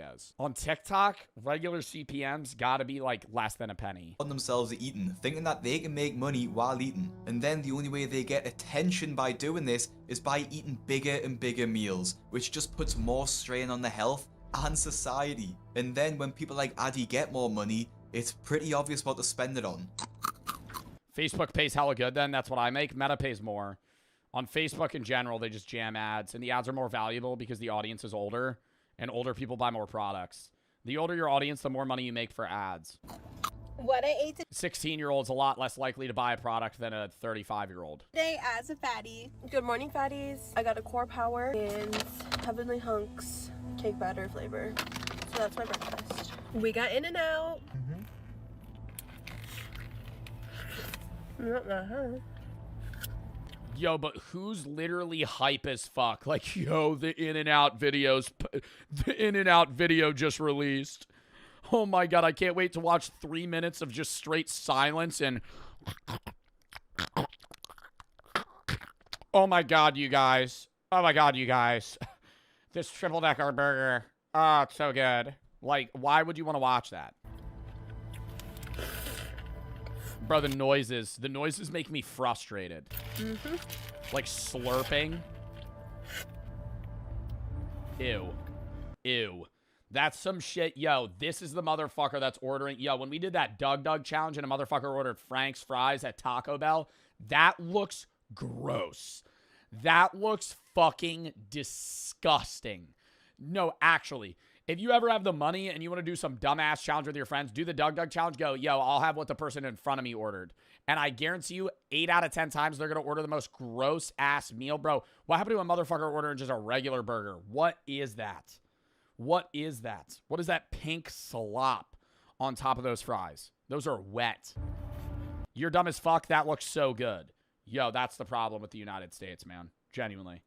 is. On TikTok, regular CPMs gotta be like less than a penny. On themselves eating, thinking that they can make money while eating. And then the only way they get attention by doing this is by eating bigger and bigger meals, which just puts more strain on the health and society. And then when people like Addy get more money, it's pretty obvious what to spend it on. Facebook pays hella good then. That's what I make. Meta pays more. On Facebook in general, they just jam ads. And the ads are more valuable because the audience is older. And older people buy more products. The older your audience, the more money you make for ads. What I ate 16-year-old's a lot less likely to buy a product than a 35-year-old. today as a fatty. Good morning, fatties. I got a Core Power and Heavenly Hunks cake batter flavor. So that's my breakfast. We got In-N-Out. Yo, but who's literally hype as fuck? Like, yo, the In-N-Out videos, the In-N-Out video just released. Oh my god, I can't wait to watch 3 minutes of just straight silence and... Oh my god, you guys. Oh my god, you guys. This triple-decker burger. Oh, it's so good. Like, why would you want to watch that? Bro, the noises make me frustrated. Like slurping. Ew. Ew. That's some shit. Yo, this is the motherfucker that's ordering. Yo, when we did that Doug challenge and a motherfucker ordered Frank's fries at Taco Bell, that looks gross. That looks fucking disgusting. No, actually, if you ever have the money and you want to do some dumbass challenge with your friends, do the Doug challenge. Go, yo, I'll have what the person in front of me ordered. And I guarantee you 8 out of 10 times they're going to order the most gross ass meal. Bro, what happened to a motherfucker ordering just a regular burger? What is that? What is that? What is that pink slop on top of those fries? Those are wet. You're dumb as fuck. That looks so good. Yo, that's the problem with the United States, man. Genuinely.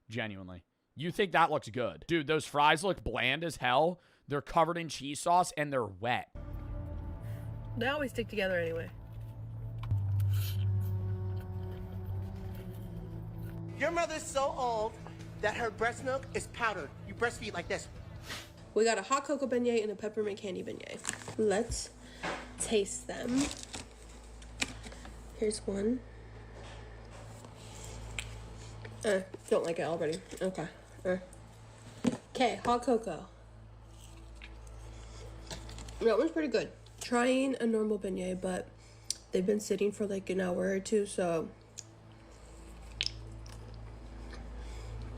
Genuinely. You think that looks good. Dude, those fries look bland as hell. They're covered in cheese sauce and they're wet. They always stick together anyway. Your mother's so old that her breast milk is powdered. You breastfeed like this. We got a hot cocoa beignet and a peppermint candy beignet. Let's taste them. Here's one. Don't like it already. Okay. Okay, hot cocoa. That one's pretty good. Trying a normal beignet, but they've been sitting for like an hour or two, so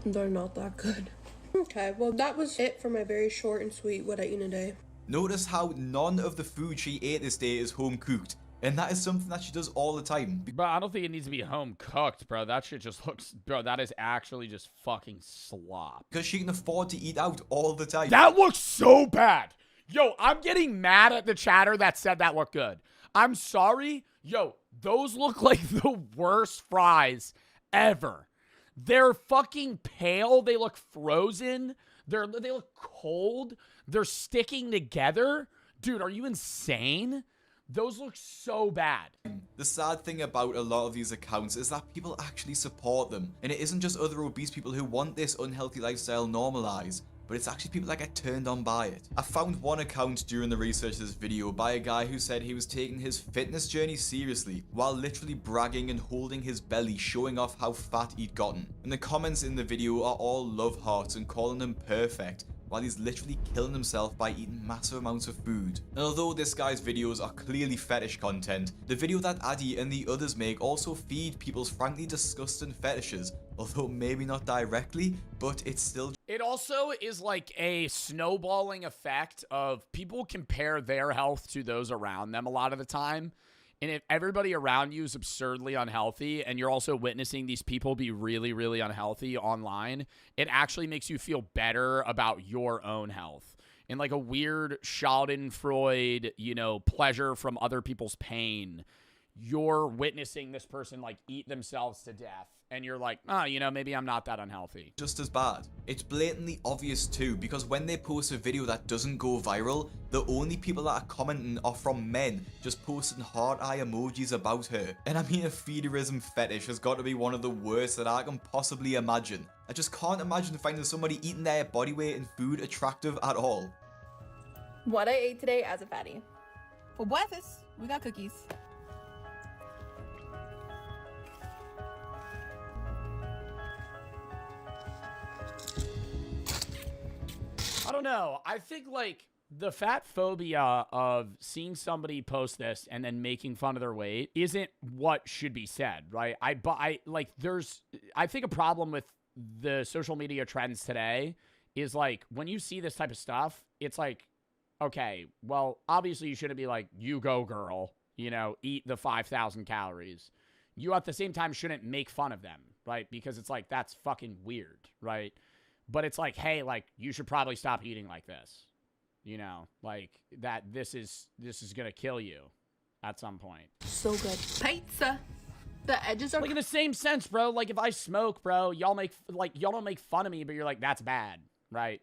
they're not that good. Okay, well that was it for my very short and sweet what I eat in a day. Notice how none of the food she ate this day is home cooked. And that is something that she does all the time. Bro, I don't think it needs to be home cooked, bro. That shit just looks... Bro, that is actually just fucking slop. Because she can afford to eat out all the time. That looks so bad. Yo, I'm getting mad at the chatter that said that looked good. I'm sorry. Yo, those look like the worst fries ever. They're fucking pale. They look frozen. They look cold. They're sticking together. Dude, are you insane? Those look so bad. The sad thing about a lot of these accounts is that people actually support them. And it isn't just other obese people who want this unhealthy lifestyle normalized, but it's actually people that get turned on by it. I found one account during the research of this video by a guy who said he was taking his fitness journey seriously, while literally bragging and holding his belly, showing off how fat he'd gotten. And the comments in the video are all love hearts and calling him perfect, while he's literally killing himself by eating massive amounts of food. And although this guy's videos are clearly fetish content, the video that Addy and the others make also feed people's frankly disgusting fetishes, although maybe not directly, but it's still... It also is like a snowballing effect of people compare their health to those around them a lot of the time. And if everybody around you is absurdly unhealthy and you're also witnessing these people be really, really unhealthy online, it actually makes you feel better about your own health. In like a weird Schadenfreude, you know, pleasure from other people's pain. you're witnessing this person like eat themselves to death and you're like, oh, you know, maybe I'm not that unhealthy. Just as bad. It's blatantly obvious too, because when they post a video that doesn't go viral, the only people that are commenting are from men just posting heart eye emojis about her. And I mean, a feederism fetish has got to be one of the worst that I can possibly imagine. I just can't imagine finding somebody eating their body weight in food attractive at all. What I ate today as a fatty. For breakfast, we got cookies. I don't know. I think like the fat phobia of seeing somebody post this and then making fun of their weight isn't what should be said, right? I think a problem with the social media trends today is like when you see this type of stuff, it's like, okay, well, obviously you shouldn't be like, you go girl, you know, eat the 5,000 calories. You at the same time shouldn't make fun of them, right? Because it's like, that's fucking weird, right? But it's like, hey, like, you should probably stop eating like this. You know, like, that this is gonna kill you at some point. So good. Pizza. The edges are... Like, in the same sense, bro, like, if I smoke, bro, y'all don't make fun of me, but you're like, that's bad, right?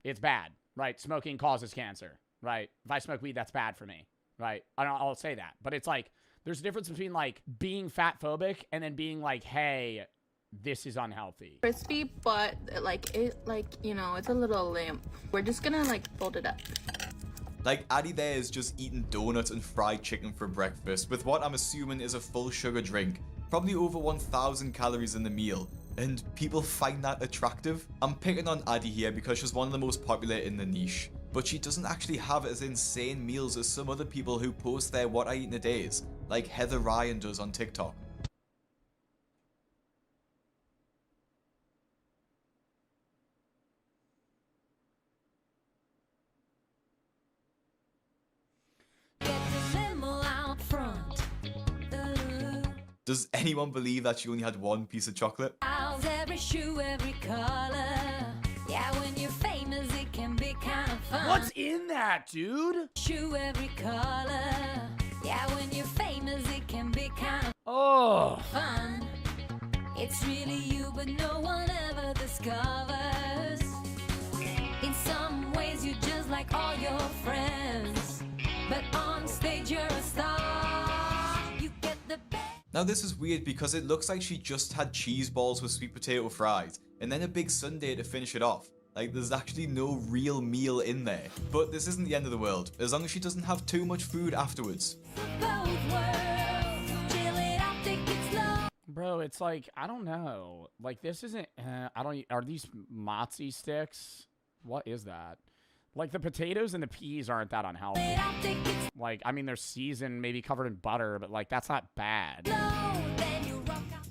It's bad, right? Smoking causes cancer, right? If I smoke weed, that's bad for me, right? I'll say that. But it's like, there's a difference between, like, being fat phobic and then being like, hey... this is unhealthy. Crispy, but you know, it's a little limp. We're just gonna like fold it up. Like, Addie there is just eating donuts and fried chicken for breakfast with what I'm assuming is a full sugar drink. Probably over 1,000 calories in the meal. And people find that attractive? I'm picking on Addie here because she's one of the most popular in the niche. But she doesn't actually have as insane meals as some other people who post their what I eat in a days, like Heather Ryan does on TikTok. Does anyone believe that she only had one piece of chocolate? Every shoe, every color. Yeah, when you're famous, it can be kind of fun. What's in that, dude? Shoe, every color. Yeah, when you're famous, it can be kind of fun. It's really you, but no one ever discovers. In some ways, you're just like all your friends. But on stage, you're a star. You get the best. Now this is weird because it looks like she just had cheese balls with sweet potato fries, and then a big sundae to finish it off. Like, there's actually no real meal in there. But this isn't the end of the world, as long as she doesn't have too much food afterwards. Bro, it's like, I don't know. Like, this isn't, are these mozzie sticks? What is that? Like, the potatoes and the peas aren't that unhealthy. Like, I mean, they're seasoned, maybe covered in butter, but, like, that's not bad.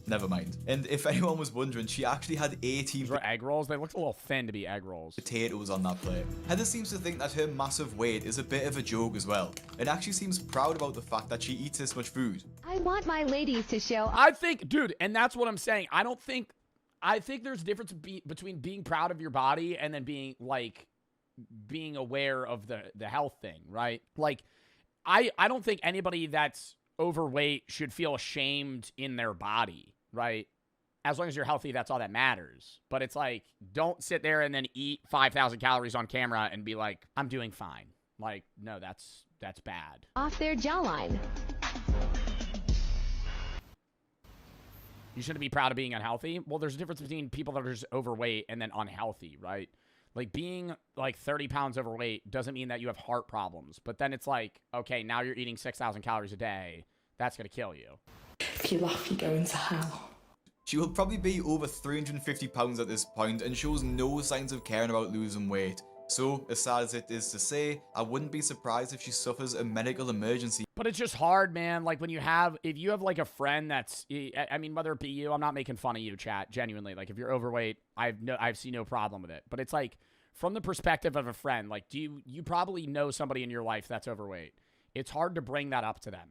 Never mind. And if anyone was wondering, she actually had 18 These were egg rolls. They looked a little thin to be egg rolls. potatoes on that plate. Heather seems to think that her massive weight is a bit of a joke as well, and actually seems proud about the fact that she eats this much food. I want my ladies to show. I think, dude, and that's what I'm saying. I think there's a difference between being proud of your body and then being, like, being aware of the health thing, right? Like, I don't think anybody that's overweight should feel ashamed in their body, right? As long as you're healthy, that's all that matters. But it's like, don't sit there and then eat 5,000 calories on camera and be like, I'm doing fine. Like, no, that's bad. Off their jawline. You shouldn't be proud of being unhealthy. Well, there's a difference between people that are just overweight and then unhealthy, right? Like, being, like, 30 pounds overweight doesn't mean that you have heart problems. But then it's like, okay, now you're eating 6,000 calories a day. That's going to kill you. If you laugh, you go into hell. She will probably be over 350 pounds at this point and shows no signs of caring about losing weight. So, as sad as it is to say, I wouldn't be surprised if she suffers a medical emergency. But it's just hard, man. Like, if you have, like, a friend that's, I mean, whether it be you, I'm not making fun of you, chat, genuinely. Like, if you're overweight, I've seen no problem with it. But it's like, from the perspective of a friend, like, you probably know somebody in your life that's overweight. It's hard to bring that up to them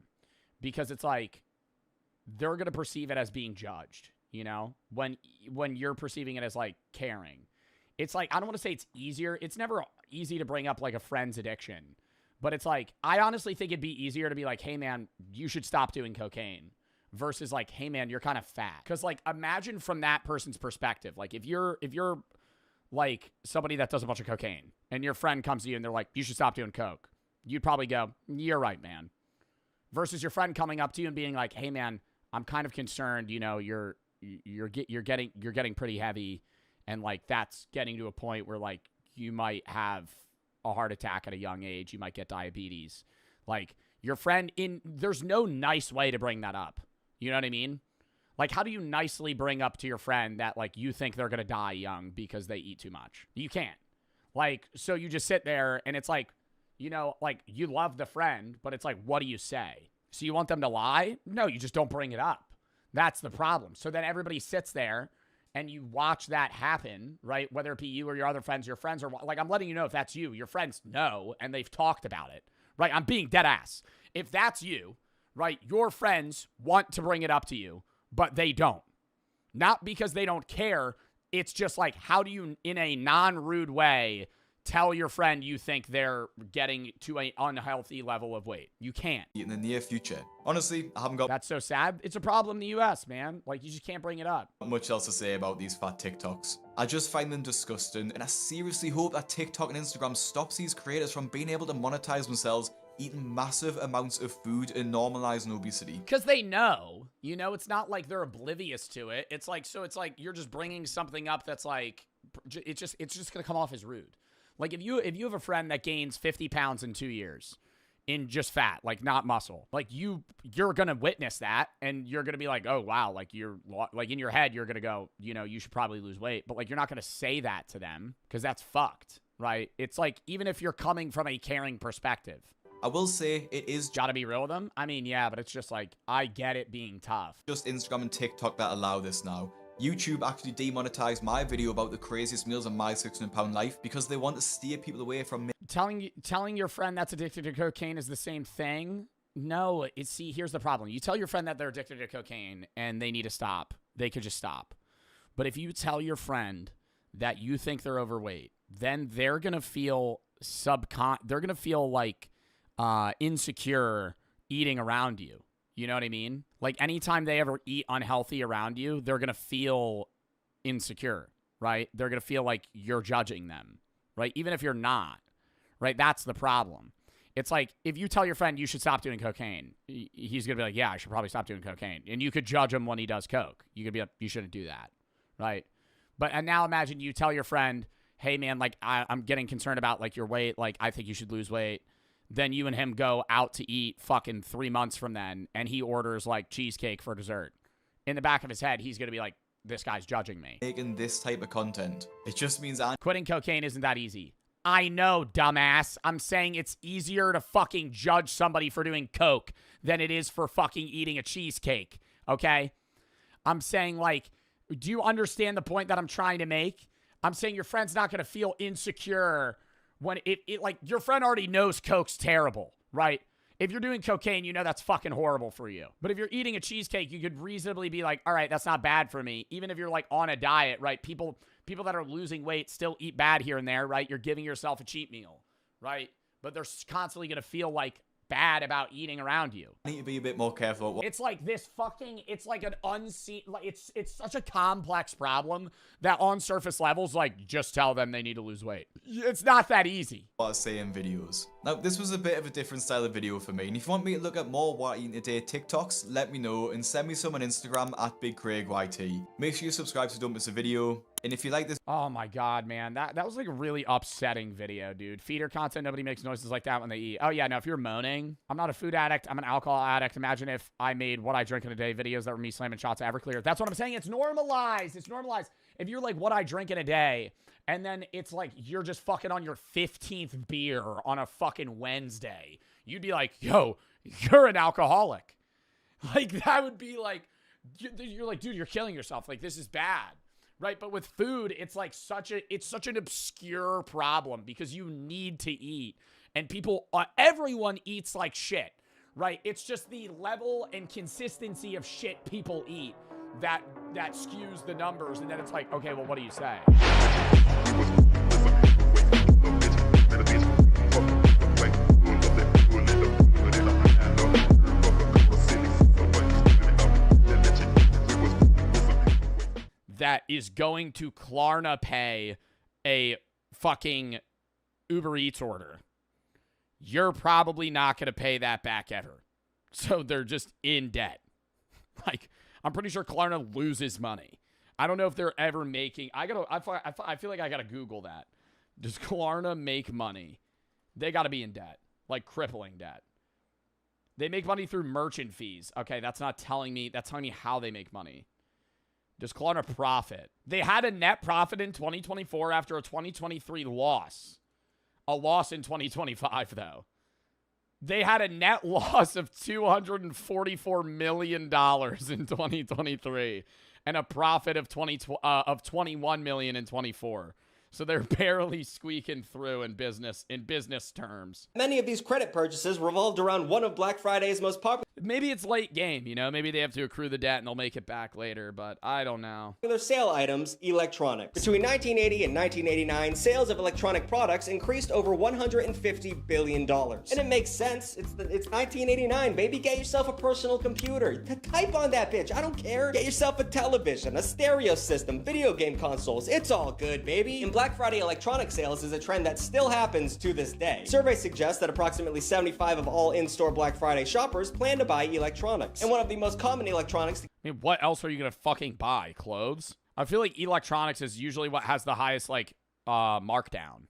because it's like, they're going to perceive it as being judged, you know, when you're perceiving it as, like, caring. It's like, I don't want to say it's easier. It's never easy to bring up, like, a friend's addiction. But it's like, I honestly think it'd be easier to be like, hey man, you should stop doing cocaine versus like, hey man, you're kind of fat. Cause like, imagine from that person's perspective, like if you're like somebody that does a bunch of cocaine and your friend comes to you and they're like, you should stop doing coke. You'd probably go, you're right, man. Versus your friend coming up to you and being like, hey man, I'm kind of concerned, you know, you're getting pretty heavy, and like that's getting to a point where like you might have a heart attack at a young age, you might get diabetes. Like your friend there's no nice way to bring that up. You know what I mean? Like how do you nicely bring up to your friend that like you think they're going to die young because they eat too much? You can't. Like, so you just sit there and it's like, you know, like you love the friend, but it's like, what do you say? So you want them to lie? No, you just don't bring it up. That's the problem. So then everybody sits there and you watch that happen, right? Whether it be you or your other friends, your friends are like, I'm letting you know if that's you, your friends know, and they've talked about it, right? I'm being dead ass. If that's you, right? Your friends want to bring it up to you, but they don't. Not because they don't care. It's just like, how do you, in a non-rude way, tell your friend you think they're getting to an unhealthy level of weight? You can't. In the near future. Honestly, I haven't got That's so sad. It's a problem in the US, man. Like, you just can't bring it up. much else to say about these fat TikToks. I just find them disgusting, and I seriously hope that TikTok and Instagram stops these creators from being able to monetize themselves eating massive amounts of food and normalizing obesity. Because they know, you know, it's not like they're oblivious to it. It's like, so it's like you're just bringing something up that's like, it's just going to come off as rude. Like if you have a friend that gains 50 pounds in 2 years in just fat, like not muscle, like you're going to witness that and you're going to be like, oh, wow. Like you're like in your head, you're going to go, you know, you should probably lose weight. But like, you're not going to say that to them because that's fucked, right? It's like, even if you're coming from a caring perspective, I will say it is gotta be real with them. I mean, yeah, but it's just like, I get it being tough. just Instagram and TikTok that allow this now. YouTube actually demonetized my video about the craziest meals of my 600-pound life because they want to steer people away from Telling your friend that's addicted to cocaine is the same thing? No, see, here's the problem. You tell your friend that they're addicted to cocaine and they need to stop. They could just stop. But if you tell your friend that you think they're overweight, then they're gonna feel like insecure eating around you. You know what I mean? Like anytime they ever eat unhealthy around you, they're going to feel insecure, right? They're going to feel like you're judging them, right? Even if you're not, right? That's the problem. It's like if you tell your friend you should stop doing cocaine, he's going to be like, yeah, I should probably stop doing cocaine. And you could judge him when he does coke. You could be like, you shouldn't do that, right? And now imagine you tell your friend, hey man, like I'm getting concerned about like your weight. Like I think you should lose weight. Then you and him go out to eat fucking 3 months from then, and he orders like cheesecake for dessert. In the back of his head, he's going to be like, this guy's judging me. making this type of content. It just means Quitting cocaine isn't that easy. I know, dumbass. I'm saying it's easier to fucking judge somebody for doing coke than it is for fucking eating a cheesecake, okay? I'm saying, like, do you understand the point that I'm trying to make? I'm saying your friend's not going to feel insecure when it like your friend already knows coke's terrible, right? If you're doing cocaine, you know that's fucking horrible for you. But if you're eating a cheesecake, you could reasonably be like, all right, that's not bad for me. Even if you're like on a diet, right? People that are losing weight still eat bad here and there, right? You're giving yourself a cheat meal, right? But they're constantly going to feel like bad about eating around you. I need to be a bit more careful. It's like this fucking, it's like an unseen, like it's such a complex problem that on surface levels, like just tell them they need to lose weight. It's not that easy. What I say in videos. Now, this was a bit of a different style of video for me, and if you want me to look at more What I Eat in a Day TikToks, let me know and send me some on Instagram at BigCraigYT. Make sure you subscribe so you don't miss a video. And if you like this, oh my god, man, that was like a really upsetting video, dude. Feeder content, nobody makes noises like that when they eat. Oh yeah, no, if you're moaning, I'm not a food addict, I'm an alcohol addict. Imagine if I made What I Drink in a Day videos that were me slamming shots at Everclear. That's what I'm saying. It's normalized. It's normalized. If you're like What I Drink in a Day, and then it's like you're just fucking on your 15th beer on a fucking Wednesday, you'd be like, yo, you're an alcoholic. Like that would be like, you're like, dude, you're killing yourself. Like this is bad. Right, but with food, it's like such an obscure problem because you need to eat, and everyone eats like shit, right? It's just the level and consistency of shit people eat that skews the numbers, and then it's like, okay, well, what do you say? is going to Klarna pay a fucking Uber Eats order, you're probably not going to pay that back ever. So they're just in debt. Like, I'm pretty sure Klarna loses money. I don't know if they're ever making... I feel like I gotta Google that. Does Klarna make money? They gotta be in debt. Like, crippling debt. They make money through merchant fees. Okay, that's not telling me... That's telling me how they make money. Does Klarna profit? They had a net profit in 2024 after a 2023 loss. A loss in 2025, though. They had a net loss of $244 million in 2023 and a profit of $21 million in 24. So they're barely squeaking through in business terms. Many of these credit purchases revolved around one of Black Friday's most popular Maybe it's late game, you know? Maybe they have to accrue the debt and they'll make it back later, but I don't know. sale items, electronics. Between 1980 and 1989, sales of electronic products increased over $150 billion. And it makes sense. It's 1989, baby. Get yourself a personal computer. Type on that bitch. I don't care. Get yourself a television, a stereo system, video game consoles. It's all good, baby. And Black Friday electronic sales is a trend that still happens to this day. Surveys suggest that approximately 75% of all in-store Black Friday shoppers plan to buy electronics. And one of the most common electronics... I mean, what else are you gonna fucking buy? Clothes? I feel like electronics is usually what has the highest, like, markdown.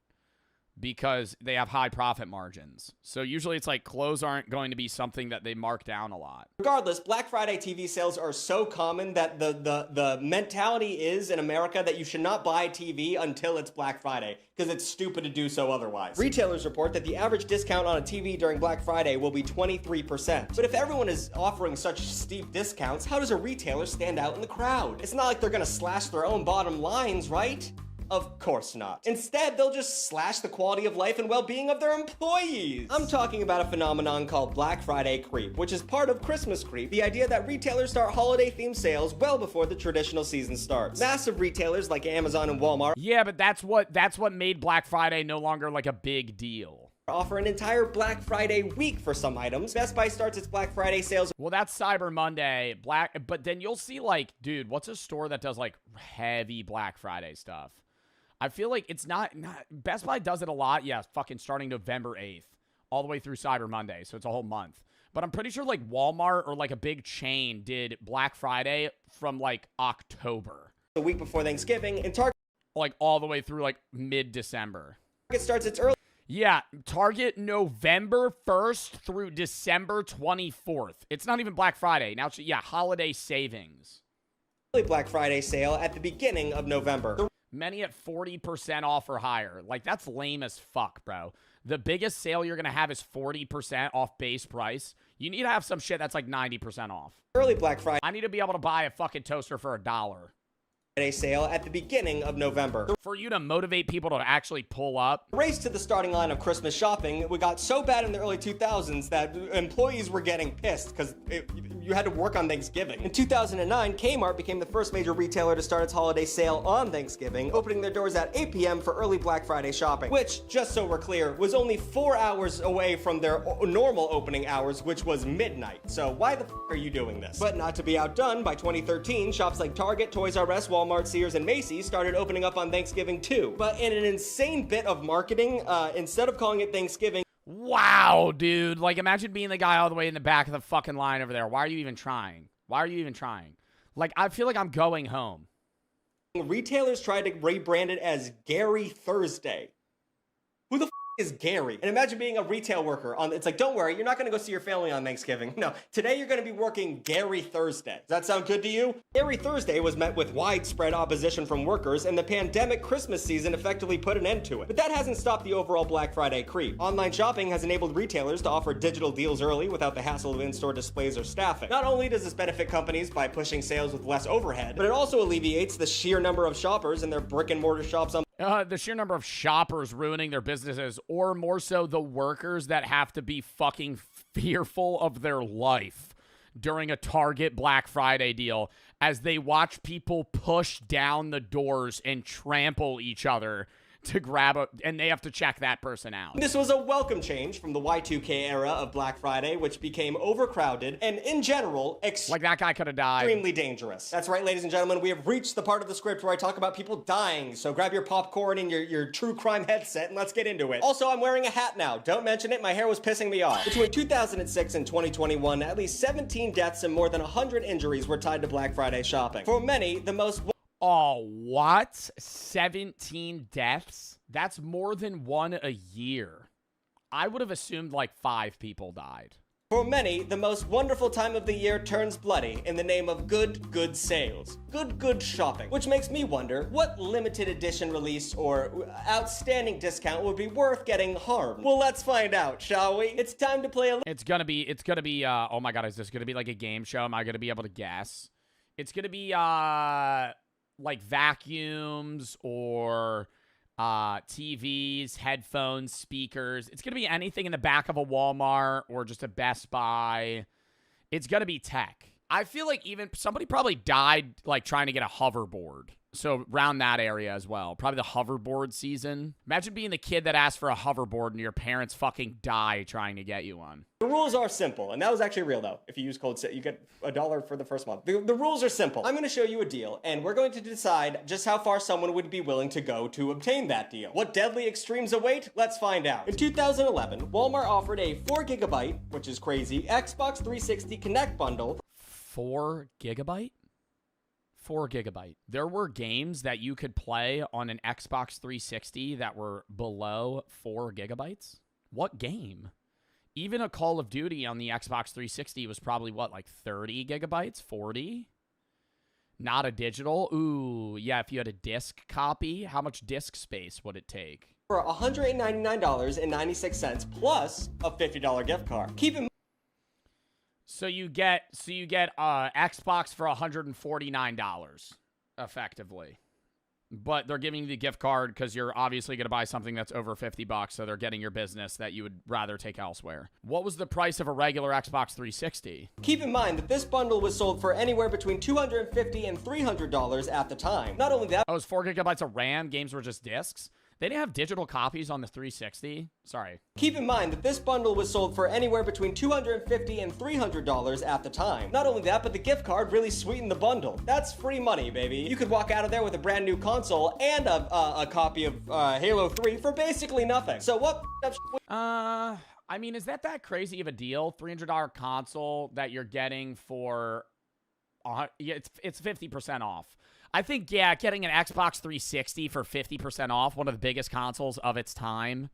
Because they have high profit margins. So usually it's like clothes aren't going to be something that they mark down a lot. Regardless, Black Friday TV sales are so common that the mentality is in America that you should not buy a TV until it's Black Friday, because it's stupid to do so otherwise. Retailers report that the average discount on a TV during Black Friday will be 23%. But if everyone is offering such steep discounts, how does a retailer stand out in the crowd? It's not like they're gonna slash their own bottom lines, right? Of course not. Instead, they'll just slash the quality of life and well-being of their employees. I'm talking about a phenomenon called Black Friday creep, which is part of Christmas creep, the idea that retailers start holiday-themed sales well before the traditional season starts. Massive retailers like Amazon and Walmart Yeah, but that's what made Black Friday no longer like a big deal. offer an entire Black Friday week for some items. Best Buy starts its Black Friday sales. Well, that's Cyber Monday. But then you'll see, like, dude, what's a store that does like heavy Black Friday stuff? I feel like it's not Best Buy does it a lot. Yeah, fucking starting November 8th all the way through Cyber Monday. So it's a whole month. But I'm pretty sure like Walmart or like a big chain did Black Friday from like October. The week before Thanksgiving, and Target like all the way through like mid-December. Starts its early. Yeah, Target November 1st through December 24th. It's not even Black Friday. Now, yeah, holiday savings. Black Friday sale at the beginning of November. Many at 40% off or higher. Like, that's lame as fuck, bro. The biggest sale you're going to have is 40% off base price. You need to have some shit that's like 90% off. Early Black Friday. I need to be able to buy a fucking toaster for $1. Sale at the beginning of November. For you to motivate people to actually pull up. Race to the starting line of Christmas shopping, we got so bad in the early 2000s that employees were getting pissed because you had to work on Thanksgiving. In 2009, Kmart became the first major retailer to start its holiday sale on Thanksgiving, opening their doors at 8 p.m. for early Black Friday shopping, which, just so we're clear, was only 4 hours away from their normal opening hours, which was midnight. So why the f*** are you doing this? But not to be outdone, by 2013, shops like Target, Toys R Us, Walmart, Sears, and Macy's started opening up on Thanksgiving too. But in an insane bit of marketing, instead of calling it Thanksgiving, wow, dude. Like, imagine being the guy all the way in the back of the fucking line over there. Why are you even trying? Why are you even trying? Like, I feel like I'm going home. Retailers tried to rebrand it as Gary Thursday. Who the f*** is Gary? And imagine being a retail worker. It's like, don't worry, you're not going to go see your family on Thanksgiving. No, today you're going to be working Gary Thursday. Does that sound good to you? Gary Thursday was met with widespread opposition from workers, and the pandemic Christmas season effectively put an end to it. But that hasn't stopped the overall Black Friday creep. Online shopping has enabled retailers to offer digital deals early without the hassle of in-store displays or staffing. Not only does this benefit companies by pushing sales with less overhead, but it also alleviates the sheer number of shoppers in their brick-and-mortar shops on the sheer number of shoppers ruining their businesses, or more so the workers that have to be fucking fearful of their life during a Target Black Friday deal as they watch people push down the doors and trample each other to grab and they have to check that person out. This was a welcome change from the Y2K era of Black Friday, which became overcrowded and, in general, like that guy could have died. Extremely dangerous. That's right, ladies and gentlemen, we have reached the part of the script where I talk about people dying, so grab your popcorn and your true crime headset and let's get into it. Also, I'm wearing a hat now. Don't mention it, my hair was pissing me off. Between 2006 and 2021, at least 17 deaths and more than 100 injuries were tied to Black Friday shopping. For many, the most... Oh, what? 17 deaths? That's more than one a year. I would have assumed like 5 people died. For many, the most wonderful time of the year turns bloody in the name of good sales. Good shopping. Which makes me wonder, what limited edition release or outstanding discount would be worth getting harmed? Well, let's find out, shall we? It's time to play a... It's gonna be, oh my god, is this gonna be like a game show? Am I gonna be able to guess? It's gonna be, like vacuums or TVs, headphones, speakers. It's going to be anything in the back of a Walmart or just a Best Buy. It's going to be tech. I feel like even somebody probably died like trying to get a hoverboard. So around that area as well. Probably the hoverboard season. Imagine being the kid that asked for a hoverboard and your parents fucking die trying to get you one. The rules are simple, and that was actually real though. If you use code SIT, you get $1 for the first month. The rules are simple. I'm going to show you a deal, and we're going to decide just how far someone would be willing to go to obtain that deal. What deadly extremes await? Let's find out. In 2011, Walmart offered a 4 gigabyte, which is crazy, Xbox 360 Connect bundle. 4 gigabyte? 4 gigabyte. There were games that you could play on an Xbox 360 that were below 4 gigabytes? What game? Even a Call of Duty on the Xbox 360 was probably, what, like 30 gigabytes? 40? Not a digital? Ooh, yeah, if you had a disc copy, how much disc space would it take? For $199.96 plus a $50 gift card. Keep in mind, So you get Xbox for $149 effectively. But they're giving you the gift card because you're obviously going to buy something that's over $50, so they're getting your business that you would rather take elsewhere. What was the price of a regular Xbox 360? Keep in mind that this bundle was sold for anywhere between $250 and $300 at the time. Not only that... Oh, it was 4 gigabytes of RAM. Games were just discs. They didn't have digital copies on the 360. Sorry. Keep in mind that this bundle was sold for anywhere between $250 and $300 at the time. Not only that, but the gift card really sweetened the bundle. That's free money, baby. You could walk out of there with a brand new console and a copy of Halo 3 for basically nothing. So what? I mean, is that crazy of a deal? $300 console that you're getting for, yeah, it's 50% off. I think, yeah, getting an Xbox 360 for 50% off, one of the biggest consoles of its time.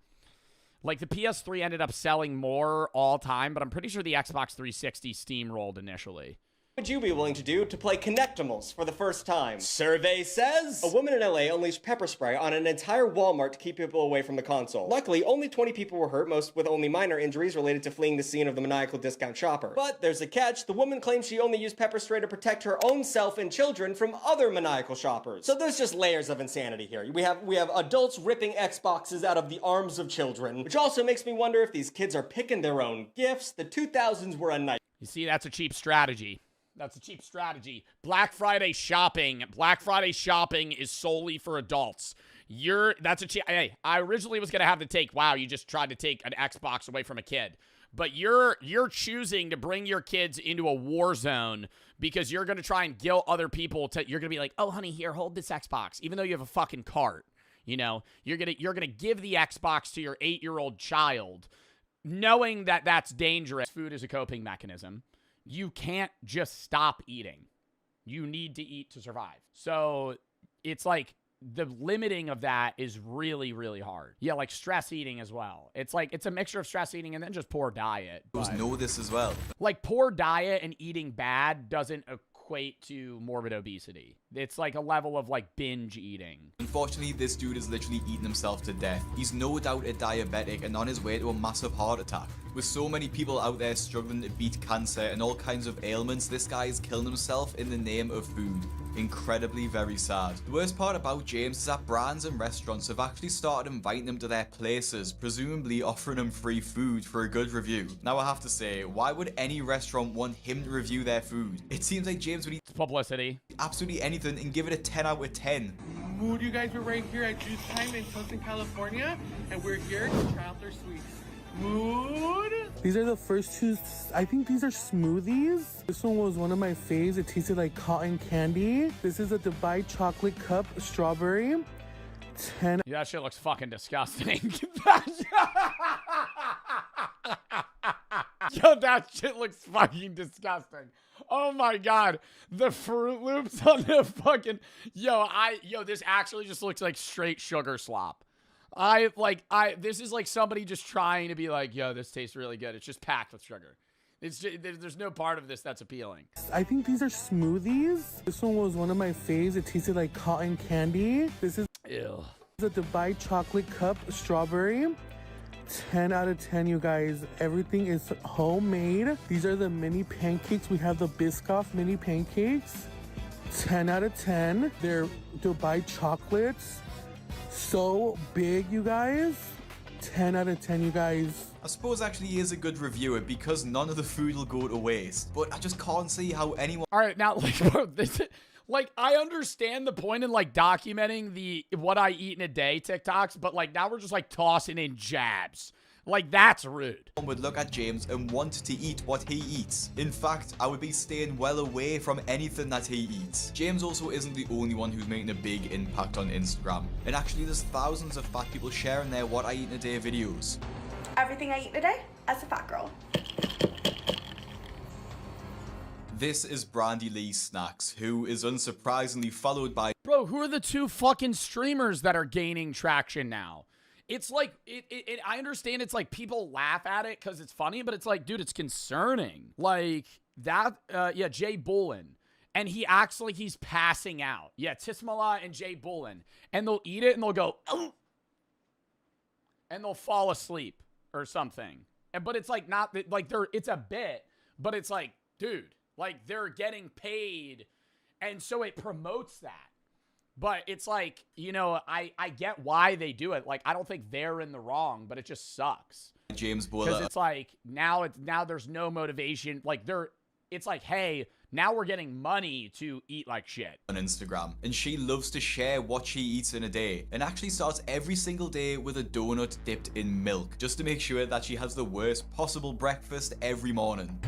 Like, the PS3 ended up selling more all time, but I'm pretty sure the Xbox 360 steamrolled initially. What would you be willing to do to play Connectimals for the first time? Survey says a woman in LA unleashed pepper spray on an entire Walmart to keep people away from the console. Luckily, only 20 people were hurt, most with only minor injuries related to fleeing the scene of the maniacal discount shopper. But there's a catch. The woman claims she only used pepper spray to protect her own self and children from other maniacal shoppers. So there's just layers of insanity here. We have adults ripping Xboxes out of the arms of children, which also makes me wonder if these kids are picking their own gifts. The 2000s were a night. You see, that's a cheap strategy. That's a cheap strategy. Black Friday shopping is solely for adults. Hey, I originally was going to have to take, wow, you just tried to take an Xbox away from a kid. But you're choosing to bring your kids into a war zone because you're going to try and guilt other people you're going to be like, "Oh, honey, here, hold this Xbox," even though you have a fucking cart. You know, you're going to give the Xbox to your 8-year-old child knowing that that's dangerous. Food is a coping mechanism. You can't just stop eating. You need to eat to survive. So it's like the limiting of that is really, really hard. Yeah, like stress eating as well. It's like it's a mixture of stress eating and then just poor diet. Those know this as well. Like poor diet and eating bad doesn't equate to morbid obesity. It's like a level of like binge eating. Unfortunately, this dude is literally eating himself to death. He's no doubt a diabetic and on his way to a massive heart attack. With so many people out there struggling to beat cancer and all kinds of ailments, this guy is killing himself in the name of food. Incredibly very sad. The worst part about James is that brands and restaurants have actually started inviting him to their places, presumably offering him free food for a good review. Now I have to say, why would any restaurant want him to review their food? It seems like James would eat publicity. Absolutely anything and give it a 10 out of 10. Mood, you guys, we're right here at Juice Time in Southern California, and we're here to try out their sweets. Mood. These are the first two. I think these are smoothies. This one was one of my faves. It tasted like cotton candy. This is a Dubai chocolate cup strawberry. 10. Yeah, that shit looks fucking disgusting. Yo, that shit looks fucking disgusting. Oh my god. The Fruit Loops on the fucking... Yo, this actually just looks like straight sugar slop. This is like somebody just trying to be like, yo, this tastes really good. It's just packed with sugar. It's just, there's no part of this that's appealing. I think these are smoothies. This one was one of my faves. It tasted like cotton candy. This is Ew. a Dubai chocolate cup strawberry. 10 out of 10, you guys. Everything is homemade. These are the mini pancakes. We have the Biscoff mini pancakes. 10 out of 10. They're Dubai chocolates. So big, you guys. 10 out of 10, you guys. I suppose actually he is a good reviewer because none of the food will go to waste. But I just can't see how anyone... All right, now, like, I understand the point in, like, documenting the what I eat in a day TikToks, but, like, now we're just, like, tossing in jabs. Like, that's rude. would look at James and want to eat what he eats. In fact, I would be staying well away from anything that he eats. James also isn't the only one who's making a big impact on Instagram. And actually there's thousands of fat people sharing their what I eat in a day videos. Everything I eat in a day as a fat girl. This is Brandy Lee Snacks, who is unsurprisingly followed by... Bro, who are the two fucking streamers that are gaining traction now? It's like, I understand it's like people laugh at it because it's funny, but it's like, dude, it's concerning. Like, that, yeah, Jay Bullen. And he acts like he's passing out. Yeah, Tismala and Jay Bullen. And they'll eat it and they'll go, oh! And they'll fall asleep or something. But it's like not, like it's a bit, but it's like, dude, like they're getting paid. And so it promotes that. But it's like, you know, I get why they do it. Like, I don't think they're in the wrong, but it just sucks. James Buller. Because it's like, now there's no motivation. Like, it's like, hey, now we're getting money to eat like shit. On Instagram. And she loves to share what she eats in a day. And actually starts every single day with a donut dipped in milk. Just to make sure that she has the worst possible breakfast every morning.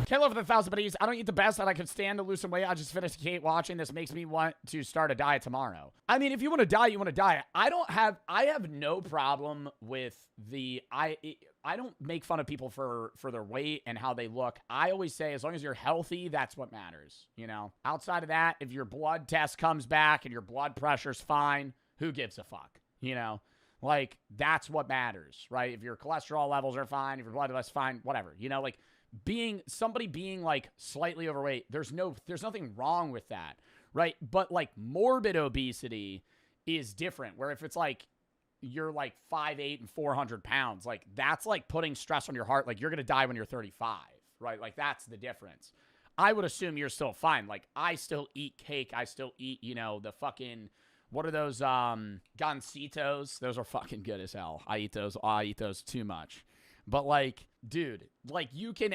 Killer for the 1,000 buddies. I don't eat the best that I could stand to lose some weight. I just finished Kate watching. This makes me want to start a diet tomorrow. I mean, if you want to diet, you want to diet. I have no problem with I don't make fun of people for their weight and how they look. I always say, as long as you're healthy, that's what matters. You know, outside of that, if your blood test comes back and your blood pressure's fine, who gives a fuck? You know, like that's what matters, right? If your cholesterol levels are fine, if your blood tests fine, whatever, you know, like somebody being like slightly overweight, there's nothing wrong with that, right? But like morbid obesity is different, where if it's like you're like 5'8" and 400 pounds, like that's like putting stress on your heart. Like you're gonna die when you're 35, right? Like that's the difference. I would assume you're still fine. Like I still eat cake. I still eat, you know, the fucking, what are those gancitos? Those are fucking good as hell. I eat those too much. But like, dude, like you can,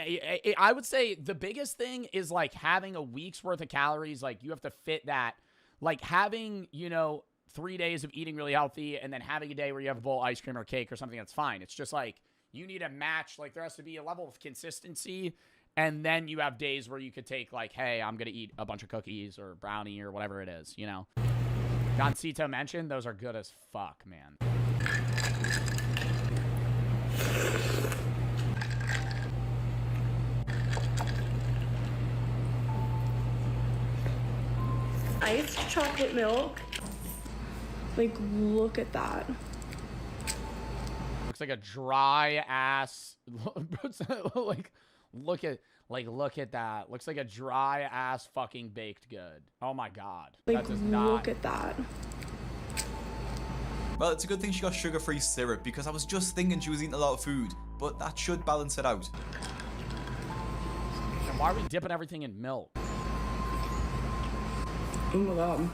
I would say the biggest thing is like having a week's worth of calories. Like you have to fit that, like having, you know, 3 days of eating really healthy and then having a day where you have a bowl of ice cream or cake or something, that's fine. It's just like, you need a match. Like there has to be a level of consistency. And then you have days where you could take like, hey, I'm going to eat a bunch of cookies or brownie or whatever it is, you know. Gancito mentioned, those are good as fuck, man. Iced chocolate milk. Like, look at that. Looks like a dry ass. Like, look at that. Looks like a dry ass fucking baked good. Oh my god. Like, that does not. Look at that. Well, it's a good thing she got sugar-free syrup because I was just thinking she was eating a lot of food, but that should balance it out. And why are we dipping everything in milk? Oh my god.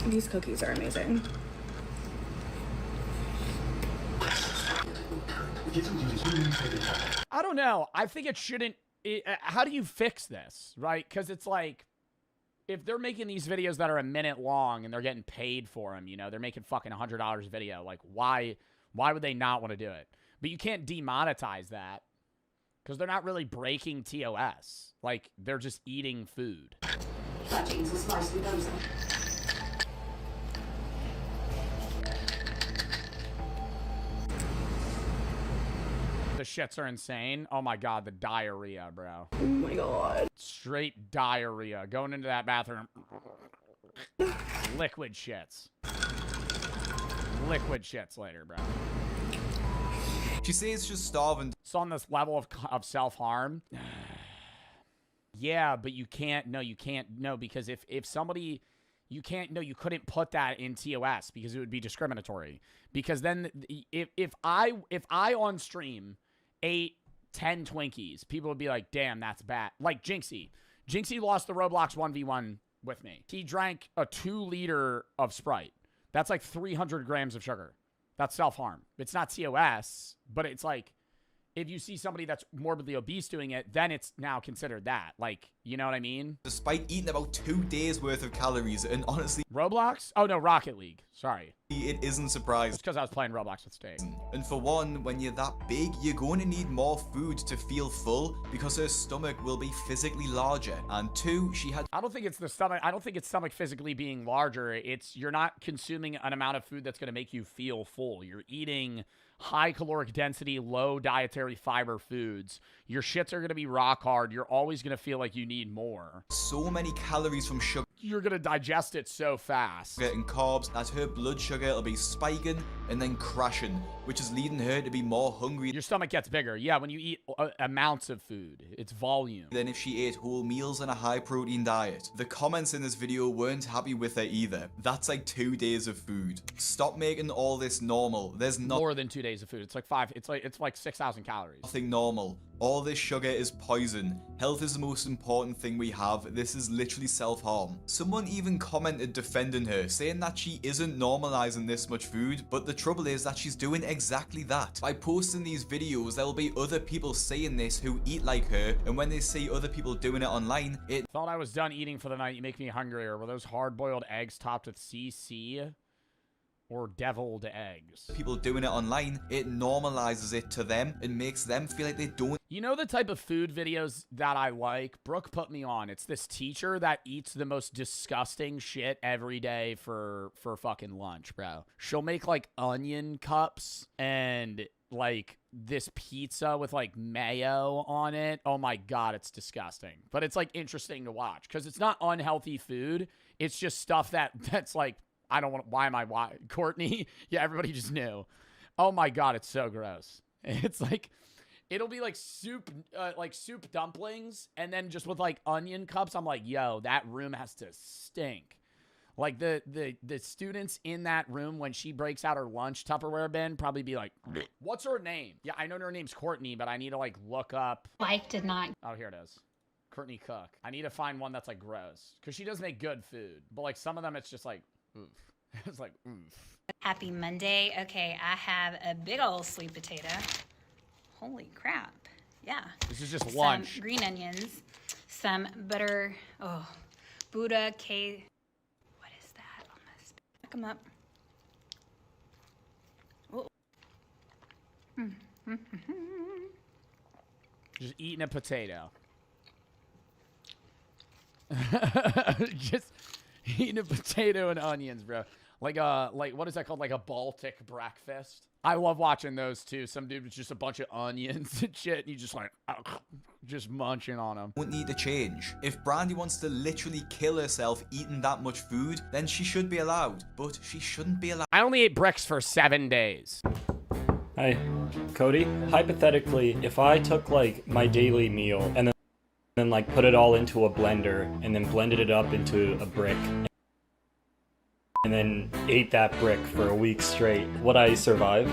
These cookies are amazing. I don't know. I think it shouldn't. How do you fix this, right? Because it's like, if they're making these videos that are a minute long and they're getting paid for them, you know, they're making fucking $100 a video. Like, why would they not want to do it? But you can't demonetize that because they're not really breaking TOS. Like, they're just eating food. That jeans is nicely done. The shits are insane. Oh my god, the diarrhea, bro. Oh my god. Straight diarrhea. Going into that bathroom. Liquid shits. Liquid shits later, bro. She says she's starving. It's on this level of self-harm. Yeah, but you can't. No, you can't. No, because if somebody... You can't, no, you couldn't put that in TOS because it would be discriminatory. Because then if I on stream ate 10 Twinkies, people would be like, damn, that's bad. Like Jinxie. Jinxie lost the Roblox 1v1 with me. He drank a 2-liter of Sprite. That's like 300 grams of sugar. That's self-harm. It's not TOS, but it's like, if you see somebody that's morbidly obese doing it, then it's now considered that. Like, you know what I mean? Despite eating about 2 days worth of calories, and honestly... Roblox? Oh, no, Rocket League. Sorry. It isn't surprising. It's because I was playing Roblox with Steve. And for one, when you're that big, you're going to need more food to feel full because her stomach will be physically larger. And 2, she had... I don't think it's the stomach. I don't think it's stomach physically being larger. It's you're not consuming an amount of food that's going to make you feel full. You're eating high caloric density, low dietary fiber foods. Your shits are going to be rock hard. You're always going to feel like you need more. So many calories from sugar. You're going to digest it so fast. And carbs that her blood sugar will be spiking and then crashing, which is leading her to be more hungry. Your stomach gets bigger. Yeah, when you eat amounts of food, it's volume. Than if she ate whole meals and a high protein diet. The comments in this video weren't happy with her either. That's like 2 days of food. Stop making all this normal. There's more than 2 days of food. It's like 5. It's like 6,000 calories. Nothing normal. All this sugar is poison. Health is the most important thing we have. This is literally self-harm. Someone even commented defending her, saying that she isn't normalizing this much food, but the trouble is that she's doing exactly that. By posting these videos, there will be other people saying this who eat like her, and when they see other people doing it online, it... Thought I was done eating for the night. You make me hungrier. Were those hard-boiled eggs topped with CC? Or deviled eggs? People doing it online, it normalizes it to them and makes them feel like they don't. You know the type of food videos that I like? Brooke put me on. It's this teacher that eats the most disgusting shit every day for fucking lunch, bro. She'll make like onion cups and like this pizza with like mayo on it. Oh my god, it's disgusting. But it's like interesting to watch because it's not unhealthy food. It's just stuff that's like, I don't want. Why? Courtney? Yeah, everybody just knew. Oh my god, it's so gross. It's like, it'll be like soup dumplings, and then just with like onion cups. I'm like, yo, that room has to stink. Like the students in that room when she breaks out her lunch Tupperware bin probably be like, what's her name? Yeah, I know her name's Courtney, but I need to like look up. Life did not. Oh, here it is. Courtney Cook. I need to find one that's like gross because she does make good food, but like some of them, it's just like. Oof. It's like, oof. Happy Monday. Okay, I have a big old sweet potato. Holy crap. Yeah. This is just lunch. Some green onions, some butter. Oh, Buddha K. What is that? Almost. Pick them up. Oh. Just eating a potato. Just eating a potato and onions, bro. Like what is that called? Like a Baltic breakfast. I love watching those too. Some dude with just a bunch of onions and shit, and you just like just munching on them. Don't need to change. If Brandy wants to literally kill herself eating that much food, then she should be allowed. But she shouldn't be allowed. I only ate bricks for 7 days. Hi, Cody. Hypothetically, if I took like my daily meal and then like put it all into a blender and then blended it up into a brick and then ate that brick for a week straight, would I survive?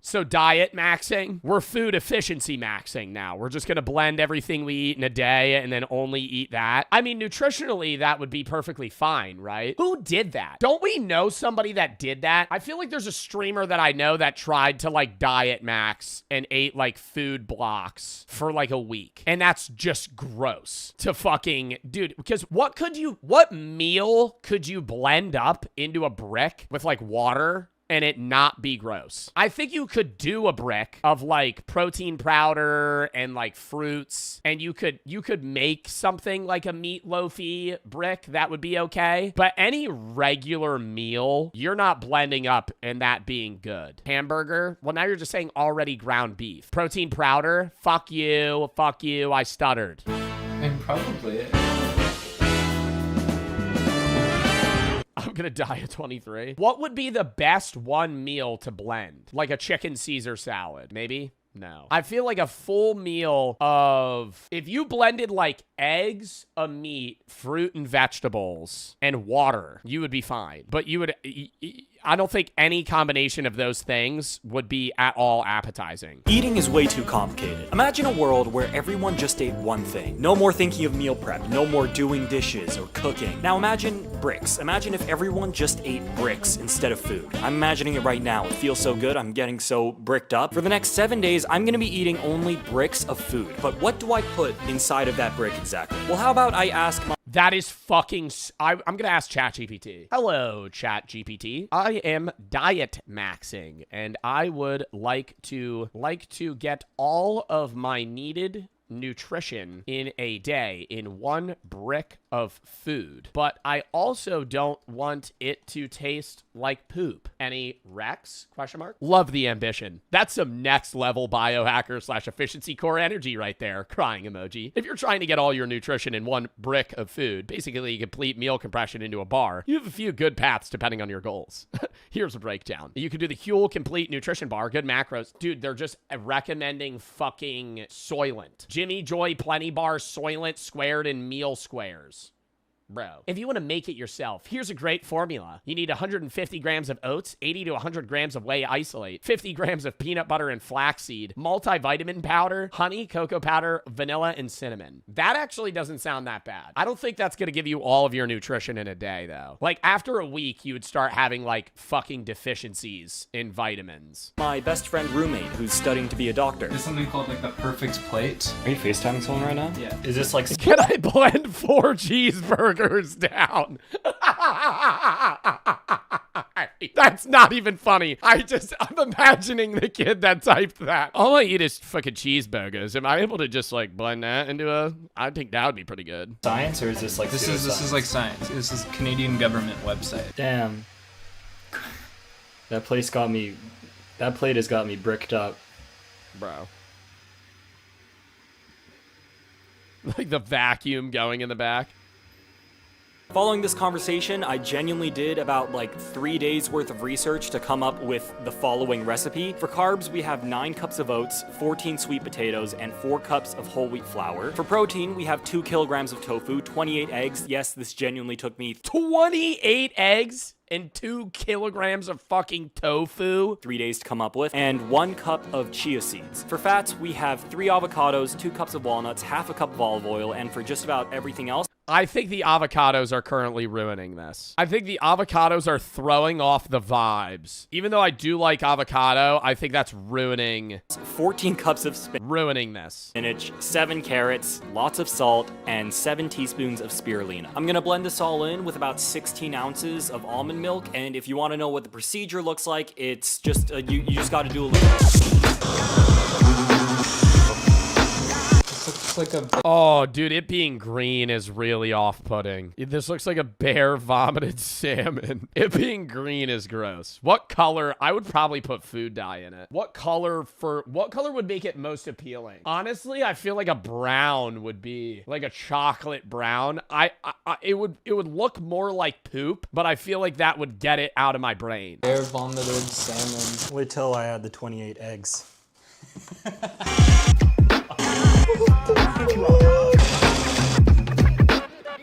So diet maxing, we're food efficiency maxing now. We're just gonna blend everything we eat in a day and then only eat that. I mean, nutritionally, that would be perfectly fine, right? Who did that? Don't we know somebody that did that? I feel like there's a streamer that I know that tried to like diet max and ate like food blocks for like a week. And that's just gross to fucking, dude, because what meal could you blend up into a brick with like water and it not be gross? I think you could do a brick of like protein powder and like fruits, and you could make something like a meatloafy brick that would be okay. But any regular meal, you're not blending up and that being good. Hamburger, well, now you're just saying already ground beef. Protein powder, fuck you, I stuttered. And probably. I'm gonna die at 23. What would be the best one meal to blend? Like a chicken Caesar salad, maybe? No. I feel like a full meal of, if you blended like eggs, a meat, fruit and vegetables, and water, you would be fine. But you would, I don't think any combination of those things would be at all appetizing. Eating is way too complicated. Imagine a world where everyone just ate one thing. No more thinking of meal prep, no more doing dishes or cooking. Now imagine bricks. Imagine if everyone just ate bricks instead of food. I'm imagining it right now. It feels so good. I'm getting so bricked up. For the next 7 days, I'm gonna be eating only bricks of food. But what do I put inside of that brick exactly? Well, how about I ask my... That is fucking... I'm gonna ask ChatGPT. Hello, ChatGPT. I am diet maxing, and I would like to get all of my needed nutrition in a day in one brick of food, but I also don't want it to taste like poop. Any Rex? Question mark. Love the ambition. That's some next level biohacker / efficiency core energy right there. Crying emoji. If you're trying to get all your nutrition in one brick of food, basically a complete meal compression into a bar, you have a few good paths depending on your goals. Here's a breakdown. You could do the Huel Complete Nutrition Bar, good macros. Dude, they're just recommending fucking Soylent. Jimmy Joy Plenty Bar Soylent squared in meal squares. Bro, if you want to make it yourself, here's a great formula. You need 150 grams of oats, 80 to 100 grams of whey isolate, 50 grams of peanut butter and flaxseed, multivitamin powder, honey, cocoa powder, vanilla, and cinnamon. That actually doesn't sound that bad. I don't think that's going to give you all of your nutrition in a day, though. Like, after a week, you would start having, like, fucking deficiencies in vitamins. My best friend roommate who's studying to be a doctor. There's something called, like, the perfect plate. Are you FaceTiming someone right now? Yeah. Is this, like... Can I blend 4 cheeseburgers down? That's not even funny. I'm imagining the kid that typed that. All I eat is fucking cheeseburgers. Am I able to just like blend that into a... I think that would be pretty good. Science, or is this like this is like science. This is Canadian government website. Damn. That place got me... That plate has got me bricked up. Bro. Like the vacuum going in the back. Following this conversation, I genuinely did about like 3 days worth of research to come up with the following recipe. For carbs, we have 9 cups of oats, 14 sweet potatoes, and 4 cups of whole wheat flour. For protein, we have 2 kilograms of tofu, 28 eggs. Yes, this genuinely took me 28 eggs? And 2 kilograms of fucking tofu? 3 days to come up with, and 1 cup of chia seeds. For fats, we have 3 avocados, 2 cups of walnuts, half a cup of olive oil, and for just about everything else, I think the avocados are currently ruining this. I think the avocados are throwing off the vibes. Even though I do like avocado, I think that's ruining... 14 cups of ruining this. spinach, 7 carrots, lots of salt, and 7 teaspoons of spirulina. I'm gonna blend this all in with about 16 ounces of almond milk, and if you want to know what the procedure looks like, it's just, you just gotta do a little... Like a... Oh, dude, it being green is really off-putting. This looks like a bear vomited salmon. It being green is gross. What color? I would probably put food dye in it. What color would make it most appealing? Honestly, I feel like a brown would be like a chocolate brown. It would look more like poop, but I feel like that would get it out of my brain. Bear vomited salmon. Wait till I add the 28 eggs.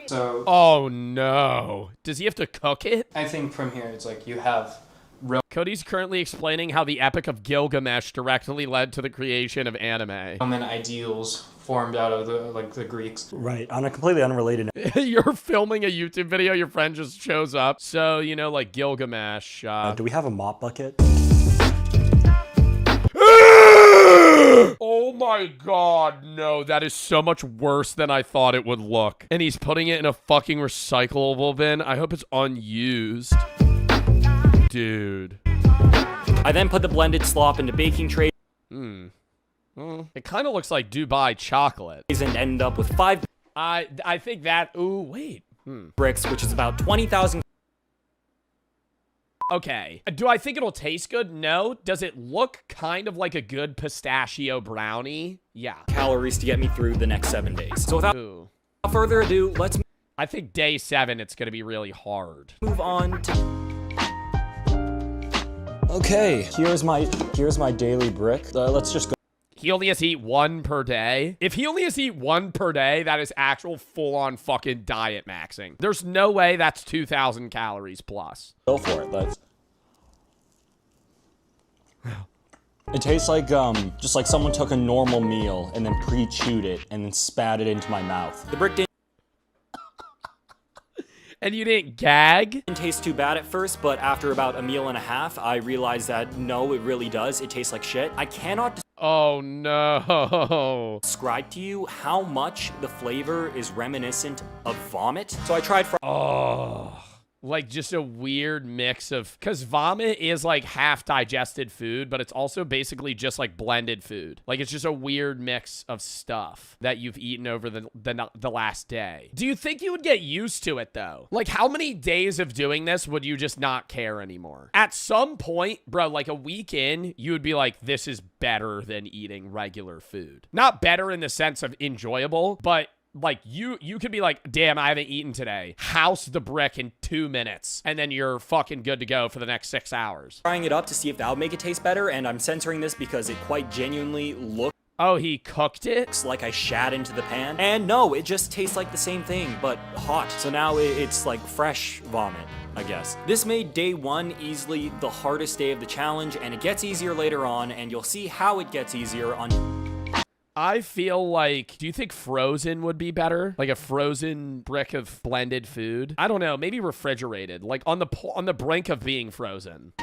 So... Oh no. Does he have to cook it? I think from here it's like you have Cody's currently explaining how the Epic of Gilgamesh directly led to the creation of anime. Roman ideals formed out of the Greeks. Right. On a completely unrelated note. You're filming a YouTube video, your friend just shows up. So, you know, like Gilgamesh. Do we have a mop bucket? Oh my god, no, that is so much worse than I thought it would look. And he's putting it in a fucking recyclable bin. I hope it's unused. Dude. I then put the blended slop into baking trays. It kind of looks like Dubai chocolate. And end up with 5 I think that, ooh, wait. bricks, which is about 20,000. Okay. Do I think it'll taste good? No. Does it look kind of like a good pistachio brownie? Yeah. Calories to get me through the next 7 days. So without further ado, let's I think day 7 it's going to be really hard. move on to... Okay, here's my daily brick. Let's just go. He only has to eat 1 per day. If he only has to eat 1 per day, that is actual full-on fucking diet maxing. There's no way that's 2,000 calories plus. Go for it. Let's. It tastes like just like someone took a normal meal and then pre-chewed it and then spat it into my mouth. The brick didn't And you didn't gag? taste too bad at first, but after about a meal and a half, I realized that no, it really does. It tastes like shit. I cannot Oh no. describe to you how much the flavor is reminiscent of vomit. So I tried Like just a weird mix of, because vomit is like half digested food, but it's also basically just like blended food. Like it's just a weird mix of stuff that you've eaten over the last day. Do you think you would get used to it though? Like how many days of doing this would you just not care anymore? At some point, bro, like a week in, you would be like, this is better than eating regular food. Not better in the sense of enjoyable, but like you could be like, damn, I haven't eaten today. House the brick in 2 minutes, and then you're fucking good to go for the next 6 hours. frying it up to see if that would make it taste better, and I'm censoring this because it quite genuinely looks Oh, he cooked it? like I shat into the pan. And no, it just tastes like the same thing, but hot. So now it's like fresh vomit, I guess. This made day 1 easily the hardest day of the challenge, and it gets easier later on, and you'll see how it gets easier on... I feel like, do you think frozen would be better? Like a frozen brick of blended food? I don't know, maybe refrigerated, like on the brink of being frozen.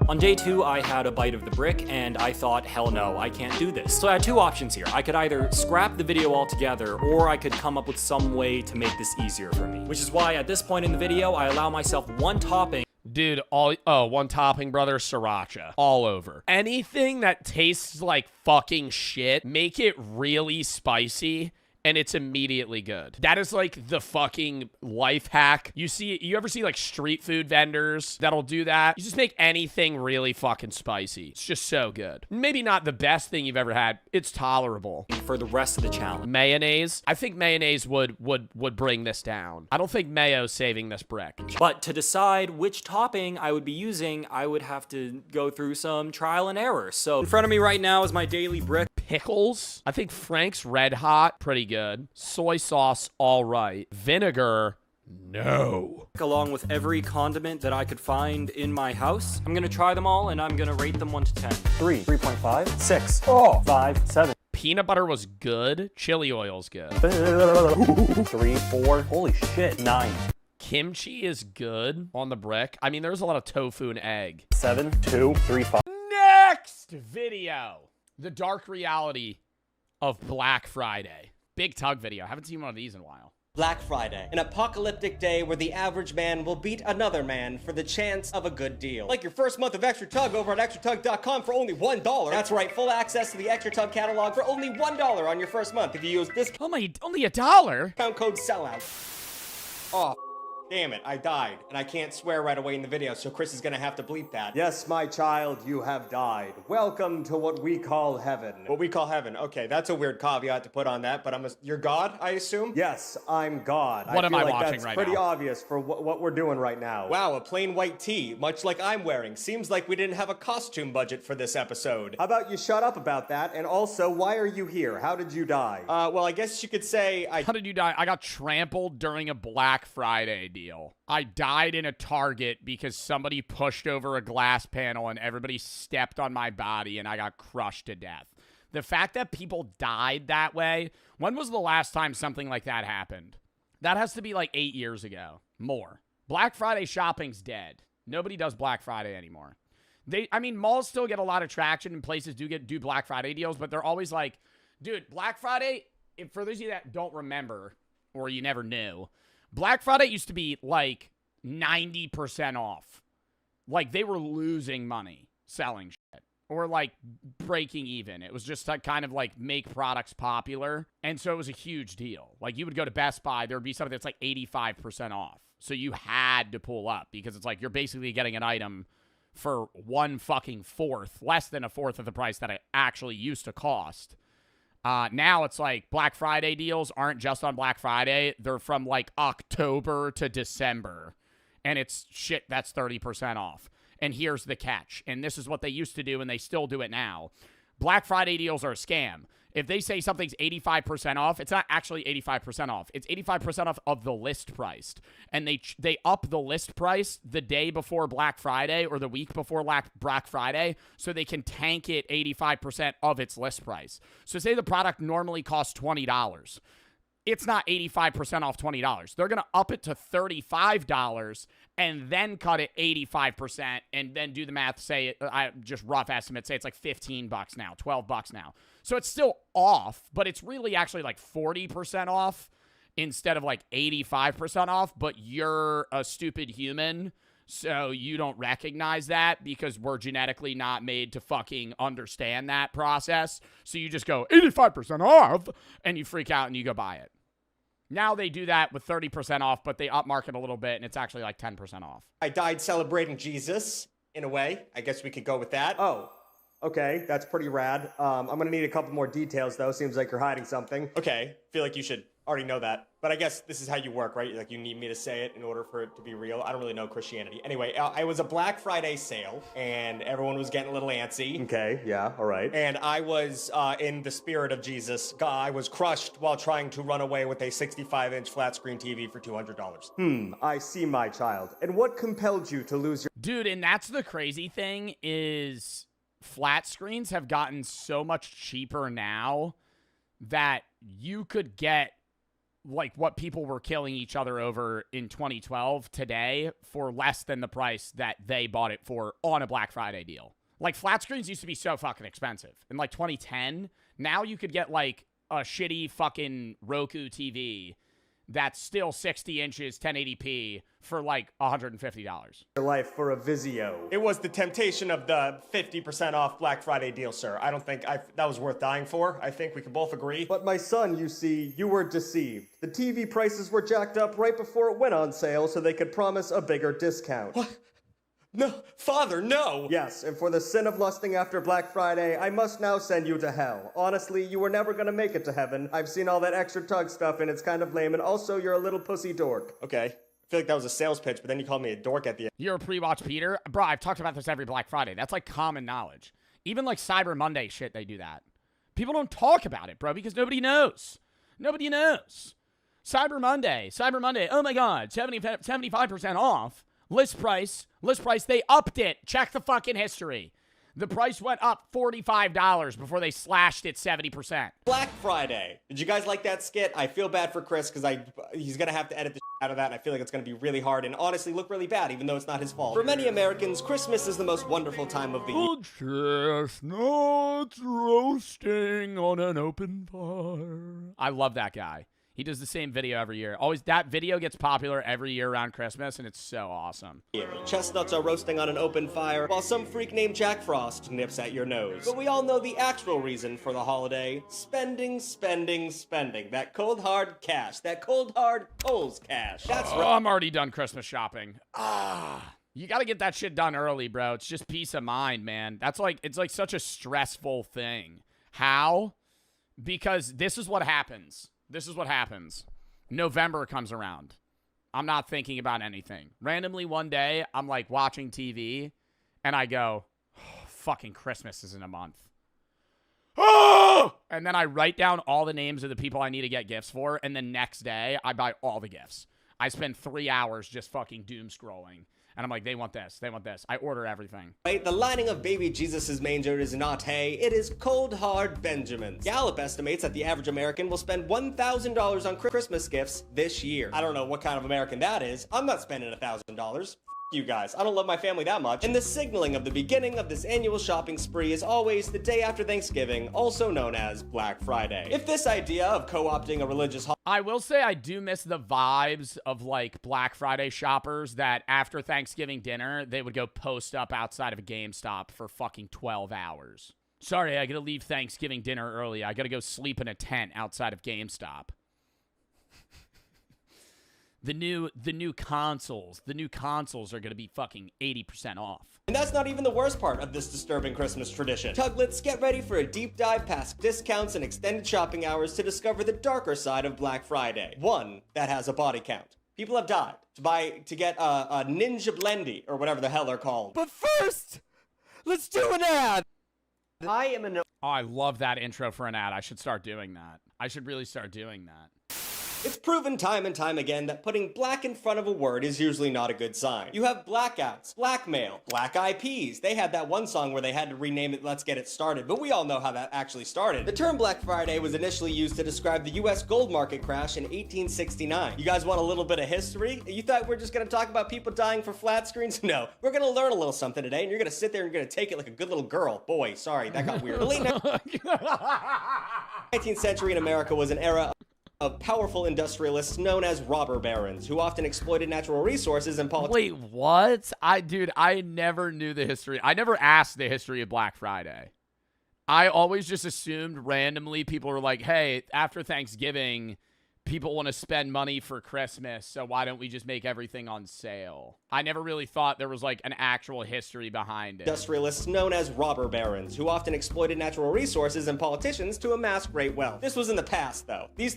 On day 2, I had a bite of the brick, and I thought, hell no, I can't do this. So I had 2 options here. I could either scrap the video altogether, or I could come up with some way to make this easier for me. Which is why at this point in the video, I allow myself 1 topping. Dude, 1 topping, brother, sriracha. All over. Anything that tastes like fucking shit, make it really spicy, and it's immediately good. That is like the fucking life hack. You ever see like street food vendors that'll do that? You just make anything really fucking spicy. It's just so good. Maybe not the best thing you've ever had. It's tolerable. For the rest of the challenge. Mayonnaise. I think mayonnaise would bring this down. I don't think mayo's saving this brick. But to decide which topping I would be using, I would have to go through some trial and error. So in front of me right now is my daily brick. Pickles. I think Frank's Red Hot, pretty good. Soy sauce, all right. Vinegar, no. Along with every condiment that I could find in my house. I'm gonna try them all, and I'm gonna rate them 1 to 10. 3, 3.5, 6, 5, 7. Peanut butter was good. Chili oil's good. 3, 4, holy shit, 9. Kimchi is good on the brick. I mean, there's a lot of tofu and egg. 7, 2, 3, 5. Next video. The dark reality of Black Friday. Big Tug video. Haven't seen one of these in a while. Black Friday, an apocalyptic day where the average man will beat another man for the chance of a good deal. Like your first month of Extra Tug over at extratug.com for only $1. That's right, full access to the Extra Tug catalog for only $1 on your first month if you use this only $1? Discount code SELLOUT. Oh, damn it, I died, and I can't swear right away in the video, so Chris is gonna have to bleep that. Yes, my child, you have died. Welcome to what we call heaven. What we call heaven. Okay, that's a weird caveat to put on that, but you're God, I assume? Yes, I'm God. What am I feel like watching that's right pretty now? obvious for what we're doing right now. Wow, a plain white tee, much like I'm wearing. Seems like we didn't have a costume budget for this episode. How about you shut up about that? And also, why are you here? How did you die? Well, I guess you could say How did you die? I got trampled during a Black Friday deal. deal. I died in a Target because somebody pushed over a glass panel and everybody stepped on my body and I got crushed to death. The fact that people died that way, when was the last time something like that happened? That has to be like 8 years ago. More. Black Friday shopping's dead. Nobody does Black Friday anymore. Malls still get a lot of traction and places do Black Friday deals, but they're always like, dude, Black Friday, for those of you that don't remember or you never knew, Black Friday used to be like 90% off. Like they were losing money selling shit or like breaking even. It was just to kind of like make products popular. And so it was a huge deal. Like you would go to Best Buy, there would be something that's like 85% off. So you had to pull up because it's like you're basically getting an item for 1/4, less than 1/4 of the price that it actually used to cost. Now it's like Black Friday deals aren't just on Black Friday. They're from like October to December. And it's shit that's 30% off. And here's the catch. And this is what they used to do and they still do it now. Black Friday deals are a scam. If they say something's 85% off, it's not actually 85% off. It's 85% off of the list price. And they up the list price the day before Black Friday or the week before Black Friday so they can tank it 85% of its list price. So say the product normally costs $20. It's not 85% off $20. They're going to up it to $35 and then cut it 85% and then do the math, say, I just rough estimate, say it's like $15 now, $12 now. So it's still off, but it's really actually like 40% off instead of like 85% off, but you're a stupid human, so you don't recognize that because we're genetically not made to fucking understand that process. So you just go 85% off and you freak out and you go buy it. Now they do that with 30% off, but they upmarket a little bit and it's actually like 10% off. I died celebrating Jesus, in a way. I guess we could go with that. Oh, okay, that's pretty rad. I'm gonna need a couple more details, though. Seems like you're hiding something. Okay, feel like you should already know that. But I guess this is how you work, right? Like, you need me to say it in order for it to be real. I don't really know Christianity. Anyway, it was a Black Friday sale, and everyone was getting a little antsy. Okay, yeah, all right. And I was, in the spirit of Jesus, I was crushed while trying to run away with a 65-inch flat-screen TV for $200. I see, my child. And what compelled you to lose your... Dude, and that's the crazy thing is flat screens have gotten so much cheaper now that you could get like what people were killing each other over in 2012 today for less than the price that they bought it for on a Black Friday deal. Like flat screens used to be so fucking expensive. In like 2010, now you could get like a shitty fucking Roku TV that's still 60 inches, 1080p for like $150. Your life for a Vizio. It was the temptation of the 50% off Black Friday deal, sir. I don't think that was worth dying for. I think we can both agree. But my son, you see, you were deceived. The TV prices were jacked up right before it went on sale so they could promise a bigger discount. What? No, Father, no! Yes, and for the sin of lusting after Black Friday, I must now send you to hell. Honestly, you were never gonna make it to heaven. I've seen all that extra tug stuff and it's kind of lame, and also you're a little pussy dork. Okay. I feel like that was a sales pitch, but then you called me a dork at the end. You're a pre-watch Peter? Bro, I've talked about this every Black Friday. That's like common knowledge. Even like Cyber Monday shit, they do that. People don't talk about it, bro, because nobody knows. Nobody knows. Cyber Monday, oh my God, 75% off. List price, they upped it. Check the fucking history. The price went up $45 before they slashed it 70%. Black Friday. Did you guys like that skit? I feel bad for Chris because he's going to have to edit the out of that, and I feel like it's going to be really hard and honestly look really bad, even though it's not his fault. For many Americans, Christmas is the most wonderful time of the year. Chestnuts roasting on an open fire. I love that guy. He does the same video every year. Always, that video gets popular every year around Christmas, and it's so awesome. Chestnuts are roasting on an open fire, while some freak named Jack Frost nips at your nose. But we all know the actual reason for the holiday. Spending, spending, spending. That cold, hard cash. That cold, hard Kohl's cash. That's right. I'm already done Christmas shopping. You got to get that shit done early, bro. It's just peace of mind, man. It's like such a stressful thing. How? Because this is what happens. November comes around. I'm not thinking about anything. Randomly one day, I'm like watching TV, and I go, oh, fucking Christmas is in a month. Oh! And then I write down all the names of the people I need to get gifts for, and the next day, I buy all the gifts. I spend 3 hours just fucking doom scrolling. And I'm like, they want this. They want this. I order everything. Right, the lining of baby Jesus' manger is not hay, it is cold hard Benjamins. Gallup estimates that the average American will spend $1,000 on Christmas gifts this year. I don't know what kind of American that is. I'm not spending $1,000. You guys, I don't love my family that much. And the signaling of the beginning of this annual shopping spree is always the day after Thanksgiving, also known as Black Friday. If this idea of co-opting a religious I will say I do miss the vibes of like Black Friday shoppers that after Thanksgiving dinner, they would go post up outside of a GameStop for fucking 12 hours. Sorry, I gotta leave Thanksgiving dinner early. I gotta go sleep in a tent outside of GameStop. The new consoles are gonna be fucking 80% off. And that's not even the worst part of this disturbing Christmas tradition. Tuglets, get ready for a deep dive past discounts and extended shopping hours to discover the darker side of Black Friday. One that has a body count. People have died to get a Ninja Blendy, or whatever the hell they're called. But first, let's do an ad! I am a Oh, I love that intro for an ad. I should start doing that. I should really start doing that. It's proven time and time again that putting black in front of a word is usually not a good sign. You have blackouts, blackmail, black eyed peas. They had that one song where they had to rename it Let's Get It Started, but we all know how that actually started. The term Black Friday was initially used to describe the US gold market crash in 1869. You guys want a little bit of history? You thought we're just gonna talk about people dying for flat screens? No, we're gonna learn a little something today, and you're gonna sit there and you're gonna take it like a good little girl. Boy, sorry, that got weird. The late 19th century in America was an era of powerful industrialists known as robber barons, who often exploited natural resources and politics. Wait, what? Dude, I never knew the history. I never asked the history of Black Friday. I always just assumed randomly people were like, hey, after Thanksgiving, people want to spend money for Christmas, so why don't we just make everything on sale? I never really thought there was like an actual history behind it. Industrialists known as robber barons, who often exploited natural resources and politicians to amass great wealth. This was in the past, though. These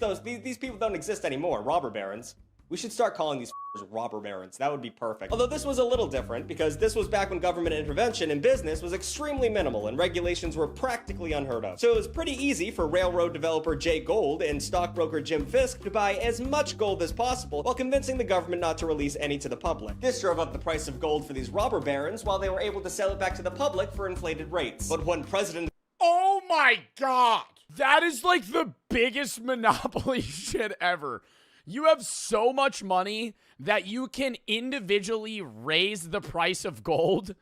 people don't exist anymore, robber barons. We should start calling these robber barons. That would be perfect. Although this was a little different, because this was back when government intervention in business was extremely minimal and regulations were practically unheard of. So it was pretty easy for railroad developer Jay Gould and stockbroker Jim Fisk to buy as much gold as possible while convincing the government not to release any to the public. This drove up the price of gold for these robber barons while they were able to sell it back to the public for inflated rates. But when President... Oh my god! That is like the biggest monopoly shit ever. You have so much money that you can individually raise the price of gold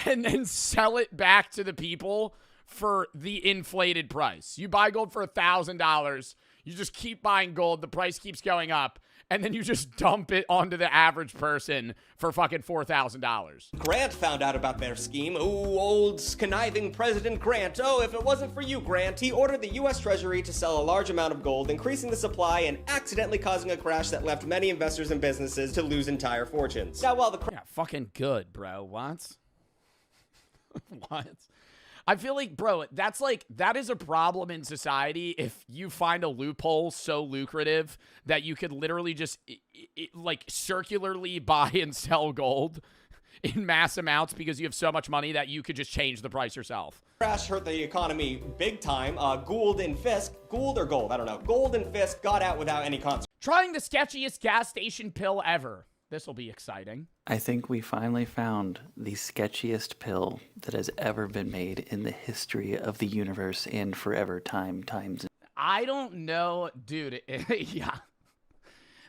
and then sell it back to the people for the inflated price. You buy gold for $1,000. You just keep buying gold. The price keeps going up. And then you just dump it onto the average person for fucking $4,000. Grant found out about their scheme. Ooh, old conniving President Grant. Oh, if it wasn't for you, Grant. He ordered the US Treasury to sell a large amount of gold, increasing the supply and accidentally causing a crash that left many investors and businesses to lose entire fortunes. Now, while the yeah, fucking good, bro. What? What? I feel like, bro, that is a problem in society if you find a loophole so lucrative that you could literally just, like, circularly buy and sell gold in mass amounts because you have so much money that you could just change the price yourself. Crash hurt the economy big time. Gould and Fisk got out without any consequences. Trying the sketchiest gas station pill ever. This will be exciting. I think we finally found the sketchiest pill that has ever been made in the history of the universe and forever times. I don't know, dude. Yeah.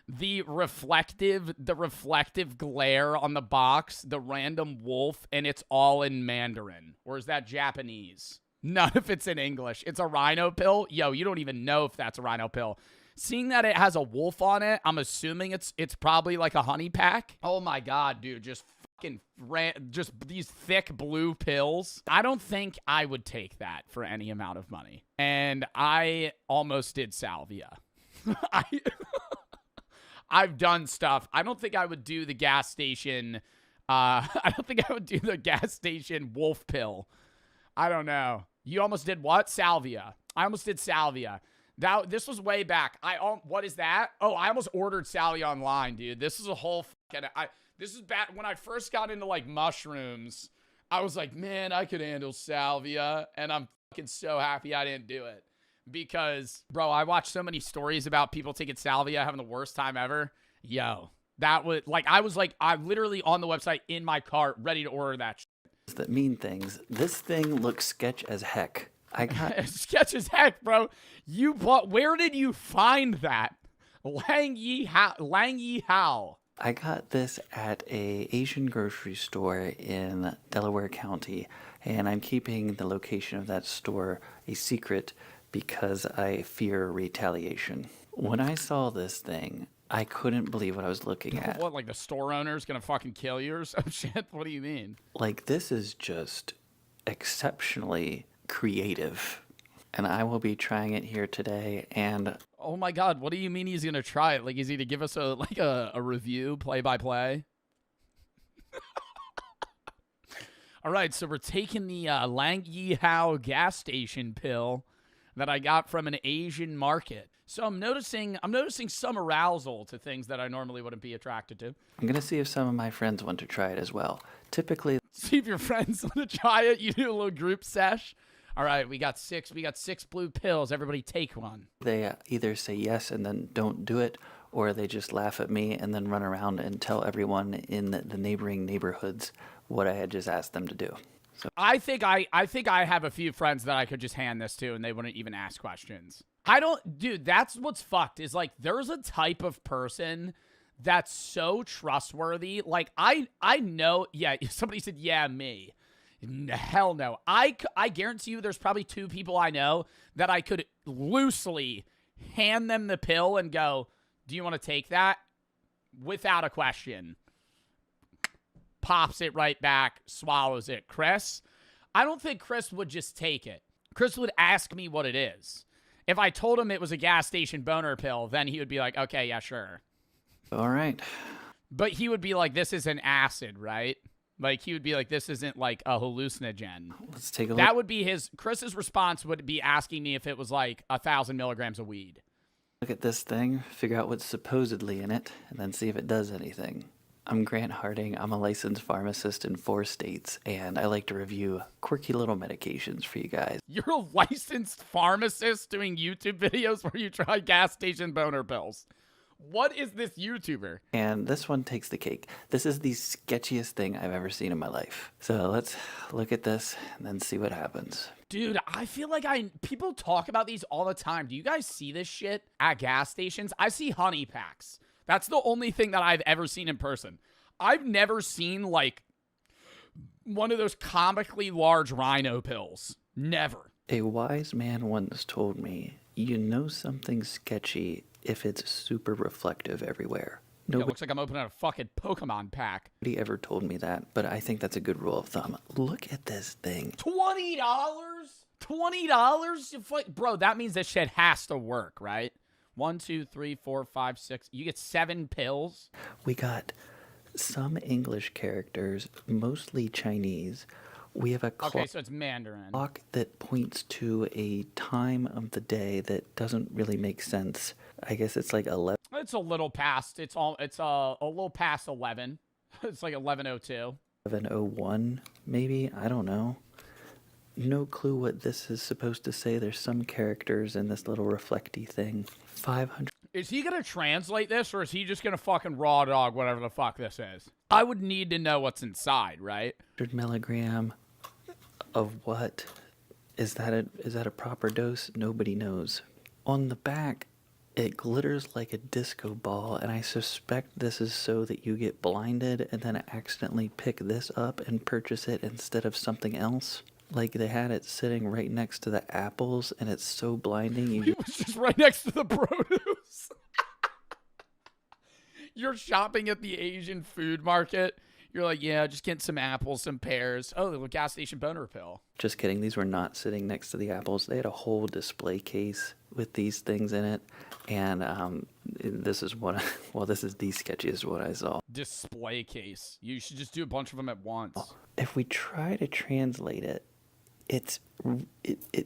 The reflective glare on the box, the random wolf, and it's all in Mandarin. Or is that Japanese? None of it's in English. It's a rhino pill. Yo, you don't even know if that's a rhino pill. Seeing that it has a wolf on it, I'm assuming it's probably like a honey pack. Oh my god, dude, just these thick blue pills. I don't think I would take that for any amount of money. And I almost did salvia. I've done stuff. I don't think I would do the gas station. I don't think I would do the gas station wolf pill. I don't know. You almost did what? Salvia. I almost did salvia. This was way back. What is that? Oh, I almost ordered salvia online, dude. This is a whole fucking... This is back when I first got into, like, mushrooms. I was like, man, I could handle salvia. And I'm fucking so happy I didn't do it. Because, bro, I watched so many stories about people taking salvia, having the worst time ever. Yo, that was like, I was like, I'm literally on the website in my cart ready to order that shit. That mean things. This thing looks sketch as heck. I got sketch as heck, bro. You bought, where did you find that? Lang Yi Hao. I got this at a Asian grocery store in Delaware County, and I'm keeping the location of that store a secret because I fear retaliation. When I saw this thing, I couldn't believe what I was looking at. What, like the store owner's gonna fucking kill you or some shit? What do you mean? Like, this is just exceptionally creative. And I will be trying it here today, and oh my god, what do you mean he's gonna try it? Like, is he to give us a review, play-by-play? All right, so we're taking the Lang Yi Hao gas station pill that I got from an Asian market. So I'm noticing some arousal to things that I normally wouldn't be attracted to. I'm gonna see if some of my friends want to try it as well. Typically, see if your friends want to try it. You do a little group sesh. All right, we got six blue pills. Everybody take one. They either say yes and then don't do it, or they just laugh at me and then run around and tell everyone in the neighboring neighborhoods what I had just asked them to do. So I think I have a few friends that I could just hand this to and they wouldn't even ask questions. Dude, that's what's fucked is like there's a type of person that's so trustworthy. Like I know, yeah, somebody said, yeah, me. Hell no. I guarantee you there's probably two people I know that I could loosely hand them the pill and go, do you want to take that? Without a question. Pops it right back, swallows it. Chris? I don't think Chris would just take it. Chris would ask me what it is. If I told him it was a gas station boner pill, then he would be like, okay, yeah, sure. All right. But he would be like, this is an acid, right? Like, he would be like, this isn't, like, a hallucinogen. Let's take a look. That would be Chris's response would be asking me if it was, like, 1,000 milligrams of weed. Look at this thing, figure out what's supposedly in it, and then see if it does anything. I'm Grant Harding. I'm a licensed pharmacist in 4 states, and I like to review quirky little medications for you guys. You're a licensed pharmacist doing YouTube videos where you try gas station boner pills. What is this YouTuber? And this one takes the cake. This is the sketchiest thing I've ever seen in my life. So let's look at this and then see what happens. Dude, I feel like people talk about these all the time. Do you guys see this shit at gas stations? I see honey packs. That's the only thing that I've ever seen in person. I've never seen, like, one of those comically large rhino pills. Never. A wise man once told me, you know something's sketchy if it's super reflective everywhere. It looks like I'm opening a fucking Pokemon pack. Nobody ever told me that, but I think that's a good rule of thumb. Look at this thing. $20? $20? Bro, that means this shit has to work, right? 1, 2, 3, 4, 5, 6. You get 7 pills? We got some English characters, mostly Chinese. We have a clock, okay, so it's Mandarin. Clock that points to a time of the day that doesn't really make sense. I guess it's like 11. It's a little past. It's a little past 11. It's like 11:02. 11:01, maybe? I don't know. No clue what this is supposed to say. There's some characters in this little reflecty thing. 500. Is he going to translate this, or is he just going to fucking raw dog whatever the fuck this is? I would need to know what's inside, right? 100 milligram of what? Is that a proper dose? Nobody knows. On the back, it glitters like a disco ball, and I suspect this is so that you get blinded and then accidentally pick this up and purchase it instead of something else. Like they had it sitting right next to the apples, and it's so blinding. It was just right next to the produce. You're shopping at the Asian food market. You're like, yeah, just get some apples, some pears. Oh, the gas station boner pill. Just kidding. These were not sitting next to the apples. They had a whole display case with these things in it. And this is what, this is the sketchiest what I saw. Display case. You should just do a bunch of them at once. If we try to translate it,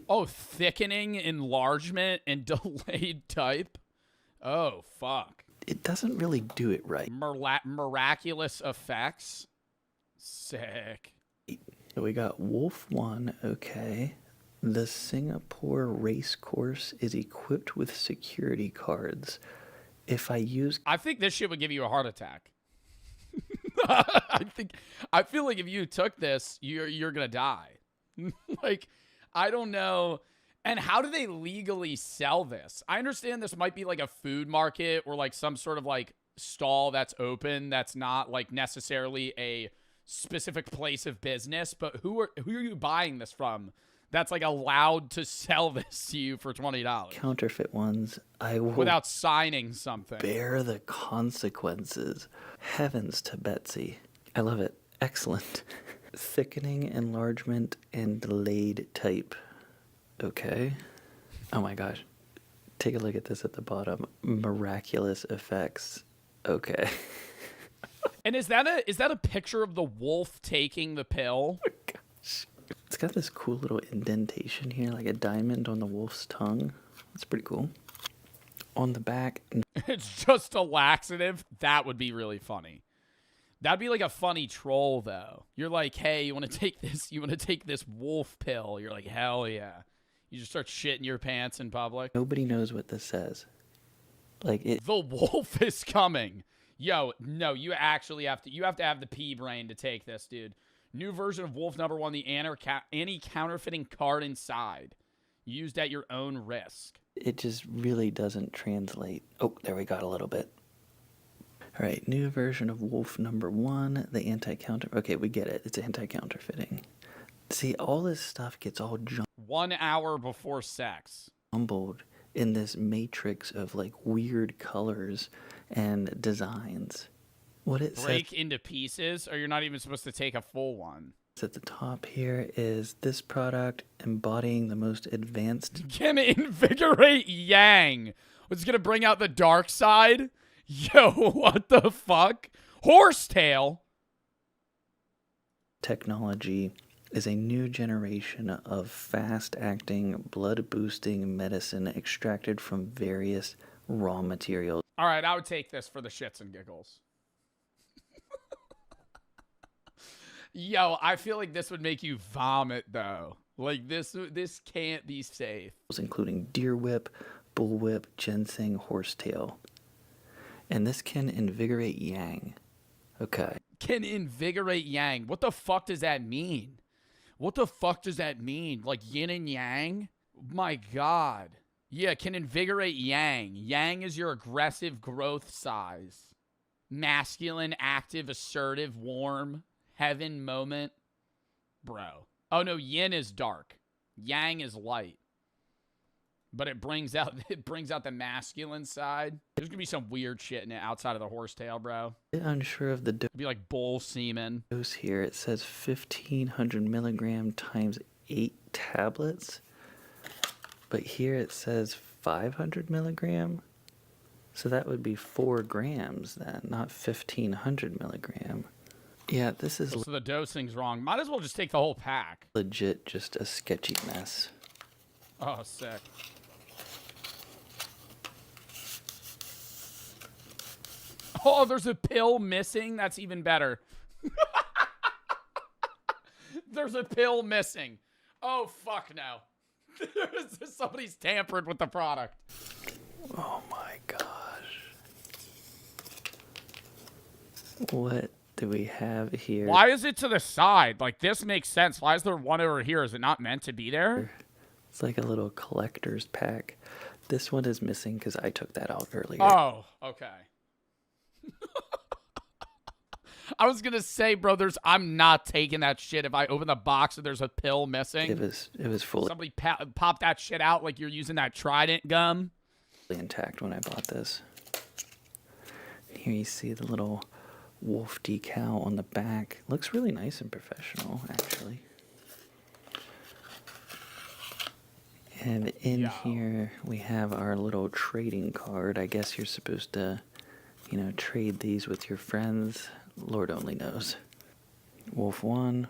Oh, thickening, enlargement, and delayed type? Oh, fuck. It doesn't really do it right. Miraculous effects? Sick. So we got Wolf 1, okay. The Singapore race course is equipped with security cards. if I use... I think this shit would give you a heart attack. I feel like if you took this, you're gonna die. Like, I don't know. And how do they legally sell this? I understand this might be like a food market or like some sort of like stall that's open that's not like necessarily a specific place of business, but who are you buying this from that's like allowed to sell this to you for $20? Counterfeit ones, I will without signing something. bear the consequences. Heavens to Betsy. I love it. Excellent. Thickening, enlargement, and delayed type. Okay. Oh my gosh. Take a look at this at the bottom. Miraculous effects. Okay. And is that a picture of the wolf taking the pill? Oh gosh. It's got this cool little indentation here, like a diamond on the wolf's tongue. That's pretty cool. On the back. It's just a laxative. That would be really funny. That'd be like a funny troll, though. You're like, hey, you want to take this? You want to take this wolf pill? You're like, hell yeah. You just start shitting your pants in public. Nobody knows what this says. Like it. The wolf is coming. Yo, no, you actually have to. You have to have the pea brain to take this, dude. New version of Wolf number 1, the anti-counterfeiting card inside, used at your own risk. It just really doesn't translate. Oh, there we got a little bit. All right, new version of Wolf number 1, the anti-counter. Okay, we get it. It's anti-counterfeiting. See, all this stuff gets all 1 hour before sex. Jumbled in this matrix of like weird colors and designs. What it break says into pieces, or you're not even supposed to take a full one. at the top here is this product embodying the most advanced. Can invigorate yang. What's gonna bring out the dark side? Yo, what the fuck? Horsetail. Technology is a new generation of fast-acting, blood-boosting medicine extracted from various raw materials. All right, I would take this for the shits and giggles. Yo, I feel like this would make you vomit, though. Like, this can't be safe. Including deer whip, bull whip, ginseng, horsetail. And this can invigorate yang. Okay. Can invigorate yang. What the fuck does that mean? What the fuck does that mean? Like yin and yang? My God. Yeah, can invigorate yang. Yang is your aggressive growth size. Masculine, active, assertive, warm, heaven moment. Bro. Oh no, yin is dark. Yang is light. But it brings out the masculine side. There's gonna be some weird shit in it outside of the horsetail, bro. Unsure of the dose. It'd be like bull semen. Dose here, it says 1,500 milligram times 8 tablets. But here it says 500 milligram. So that would be 4 grams then, not 1,500 milligram. Yeah, this is... So the dosing's wrong. Might as well just take the whole pack. Legit just a sketchy mess. Oh, sick. Oh, there's a pill missing? That's even better. There's a pill missing. Oh, fuck no. Somebody's tampered with the product. Oh my gosh. What do we have here? Why is it to the side? Like, this makes sense. Why is there one over here? Is it not meant to be there? It's like a little collector's pack. This one is missing because I took that out earlier. Oh, okay. I was gonna say, bro, I'm not taking that shit if I open the box and there's a pill missing. It was fully... Somebody pop that shit out like you're using that Trident gum. Intact when I bought this. Here you see the little wolf decal on the back. Looks really nice and professional, actually. And in here we have our little trading card. I guess you're supposed to, you know, trade these with your friends. Lord only knows. Wolf 1.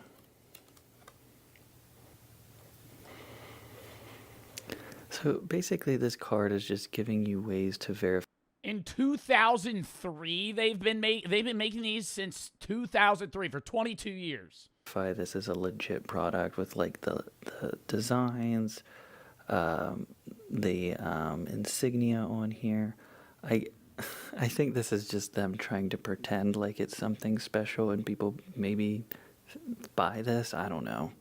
So basically this card is just giving you ways to verify. In 2003, they've been making these since 2003 for 22 years. This is a legit product with like the designs, the insignia on here. I think this is just them trying to pretend like it's something special and people maybe buy this. I don't know.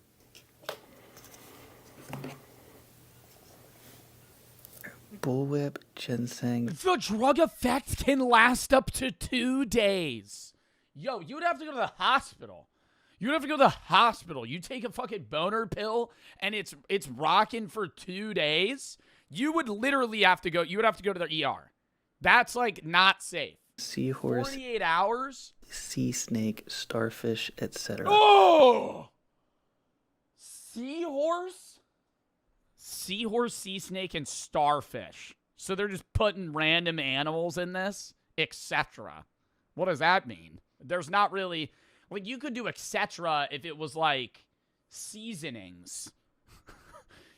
Bullwhip, ginseng. The drug effect can last up to 2 days. Yo, you would have to go to the hospital. You would have to go to the hospital. You take a fucking boner pill and it's rocking for 2 days. You would literally have to go. You would have to go to the ER. That's like not safe. Seahorse, 48 hours. sea snake, starfish, etc. Oh! Seahorse? Seahorse, sea snake, and starfish. So they're just putting random animals in this, etc. What does that mean? There's not really... Like, you could do etc. if it was, like, seasonings.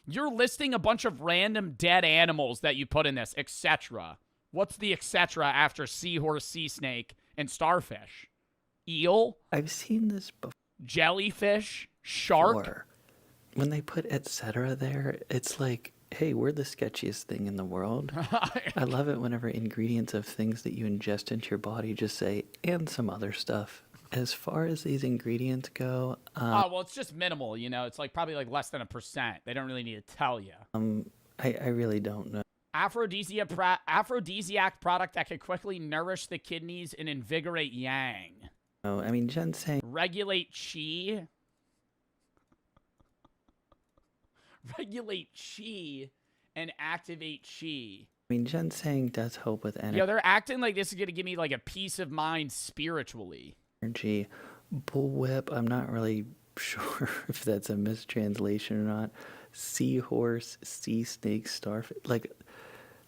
You're listing a bunch of random dead animals that you put in this, etc. What's the etc. after seahorse, sea snake, and starfish? Eel? I've seen this before. Jellyfish? Shark? When they put etc. there, it's like, hey, we're the sketchiest thing in the world. I love it whenever ingredients of things that you ingest into your body just say, and some other stuff. As far as these ingredients go... oh, well, it's just minimal, you know? It's like probably like less than 1%. They don't really need to tell you. I really don't know. Aphrodisiac product that can quickly nourish the kidneys and invigorate yang. Oh, I mean, ginseng... Regulate chi. Regulate chi and activate chi. I mean, ginseng does help with energy. Yo, they're acting like this is going to give me like a peace of mind spiritually. Bullwhip, I'm not really sure if that's a mistranslation or not. Seahorse, sea snake, starfish. Like,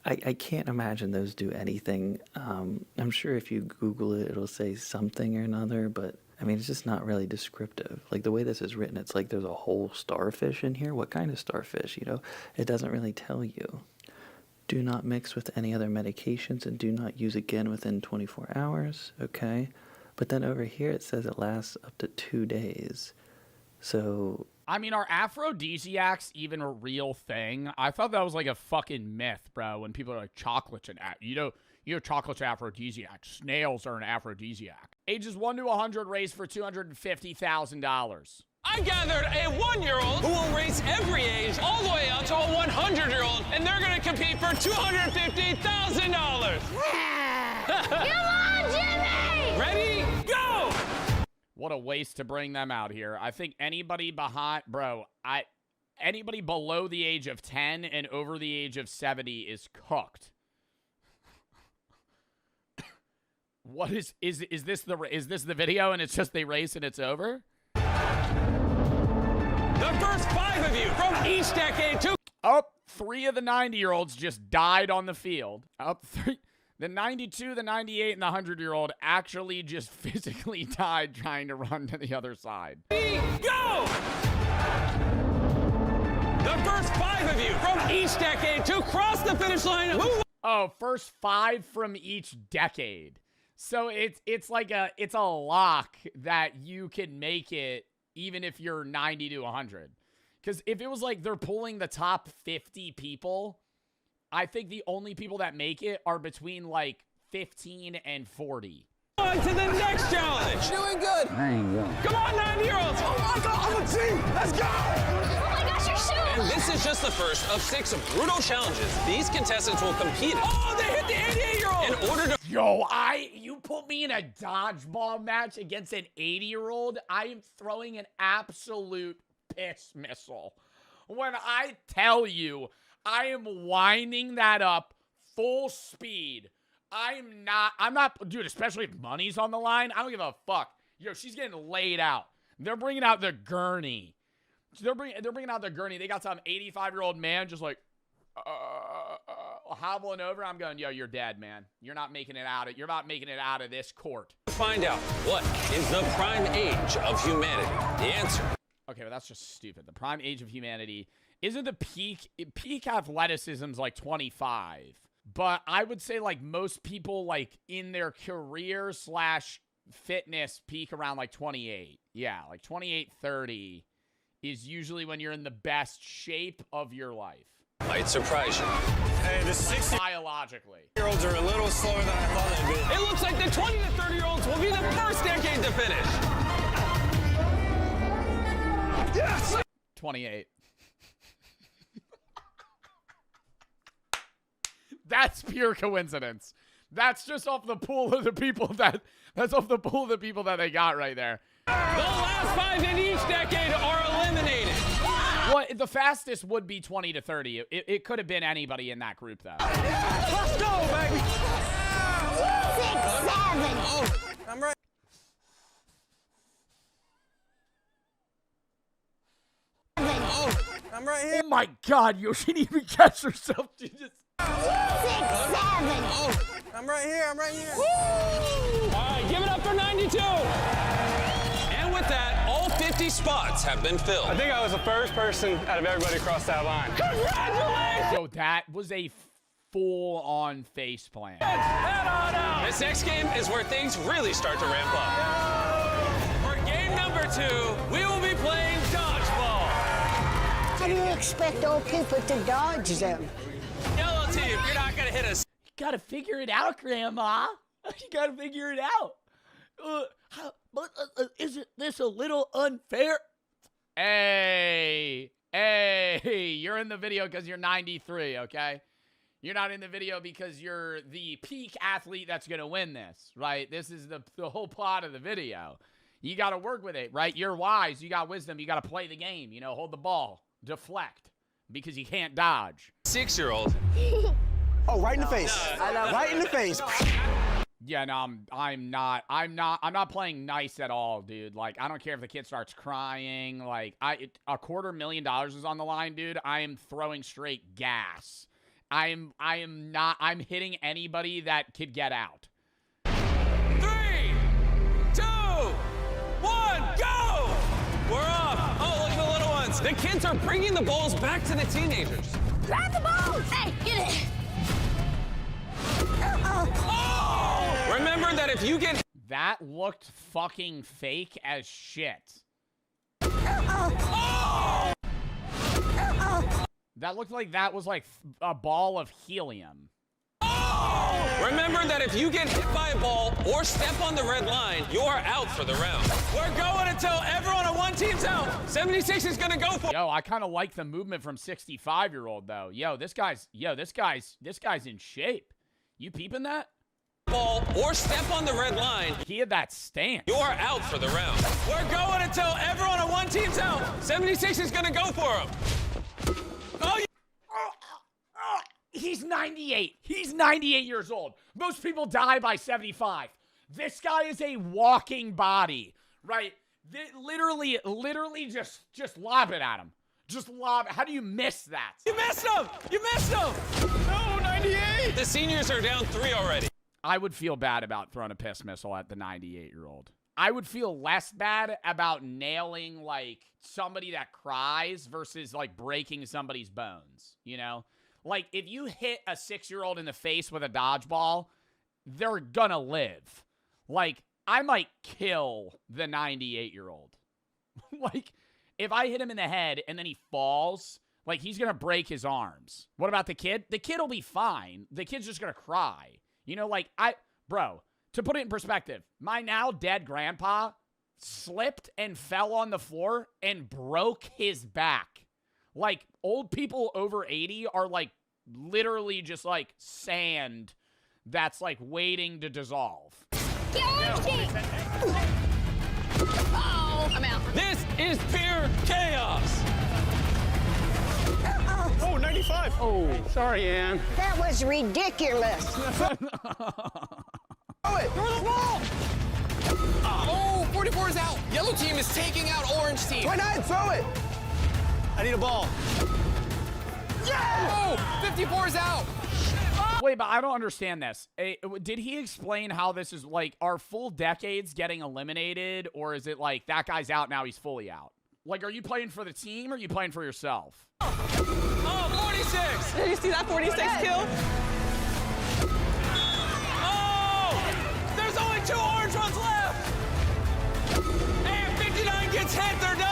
I can't imagine those do anything. I'm sure if you Google it, it'll say something or another, but I mean, it's just not really descriptive. Like, the way this is written, it's like there's a whole starfish in here. What kind of starfish, you know? It doesn't really tell you. Do not mix with any other medications and do not use again within 24 hours. Okay. But then over here it says it lasts up to 2 days. So... I mean, are aphrodisiacs even a real thing? I thought that was like a fucking myth, bro, when people are like, chocolate's an chocolate's aphrodisiac. Snails are an aphrodisiac. Ages 1 to 100 race for $250,000. I gathered a 1-year-old who will race every age all the way up to a 100-year-old, and they're gonna compete for $250,000. Come on, Jimmy! Ready? Go! What a waste to bring them out here. I think anybody anybody below the age of 10 and over the age of 70 is cooked. What is this the video and it's just they race and it's over? The first 5 of you from each decade to... Oh, 3 of the 90-year-olds just died on the field. Up 3... The 92, the 98, and the 100-year-old actually just physically died trying to run to the other side. Go! The first 5 of you from each decade to cross the finish line. Oh, first 5 from each decade. So it's a lock that you can make it even if you're 90 to 100. Because if it was like they're pulling the top 50 people... I think the only people that make it are between like 15 and 40. On to the next challenge. Doing good. Come on, 9-year-olds. Oh my God, I'm a team. Let's go. Oh my gosh, you're shooting! And this is just the first of 6 brutal challenges. These contestants will compete. Oh, they hit the 88-year-old. In order to... Yo, you put me in a dodgeball match against an 80-year-old, I am throwing an absolute piss missile. When I tell you... I am winding that up full speed. I'm not, dude, especially if money's on the line. I don't give a fuck. Yo, she's getting laid out. They're bringing out the gurney. They're bringing out the gurney. They got some 85-year-old man just like, hobbling over. I'm going, yo, you're dead, man. You're not making it out of this court. Find out what is the prime age of humanity. The answer. Okay, well, that's just stupid. The prime age of humanity isn't the peak athleticism's like 25. But I would say like most people like in their career / fitness peak around like 28. Yeah, like 28, 30 is usually when you're in the best shape of your life. Might surprise you. Hey, the 60-year-olds Biologically. are a little slower than I thought they'd be. It looks like the 20 to 30-year-olds will be the first decade to finish. Yes! 28. That's pure coincidence. That's just off the pool of the people that they got right there. The last 5 in each decade are eliminated. Well, the fastest would be 20 to 30. It could have been anybody in that group, though. Let's go, baby! 6, 7. Oh, I'm right. Oh, I'm right here. Oh my God, Yoshi didn't even catch herself. She just... 6, 7. Oh, I'm right here. I'm right here. All right, give it up for 92. And with that, all 50 spots have been filled. I think I was the first person out of everybody across that line. Congratulations! So that was a full-on face plant. Head on out. This next game is where things really start to ramp up. For game number 2, we will be playing dodgeball. How do you expect old people to dodge them? Yellow team, you're not gonna hit us. You gotta figure it out, Grandma. You gotta figure it out. Isn't this a little unfair? Hey, you're in the video because you're 93, okay? You're not in the video because you're the peak athlete that's going to win this, right? This is the whole plot of the video. You got to work with it, right? You're wise. You got wisdom. You got to play the game. You know, hold the ball. Deflect. Because you can't dodge. 6-year-old. Oh, right in the face. Right in the face. Yeah, no, I'm not playing nice at all, dude. Like, I don't care if the kid starts crying. Like, $250,000 is on the line, dude. I am throwing straight gas. I'm hitting anybody that could get out. 3, 2, 1, go! We're off. Oh, look at the little ones. The kids are bringing the balls back to the teenagers. Grab the ball. Hey, get it. Oh! Remember that if you get... That looked fucking fake as shit. Oh! That looked like that was like a ball of helium. Oh! Remember that if you get hit by a ball or step on the red line, you are out for the round. We're going until everyone on one team's out. 76 is gonna go for. Yo, I kind of like the movement from 65-year-old though. This guy's in shape. You peeping that? Ball or step on the red line. He had that stance. You are out for the round. We're going until everyone on one team's out. 76 is gonna go for him. Oh, he's 98. He's 98 years old. Most people die by 75. This guy is a walking body, right? Literally just lob it at him. Just lob. How do you miss that? You missed him! You missed him! No, 98! The seniors are down 3 already. I would feel bad about throwing a piss missile at the 98-year-old. I would feel less bad about nailing, like, somebody that cries versus, like, breaking somebody's bones, you know? Like, if you hit a 6-year-old in the face with a dodgeball, they're gonna live. Like, I might kill the 98-year-old. Like, if I hit him in the head and then he falls, like, he's gonna break his arms. What about the kid? The kid will be fine. The kid's just gonna cry. You know, like, bro, to put it in perspective, my now dead grandpa slipped and fell on the floor and broke his back. Like, old people over 80 are, like, literally just, like, sand that's, like, waiting to dissolve. Oh, I'm out. This is pure chaos. Oh, 95. Oh, sorry, Ann. That was ridiculous. Throw it! Throw the ball! Oh, 44 is out. Yellow team is taking out orange team. 29, throw it! I need a ball. Yeah! Oh, 54 is out. Wait, but I don't understand this. Did he explain how this is, like, are full decades getting eliminated, or is it like that guy's out now, he's fully out? Like, are you playing for the team, or are you playing for yourself? Oh, 46! Did you see that 46 kill? Oh! There's only 2 orange ones left! And 59 gets hit, they're done!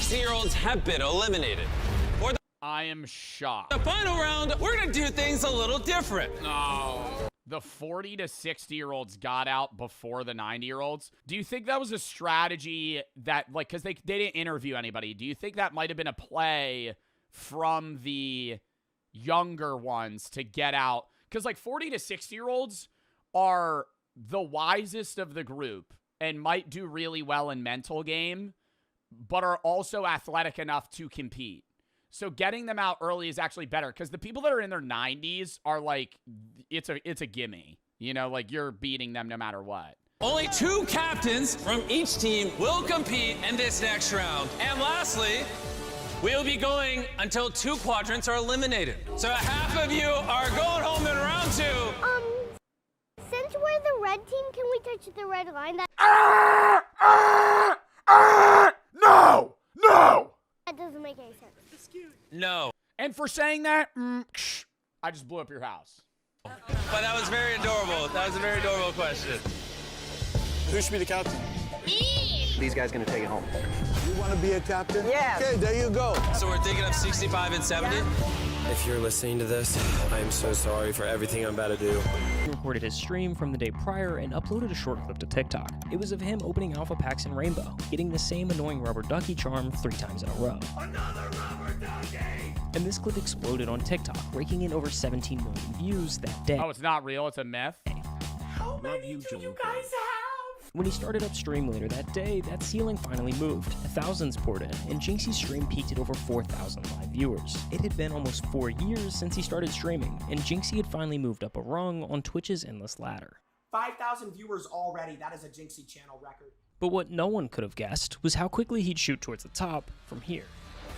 60-year-olds have been eliminated. For I am shocked. the final round, we're gonna do things a little different. No. The 40 to 60-year-olds got out before the 90-year-olds. Do you think that was a strategy that, like, because they didn't interview anybody, do you think that might have been a play from the younger ones to get out? Because, like, 40 to 60-year-olds are the wisest of the group and might do really well in mental game, but are also athletic enough to compete. So getting them out early is actually better, because the people that are in their 90s are like, it's a gimme. You know, like, you're beating them no matter what. Only 2 captains from each team will compete in this next round. And lastly, we'll be going until 2 quadrants are eliminated. So half of you are going home in round 2. Since we're the red team, can we touch the red line? No! No! That doesn't make any sense. No. And for saying that, I just blew up your house. But that was very adorable. That was a very adorable question. Who should be the captain? These guys gonna take it home. You want to be a captain? Yeah. Okay, there you go. So we're thinking of 65 and 70? If you're listening to this, I'm so sorry for everything I'm about to do. He recorded his stream from the day prior and uploaded a short clip to TikTok. It was of him opening alpha packs in Rainbow, getting the same annoying rubber ducky charm 3 times in a row. Another rubber ducky! And this clip exploded on TikTok, raking in over 17 million views that day. Oh, it's not real, it's a myth? How many do you guys have? When he started up stream later that day, that ceiling finally moved. Thousands poured in, and Jinxie's stream peaked at over 4,000 live viewers. It had been almost 4 years since he started streaming, and Jinxie had finally moved up a rung on Twitch's endless ladder. 5,000 viewers already. That is a Jinxie channel record. But what no one could have guessed was how quickly he'd shoot towards the top from here.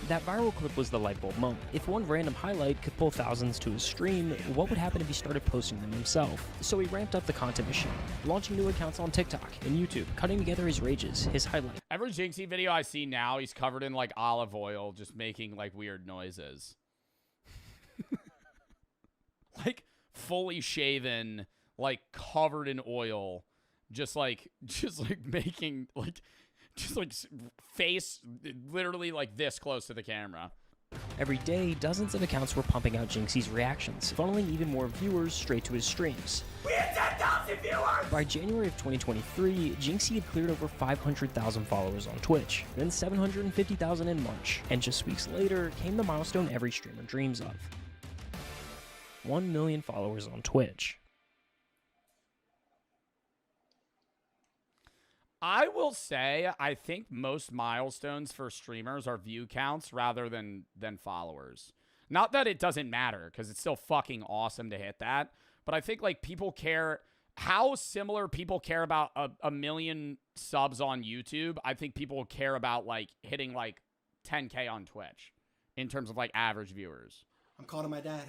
That viral clip was the light bulb moment. If one random highlight could pull thousands to his stream, what would happen if he started posting them himself? So he ramped up the content machine, launching new accounts on TikTok and YouTube, cutting together his rages, his highlights. Every Jinxie video I see now, he's covered in, like, olive oil, just making, like, weird noises. Like, fully shaven, like, covered in oil, just making, like... Just like face literally like this close to the camera. Every day, dozens of accounts were pumping out Jinxie's reactions, funneling even more viewers straight to his streams. We had 10,000 viewers! By January of 2023, Jinxie had cleared over 500,000 followers on Twitch, then 750,000 in March, and just weeks later came the milestone every streamer dreams of. 1 million followers on Twitch. I will say, I think most milestones for streamers are view counts rather than followers. Not that it doesn't matter, because it's still fucking awesome to hit that. But I think, like, people care how similar people care about a million subs on YouTube. I think people care about, like, hitting, like, 10K on Twitch in terms of, like, average viewers. I'm calling my dad.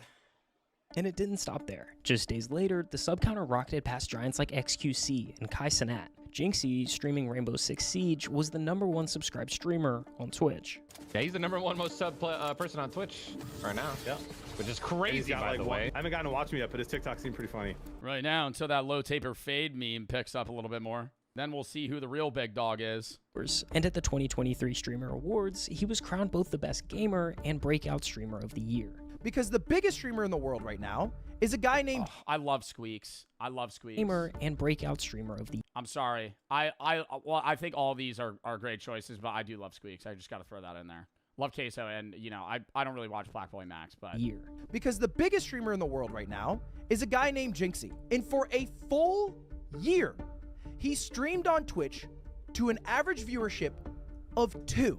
And it didn't stop there. Just days later, the sub counter rocketed past giants like XQC and Kai Cenat. Jinxie, streaming Rainbow Six Siege, was the #1 subscribed streamer on Twitch. Yeah, he's the #1 most sub person on Twitch right now. Yeah, which is crazy, by the way. I haven't gotten to watch him yet, but his TikTok seemed pretty funny. Right now, until that low taper fade meme picks up a little bit more. Then we'll see who the real big dog is. And at the 2023 Streamer Awards, he was crowned both the best gamer and breakout streamer of the year. Because the biggest streamer in the world right now is a guy named... Oh, I love Squeaks. I love Squeaks. Gamer and breakout streamer of the year. I'm sorry. I think all these are great choices, but I do love Squeaks. I just got to throw that in there. Love Queso, and, you know, I don't really watch Black Boy Max, but... Because the biggest streamer in the world right now is a guy named Jinxie. And for a full year, he streamed on Twitch to an average viewership of 2.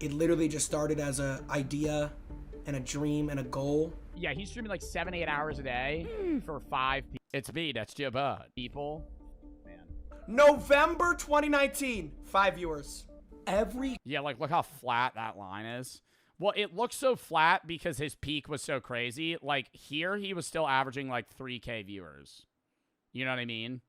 It literally just started as an idea and a dream and a goal. Yeah, he's streaming like 7-8 hours a day for 5 people. It's me, that's your bud. People, man. November 2019, 5 viewers. Yeah, like, look how flat that line is. Well, it looks so flat because his peak was so crazy. Like, here, he was still averaging, like, 3K viewers. You know what I mean?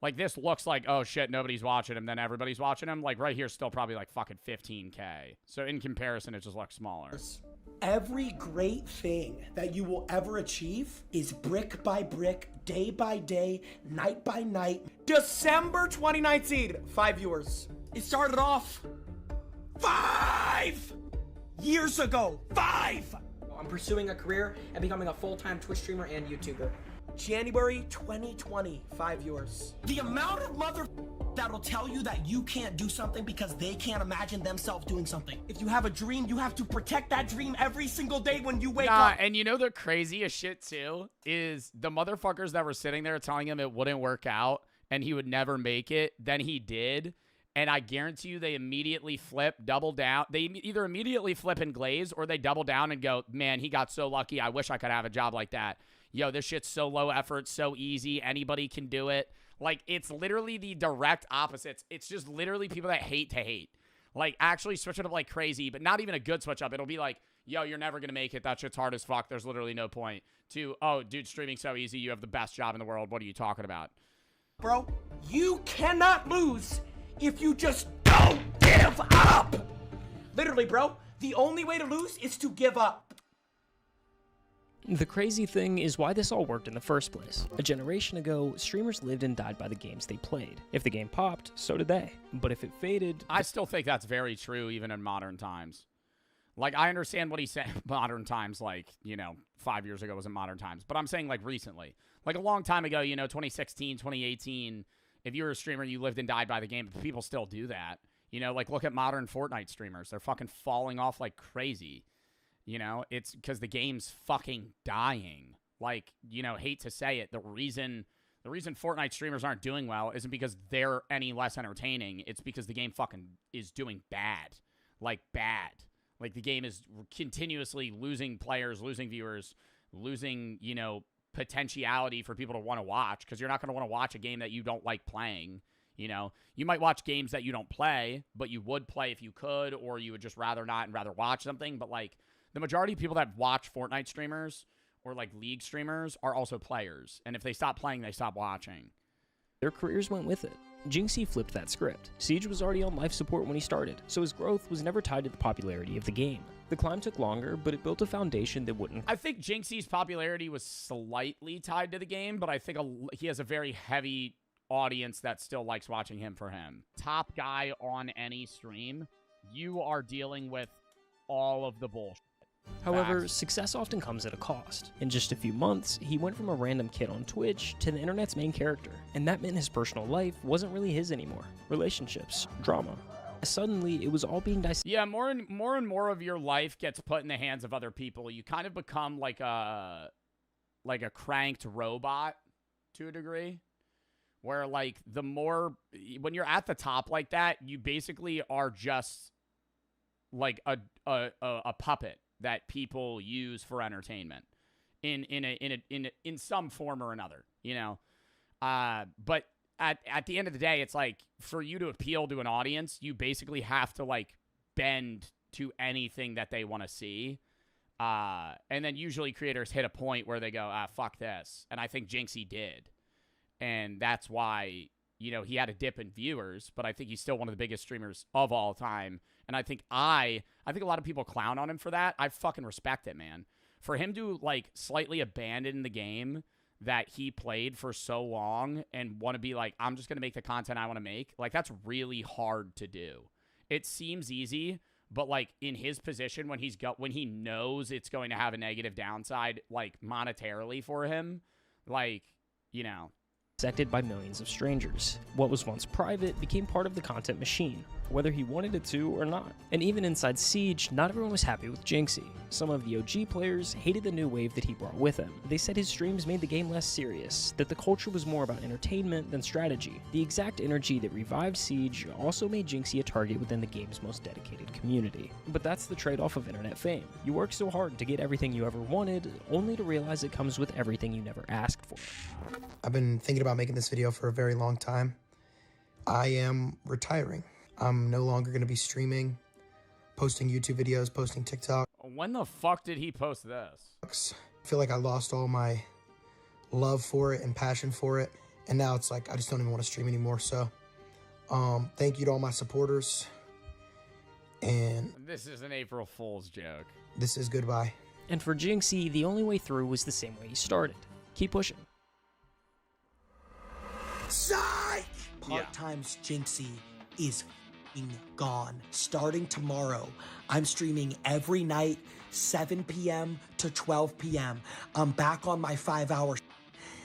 Like, this looks like, oh, shit, nobody's watching him, then everybody's watching him. Like, right here, still probably, like, fucking 15K. So, in comparison, it just looks smaller. Every great thing that you will ever achieve is brick by brick, day by day, night by night. December 2019, 5 viewers. It started off 5 years ago. 5! I'm pursuing a career and becoming a full-time Twitch streamer and YouTuber. January 2020, 5 years. The amount of mother that'll tell you that you can't do something because they can't imagine themselves doing something. If you have a dream, you have to protect that dream every single day when you wake up. And you know the craziest shit too is the motherfuckers that were sitting there telling him it wouldn't work out and he would never make it. Then he did. And I guarantee you they immediately flip, double down. They either immediately flip and glaze or they double down and go, man, he got so lucky. I wish I could have a job like that. Yo, this shit's so low effort, so easy. Anybody can do it. Like, it's literally the direct opposites. It's just literally people that hate to hate. Like, actually switch it up like crazy, but not even a good switch up. It'll be like, yo, you're never going to make it. That shit's hard as fuck. There's literally no point. To, oh, dude, streaming's so easy. You have the best job in the world. What are you talking about? Bro, you cannot lose if you just don't give up. Literally, bro, the only way to lose is to give up. The crazy thing is why this all worked in the first place. A generation ago, streamers lived and died by the games they played. If the game popped, so did they. But if it faded... I still think that's very true even in modern times. Like, I understand what he said modern times, like, you know, 5 years ago wasn't modern times. But I'm saying, like, recently. Like, a long time ago, you know, 2016, 2018, if you were a streamer, you lived and died by the game. People still do that. You know, like, look at modern Fortnite streamers. They're fucking falling off like crazy. You know, it's because the game's fucking dying. Like, you know, hate to say it, the reason Fortnite streamers aren't doing well isn't because they're any less entertaining. It's because the game fucking is doing bad. Like, bad. Like, the game is continuously losing players, losing viewers, losing, you know, potentiality for people to want to watch, because you're not going to want to watch a game that you don't like playing. You know, you might watch games that you don't play, but you would play if you could, or you would just rather not and rather watch something. But, like, the majority of people that watch Fortnite streamers or, like, League streamers are also players. And if they stop playing, they stop watching. Their careers went with it. Jinxie flipped that script. Siege was already on life support when he started, so his growth was never tied to the popularity of the game. The climb took longer, but it built a foundation that wouldn't... I think Jinxie's popularity was slightly tied to the game, but I think he has a very heavy audience that still likes watching him for him. Top guy on any stream, you are dealing with all of the bullshit. However, Facts. success often comes at a cost. In just a few months, he went from a random kid on Twitch to the internet's main character, and that meant his personal life wasn't really his anymore. Relationships, drama. Suddenly, it was all being dissected. Yeah, more and more of your life gets put in the hands of other people. You kind of become like a cranked robot to a degree, where, like, the more, when you're at the top like that, you basically are just like a puppet that people use for entertainment in some form or another, you know. But at the end of the day, it's like, for you to appeal to an audience, you basically have to, like, bend to anything that they want to see. And then usually creators hit a point where they go, fuck this. And I think Jinxie did. And that's why, you know, he had a dip in viewers, but I think he's still one of the biggest streamers of all time. And I think a lot of people clown on him for that. I fucking respect it, man. For him to, like, slightly abandon the game that he played for so long and want to be like, I'm just going to make the content I want to make, like, that's really hard to do. It seems easy, but, like, in his position, when he knows it's going to have a negative downside, like, monetarily for him, like, you know. Dissected by millions of strangers. What was once private became part of the content machine, whether he wanted it to or not. And even inside Siege, not everyone was happy with Jinxie. Some of the OG players hated the new wave that he brought with him. They said his streams made the game less serious, that the culture was more about entertainment than strategy. The exact energy that revived Siege also made Jinxie a target within the game's most dedicated community. But that's the trade-off of internet fame. You work so hard to get everything you ever wanted, only to realize it comes with everything you never asked for. I've been thinking about making this video for a very long time. I am retiring. I'm no longer going to be streaming, posting YouTube videos, posting TikTok. When the fuck did he post this? I feel like I lost all my love for it and passion for it. And now it's like, I just don't even want to stream anymore. So thank you to all my supporters. And this is an April Fool's joke. This is goodbye. And for Jinxie, the only way through was the same way he started. Keep pushing. Psych! Part-time's Jinxie is gone. Starting tomorrow, I'm streaming every night, 7 p.m. to 12 p.m. I'm back on my 5-hour.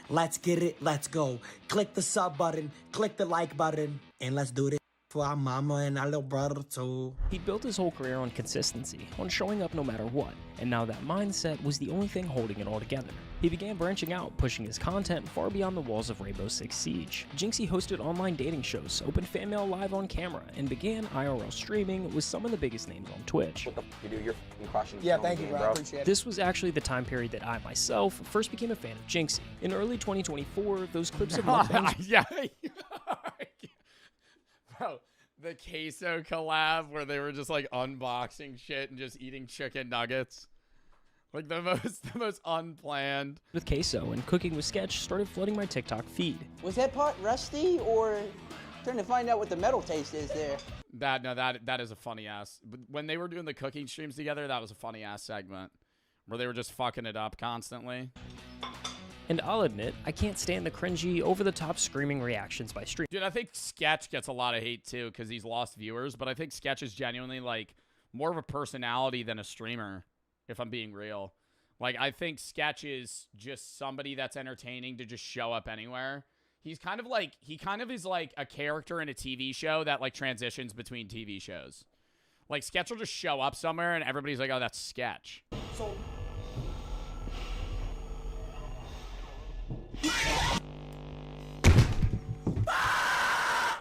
Let's get it. Let's go. Click the sub button, click the like button, and let's do this for our mama and our little brother too. He built his whole career on consistency, on showing up no matter what, and now that mindset was the only thing holding it all together. He began branching out, pushing his content far beyond the walls of Rainbow Six Siege. Jinxie hosted online dating shows, opened fan mail live on camera, and began IRL streaming with some of the biggest names on Twitch. What the f you do? You're f***ing crushing. Yeah, thank you, bro. I appreciate it. This was actually the time period that I myself first became a fan of Jinxie. In early 2024, those clips of mukbangs... Yeah. Bro, the queso collab where they were just like unboxing shit and just eating chicken nuggets. Like the most unplanned. With queso and cooking with Sketch started flooding my TikTok feed. Was that pot rusty, or trying to find out what the metal taste is there? That is a funny ass. When they were doing the cooking streams together, that was a funny ass segment where they were just fucking it up constantly. And I'll admit, I can't stand the cringy, over-the-top screaming reactions by streamers. Dude, I think Sketch gets a lot of hate too because he's lost viewers, but I think Sketch is genuinely like more of a personality than a streamer, if I'm being real. Like, I think Sketch is just somebody that's entertaining to just show up anywhere. He kind of is like a character in a TV show that like transitions between TV shows. Like, Sketch will just show up somewhere and everybody's like, oh, that's Sketch. So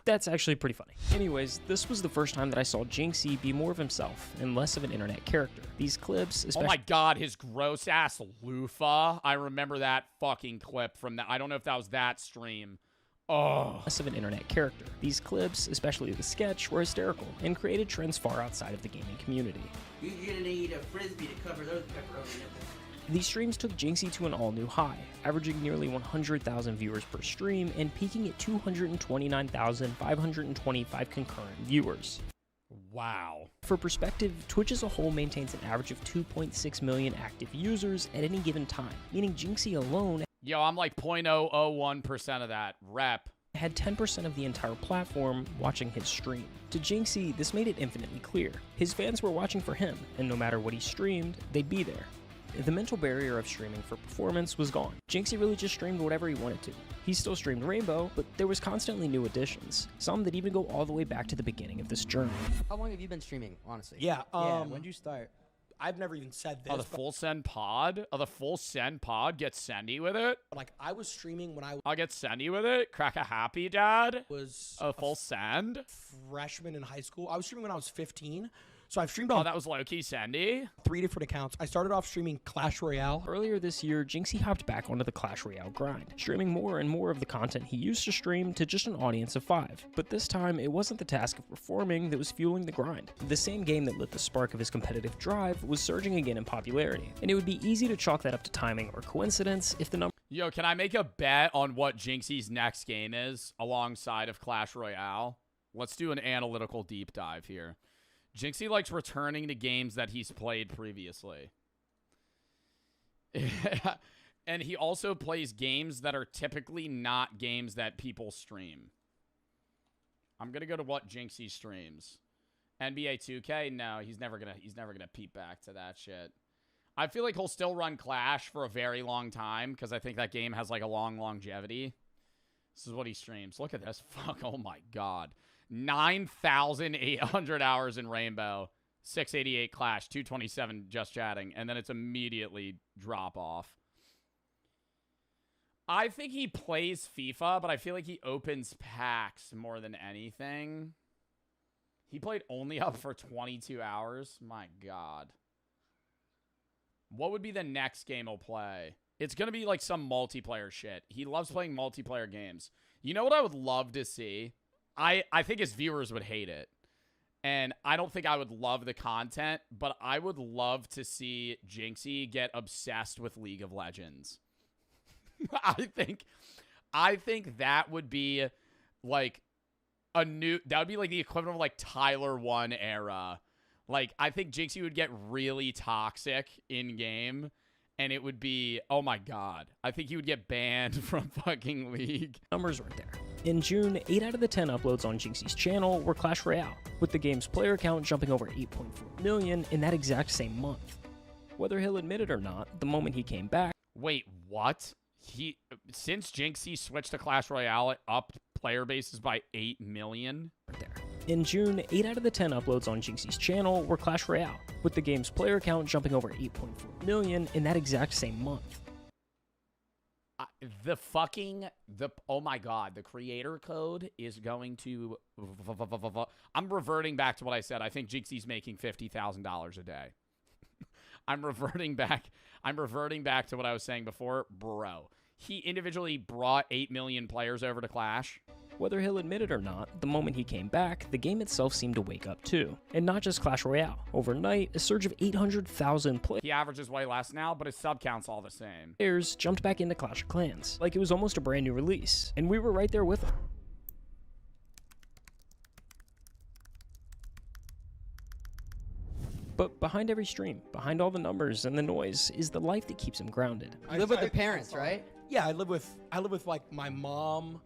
That's actually pretty funny. Anyways, this was the first time that I saw Jinxie be more of himself and less of an internet character. These clips, especially— Oh my god, his gross ass loofah. I remember that fucking clip from that. I don't know if that was that stream. Oh. Less of an internet character. These clips, especially the sketch, were hysterical and created trends far outside of the gaming community. You're gonna need a frisbee to cover those pepperoni nipples. These streams took Jinxie to an all-new high, averaging nearly 100,000 viewers per stream and peaking at 229,525 concurrent viewers. Wow. For perspective, Twitch as a whole maintains an average of 2.6 million active users at any given time, meaning Jinxie alone— Yo, I'm like 0.001% of that. Rep. Had 10% of the entire platform watching his stream. To Jinxie, this made it infinitely clear. His fans were watching for him, and no matter what he streamed, they'd be there. The mental barrier of streaming for performance was gone. Jinxie really just streamed whatever he wanted to. He still streamed Rainbow, but there was constantly new additions, some that even go all the way back to the beginning of this journey. How long have you been streaming, honestly? Yeah, when'd you start? I've never even said this. Oh, the full send pod? Oh, the full send pod? Get sendy with it? Like, I was streaming when I'll get sendy with it? Crack a happy, dad? Was a full send? Freshman in high school. I was streaming when I was 15. So I've streamed on— Oh, that was low-key Sandy? 3 different accounts. I started off streaming Clash Royale. Earlier this year, Jinxie hopped back onto the Clash Royale grind, streaming more and more of the content he used to stream to just an audience of 5. But this time, it wasn't the task of performing that was fueling the grind. The same game that lit the spark of his competitive drive was surging again in popularity, and it would be easy to chalk that up to timing or coincidence if the number— Yo, can I make a bet on what Jinxie's next game is alongside of Clash Royale? Let's do an analytical deep dive here. Jinxie likes returning to games that he's played previously. And he also plays games that are typically not games that people stream. I'm going to go to what Jinxie streams. NBA 2K? No, he's never going to peep back to that shit. I feel like he'll still run Clash for a very long time because I think that game has like a long longevity. This is what he streams. Look at this. Fuck, oh my god. 9,800 hours in Rainbow, 688 Clash, 227 just chatting, and then it's immediately drop off. I think he plays FIFA, but I feel like he opens packs more than anything. He played only up for 22 hours. My god. What would be the next game he'll play? It's going to be like some multiplayer shit. He loves playing multiplayer games. You know what I would love to see? I think his viewers would hate it. And I don't think I would love the content, but I would love to see Jinxie get obsessed with League of Legends. I think that would be like that would be like the equivalent of like Tyler 1 era. Like, I think Jinxie would get really toxic in game. And it would be, oh my god. I think he would get banned from fucking League. Numbers weren't there. In June, 8 out of the 10 uploads on Jinxie's channel were Clash Royale, with the game's player count jumping over 8.4 million in that exact same month. Whether he'll admit it or not, the moment he came back... Wait, what? Since Jinxie switched to Clash Royale, it upped player bases by 8 million? There. In June, 8 out of the 10 uploads on Jinxie's channel were Clash Royale, with the game's player count jumping over 8.4 million in that exact same month. Oh my god, the creator code is going to... I'm reverting back to what I said. I think Jinxie's making $50,000 a day. I'm reverting back to what I was saying before. Bro, he individually brought 8 million players over to Clash. Whether he'll admit it or not, the moment he came back, the game itself seemed to wake up too. And not just Clash Royale. Overnight, a surge of 800,000 He averages way less now, but his sub count's all the same. Players jumped back into Clash of Clans, like it was almost a brand new release. And we were right there with him. But behind every stream, behind all the numbers and the noise, is the life that keeps him grounded. You live with your parents, right? Yeah, I live with like my mom,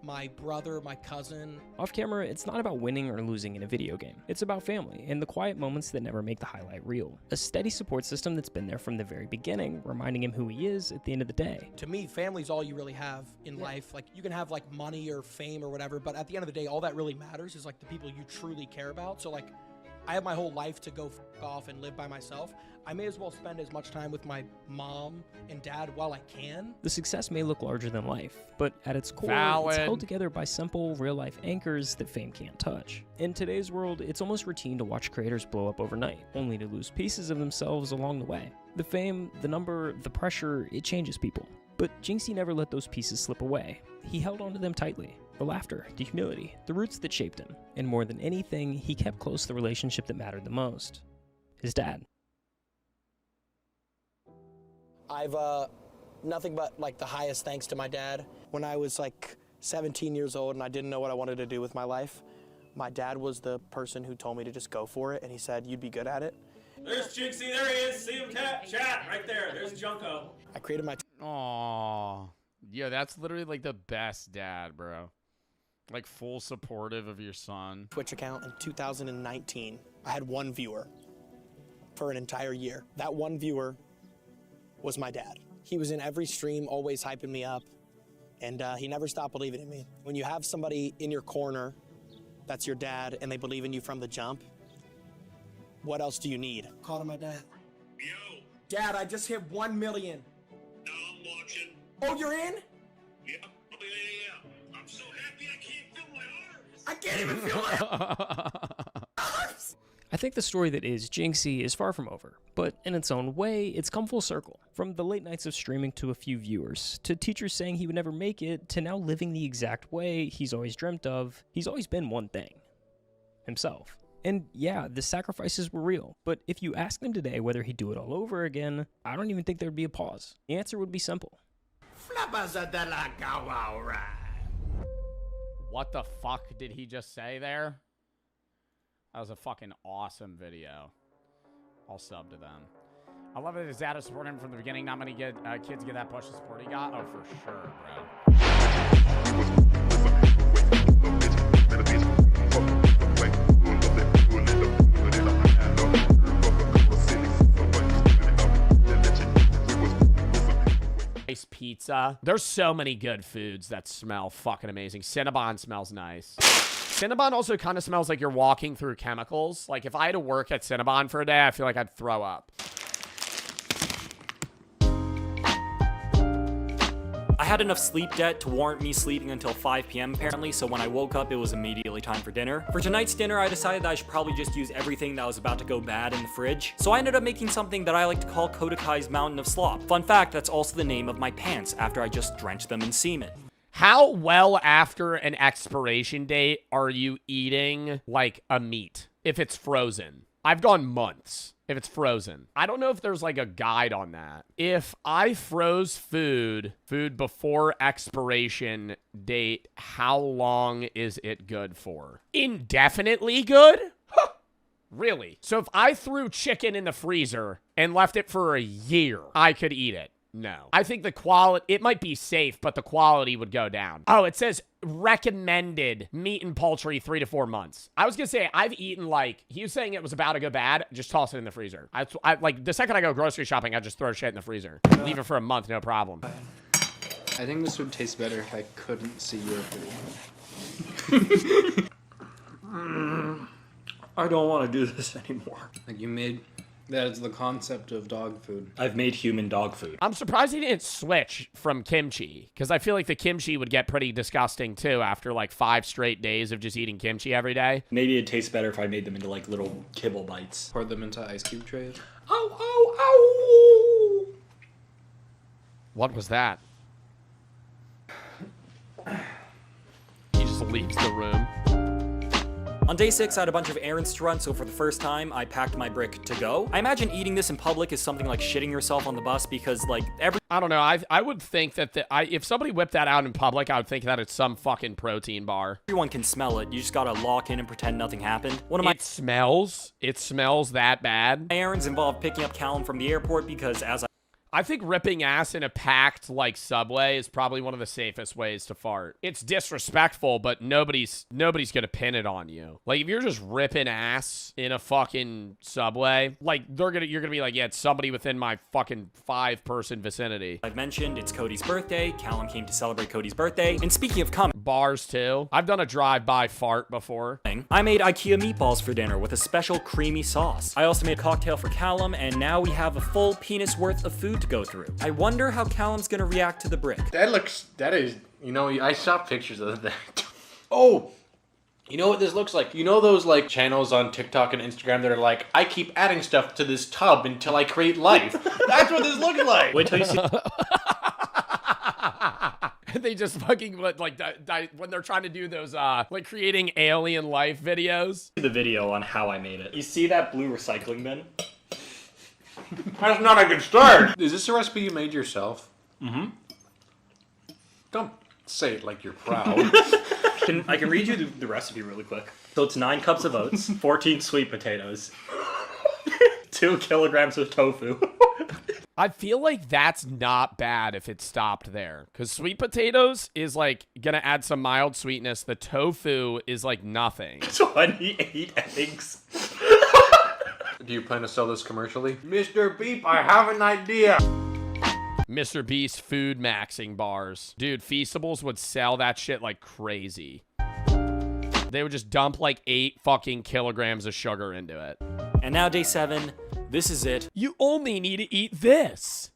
my brother, my cousin. Off camera, it's not about winning or losing in a video game. It's about family and the quiet moments that never make the highlight reel. A steady support system that's been there from the very beginning, reminding him who he is at the end of the day. To me, family's all you really have in life. Like, you can have like money or fame or whatever, but at the end of the day, all that really matters is like the people you truly care about. So like, I have my whole life to go off and live by myself. I may as well spend as much time with my mom and dad while I can. The success may look larger than life, but at its core, Valid. It's held together by simple, real-life anchors that fame can't touch. In today's world, it's almost routine to watch creators blow up overnight, only to lose pieces of themselves along the way. The fame, the number, the pressure, it changes people. But Jinxie never let those pieces slip away. He held onto them tightly. The laughter, the humility, the roots that shaped him. And more than anything, he kept close the relationship that mattered the most. His dad. I've nothing but like the highest thanks to my dad. When I was like 17 years old and I didn't know what I wanted to do with my life, my dad was the person who told me to just go for it, and he said, you'd be good at it. There's Jinxie, there he is, see him chat, right there, there's Junko. I created my... Aww. Yeah, that's literally like the best dad, bro. Like full supportive of your son. Twitch account in 2019. I had one viewer for an entire year. That one viewer was my dad. He was in every stream, always hyping me up, and he never stopped believing in me. When you have somebody in your corner that's your dad and they believe in you from the jump, what else do you need? Call to my dad. Yo. Dad, I just hit 1 million. No, I'm watching. Oh, you're in? Yeah. Oh, yeah. I'm so happy I can't feel my arms. I can't even feel my arms. I think the story that is Jinxie is far from over, but in its own way, it's come full circle. From the late nights of streaming to a few viewers, to teachers saying he would never make it, to now living the exact way he's always dreamt of, he's always been one thing. Himself. And yeah, the sacrifices were real, but if you asked him today whether he'd do it all over again, I don't even think there'd be a pause. The answer would be simple. What the fuck did he just say there? That was a fucking awesome video. I'll sub to them. I love that his dad is supporting him from the beginning. Not many kids get that push of support he got. Oh, for sure, Nice pizza. There's so many good foods that smell fucking amazing. Cinnabon smells nice. Cinnabon also kind of smells like you're walking through chemicals. Like, if I had to work at Cinnabon for a day, I feel like I'd throw up. I had enough sleep debt to warrant me sleeping until 5 p.m. apparently, so when I woke up, it was immediately time for dinner. For tonight's dinner, I decided that I should probably just use everything that was about to go bad in the fridge. So I ended up making something that I like to call Kodakai's Mountain of Slop. Fun fact, that's also the name of my pants after I just drenched them in semen. How well after an expiration date are you eating, like, a meat if it's frozen? I've gone months if it's frozen. I don't know if there's, like, a guide on that. If I froze food before expiration date, how long is it good for? Indefinitely good? Huh. Really? So if I threw chicken in the freezer and left it for a year, I could eat it. No. I think the quality, it might be safe, but the quality would go down. Oh, it says recommended meat and poultry 3 to 4 months. I was gonna say, I've eaten like, he was saying it was about to go bad, just toss it in the freezer. I like, the second I go grocery shopping, I just throw shit in the freezer. Leave it for a month, no problem. I think this would taste better if I couldn't see your food. I don't want to do this anymore. Like you made, that's the concept of dog food. I've made human dog food. I'm surprised he didn't switch from kimchi, because I feel like the kimchi would get pretty disgusting too after like 5 straight days of just eating kimchi every day. Maybe it'd taste better if I made them into like little kibble bites. Pour them into ice cube trays. Oh, oh, oh! What was that? He just leaves the room. On day 6, I had a bunch of errands to run, so for the first time, I packed my brick to go. I imagine eating this in public is something like shitting yourself on the bus because, like, I don't know. I would think that if somebody whipped that out in public, I would think that it's some fucking protein bar. Everyone can smell it. You just gotta lock in and pretend nothing happened. It smells that bad. My errands involved picking up Callum from the airport because I think ripping ass in a packed, like, subway is probably one of the safest ways to fart. It's disrespectful, but nobody's gonna pin it on you. Like, if you're just ripping ass in a fucking subway, like, you're gonna be like, yeah, it's somebody within my fucking 5-person vicinity. I've mentioned it's Cody's birthday. Callum came to celebrate Cody's birthday. And speaking of coming, bars too. I've done a drive-by fart before. I made IKEA meatballs for dinner with a special creamy sauce. I also made a cocktail for Callum, and now we have a full penis worth of food to go through. I wonder how Callum's gonna react to the brick. That is, you know, I saw pictures of that. Oh, you know what this looks like? You know those like channels on TikTok and Instagram that are like, I keep adding stuff to this tub until I create life. That's what this looks like. Wait till you see. They just fucking like when they're trying to do those like creating alien life videos. The video on how I made it. You see that blue recycling bin? That's not a good start. Is this a recipe you made yourself? Mm-hmm. Don't say it like you're proud. I can read you the recipe really quick. So it's 9 cups of oats, 14 sweet potatoes, 2 kilograms of tofu. I feel like that's not bad if it stopped there. Because sweet potatoes is like gonna add some mild sweetness. The tofu is like nothing. 28 eggs. Do you plan to sell this commercially? Mr. Beep, I have an idea. Mr. Beast food maxing bars. Dude, Feastables would sell that shit like crazy. They would just dump like 8 fucking kilograms of sugar into it. And now day 7, this is it. You only need to eat this.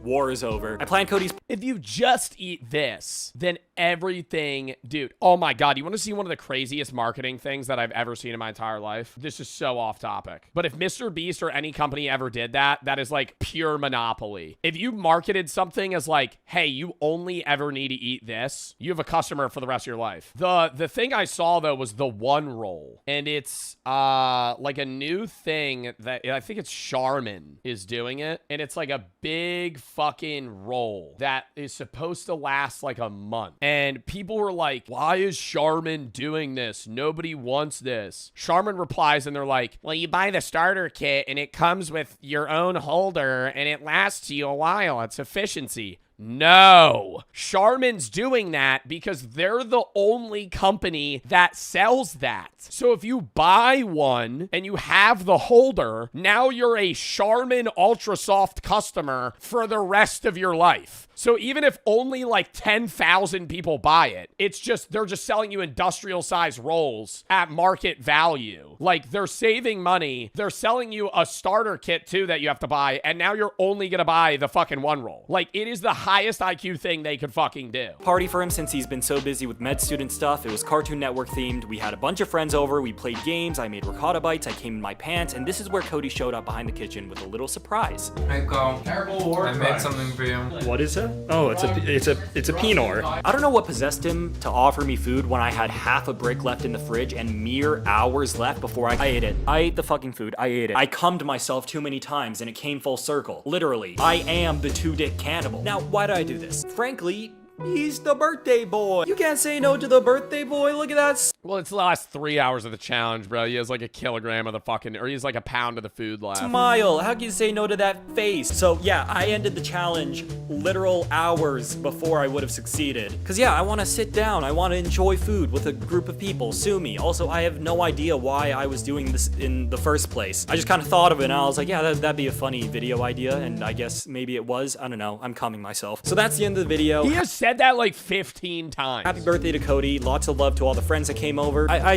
War is over. I plan Cody's. If you just eat this, then everything, dude. Oh my God. You want to see one of the craziest marketing things that I've ever seen in my entire life? This is so off topic. But if Mr. Beast or any company ever did that, that is like pure monopoly. If you marketed something as like, hey, you only ever need to eat this, you have a customer for the rest of your life. The thing I saw though was the one roll. And it's like a new thing that I think it's Charmin is doing it. And it's like a big fucking roll that is supposed to last like a month. And people were like, why is Charmin doing this? Nobody wants this. Charmin replies and they're like, well, you buy the starter kit and it comes with your own holder and it lasts you a while. It's efficiency. No. Charmin's doing that because they're the only company that sells that. So if you buy one and you have the holder, now you're a Charmin Ultra Soft customer for the rest of your life. So even if only like 10,000 people buy it, it's just, they're just selling you industrial size rolls at market value. Like they're saving money. They're selling you a starter kit too that you have to buy. And now you're only going to buy the fucking one roll. Like it is the highest IQ thing they could fucking do. Party for him since he's been so busy with med student stuff. It was Cartoon Network themed. We had a bunch of friends over. We played games. I made ricotta bites. I came in my pants. And this is where Cody showed up behind the kitchen with a little surprise. Hey, Cole. I made something for you. What is it? Oh, it's a Pinot. I don't know what possessed him to offer me food when I had half a brick left in the fridge and mere hours left before I ate it. I ate the fucking food. I ate it. I cummed myself too many times and it came full circle. Literally, I am the 2-dick cannibal. Now, why did I do this? Frankly, he's the birthday boy. You can't say no to the birthday boy. Look at that. Well, it's the last 3 hours of the challenge, bro. He has like a kilogram of the fucking, or he has like a pound of the food left. Smile. How can you say no to that face? So yeah, I ended the challenge literal hours before I would have succeeded. Cause yeah, I want to sit down. I want to enjoy food with a group of people. Sue me. Also, I have no idea why I was doing this in the first place. I just kind of thought of it and I was like, yeah, that'd be a funny video idea. And I guess maybe it was. I don't know. I'm calming myself. So that's the end of the video. He has said that like 15 times. Happy birthday to Cody. Lots of love to all the friends that came over. I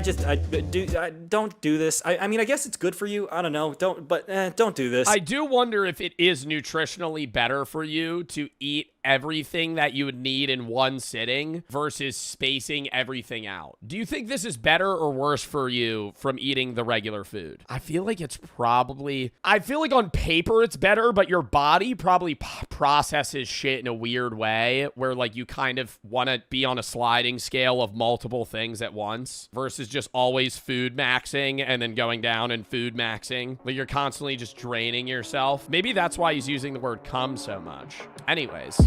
don't do this. I mean, I guess it's good for you. I don't know. Don't do this. I do wonder if it is nutritionally better for you to eat everything that you would need in one sitting versus spacing everything out. Do you think this is better or worse for you from eating the regular food? I feel like it's probably, I feel like on paper it's better, but your body probably processes shit in a weird way where like you kind of want to be on a sliding scale of multiple things at once versus just always food maxing and then going down and food maxing. Like you're constantly just draining yourself. Maybe that's why he's using the word come so much. Anyways.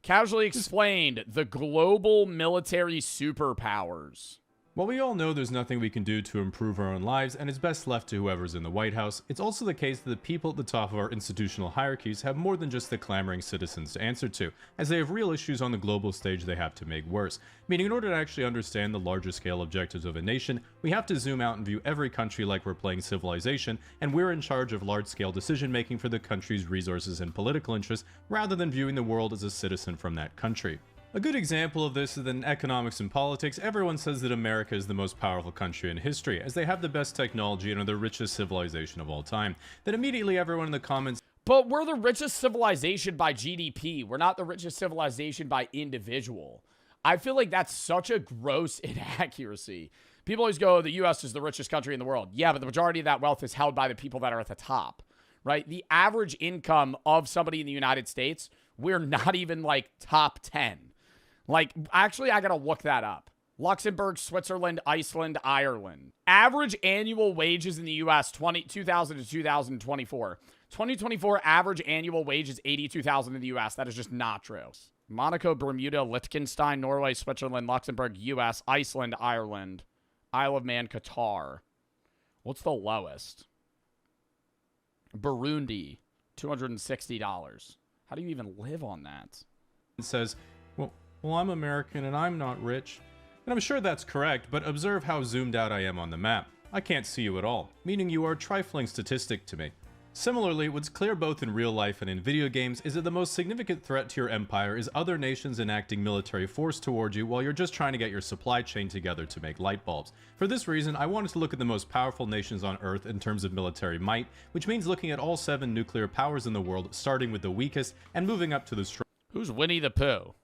Casually explained, the global military superpowers. While we all know there's nothing we can do to improve our own lives and it's best left to whoever's in the White House, it's also the case that the people at the top of our institutional hierarchies have more than just the clamoring citizens to answer to, as they have real issues on the global stage they have to make worse. Meaning in order to actually understand the larger scale objectives of a nation, we have to zoom out and view every country like we're playing Civilization, and we're in charge of large-scale decision-making for the country's resources and political interests, rather than viewing the world as a citizen from that country. A good example of this is that in economics and politics, everyone says that America is the most powerful country in history, as they have the best technology and are the richest civilization of all time. Then immediately everyone in the comments... But we're the richest civilization by GDP. We're not the richest civilization by individual. I feel like that's such a gross inaccuracy. People always go, the US is the richest country in the world. Yeah, but the majority of that wealth is held by the people that are at the top, right? The average income of somebody in the United States, we're not even like top 10. Like, actually, I gotta look that up. Luxembourg, Switzerland, Iceland, Ireland. Average annual wages in the U.S. 2000 to 2024. 2024 average annual wage is $82,000 in the U.S. That is just not true. Monaco, Bermuda, Liechtenstein, Norway, Switzerland, Luxembourg, U.S., Iceland, Ireland, Isle of Man, Qatar. What's the lowest? Burundi, $260. How do you even live on that? It says, well, I'm American and I'm not rich. And I'm sure that's correct, but observe how zoomed out I am on the map. I can't see you at all, meaning you are a trifling statistic to me. Similarly, what's clear both in real life and in video games is that the most significant threat to your empire is other nations enacting military force toward you while you're just trying to get your supply chain together to make light bulbs. For this reason, I wanted to look at the most powerful nations on Earth in terms of military might, which means looking at all 7 nuclear powers in the world, starting with the weakest and moving up to the strongest. Who's Winnie the Pooh?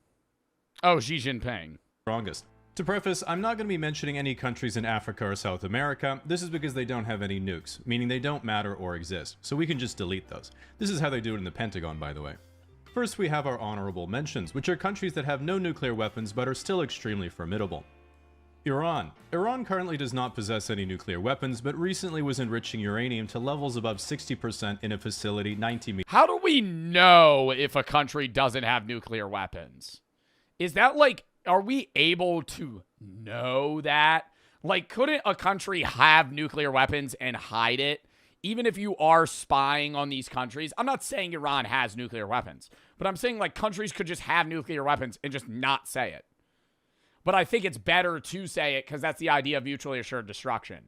Oh, Xi Jinping. Strongest. To preface, I'm not going to be mentioning any countries in Africa or South America. This is because they don't have any nukes, meaning they don't matter or exist, so we can just delete those. This is how they do it in the Pentagon, by the way. First, we have our honorable mentions, which are countries that have no nuclear weapons but are still extremely formidable. Iran. Iran currently does not possess any nuclear weapons, but recently was enriching uranium to levels above 60% in a facility 90 meters. How do we know if a country doesn't have nuclear weapons? Is that like, are we able to know that? Like, couldn't a country have nuclear weapons and hide it? Even if you are spying on these countries, I'm not saying Iran has nuclear weapons, but I'm saying like countries could just have nuclear weapons and just not say it. But I think it's better to say it because that's the idea of mutually assured destruction.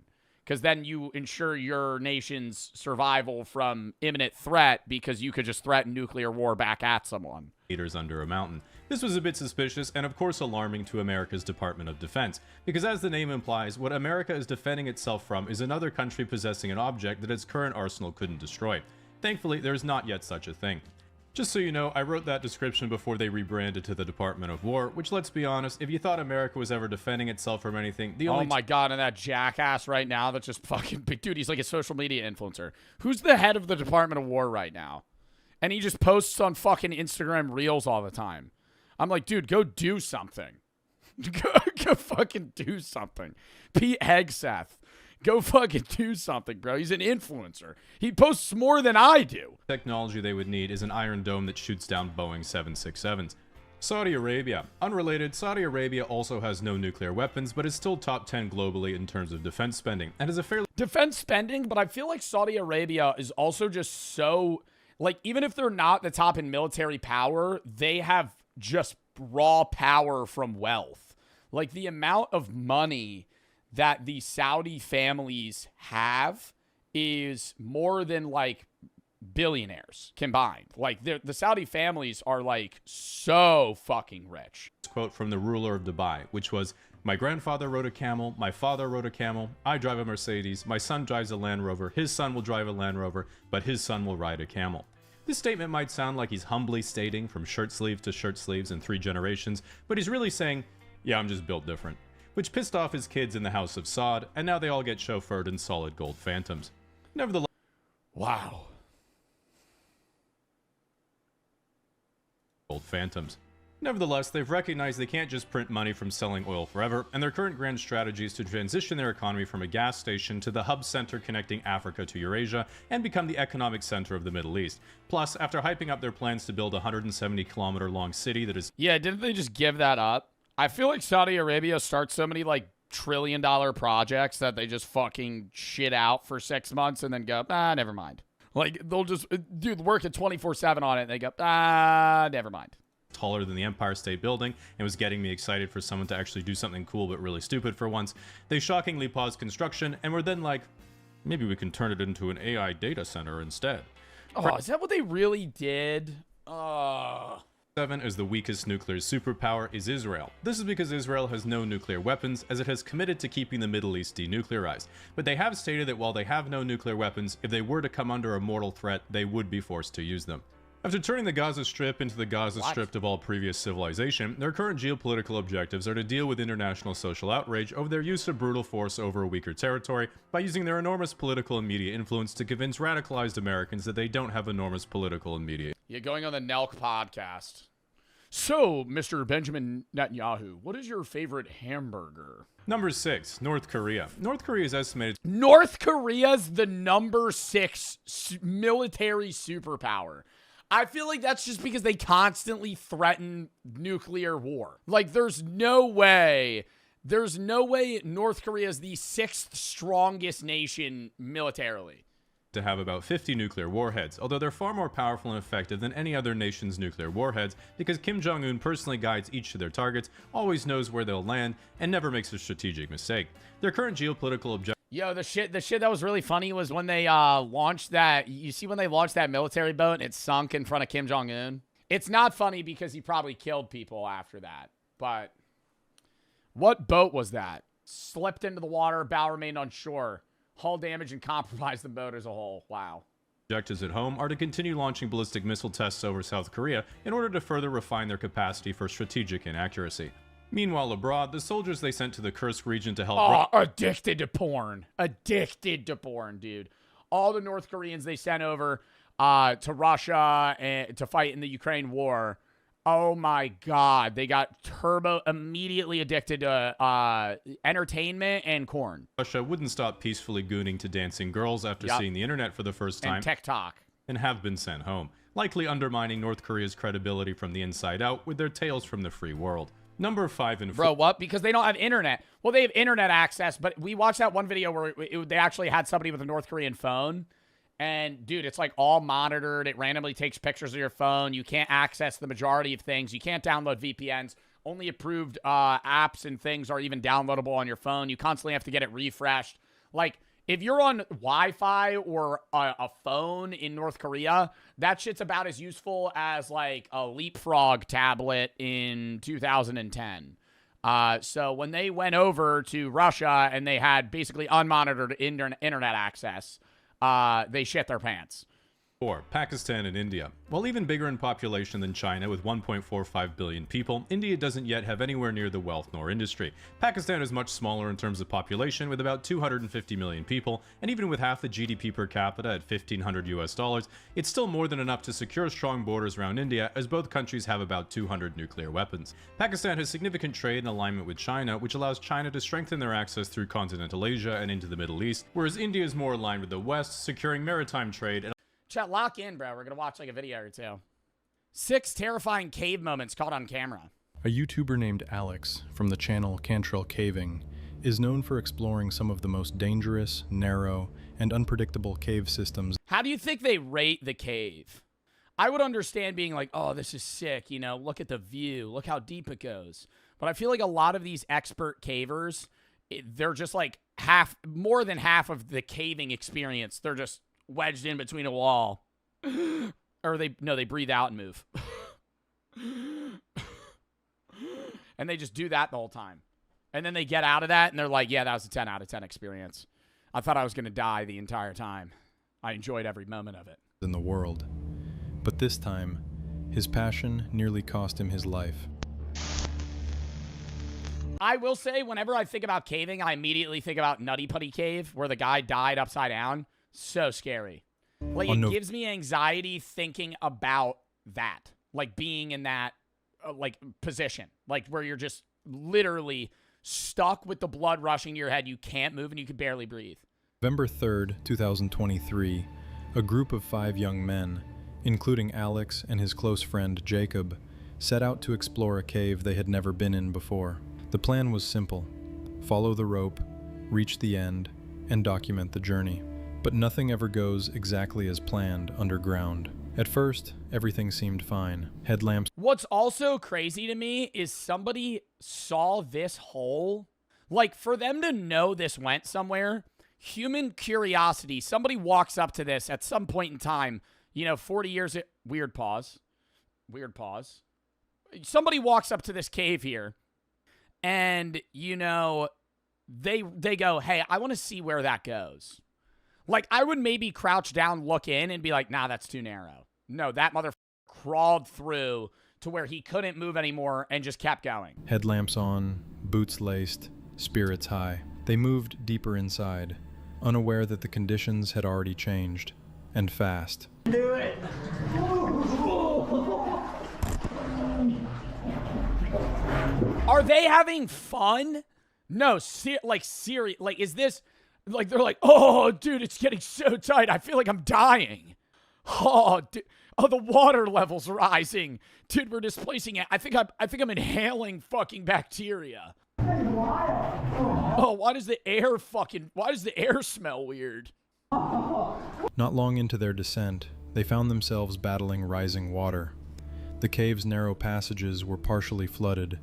Because then you ensure your nation's survival from imminent threat because you could just threaten nuclear war back at someone. Meters under a mountain. This was a bit suspicious and of course alarming to America's Department of Defense, because as the name implies, what America is defending itself from is another country possessing an object that its current arsenal couldn't destroy. Thankfully, there is not yet such a thing. Just so you know, I wrote that description before they rebranded to the Department of War, which, let's be honest, if you thought America was ever defending itself from anything, the only— Oh my god, and that jackass right now that's just fucking big. Dude, he's like a social media influencer. Who's the head of the Department of War right now? And he just posts on fucking Instagram Reels all the time. I'm like, dude, go do something. Go fucking do something. Pete Hegseth. Go fucking do something, bro. He's an influencer. He posts more than I do. Technology they would need is an Iron Dome that shoots down Boeing 767s. Saudi Arabia. Unrelated, Saudi Arabia also has no nuclear weapons, but is still top 10 globally in terms of defense spending, and is a fairly... Defense spending, but I feel like Saudi Arabia is also just so... Like, even if they're not the top in military power, they have just raw power from wealth. Like, the amount of money that the Saudi families have is more than, like, billionaires combined. Like, the Saudi families are, like, so fucking rich. Quote from the ruler of Dubai, which was, "My grandfather rode a camel, my father rode a camel, I drive a Mercedes, my son drives a Land Rover, his son will drive a Land Rover, but his son will ride a camel." This statement might sound like he's humbly stating from shirt sleeve to shirt sleeves in 3 generations, but he's really saying, yeah, I'm just built different. Which pissed off his kids in the House of Saud, and now they all get chauffeured in solid gold Phantoms. Nevertheless... Wow. Gold Phantoms. Nevertheless, they've recognized they can't just print money from selling oil forever, and their current grand strategy is to transition their economy from a gas station to the hub center connecting Africa to Eurasia and become the economic center of the Middle East. Plus, after hyping up their plans to build a 170-kilometer-long city that is... Yeah, didn't they just give that up? I feel like Saudi Arabia starts so many, like, trillion-dollar projects that they just fucking shit out for 6 months and then go, never mind. Like, they'll just, dude, work at 24/7 on it, and they go, never mind. Taller than the Empire State Building, and was getting me excited for someone to actually do something cool but really stupid for once. They shockingly paused construction, and were then like, maybe we can turn it into an AI data center instead. Oh, is that what they really did? 7 as the weakest nuclear superpower is Israel. This is because Israel has no nuclear weapons, as it has committed to keeping the Middle East denuclearized. But they have stated that while they have no nuclear weapons, if they were to come under a mortal threat, they would be forced to use them. After turning the Gaza Strip into the Gaza Strip of all previous civilization, their current geopolitical objectives are to deal with international social outrage over their use of brutal force over a weaker territory by using their enormous political and media influence to convince radicalized Americans that they don't have enormous political and media. Yeah, going on the Nelk podcast. So, Mr. Benjamin Netanyahu, what is your favorite hamburger? Number 6, North Korea. North Korea is estimated... North Korea's the number 6 military superpower. I feel like that's just because they constantly threaten nuclear war. Like, there's no way North Korea is the 6th strongest nation militarily. To have about 50 nuclear warheads, although they're far more powerful and effective than any other nation's nuclear warheads because Kim Jong-un personally guides each of their targets, always knows where they'll land, and never makes a strategic mistake. Their current geopolitical objective... Yo, the shit that was really funny was when they launched that... You see when they launched that military boat and it sunk in front of Kim Jong-un? It's not funny because he probably killed people after that, but... What boat was that? Slipped into the water, bow remained on shore. Hull damage and compromised the boat as a whole. Wow. Objectives at home are to continue launching ballistic missile tests over South Korea in order to further refine their capacity for strategic inaccuracy. Meanwhile, abroad, the soldiers they sent to the Kursk region to help... Oh, addicted to porn. Addicted to porn, dude. All the North Koreans they sent over to Russia and to fight in the Ukraine war. Oh my God. They got immediately addicted to entertainment and corn. Russia wouldn't stop peacefully gooning to dancing girls after seeing the internet for the first time. And TikTok. And have been sent home, likely undermining North Korea's credibility from the inside out with their tales from the free world. Number 5 and 4. Bro, what? Because they don't have internet. Well, they have internet access, but we watched that one video where they actually had somebody with a North Korean phone. And, dude, it's like all monitored. It randomly takes pictures of your phone. You can't access the majority of things. You can't download VPNs. Only approved apps and things are even downloadable on your phone. You constantly have to get it refreshed. Like, if you're on Wi-Fi or a phone in North Korea, that shit's about as useful as, like, a Leapfrog tablet in 2010. So when they went over to Russia and they had basically unmonitored internet access, they shit their pants. Pakistan and India. While even bigger in population than China with 1.45 billion people, India doesn't yet have anywhere near the wealth nor industry. Pakistan is much smaller in terms of population with about 250 million people, and even with half the GDP per capita at $1,500, it's still more than enough to secure strong borders around India, as both countries have about 200 nuclear weapons. Pakistan has significant trade and alignment with China, which allows China to strengthen their access through continental Asia and into the Middle East, whereas India is more aligned with the West, securing maritime trade and Chat, lock in, bro. We're gonna watch like a video or two. 6 terrifying cave moments caught on camera. A YouTuber named Alex from the channel Cantrell Caving is known for exploring some of the most dangerous, narrow, and unpredictable cave systems. How do you think they rate the cave? I would understand being like, oh, this is sick, you know, look at the view, look how deep it goes. But I feel like a lot of these expert cavers, they're just like more than half of the caving experience. They're just wedged in between a wall. Or they breathe out and move. And they just do that the whole time. And then they get out of that and they're like, yeah, that was a 10 out of 10 experience. I thought I was going to die the entire time. I enjoyed every moment of it. In the world. But this time, his passion nearly cost him his life. I will say, whenever I think about caving, I immediately think about Nutty Putty Cave, where the guy died upside down. So scary. Like, it gives me anxiety thinking about that. Like, being in that, like, position. Like, where you're just literally stuck with the blood rushing to your head. You can't move and you can barely breathe. November 3rd, 2023, a group of 5 young men, including Alex and his close friend Jacob, set out to explore a cave they had never been in before. The plan was simple: follow the rope, reach the end, and document the journey. But nothing ever goes exactly as planned underground. At first, everything seemed fine. Headlamps. What's also crazy to me is somebody saw this hole. Like, for them to know this went somewhere, human curiosity, somebody walks up to this at some point in time, 40 years, weird pause. Somebody walks up to this cave here, and, they go, hey, I want to see where that goes. Like, I would maybe crouch down, look in, and be like, nah, that's too narrow. No, that motherfucker crawled through to where he couldn't move anymore and just kept going. Headlamps on, boots laced, spirits high. They moved deeper inside, unaware that the conditions had already changed, and fast. Do it! Are they having fun? No, is this... Like, they're like, oh, dude, it's getting so tight. I feel like I'm dying. Oh, dude. Oh, the water level's rising. Dude, we're displacing it. I think I'm inhaling fucking bacteria. Oh, why does the air smell weird? Not long into their descent, they found themselves battling rising water. The cave's narrow passages were partially flooded,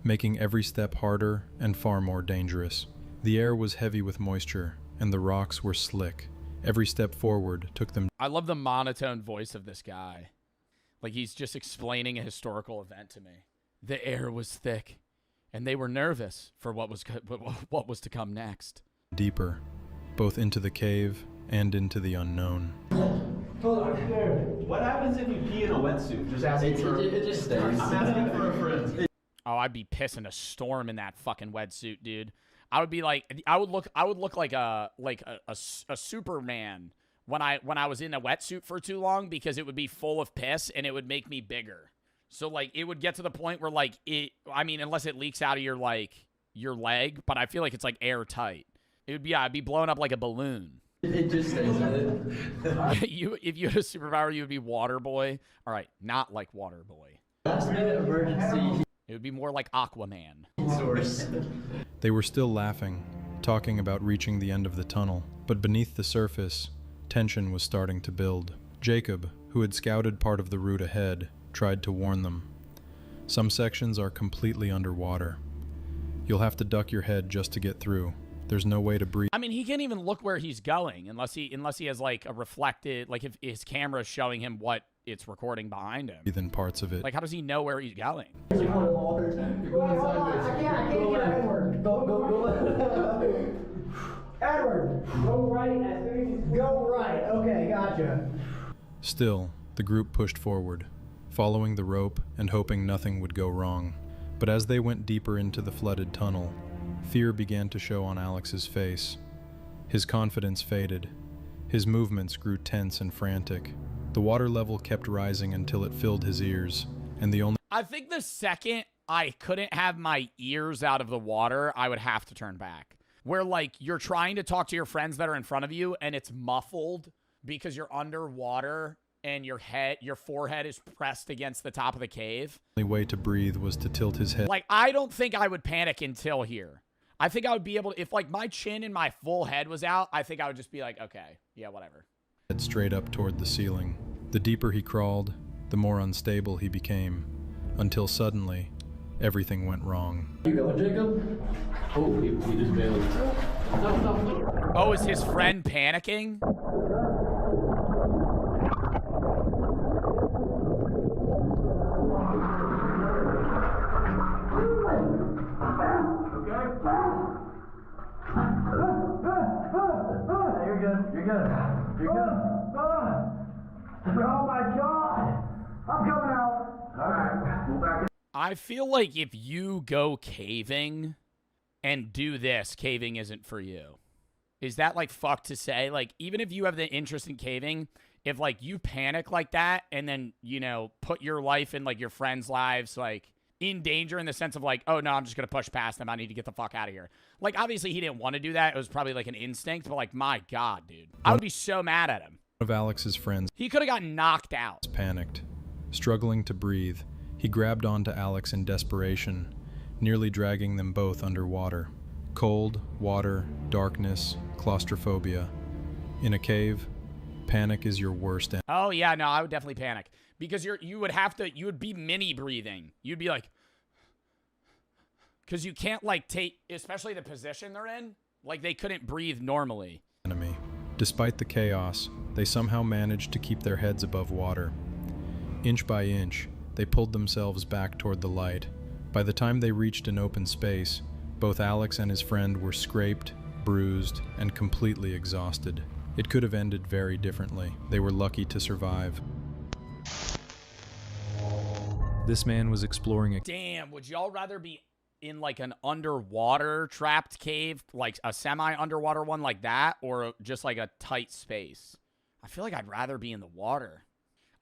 making every step harder and far more dangerous. The air was heavy with moisture, and the rocks were slick. Every step forward took them... I love the monotone voice of this guy. Like, he's just explaining a historical event to me. The air was thick, and they were nervous for what was to come next. Deeper, both into the cave and into the unknown. What happens if you pee in a wetsuit? Just asking it just stays. I'm asking for a friend. Oh, I'd be pissing a storm in that fucking wetsuit, dude. I would be like, I would look like a Superman when I was in a wetsuit for too long, because it would be full of piss and it would make me bigger. So like, it would get to the point where like unless it leaks out of your leg, but I feel like it's like airtight. It would be, I'd be blown up like a balloon. It just stays in it. If you had a superpower, you would be Water Boy. All right, not like Water Boy. Last minute emergency. It would be more like Aquaman. Source. They were still laughing, talking about reaching the end of the tunnel, but beneath the surface, tension was starting to build. Jacob, who had scouted part of the route ahead, tried to warn them. Some sections are completely underwater. You'll have to duck your head just to get through. There's no way to breathe. I mean, he can't even look where he's going unless he has like a reflected, like if his camera's showing him what it's recording behind him. Within parts of it. Like, how does he know where he's going? I can't get Edward. Go. Edward, go right. Go right. Okay, gotcha. Still, the group pushed forward, following the rope and hoping nothing would go wrong. But as they went deeper into the flooded tunnel, fear began to show on Alex's face. His confidence faded. His movements grew tense and frantic. The water level kept rising until it filled his ears, and the only— I think the second I couldn't have my ears out of the water, I would have to turn back. Where, like, you're trying to talk to your friends that are in front of you, and it's muffled because you're underwater and your forehead is pressed against the top of the cave. only way to breathe was to tilt his head Like, I don't think I would panic until here. I think I would be able to, if, like, my chin and my full head was out, I think I would just be like, okay, yeah, whatever. straight up toward the ceiling. The deeper he crawled, the more unstable he became, until suddenly, everything went wrong. You going, Jacob? Oh, he just bailed. Oh, is his friend panicking? You're good. Oh my God! I'm coming out. All right, move back. I feel like if you go caving and do this, caving isn't for you. Is that, like, fucked to say? Like, even if you have the interest in caving, if, like, you panic like that and then, you know, put your life and, like, your friends' lives, like, in danger in the sense of, like, oh, no, I'm just going to push past them. I need to get the fuck out of here. Like, obviously, he didn't want to do that. It was probably, like, an instinct. But, like, my God, dude. I would be so mad at him. One of Alex's friends He could have gotten knocked out. panicked. Struggling to breathe, he grabbed onto Alex in desperation, nearly dragging them both underwater. Cold, water, darkness, claustrophobia. In a cave, panic is your worst enemy. Oh, yeah, no, I would definitely panic. Because you would be mini breathing. You'd be like, because you can't, like, take, especially the position they're in, like, they couldn't breathe normally. Enemy. Despite the chaos, they somehow managed to keep their heads above water. Inch by inch, they pulled themselves back toward the light. By the time they reached an open space, both Alex and his friend were scraped, bruised, and completely exhausted. It could have ended very differently. They were lucky to survive. This man was exploring a— Damn, would y'all rather be in, like, an underwater trapped cave, like a semi-underwater one like that, or just, like, a tight space? I feel like I'd rather be in the water.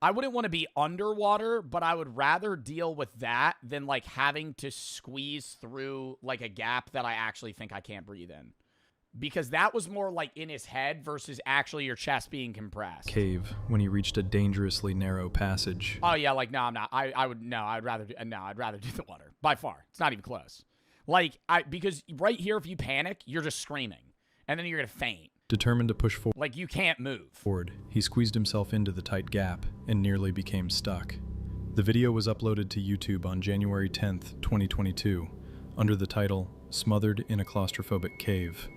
I wouldn't want to be underwater, but I would rather deal with that than, like, having to squeeze through, like, a gap that I actually think I can't breathe in. Because that was more, like, in his head versus actually your chest being compressed. Cave when he reached a dangerously narrow passage. Oh, yeah, like, no, I'm not. I'd rather do the water. By far. It's not even close. Like, because right here, if you panic, you're just screaming. And then you're going to faint. Determined to push forward. Like, you can't move. He squeezed himself into the tight gap and nearly became stuck. The video was uploaded to YouTube on January 10th, 2022, under the title, Smothered in a Claustrophobic Cave.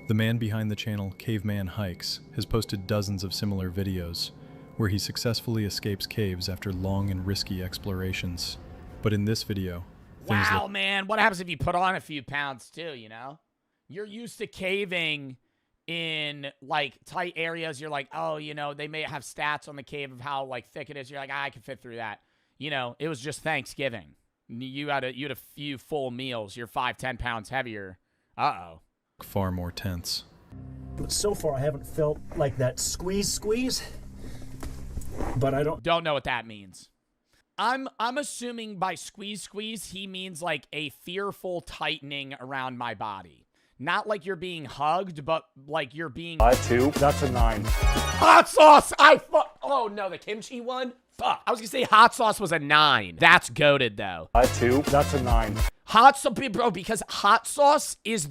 The man behind the channel, Caveman Hikes, has posted dozens of similar videos, where he successfully escapes caves after long and risky explorations. But in this video, wow, man, what happens if you put on a few pounds too, you know? You're used to caving in, like, tight areas. You're like, oh, you know, they may have stats on the cave of how, like, thick it is. You're like, I can fit through that. You know, it was just Thanksgiving. You had a few full meals. You're 5-10 pounds heavier. Uh-oh. Far more tense. But so far, I haven't felt like that squeeze, but I don't know what that means. I'm assuming by squeeze, he means, like, a fearful tightening around my body. Not like you're being hugged, but like you're being— 5-2. That's a 9. Hot sauce! Oh, no, the kimchi one? Fuck. I was gonna say hot sauce was a 9. That's goated, though. 5-2. That's a 9. Hot sauce, bro, because hot sauce is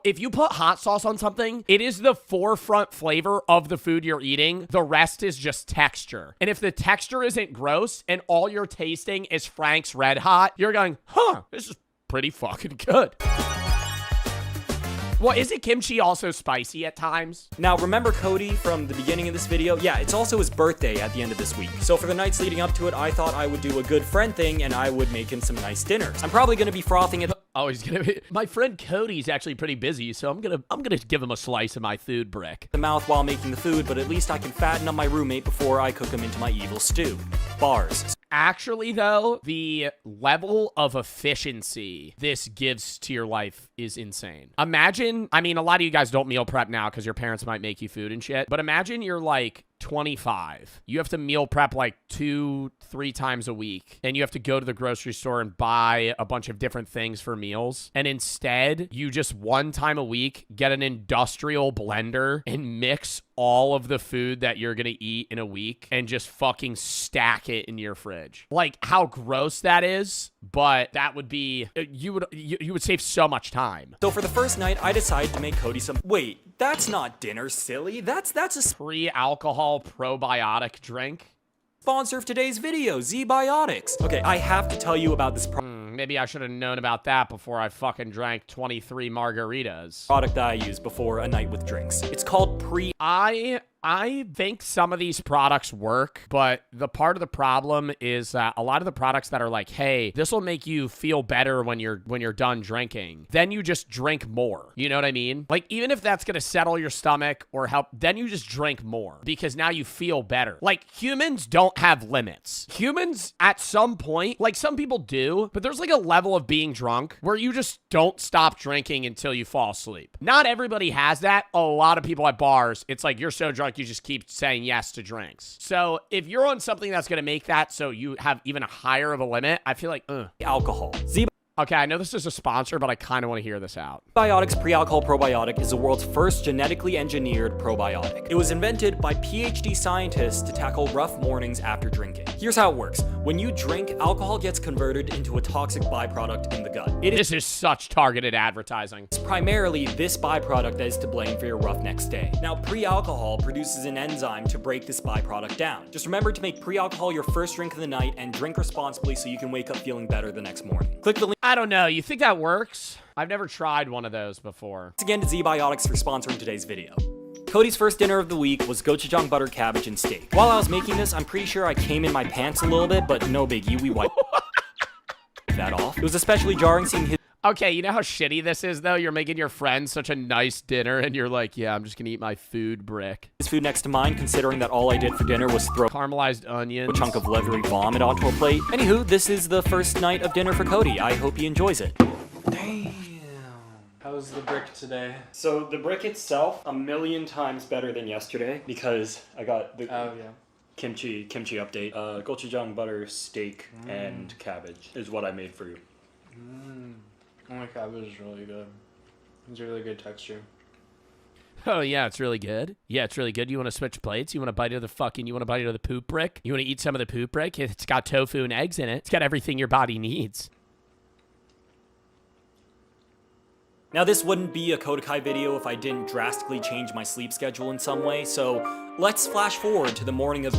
if you put hot sauce on something, it is the forefront flavor of the food you're eating. The rest is just texture. And if the texture isn't gross and all you're tasting is Frank's Red Hot, you're going, huh, this is pretty fucking good. Well, isn't kimchi also spicy at times? Now, remember Cody from the beginning of this video? Yeah, it's also his birthday at the end of this week. So for the nights leading up to it, I thought I would do a good friend thing and I would make him some nice dinners. I'm probably going to be frothing it. Oh, he's gonna be. My friend Cody's actually pretty busy, so I'm gonna give him a slice of my food brick. The mouth while making the food, but at least I can fatten up my roommate before I cook him into my evil stew. Bars. Actually, though, the level of efficiency this gives to your life is insane. Imagine, I mean, a lot of you guys don't meal prep now because your parents might make you food and shit, but imagine you're like 25. You have to meal prep like 2-3 times a week, and you have to go to the grocery store and buy a bunch of different things for meals. And instead, you just one time a week get an industrial blender and mix all of the food that you're gonna eat in a week and just fucking stack it in your fridge. Like, how gross that is, but that would be, you would save so much time. So for the first night, I decided to make Cody some. Wait, that's not dinner, silly. That's a pre-alcohol probiotic drink. Sponsor of today's video, Z-Biotics. Okay, I have to tell you about this maybe I should have known about that before I fucking drank 23 margaritas. Product that I use before a night with drinks. It's called I think some of these products work, but the part of the problem is that a lot of the products that are like, hey, this will make you feel better when you're done drinking, then you just drink more. You know what I mean? Like, even if that's gonna settle your stomach or help, then you just drink more because now you feel better. Like, humans don't have limits. Humans, at some point, like some people do, but there's like a level of being drunk where you just don't stop drinking until you fall asleep. Not everybody has that. A lot of people at bars, it's like you're so drunk you just keep saying yes to drinks. So if you're on something that's going to make that so you have even a higher of a limit, I feel like, alcohol. Okay, I know this is a sponsor, but I kind of want to hear this out. Biotics Pre-Alcohol Probiotic is the world's first genetically engineered probiotic. It was invented by PhD scientists to tackle rough mornings after drinking. Here's how it works. When you drink, alcohol gets converted into a toxic byproduct in the gut. This is such targeted advertising. It's primarily this byproduct that is to blame for your rough next day. Now, pre-alcohol produces an enzyme to break this byproduct down. Just remember to make pre-alcohol your first drink of the night and drink responsibly so you can wake up feeling better the next morning. Click the link. I don't know. You think that works? I've never tried one of those before. Thanks again to Z-Biotics for sponsoring today's video. Cody's first dinner of the week was gochujang butter cabbage and steak. While I was making this, I'm pretty sure I came in my pants a little bit, but no biggie, we wiped that off. It was especially jarring seeing his. Okay, you know how shitty this is, though? You're making your friend such a nice dinner, and you're like, yeah, I'm just gonna eat my food brick. His food next to mine, considering that all I did for dinner was throw caramelized onions, a chunk of leathery vomit onto a plate. Anywho, this is the first night of dinner for Cody. I hope he enjoys it. Damn. How's the brick today? So the brick itself, 1,000,000 times better than yesterday, because I got the kimchi update. Gochujang butter, steak, and cabbage is what I made for you. Oh, my cabbage is really good. It's a really good texture. Oh, yeah, it's really good. Yeah, it's really good. You want to switch plates? You want to bite of the poop brick? You want to eat some of the poop brick? It's got tofu and eggs in it. It's got everything your body needs. Now, this wouldn't be a Kodakai video if I didn't drastically change my sleep schedule in some way, so let's flash forward to the morning of...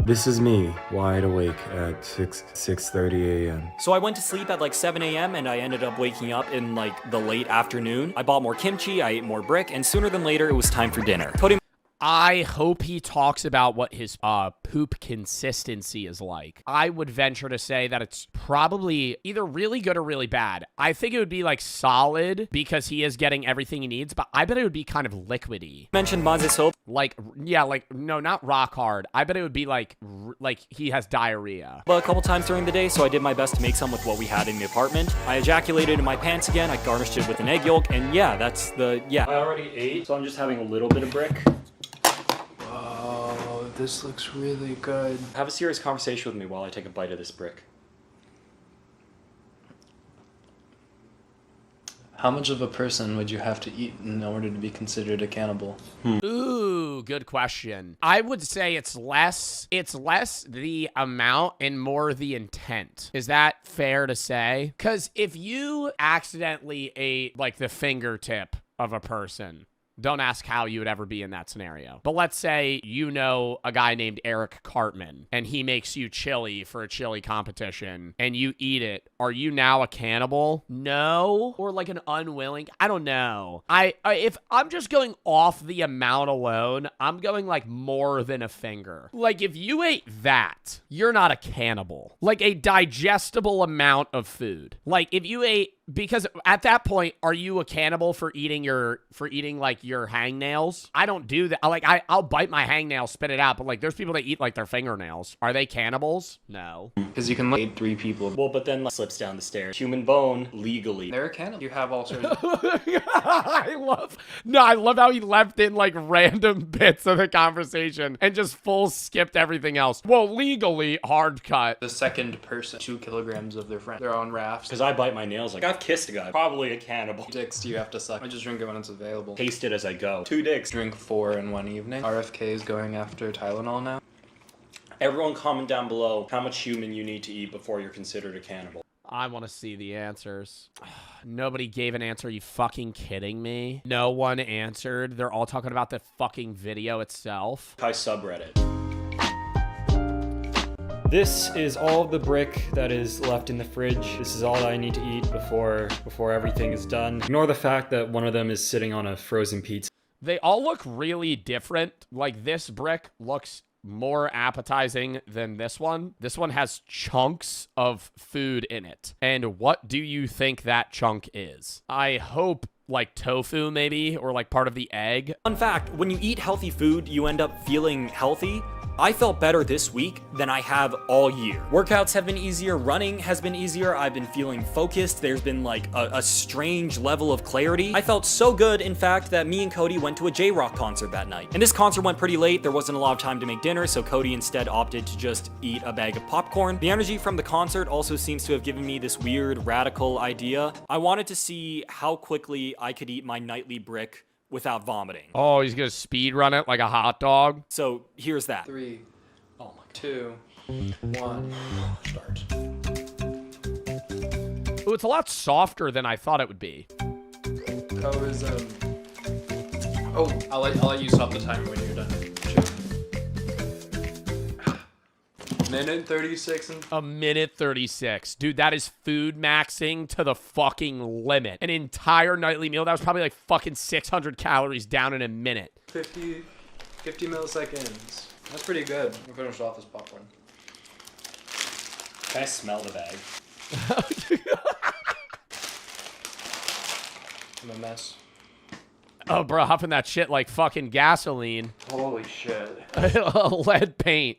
This is me, wide awake at 6:30 a.m. So I went to sleep at like 7 a.m. and I ended up waking up in like the late afternoon. I bought more kimchi, I ate more brick, and sooner than later, it was time for dinner. Cody... I hope he talks about what his poop consistency is like. I would venture to say that it's probably either really good or really bad. I think it would be like solid because he is getting everything he needs, but I bet it would be kind of liquidy. Mentioned Manze soap. Like, yeah, like, no, not rock hard. I bet it would be like he has diarrhea. But a couple times during the day, so I did my best to make some with what we had in the apartment. I ejaculated in my pants again, I garnished it with an egg yolk, and yeah, that's the, yeah. I already ate, so I'm just having a little bit of brick. Oh, this looks really good. Have a serious conversation with me while I take a bite of this brick. How much of a person would you have to eat in order to be considered a cannibal? Ooh, good question. I would say it's less the amount and more the intent. Is that fair to say? Because if you accidentally ate like the fingertip of a person, Don't ask how you would ever be in that scenario. But let's say you know a guy named Eric Cartman, and he makes you chili for a chili competition, and you eat it. Are you now a cannibal? No. Or like an unwilling? I don't know. If I'm just going off the amount alone, I'm going like more than a finger. Like if you ate that, you're not a cannibal. Like a digestible amount of food. Like if you ate, because at that point, are you a cannibal for eating like your hangnails? I don't do that. I'll bite my hangnail, spit it out, but like there's people that eat like their fingernails. Are they cannibals? No. Because you can like eat 3 people. Well, but then like, slips down the stairs. Human bone, legally. They're a cannibal. You have all sorts of... I love how he left in like random bits of the conversation and just full skipped everything else. Well, legally, hard cut. The second person, 2 kilograms of their friend. They're on rafts. Because I bite my nails like I've kissed a guy. Probably a cannibal. Dicks do you have to suck? I just drink it when it's available. Taste it as I go. 2 dicks. Drink 4 in one evening. RFK is going after Tylenol now. Everyone comment down below how much human you need to eat before you're considered a cannibal. I want to see the answers. Nobody gave an answer. Are you fucking kidding me? No one answered. They're all talking about the fucking video itself. Hi subreddit. This is all of the brick that is left in the fridge. This is all that I need to eat before everything is done. Ignore the fact that one of them is sitting on a frozen pizza. They all look really different. Like this brick looks more appetizing than this one. This one has chunks of food in it. And what do you think that chunk is? I hope like tofu maybe, or like part of the egg. Fun fact, when you eat healthy food, you end up feeling healthy. I felt better this week than I have all year. Workouts have been easier, running has been easier, I've been feeling focused, there's been like a strange level of clarity. I felt so good, in fact, that me and Cody went to a J-Rock concert that night. And this concert went pretty late, there wasn't a lot of time to make dinner, so Cody instead opted to just eat a bag of popcorn. The energy from the concert also seems to have given me this weird, radical idea. I wanted to see how quickly I could eat my nightly brick without vomiting. Oh, he's gonna speed run it like a hot dog. So here's that. 3, 2, 1, start. Ooh, it's a lot softer than I thought it would be. That was Oh, I'll let you stop the timer when you're done. Minute 36 and... A minute 36. Dude, that is food maxing to the fucking limit. An entire nightly meal, that was probably like fucking 600 calories down in a minute. 50 milliseconds. That's pretty good. I'm finished off this popcorn. Can I smell the bag? I'm a mess. Oh, bro, huffing that shit like fucking gasoline. Holy shit. Lead paint.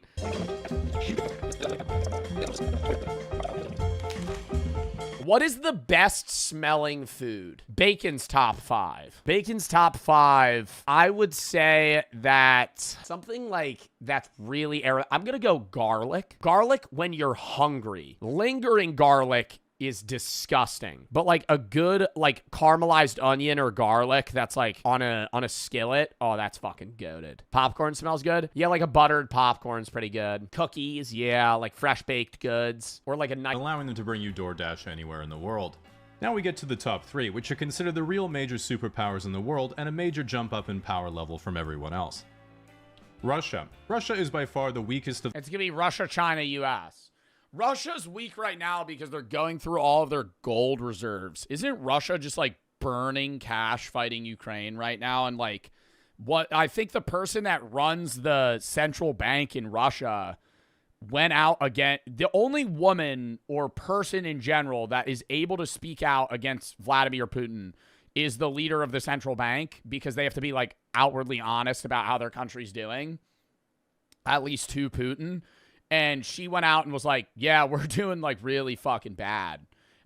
What is the best smelling food? Bacon's top 5. Bacon's top 5. I would say that something like that's really I'm gonna go garlic. Garlic when you're hungry. Lingering garlic is disgusting, but like a good like caramelized onion or garlic that's like on a skillet, oh, that's fucking goated. Popcorn smells good. Yeah, like a buttered popcorn's pretty good. Cookies, yeah, like fresh baked goods, or like a nice allowing them to bring you DoorDash anywhere in the world. Now we get to the top 3, which are considered the real major superpowers in the world and a major jump up in power level from everyone else. Russia. Russia is by far the weakest of... It's gonna be Russia, China, US. Russia's weak right now because they're going through all of their gold reserves. Isn't Russia just like burning cash fighting Ukraine right now? And like, what I think the person that runs the central bank in Russia went out again. The only woman or person in general that is able to speak out against Vladimir Putin is the leader of the central bank, because they have to be like outwardly honest about how their country's doing, at least to Putin. And she went out and was like, yeah, we're doing like really fucking bad.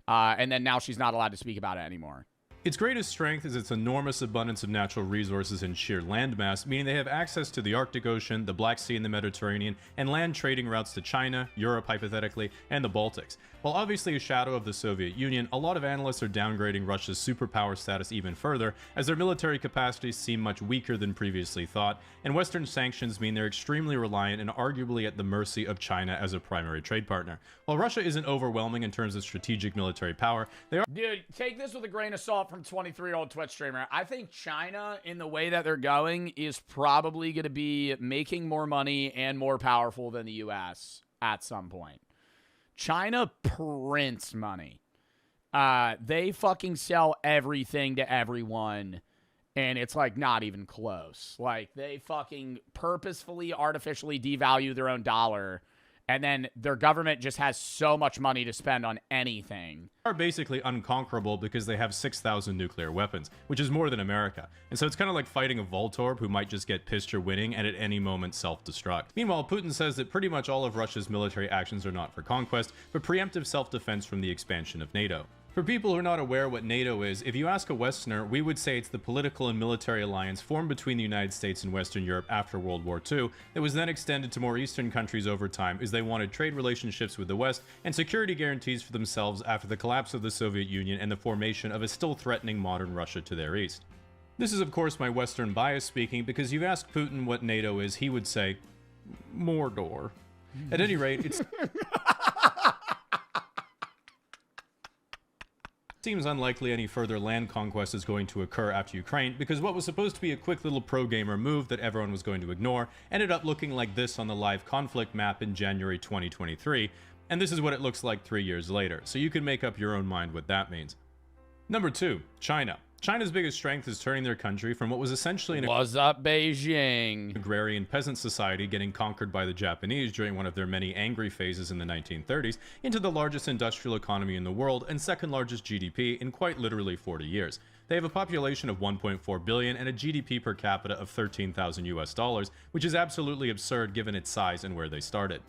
And then now she's not allowed to speak about it anymore. Its greatest strength is its enormous abundance of natural resources and sheer landmass, meaning they have access to the Arctic Ocean, the Black Sea and the Mediterranean, and land trading routes to China, Europe hypothetically, and the Baltics. While obviously a shadow of the Soviet Union, a lot of analysts are downgrading Russia's superpower status even further, as their military capacities seem much weaker than previously thought, and Western sanctions mean they're extremely reliant and arguably at the mercy of China as a primary trade partner. While Russia isn't overwhelming in terms of strategic military power, they are... Dude, take this with a grain of salt from 23-year-old Twitch streamer. I think China, in the way that they're going, is probably going to be making more money and more powerful than the U.S. at some point. China prints money. They fucking sell everything to everyone, and it's like not even close. Like they fucking purposefully, artificially devalue their own dollar, and then their government just has so much money to spend on anything. Are basically unconquerable because they have 6,000 nuclear weapons, which is more than America. And so it's kind of like fighting a Voltorb who might just get pissed you're winning and at any moment self-destruct. Meanwhile, Putin says that pretty much all of Russia's military actions are not for conquest, but preemptive self-defense from the expansion of NATO. For people who are not aware what NATO is, if you ask a Westerner, we would say it's the political and military alliance formed between the United States and Western Europe after World War II that was then extended to more Eastern countries over time as they wanted trade relationships with the West and security guarantees for themselves after the collapse of the Soviet Union and the formation of a still threatening modern Russia to their east. This is of course my Western bias speaking, because you ask Putin what NATO is, he would say, Mordor. At any rate, it's... Seems unlikely any further land conquest is going to occur after Ukraine, because what was supposed to be a quick little pro-gamer move that everyone was going to ignore ended up looking like this on the live conflict map in January 2023, and this is what it looks like 3 years later, so you can make up your own mind what that means. Number 2, China. China's biggest strength is turning their country from what was essentially an What's up, Beijing? agrarian peasant society getting conquered by the Japanese during one of their many angry phases in the 1930s into the largest industrial economy in the world and second largest GDP in quite literally 40 years. They have a population of 1.4 billion and a GDP per capita of 13,000 US dollars, which is absolutely absurd given its size and where they started.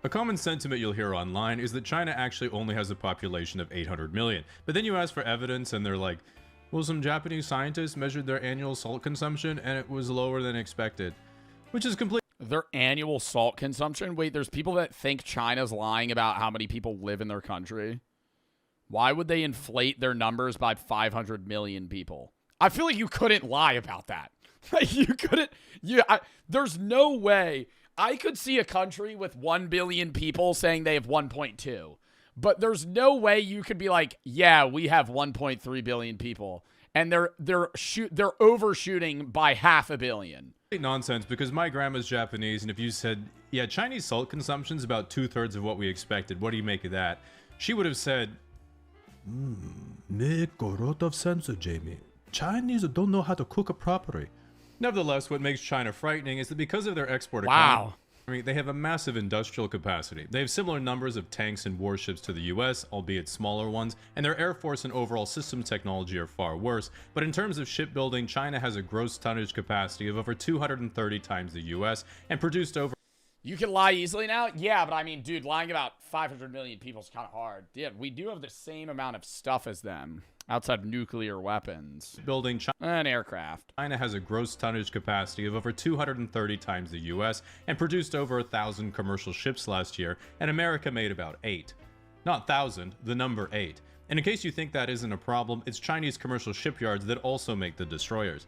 A common sentiment you'll hear online is that China actually only has a population of 800 million, but then you ask for evidence and they're like, well, some Japanese scientists measured their annual salt consumption and it was lower than expected, which is completely... Their annual salt consumption? Wait, there's people that think China's lying about how many people live in their country. Why would they inflate their numbers by 500 million people? I feel like you couldn't lie about that. Like you couldn't... there's no way. I could see a country with 1 billion people saying they have 1.2. But there's no way you could be like, yeah, we have 1.3 billion people, and they're overshooting by 500 million. Nonsense, because my grandma's Japanese, and if you said, yeah, Chinese salt consumption is about 2/3 of what we expected, what do you make of that? She would have said, make a lot of sense, Jamie. Chinese don't know how to cook it properly. Nevertheless, what makes China frightening is that because of their export economy, they have a massive industrial capacity. They have similar numbers of tanks and warships to the US, albeit smaller ones, and their air force and overall systems technology are far worse. But in terms of shipbuilding, China has a gross tonnage capacity of over 230 times the US and produced over... You can lie easily now? Yeah, but I mean, dude, lying about 500 million people is kind of hard. Yeah, we do have the same amount of stuff as them. Outside of nuclear weapons. Building an aircraft. China has a gross tonnage capacity of over 230 times the US and produced over 1,000 commercial ships last year, and America made about 8. Not 1,000, the number 8. And in case you think that isn't a problem, it's Chinese commercial shipyards that also make the destroyers.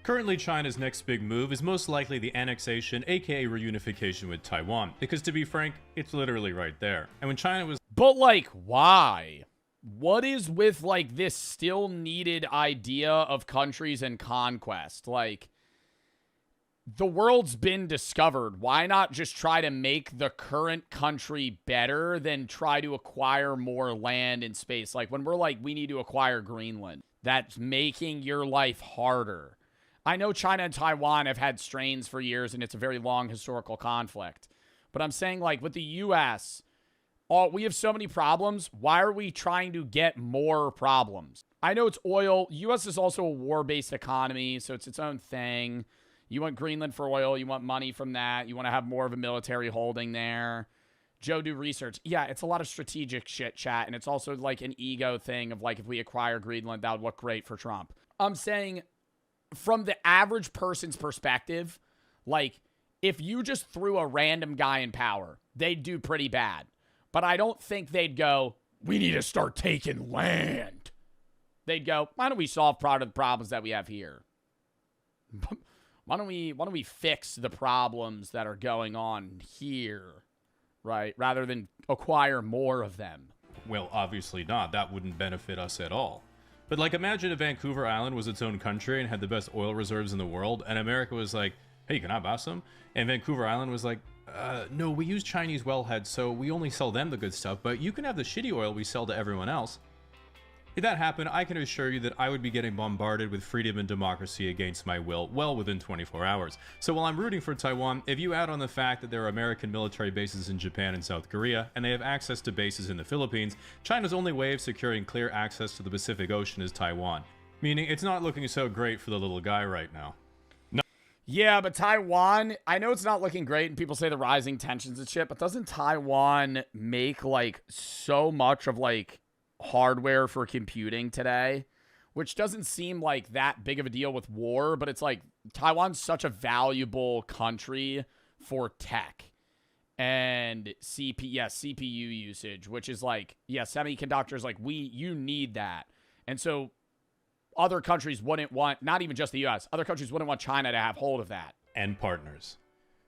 Currently, China's next big move is most likely the annexation, aka reunification with Taiwan, because to be frank, it's literally right there. And when China was... But like, why? What is with, like, this still needed idea of countries and conquest? Like, the world's been discovered. Why not just try to make the current country better than try to acquire more land and space? Like, when we're like, we need to acquire Greenland, that's making your life harder. I know China and Taiwan have had strains for years, and it's a very long historical conflict. But I'm saying, like, with the U.S., we have so many problems. Why are we trying to get more problems? I know it's oil. U.S. is also a war-based economy, so it's its own thing. You want Greenland for oil. You want money from that. You want to have more of a military holding there. Joe, do research. Yeah, it's a lot of strategic shit, chat, and it's also like an ego thing of like, if we acquire Greenland, that would look great for Trump. I'm saying from the average person's perspective, like, if you just threw a random guy in power, they'd do pretty bad. But I don't think they'd go, we need to start taking land. They'd go, why don't we solve part of the problems that we have here? Why don't we fix the problems that are going on here, right? Rather than acquire more of them. Well, obviously not. That wouldn't benefit us at all. But like, imagine if Vancouver Island was its own country and had the best oil reserves in the world, and America was like, hey, can I buy some? And Vancouver Island was like, no, we use Chinese wellheads, so we only sell them the good stuff, but you can have the shitty oil we sell to everyone else. If that happened, I can assure you that I would be getting bombarded with freedom and democracy against my will well within 24 hours. So while I'm rooting for Taiwan, if you add on the fact that there are American military bases in Japan and South Korea, and they have access to bases in the Philippines, China's only way of securing clear access to the Pacific Ocean is Taiwan. Meaning, it's not looking so great for the little guy right now. Yeah, but Taiwan, I know it's not looking great and people say the rising tensions and shit, but doesn't Taiwan make like so much of like hardware for computing today, which doesn't seem like that big of a deal with war, but it's like Taiwan's such a valuable country for tech and CPU usage, which is like, yeah, semiconductors, like you need that. And so other countries wouldn't want, not even just the US, other countries wouldn't want China to have hold of that. And partners.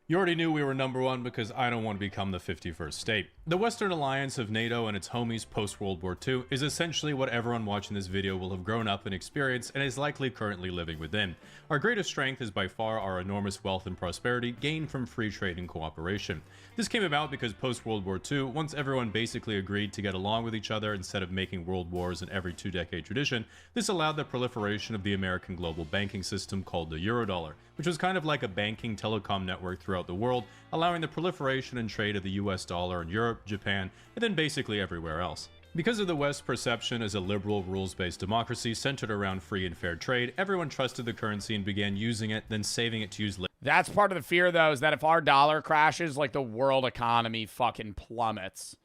You already knew we were number one because I don't want to become the 51st state. The Western alliance of NATO and its homies post-World War II is essentially what everyone watching this video will have grown up and experienced and is likely currently living within. Our greatest strength is by far our enormous wealth and prosperity gained from free trade and cooperation. This came about because post-World War II, once everyone basically agreed to get along with each other instead of making world wars an every 2-decade tradition, this allowed the proliferation of the American global banking system called the Eurodollar, which was kind of like a banking telecom network throughout the world, allowing the proliferation and trade of the US dollar in Europe, Japan, and then basically everywhere else. Because of the West's perception as a liberal, rules-based democracy centered around free and fair trade, everyone trusted the currency and began using it, then saving it to use later. That's part of the fear, though, is that if our dollar crashes, like the world economy fucking plummets.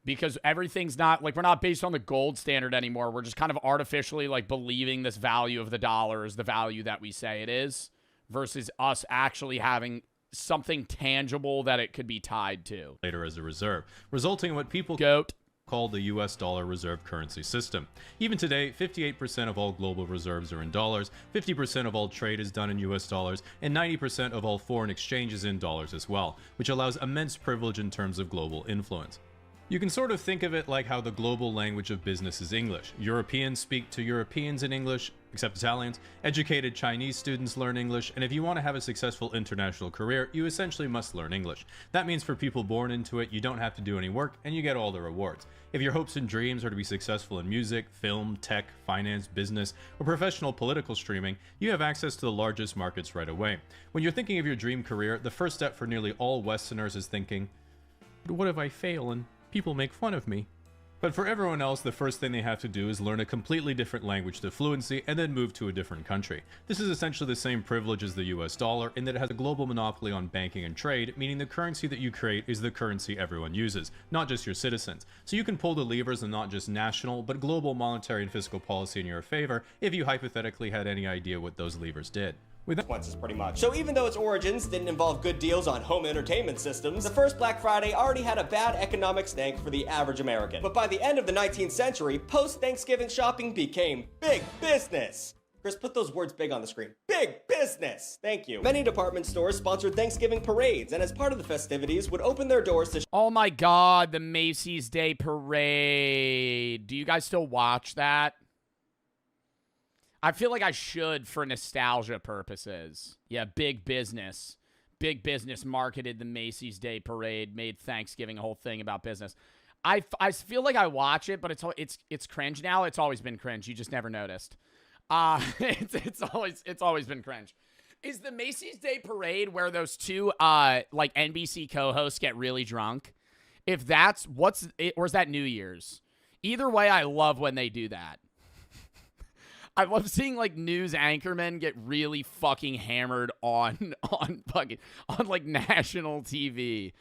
Because everything's not, like, we're not based on the gold standard anymore. We're just kind of artificially, like, believing this value of the dollar is the value that we say it is, versus us actually having something tangible that it could be tied to. Later as a reserve, resulting in what people call the US dollar reserve currency system. Even today, 58% of all global reserves are in dollars, 50% of all trade is done in US dollars, and 90% of all foreign exchange is in dollars as well, which allows immense privilege in terms of global influence. You can sort of think of it like how the global language of business is English. Europeans speak to Europeans in English, except Italians. Educated Chinese students learn English, and if you want to have a successful international career, you essentially must learn English. That means for people born into it, you don't have to do any work, and you get all the rewards. If your hopes and dreams are to be successful in music, film, tech, finance, business, or professional political streaming, you have access to the largest markets right away. When you're thinking of your dream career, the first step for nearly all Westerners is thinking, but what if I fail and people make fun of me? But for everyone else, the first thing they have to do is learn a completely different language to fluency and then move to a different country. This is essentially the same privilege as the US dollar in that it has a global monopoly on banking and trade, meaning the currency that you create is the currency everyone uses, not just your citizens. So you can pull the levers in not just national, but global monetary and fiscal policy in your favor if you hypothetically had any idea what those levers did. Consequences, pretty much. So even though its origins didn't involve good deals on home entertainment systems, the first Black Friday already had a bad economic stank for the average American. But by the end of the 19th century, post-Thanksgiving shopping became big business. Chris, put those words big on the screen. Big business! Thank you. Many department stores sponsored Thanksgiving parades, and as part of the festivities, would open their doors to— Oh my god, the Macy's Day Parade. Do you guys still watch that? I feel like I should for nostalgia purposes. Yeah, big business. Big business marketed the Macy's Day Parade, made Thanksgiving a whole thing about business. I feel like I watch it, but it's cringe now. It's always been cringe. You just never noticed. It's always been cringe. Is the Macy's Day Parade where those two like NBC co-hosts get really drunk? If that's or is that New Year's? Either way, I love when they do that. I love seeing like news anchormen get really fucking hammered on like national TV,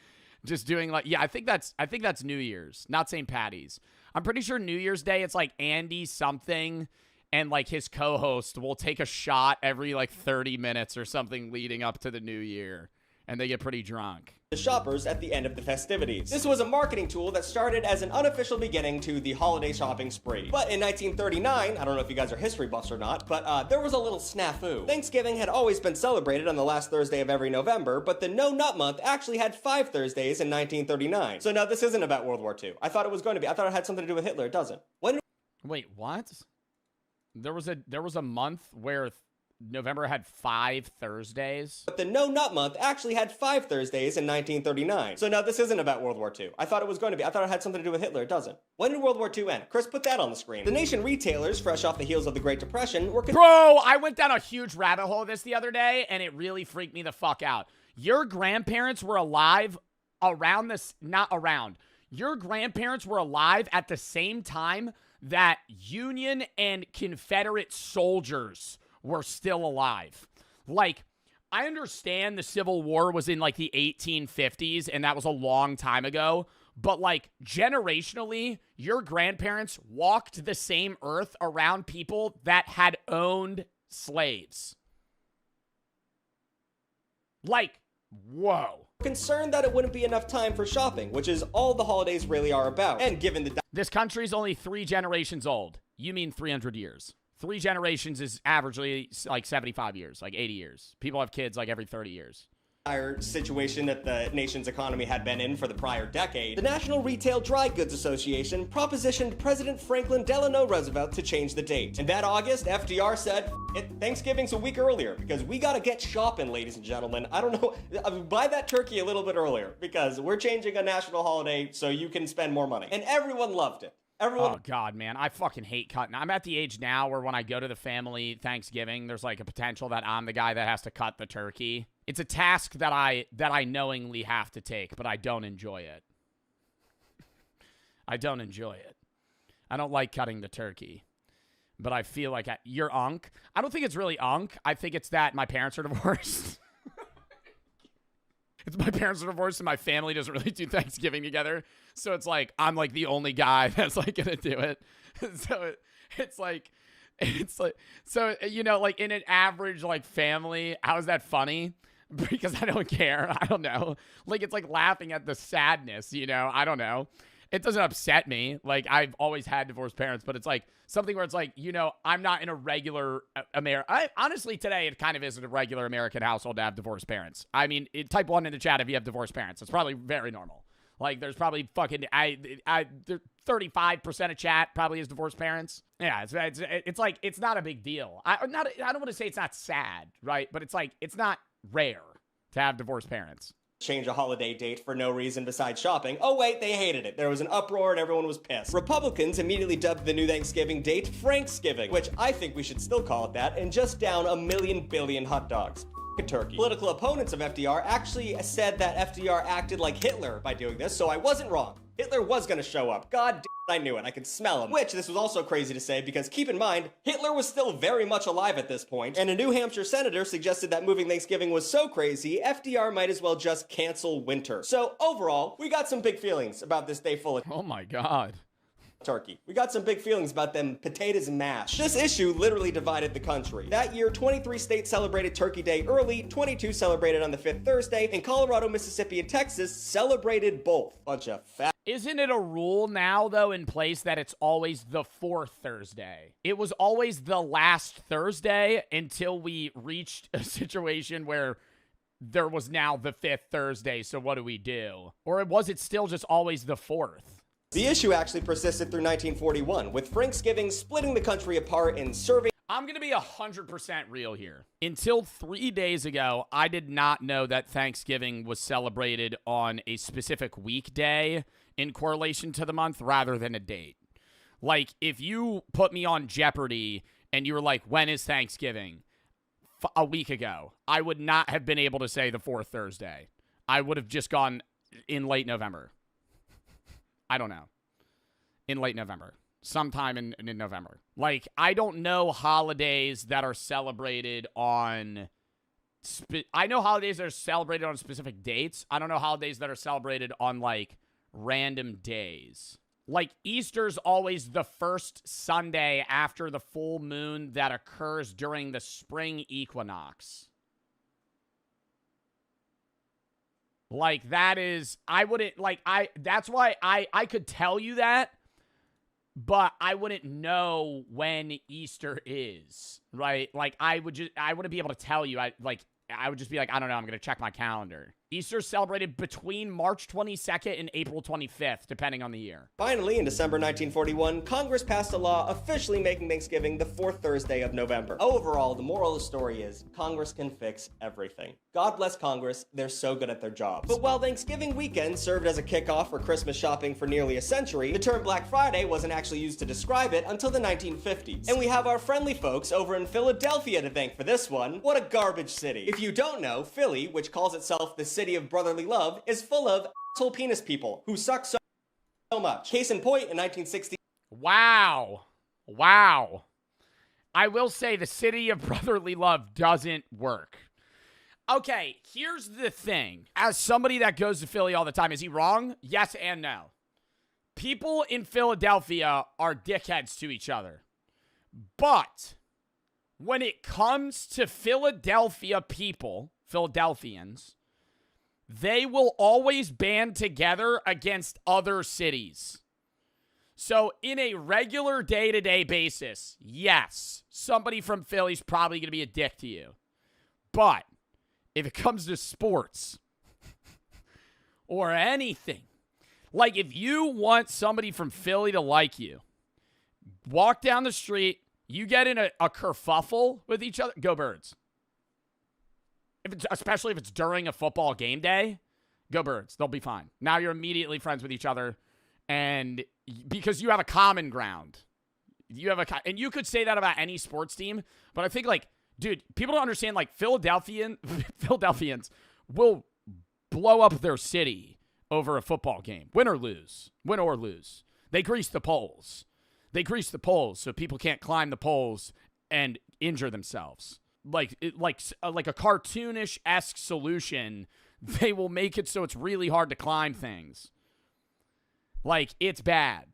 just doing like, yeah, I think that's New Year's, not St. Patty's. I'm pretty sure New Year's Day it's like Andy something, and like his co-host will take a shot every like 30 minutes or something leading up to the new year, and they get pretty drunk. The shoppers at the end of the festivities. This was a marketing tool that started as an unofficial beginning to the holiday shopping spree. But in 1939, I don't know if you guys are history buffs or not, but there was a little snafu. Thanksgiving had always been celebrated on the last Thursday of every November, but the No Nut Month actually had 5 Thursdays in 1939. So no, this isn't about World War II. I thought it was going to be. I thought it had something to do with Hitler. It doesn't. Wait, what? There was a month where November had 5 Thursdays. But the No Nut Month actually had 5 Thursdays in 1939. So now this isn't about World War II. I thought it was going to be. I thought it had something to do with Hitler. It doesn't. When did World War II end? Chris, put that on the screen. The nation retailers, fresh off the heels of the Great Depression, were... Bro, I went down a huge rabbit hole this the other day, and it really freaked me the fuck out. Your grandparents were alive around this... Not around. Your grandparents were alive at the same time that Union and Confederate soldiers were still alive. Like, I understand the Civil War was in, like, the 1850s, and that was a long time ago, but, like, generationally, your grandparents walked the same earth around people that had owned slaves. Like, whoa. Concerned that it wouldn't be enough time for shopping, which is all the holidays really are about. And given the... This country's only 3 generations old. You mean 300 years. 3 generations is averagely like 75 years, like 80 years. People have kids like every 30 years. Situation that the nation's economy had been in for the prior decade, the National Retail Dry Goods Association propositioned President Franklin Delano Roosevelt to change the date. In that August, FDR said, Thanksgiving's a week earlier because we gotta get shopping, ladies and gentlemen. I don't know, buy that turkey a little bit earlier because we're changing a national holiday so you can spend more money. And everyone loved it. Oh, God, man. I fucking hate cutting. I'm at the age now where when I go to the family Thanksgiving, there's like a potential that I'm the guy that has to cut the turkey. It's a task that I knowingly have to take, but I don't enjoy it. I don't enjoy it. I don't like cutting the turkey. But I feel like you're unk. I don't think it's really unk. I think it's that my parents are divorced. It's my parents are divorced and my family doesn't really do Thanksgiving together. So it's like, I'm like the only guy that's like going to do it. So it's like, so, you know, like in an average like family, how is that funny? Because I don't care. I don't know. Like, it's like laughing at the sadness, you know? I don't know. It doesn't upset me. Like, I've always had divorced parents, but it's like something where it's like, you know, I'm not in a regular honestly, today, it kind of isn't a regular American household to have divorced parents. I mean, type 1 in the chat if you have divorced parents. It's probably very normal. Like, there's probably fucking, 35% of chat probably is divorced parents. Yeah, it's like, it's not a big deal. I don't want to say it's not sad, right? But it's like, it's not rare to have divorced parents. Change a holiday date for no reason besides shopping. Oh wait, they hated it. There was an uproar and everyone was pissed. Republicans immediately dubbed the new Thanksgiving date Franksgiving, which I think we should still call it that, and just down 1 billion hot dogs. Turkey. Political opponents of FDR actually said that FDR acted like Hitler by doing this, so I wasn't wrong. Hitler was gonna show up. God damn it, I knew it. I could smell him. Which, this was also crazy to say because keep in mind, Hitler was still very much alive at this point, and a New Hampshire senator suggested that moving Thanksgiving was so crazy, FDR might as well just cancel winter. So overall, we got some big feelings about this day full of... Oh my God. Turkey. We got some big feelings about them potatoes and mash. This issue literally divided the country. That year, 23 states celebrated Turkey Day early, 22 celebrated on the 5th Thursday, and Colorado, Mississippi, and Texas celebrated both. Bunch of fat... Isn't it a rule now, though, in place that it's always the 4th Thursday? It was always the last Thursday until we reached a situation where there was now the 5th Thursday, so what do we do? Or was it still just always the 4th? The issue actually persisted through 1941, with Franksgiving splitting the country apart in survey. I'm going to be 100% real here. Until 3 days ago, I did not know that Thanksgiving was celebrated on a specific weekday in correlation to the month rather than a date. Like, if you put me on Jeopardy and you were like, when is Thanksgiving? A week ago, I would not have been able to say the 4th Thursday. I would have just gone in late November. I don't know. In late November. Sometime in November. Like, I don't know holidays that are celebrated on... I know holidays that are celebrated on specific dates. I don't know holidays that are celebrated on, like, random days. Like, Easter's always the first Sunday after the full moon that occurs during the spring equinox. Like, that is, I wouldn't, like, that's why I could tell you that, but I wouldn't know when Easter is, right? Like, I wouldn't be able to tell you. I would just be like, I don't know, I'm going to check my calendar. Easter is celebrated between March 22nd and April 25th, depending on the year. Finally, in December 1941, Congress passed a law officially making Thanksgiving the fourth Thursday of November. Overall, the moral of the story is Congress can fix everything. God bless Congress, they're so good at their jobs. But while Thanksgiving weekend served as a kickoff for Christmas shopping for nearly a century, the term Black Friday wasn't actually used to describe it until the 1950s. And we have our friendly folks over in Philadelphia to thank for this one. What a garbage city. If you don't know, Philly, which calls itself the city of brotherly love, is full of asshole penis people who suck so much. Case in point, in 1960. Wow. Wow. I will say the city of brotherly love doesn't work. Okay, here's the thing. As somebody that goes to Philly all the time, is he wrong? Yes and no. People in Philadelphia are dickheads to each other. But when it comes to Philadelphia people, Philadelphians, they will always band together against other cities. So in a regular day-to-day basis, yes, somebody from Philly's probably going to be a dick to you. But if it comes to sports or anything, like if you want somebody from Philly to like you, walk down the street, you get in a kerfuffle with each other, go Birds. Especially if it's during a football game day, go Birds. They'll be fine. Now you're immediately friends with each other, and because you have a common ground. And you could say that about any sports team, but I think, like, dude, people don't understand, like, Philadelphians will blow up their city over a football game. Win or lose. They grease the poles. So people can't climb the poles and injure themselves. Like a cartoonish-esque solution, they will make it so it's really hard to climb things. Like, it's bad.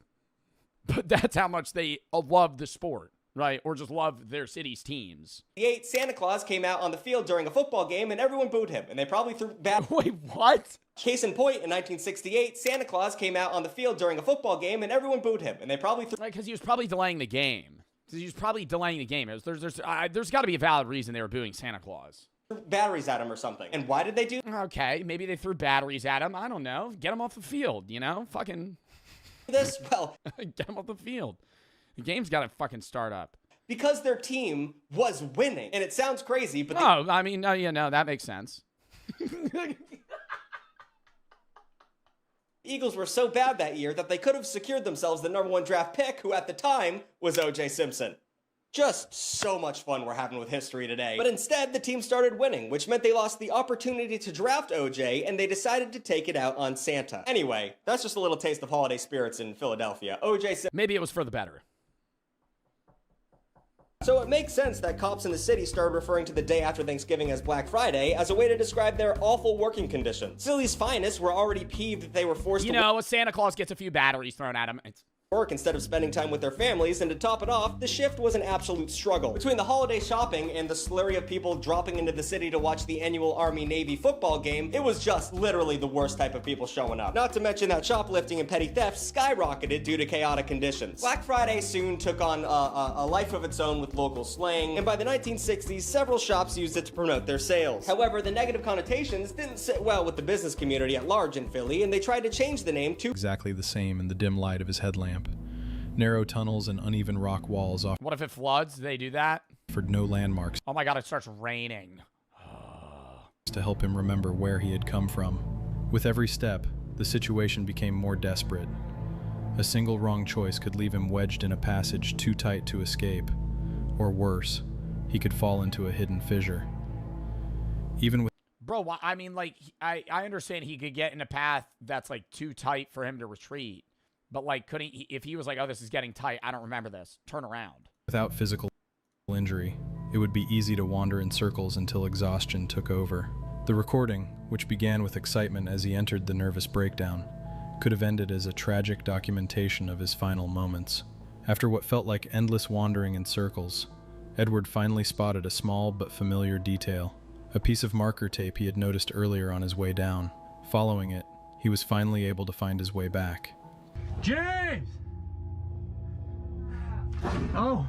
But that's how much they love the sport, right? Or just love their city's teams. Santa Claus came out on the field during a football game and everyone booed him, and they probably threw bad. Wait, what? Case in point, in 1968, Santa Claus came out on the field during a football game and everyone booed him, and they probably threw. Because he was probably delaying the game. There's got to be a valid reason they were booing Santa Claus. Batteries at him or something. And why did they do? Okay, maybe they threw batteries at him. I don't know. Get him off the field, you know? Fucking this. Well, get him off the field. The game's got to fucking start up. Because their team was winning. And it sounds crazy, but that makes sense. Eagles were so bad that year that they could have secured themselves the number 1 draft pick, who at the time was O.J. Simpson. Just so much fun we're having with history today. But instead, the team started winning, which meant they lost the opportunity to draft OJ, and they decided to take it out on Santa. Anyway, that's just a little taste of holiday spirits in Philadelphia. Maybe it was for the better. So it makes sense that cops in the city started referring to the day after Thanksgiving as Black Friday as a way to describe their awful working conditions. Philly's finest were already peeved that they were forced to... Santa Claus gets a few batteries thrown at him. Work instead of spending time with their families, and to top it off, the shift was an absolute struggle. Between the holiday shopping and the slurry of people dropping into the city to watch the annual Army-Navy football game, it was just literally the worst type of people showing up. Not to mention that shoplifting and petty theft skyrocketed due to chaotic conditions. Black Friday soon took on a life of its own with local slang, and by the 1960s, several shops used it to promote their sales. However, the negative connotations didn't sit well with the business community at large in Philly, and they tried to change the name to exactly the same in the dim light of his headlamp. Narrow tunnels and uneven rock walls offered. What if it floods? Do they do that? For no landmarks. Oh my god, it starts raining. To help him remember where he had come from. With every step, the situation became more desperate. A single wrong choice could leave him wedged in a passage too tight to escape. Or worse, he could fall into a hidden fissure. Even with... Bro, I mean, like, I understand he could get in a path that's, like, too tight for him to retreat. But, like, couldn't he, if he was like, oh, this is getting tight, I don't remember this, turn around. Without physical injury, it would be easy to wander in circles until exhaustion took over. The recording, which began with excitement as he entered the nervous breakdown, could have ended as a tragic documentation of his final moments. After what felt like endless wandering in circles, Edward finally spotted a small but familiar detail, a piece of marker tape he had noticed earlier on his way down. Following it, he was finally able to find his way back. James! Oh.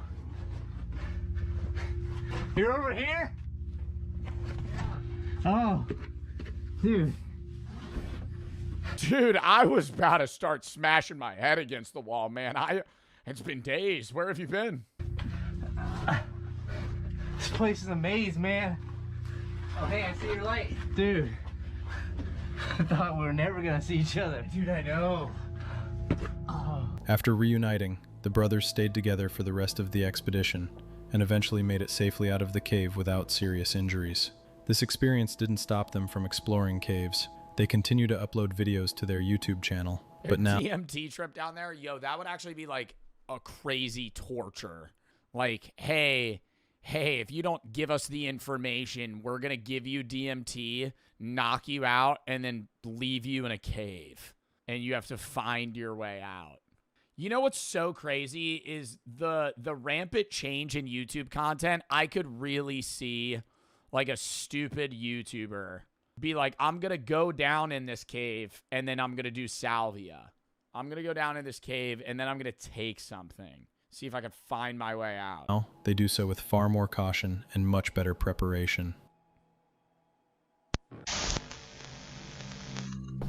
You're over here? Oh. Dude. Dude, I was about to start smashing my head against the wall, man. It's been days. Where have you been? This place is a maze, man. Oh, hey, I see your light. Dude. I thought we were never gonna see each other. Dude, I know. Oh. After reuniting, the brothers stayed together for the rest of the expedition and eventually made it safely out of the cave without serious injuries. This experience didn't stop them from exploring caves. They continue to upload videos to their YouTube channel, but now DMT trip down there, yo, that would actually be like a crazy torture. Like, hey, if you don't give us the information, we're gonna give you DMT, knock you out, and then leave you in a cave, and you have to find your way out. You know what's so crazy is the rampant change in YouTube content. I could really see like a stupid YouTuber be like, I'm going to go down in this cave and then I'm going to do salvia. I'm going to go down in this cave and then I'm going to take something. See if I can find my way out. now they do so with far more caution and much better preparation.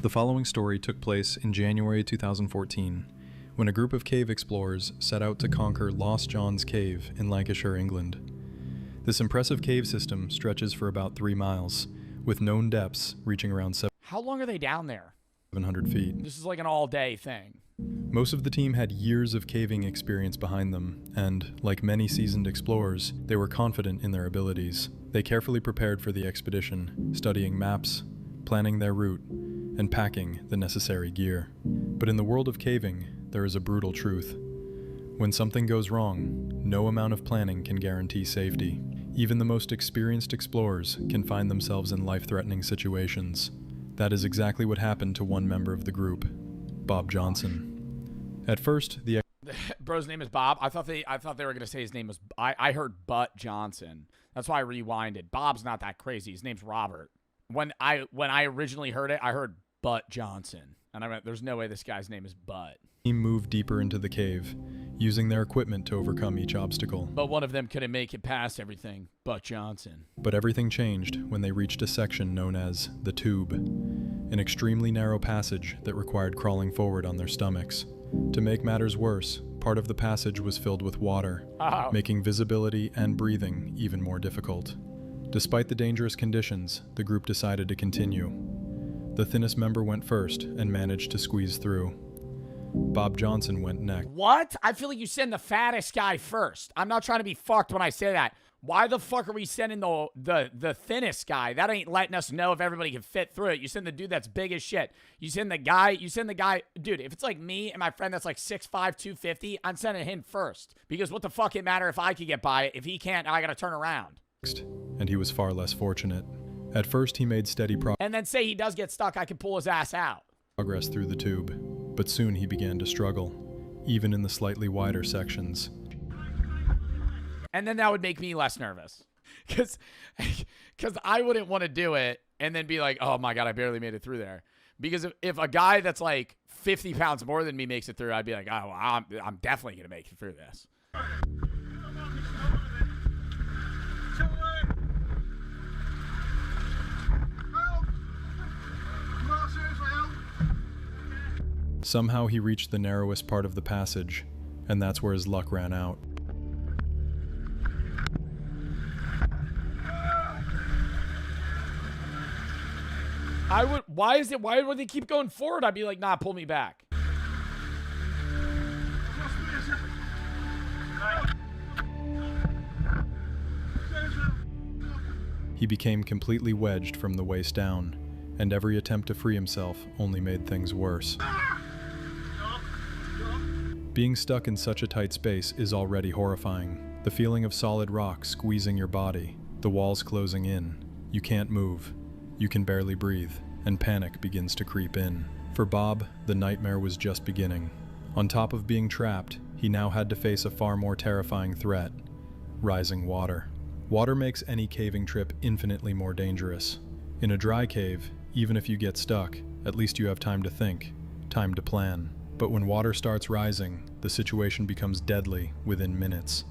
The following story took place in January 2014, when a group of cave explorers set out to conquer Lost John's Cave in Lancashire, England. This impressive cave system stretches for about 3 miles, with known depths reaching around How long are they down there? 700 feet. This is like an all-day thing. Most of the team had years of caving experience behind them, and, like many seasoned explorers, they were confident in their abilities. They carefully prepared for the expedition, studying maps, planning their route, and packing the necessary gear. But in the world of caving, there is a brutal truth. When something goes wrong, no amount of planning can guarantee safety. Even the most experienced explorers can find themselves in life-threatening situations. That is exactly what happened to one member of the group, Bob Johnson. At first, the bro's name is Bob. I thought they were gonna say his name was. I heard Butt Johnson. That's why I rewinded. Bob's not that crazy. His name's Robert. When I originally heard it, I heard Butt Johnson, and I went, "There's no way this guy's name is Butt." team moved deeper into the cave, using their equipment to overcome each obstacle. But one of them couldn't make it past everything, Butt Johnson. But everything changed when they reached a section known as the Tube, an extremely narrow passage that required crawling forward on their stomachs. To make matters worse, part of the passage was filled with water, making visibility and breathing even more difficult. Despite the dangerous conditions, the group decided to continue. The thinnest member went first and managed to squeeze through. Bob Johnson went next. What? I feel like you send the fattest guy first. I'm not trying to be fucked when I say that. Why the fuck are we sending the thinnest guy? That ain't letting us know if everybody can fit through it. You send the dude that's big as shit. You send the guy, dude, if it's like me and my friend that's like 6'5", 250, I'm sending him first. Because what the fuck it matter if I could get by it? If he can't, I gotta turn around. And he was far less fortunate. At first, he made steady And then say he does get stuck, I can pull his ass out. Progress through the tube, but soon he began to struggle, even in the slightly wider sections. And then that would make me less nervous. Because I wouldn't want to do it and then be like, oh my God, I barely made it through there. Because if a guy that's like 50 pounds more than me makes it through, I'd be like, oh, well, I'm definitely going to make it through this. Somehow he reached the narrowest part of the passage, and that's where his luck ran out. Why would they keep going forward? I'd be like, nah, pull me back. He became completely wedged from the waist down, and every attempt to free himself only made things worse. Being stuck in such a tight space is already horrifying. The feeling of solid rock squeezing your body, the walls closing in, you can't move, you can barely breathe, and panic begins to creep in. For Bob, the nightmare was just beginning. On top of being trapped, he now had to face a far more terrifying threat: rising water. Water makes any caving trip infinitely more dangerous. In a dry cave, even if you get stuck, at least you have time to think, time to plan. But when water starts rising, the situation becomes deadly within minutes.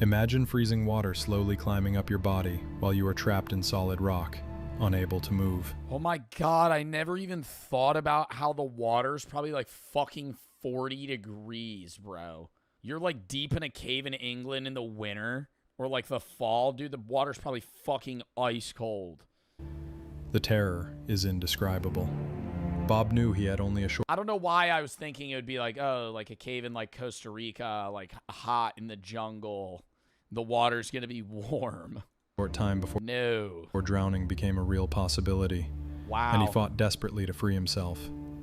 Imagine freezing water slowly climbing up your body while you are trapped in solid rock. unable to move. Oh my God, I never even thought about how the water's probably like fucking 40 degrees, bro. You're like deep in a cave in England in the winter or like the fall, dude. The water's probably fucking ice cold. The terror is indescribable. Bob knew he had only a short... I don't know why I was thinking it would be like, oh, like a cave in like Costa Rica, like hot in the jungle. The water's gonna be warm. Short time before drowning became a real possibility. Wow. And he fought desperately to free himself.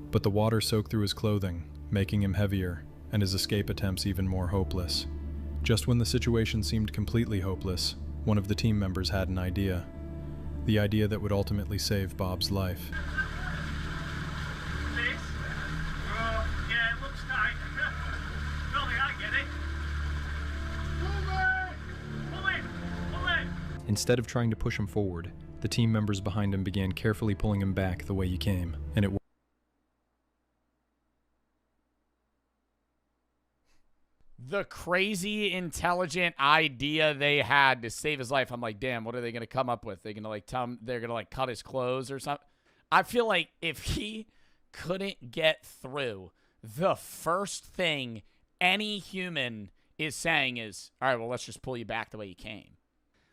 But the water soaked through his clothing, making him heavier, and his escape attempts even more hopeless. Just when the situation seemed completely hopeless, one of the team members had an idea. The idea that would ultimately save Bob's life. Yeah, it looks tight. Billy, I get it. Pull in! Instead of trying to push him forward, the team members behind him began carefully pulling him back the way he came, and it The crazy intelligent idea they had to save his life. I'm like, damn, what are they going to come up with? They're going to like tell him they're going to like cut his clothes or something. I feel like if he couldn't get through, the first thing any human is saying is, all right, well, let's just pull you back the way you came.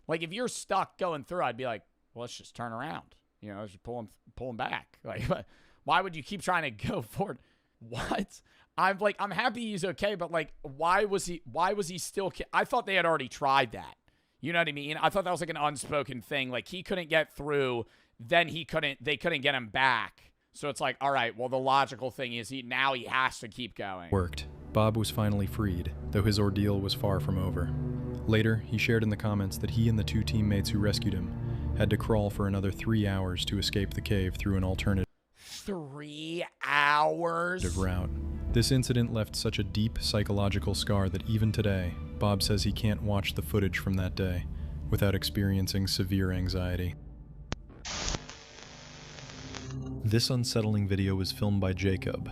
Like if you're stuck going through, I'd be like, well, let's just turn around. You know, just pull him back. Like, why would you keep trying to go forward? What? I'm happy he's okay, but like, why was he still, I thought they had already tried that. You know what I mean? I thought that was like an unspoken thing. Like he couldn't get through, then they couldn't get him back. So it's like, all right, well, the logical thing is now he has to keep going. worked. Bob was finally freed, though his ordeal was far from over. Later, he shared in the comments that he and the two teammates who rescued him had to crawl for another 3 hours to escape the cave through an alternative 3 hours? route. This incident left such a deep psychological scar that even today, Bob says he can't watch the footage from that day without experiencing severe anxiety. This unsettling video was filmed by Jacob,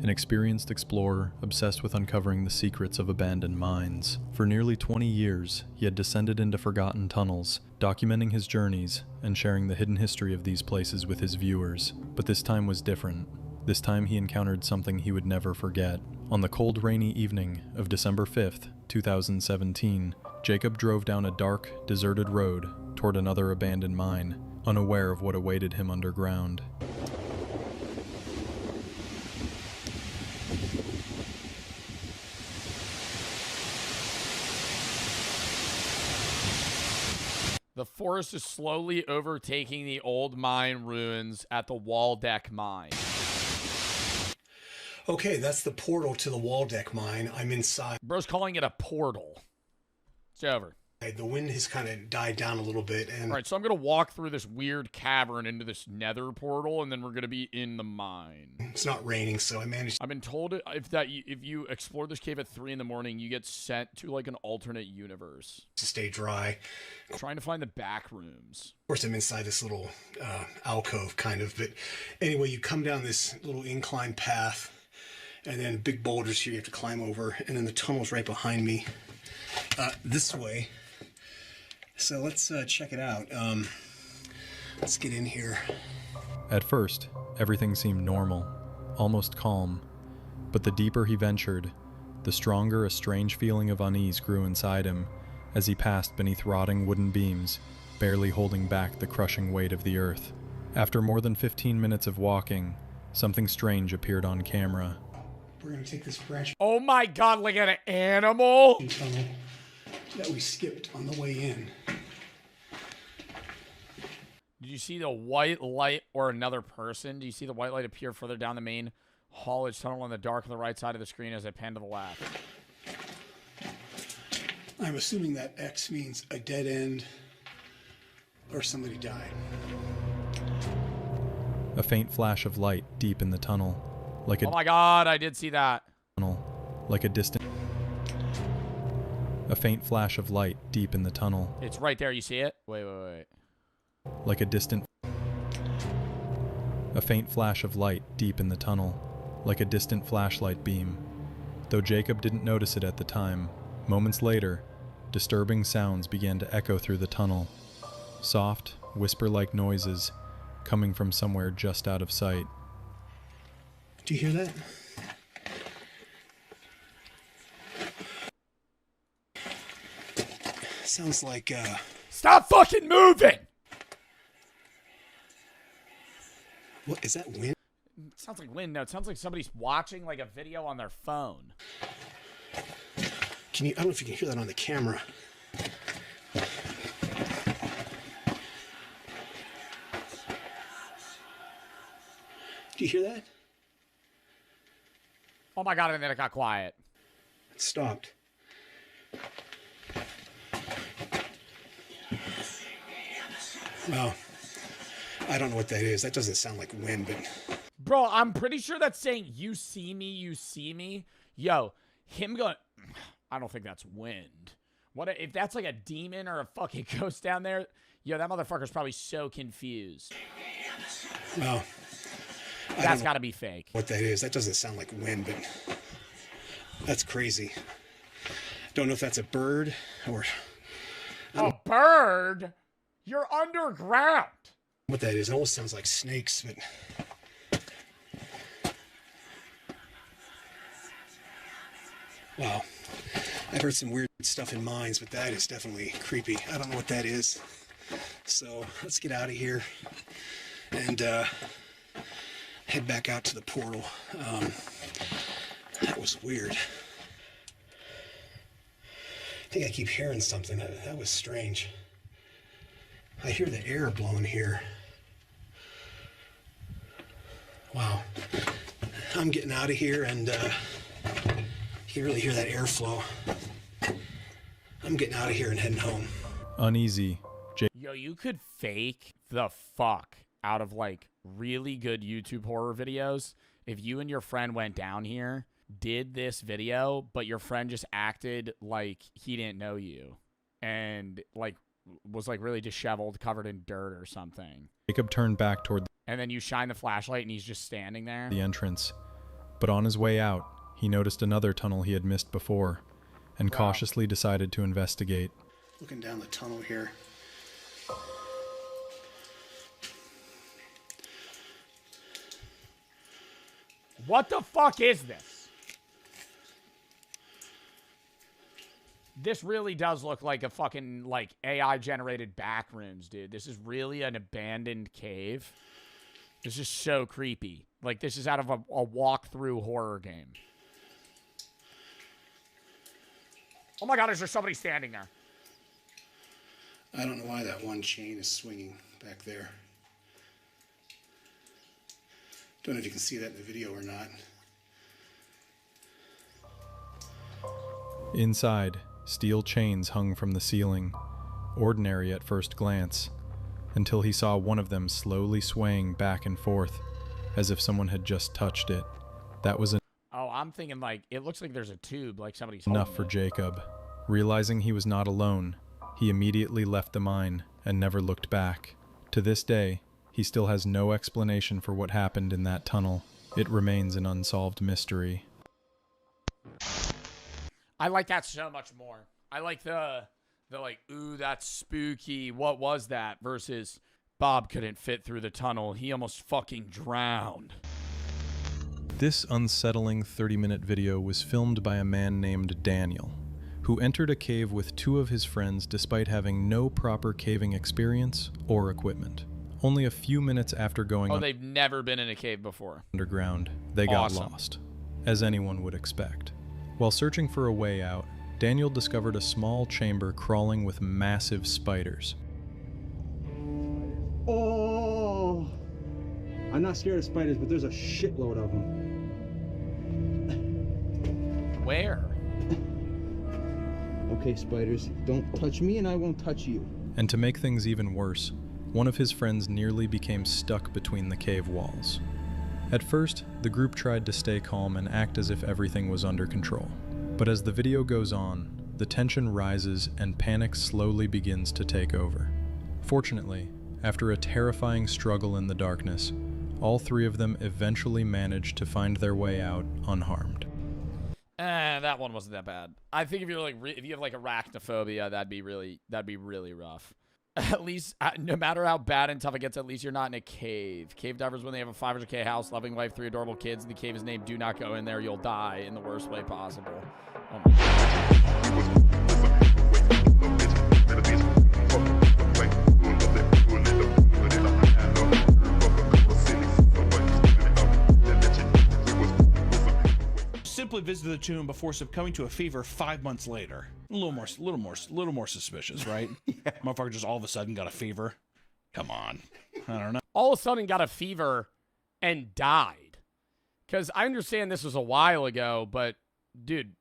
an experienced explorer obsessed with uncovering the secrets of abandoned mines. For nearly 20 years, he had descended into forgotten tunnels, documenting his journeys and sharing the hidden history of these places with his viewers. But this time was different. This time he encountered something he would never forget. On the cold, rainy evening of December 5th, 2017, Jacob drove down a dark, deserted road toward another abandoned mine, unaware of what awaited him underground. The forest is slowly overtaking the old mine ruins at the Waldeck mine. Okay, that's the portal to the Waldeck mine. I'm inside. Bro's calling it a portal. It's over. The wind has kind of died down a little bit, and All right, so I'm going to walk through this weird cavern into this nether portal, and then we're going to be in the mine. it's not raining, so I managed. I've been told if you explore this cave at 3 in the morning, you get sent to like an alternate universe. To stay dry. I'm trying to find the back rooms. Of course, I'm inside this little alcove, kind of. But anyway, you come down this little incline path, and then big boulders here you have to climb over, and then the tunnel's right behind me this way. So let's check it out. Let's get in here. At first, everything seemed normal, almost calm. But the deeper he ventured, the stronger a strange feeling of unease grew inside him as he passed beneath rotting wooden beams, barely holding back the crushing weight of the earth. After more than 15 minutes of walking, something strange appeared on camera. We're going to take this branch. Oh my god, like an animal! Tunnel that we skipped on the way in. Did you see the white light or another person? Do you see the white light appear further down the main haulage tunnel in the dark on the right side of the screen as I pan to the left? I'm assuming that X means a dead end or somebody died. A faint flash of light deep in the tunnel, like a Oh my god, I did see that. like a distant. A faint flash of light deep in the tunnel, It's right there, you see it? Wait. like a distant. A faint flash of light deep in the tunnel, like a distant flashlight beam. Though Jacob didn't notice it at the time, moments later, disturbing sounds began to echo through the tunnel. Soft, whisper-like noises coming from somewhere just out of sight. Do you hear that? Sounds like, Stop fucking moving! What, is that wind? It sounds like wind. No, it sounds like somebody's watching like a video on their phone. Can you, I don't know if you can hear that on the camera. Do you hear that? Oh my god, and then it got quiet. It stopped. Well, I don't know what that is. That doesn't sound like wind, but... Bro, I'm pretty sure that's saying, you see me, you see me. Yo, him going... I don't think that's wind. What if that's like a demon or a fucking ghost down there? Yo, that motherfucker's probably so confused. Well, that's gotta be fake. What that is. That doesn't sound like wind, but... That's crazy. Don't know if that's a bird or... A bird? You're underground. What that is. It almost sounds like snakes, but... Wow. I've heard some weird stuff in mines, but that is definitely creepy. I don't know what that is. So let's get out of here and head back out to the portal. That was weird. I think I keep hearing something. That was strange. I hear the air blowing here. Wow. I'm getting out of here, and you can really hear that airflow. I'm getting out of here and heading home. Uneasy, Yo, you could fake the fuck out of like really good YouTube horror videos if you and your friend went down here, did this video, but your friend just acted like he didn't know you and like was like really disheveled, covered in dirt or something. Jacob turned back toward And then you shine the flashlight and he's just standing there. the entrance, but on his way out, he noticed another tunnel he had missed before and cautiously decided to investigate. Looking down the tunnel here. What the fuck is this? This really does look like a fucking, like, AI-generated back rooms, dude. This is really an abandoned cave. This is so creepy. Like, this is out of a walk-through horror game. Oh my god, is there somebody standing there? I don't know why that one chain is swinging back there. Don't know if you can see that in the video or not. Inside, steel chains hung from the ceiling, ordinary at first glance, until he saw one of them slowly swaying back and forth, as if someone had just touched it. That was Oh, I'm thinking, like, it looks like there's a tube, like somebody's enough holding for it. Jacob. Realizing he was not alone, he immediately left the mine and never looked back. To this day, he still has no explanation for what happened in that tunnel. It remains an unsolved mystery. I like that so much more. I like the like, ooh, that's spooky. What was that? Versus Bob couldn't fit through the tunnel. He almost fucking drowned. This unsettling 30-minute video was filmed by a man named Daniel, who entered a cave with two of his friends despite having no proper caving experience or equipment. Only a few minutes after going They've never been in a cave before. underground, they got Awesome. lost, as anyone would expect. While searching for a way out, Daniel discovered a small chamber crawling with massive spiders. Oh! I'm not scared of spiders, but there's a shitload of them. Where? Okay, spiders, don't touch me and I won't touch you. And to make things even worse, one of his friends nearly became stuck between the cave walls. At first, the group tried to stay calm and act as if everything was under control. But as the video goes on, the tension rises and panic slowly begins to take over. Fortunately, after a terrifying struggle in the darkness, all three of them eventually managed to find their way out unharmed. That one wasn't that bad. I think if you're like if you have like arachnophobia, that'd be really rough. At least, no matter how bad and tough it gets, at least you're not in a cave. Cave divers, when they have a 500K house, loving wife, 3 adorable kids, and the cave is named Do Not Go In There, you'll die in the worst way possible. Oh my Simply visited the tomb before succumbing to a fever 5 months later. A little more suspicious, right? Motherfucker just all of a sudden got a fever. Come on. I don't know. All of a sudden got a fever and died. Because I understand this was a while ago, but, dude,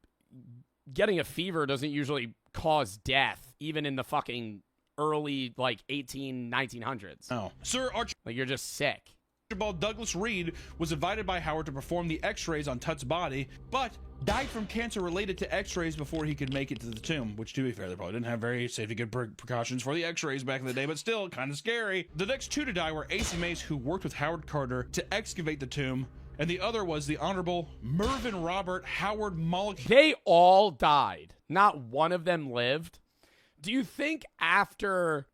getting a fever doesn't usually cause death, even in the fucking early, 1900s. Oh. Sir Like, you're just sick. Archibald Douglas Reed was invited by Howard to perform the x-rays on Tut's body, but died from cancer related to x-rays before he could make it to the tomb, which, to be fair, they probably didn't have very safety good precautions for the x-rays back in the day, but still kind of scary. The next 2 to die were A.C. Mace, who worked with Howard Carter to excavate the tomb, and the other was the Honorable Mervyn Robert Howard Mollick. They all died. Not one of them lived. Do you think after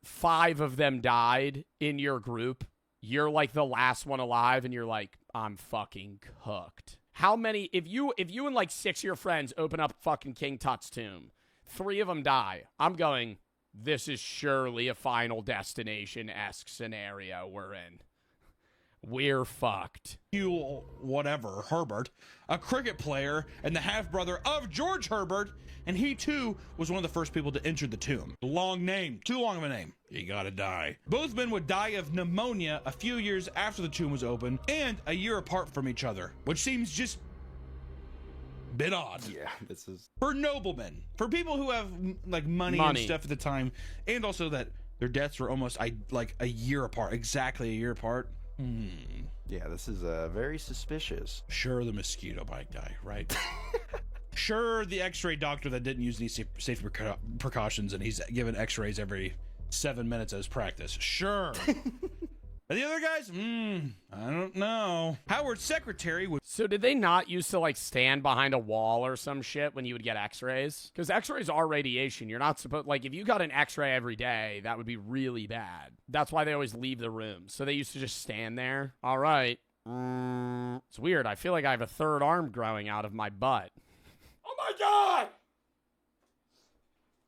5 of them died in your group, you're like the last one alive and you're like, I'm fucking cooked? How many, if you and like 6 of your friends open up fucking King Tut's tomb, 3 of them die, I'm going, this is surely a Final Destination-esque scenario we're in. We're fucked. Whatever, Herbert, a cricket player and the half-brother of George Herbert, and he too was one of the first people to enter the tomb. Long name, too long of a name. You gotta die. Both men would die of pneumonia a few years after the tomb was open, and a year apart from each other, which seems just a bit odd. Yeah, this is... For noblemen, for people who have like money and stuff at the time, and also that their deaths were almost like a year apart, exactly a year apart. Yeah, this is very suspicious. Sure, the mosquito might die, right? Sure, the x-ray doctor that didn't use any safety precautions and he's given x-rays every 7 minutes as practice. Sure. And the other guys? I don't know. Howard's secretary would... So did they not used to like stand behind a wall or some shit when you would get x-rays? Because x-rays are radiation. You're not supposed... Like, if you got an x-ray every day, that would be really bad. That's why they always leave the room. So they used to just stand there. All right. It's weird. I feel like I have a 3rd arm growing out of my butt. Oh my God!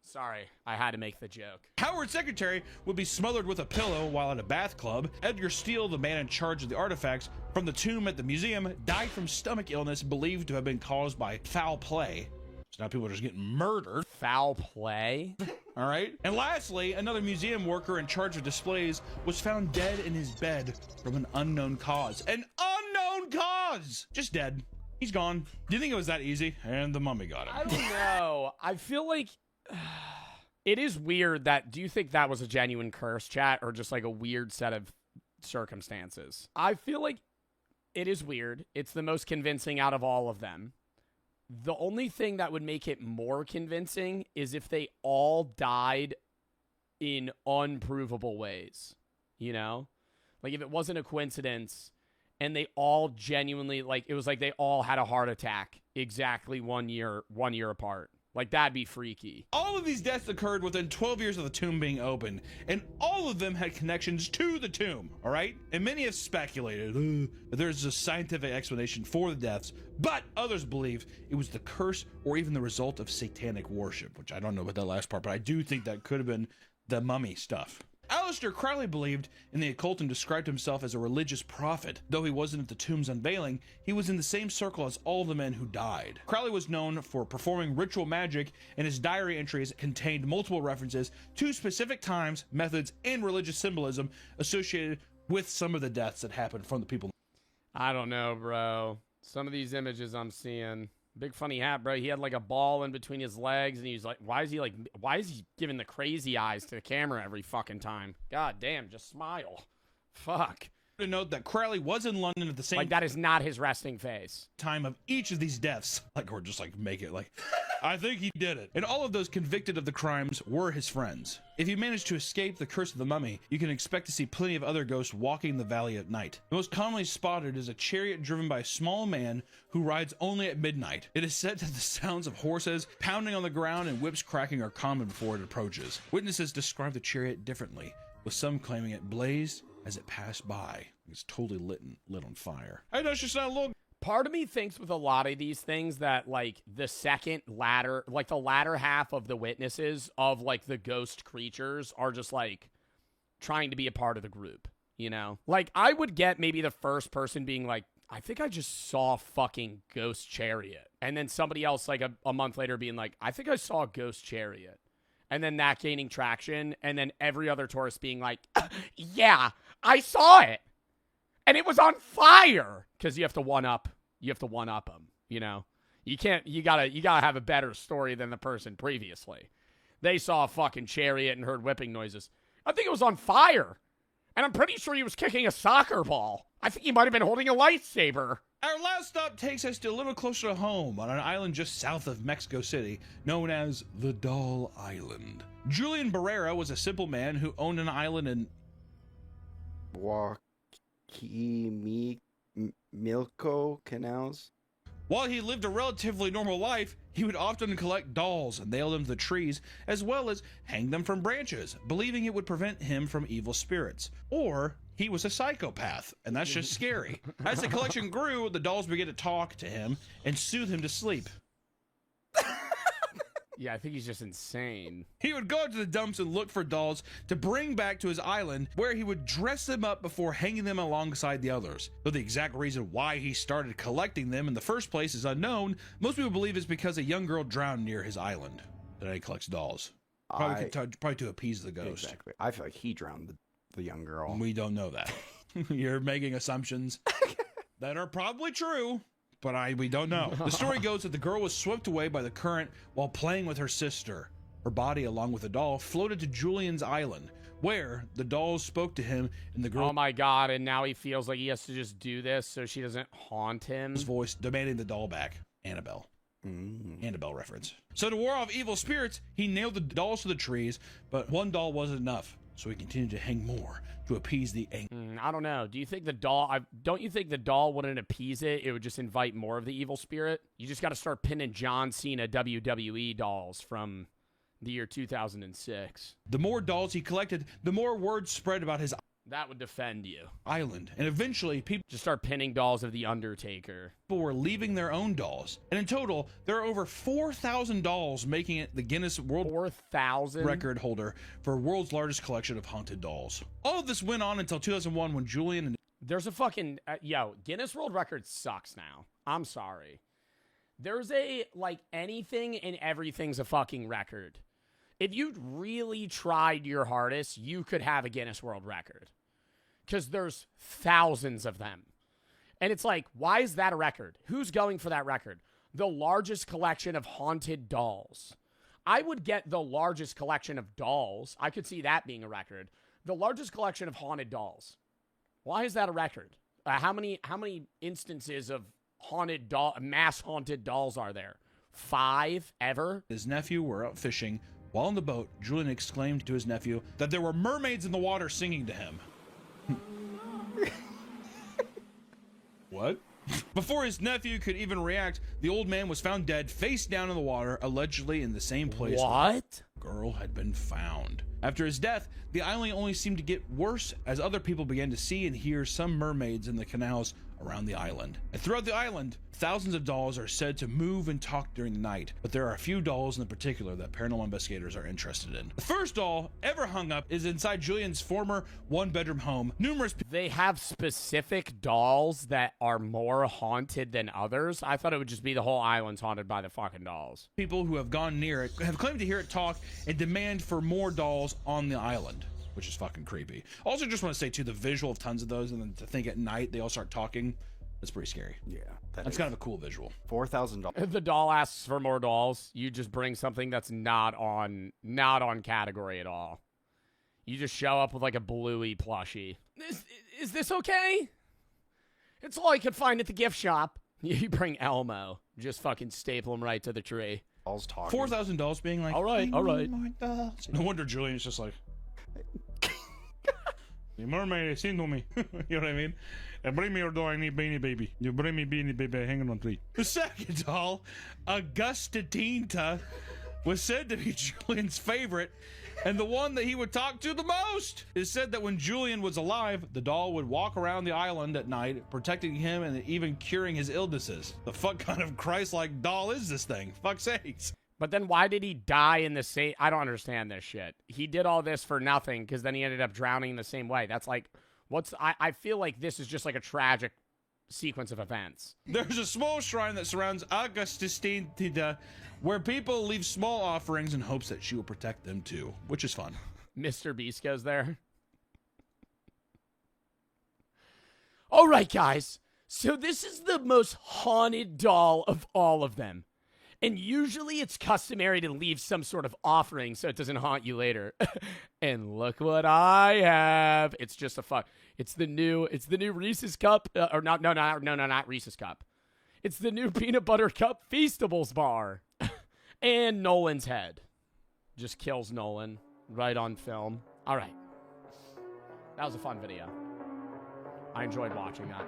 Sorry, I had to make the joke. Howard's secretary would be smothered with a pillow while at a bath club. Edgar Steele, the man in charge of the artifacts from the tomb at the museum, died from stomach illness believed to have been caused by foul play. So now people are just getting murdered. Foul play? All right. And lastly, another museum worker in charge of displays was found dead in his bed from an unknown cause. An unknown cause! Just dead. He's gone. Do you think it was that easy? And the mummy got him. I don't know. I feel like... It is weird that... Do you think that was a genuine curse, chat, or just like a weird set of circumstances? I feel like it is weird. It's the most convincing out of all of them. The only thing that would make it more convincing is if they all died in unprovable ways. You know? Like, if it wasn't a coincidence and they all genuinely... Like, it was like they all had a heart attack exactly 1 year apart. Like, that'd be freaky. All of these deaths occurred within 12 years of the tomb being opened, and all of them had connections to the tomb, all right? And many have speculated that there's a scientific explanation for the deaths, but others believe it was the curse or even the result of satanic worship, which I don't know about that last part, but I do think that could have been the mummy stuff. Aleister Crowley believed in the occult and described himself as a religious prophet. Though he wasn't at the tomb's unveiling, he was in the same circle as all the men who died. Crowley was known for performing ritual magic, and his diary entries contained multiple references to specific times, methods, and religious symbolism associated with some of the deaths that happened from the people. I don't know, bro. Some of these images I'm seeing... Big funny hat, bro. He had like a ball in between his legs, and he's like, why is he giving the crazy eyes to the camera every fucking time? God damn, just smile. Fuck. To note that Crowley was in London at the same Like, that is not his resting face. time of each of these deaths. Like, or just like make it like, I think he did it. And all of those convicted of the crimes were his friends. If you manage to escape the curse of the mummy, you can expect to see plenty of other ghosts walking the valley at night. The most commonly spotted is a chariot driven by a small man who rides only at midnight. It is said that the sounds of horses pounding on the ground and whips cracking are common before it approaches. Witnesses describe the chariot differently, with some claiming it blazed as it passed by. It's totally lit on fire. I know it's just not a little. Part of me thinks with a lot of these things that, like, the second ladder, like the latter half of the witnesses of, like, the ghost creatures are just, like, trying to be a part of the group, you know? Like, I would get maybe the first person being like, I think I just saw fucking ghost chariot. And then somebody else, like, a month later being like, I think I saw a ghost chariot. And then that gaining traction. And then every other tourist being like, yeah, I saw it. And it was on fire. Because you have to one up them, you know? You gotta have a better story than the person previously. They saw a fucking chariot and heard whipping noises. I think it was on fire. And I'm pretty sure he was kicking a soccer ball. I think he might have been holding a lightsaber. Our last stop takes us to a little closer to home on an island just south of Mexico City, known as the Doll Island. Julian Barrera was a simple man who owned an island in Milco Canals. While he lived a relatively normal life, he would often collect dolls and nail them to the trees, as well as hang them from branches, believing it would prevent him from evil spirits. Or he was a psychopath, and that's just scary. As the collection grew, the dolls began to talk to him and soothe him to sleep. Yeah, I think he's just insane. He would go to the dumps and look for dolls to bring back to his island, where he would dress them up before hanging them alongside the others. Though the exact reason why he started collecting them in the first place is unknown, most people believe it's because a young girl drowned near his island. That he collects dolls. Probably to appease the ghost. Exactly. I feel like he drowned the young girl. We don't know that. You're making assumptions that are probably true. But we don't know. The story goes that the girl was swept away by the current while playing with her sister. Her body, along with the doll, floated to Julian's island, where the dolls spoke to him, and the girl. Oh my god! And now he feels like he has to just do this so she doesn't haunt him. His voice demanding the doll back. Annabelle. Annabelle reference. So to ward off evil spirits, he nailed the dolls to the trees, but one doll wasn't enough, so he continued to hang more to appease the anger. I don't know. Do you think the doll? Don't you think the doll wouldn't appease it? It would just invite more of the evil spirit. You just got to start pinning John Cena WWE dolls from the year 2006. The more dolls he collected, the more word spread about his That would defend you. island, and eventually people Just start pinning dolls of the Undertaker. were leaving their own dolls. And in total, there are over 4,000 dolls, making it the Guinness World 4,000 Record holder for world's largest collection of haunted dolls. All of this went on until 2001 when Julian and There's a fucking Guinness World Record sucks now. I'm sorry. There's anything and everything's a fucking record. If you really tried your hardest, you could have a Guinness World Record. Because there's thousands of them. And it's like, why is that a record? Who's going for that record? The largest collection of haunted dolls. I would get the largest collection of dolls. I could see that being a record. The largest collection of haunted dolls. Why is that a record? How many instances of mass haunted dolls are there? 5 ever? his nephew were out fishing. While on the boat, Julian exclaimed to his nephew that there were mermaids in the water singing to him. What? Before his nephew could even react, the old man was found dead, face down in the water, allegedly in the same place where the girl had been found. After his death, the island only seemed to get worse as other people began to see and hear some mermaids in the canals around the island. And throughout the island, thousands of dolls are said to move and talk during the night, but there are a few dolls in particular that paranormal investigators are interested in. The first doll ever hung up is inside Julian's former one-bedroom home. They have specific dolls that are more haunted than others? I thought it would just be the whole island's haunted by the fucking dolls. People who have gone near it have claimed to hear it talk and demand for more dolls on the island, which is fucking creepy. Also, just want to say, too, the visual of tons of those, and then to think at night they all start talking, that's pretty scary. Yeah. That's kind of a cool visual. $4,000. If the doll asks for more dolls, you just bring something that's not on category at all. You just show up with like a bluey plushie. Is this okay? It's all I could find at the gift shop. You bring Elmo. Just fucking staple him right to the tree. All's talking. $4,000 being like, all right. No wonder Julian's just like, the mermaid sing to me. You know what I mean? And bring me your doll, I need Beanie Baby. You bring me Beanie Baby hanging on tree. The second doll, Augusta Tinta, was said to be Julian's favorite and the one that he would talk to the most. It is said that when Julian was alive, the doll would walk around the island at night, protecting him and even curing his illnesses. The fuck kind of Christ-like doll is this thing? Fuck's sakes. But then why did he die in the same... I don't understand this shit. He did all this for nothing because then he ended up drowning in the same way. That's like... I feel like this is just like a tragic sequence of events. There's a small shrine that surrounds Augustinta where people leave small offerings in hopes that she will protect them too, which is fun. Mr. Beast goes there. All right, guys. So this is the most haunted doll of all of them. And usually it's customary to leave some sort of offering so it doesn't haunt you later. And look what I have. It's just a fuck. It's the new Reese's Cup. Not Reese's Cup. It's the new Peanut Butter Cup Feastables bar. And Nolan's head. Just kills Nolan right on film. All right. That was a fun video. I enjoyed watching that.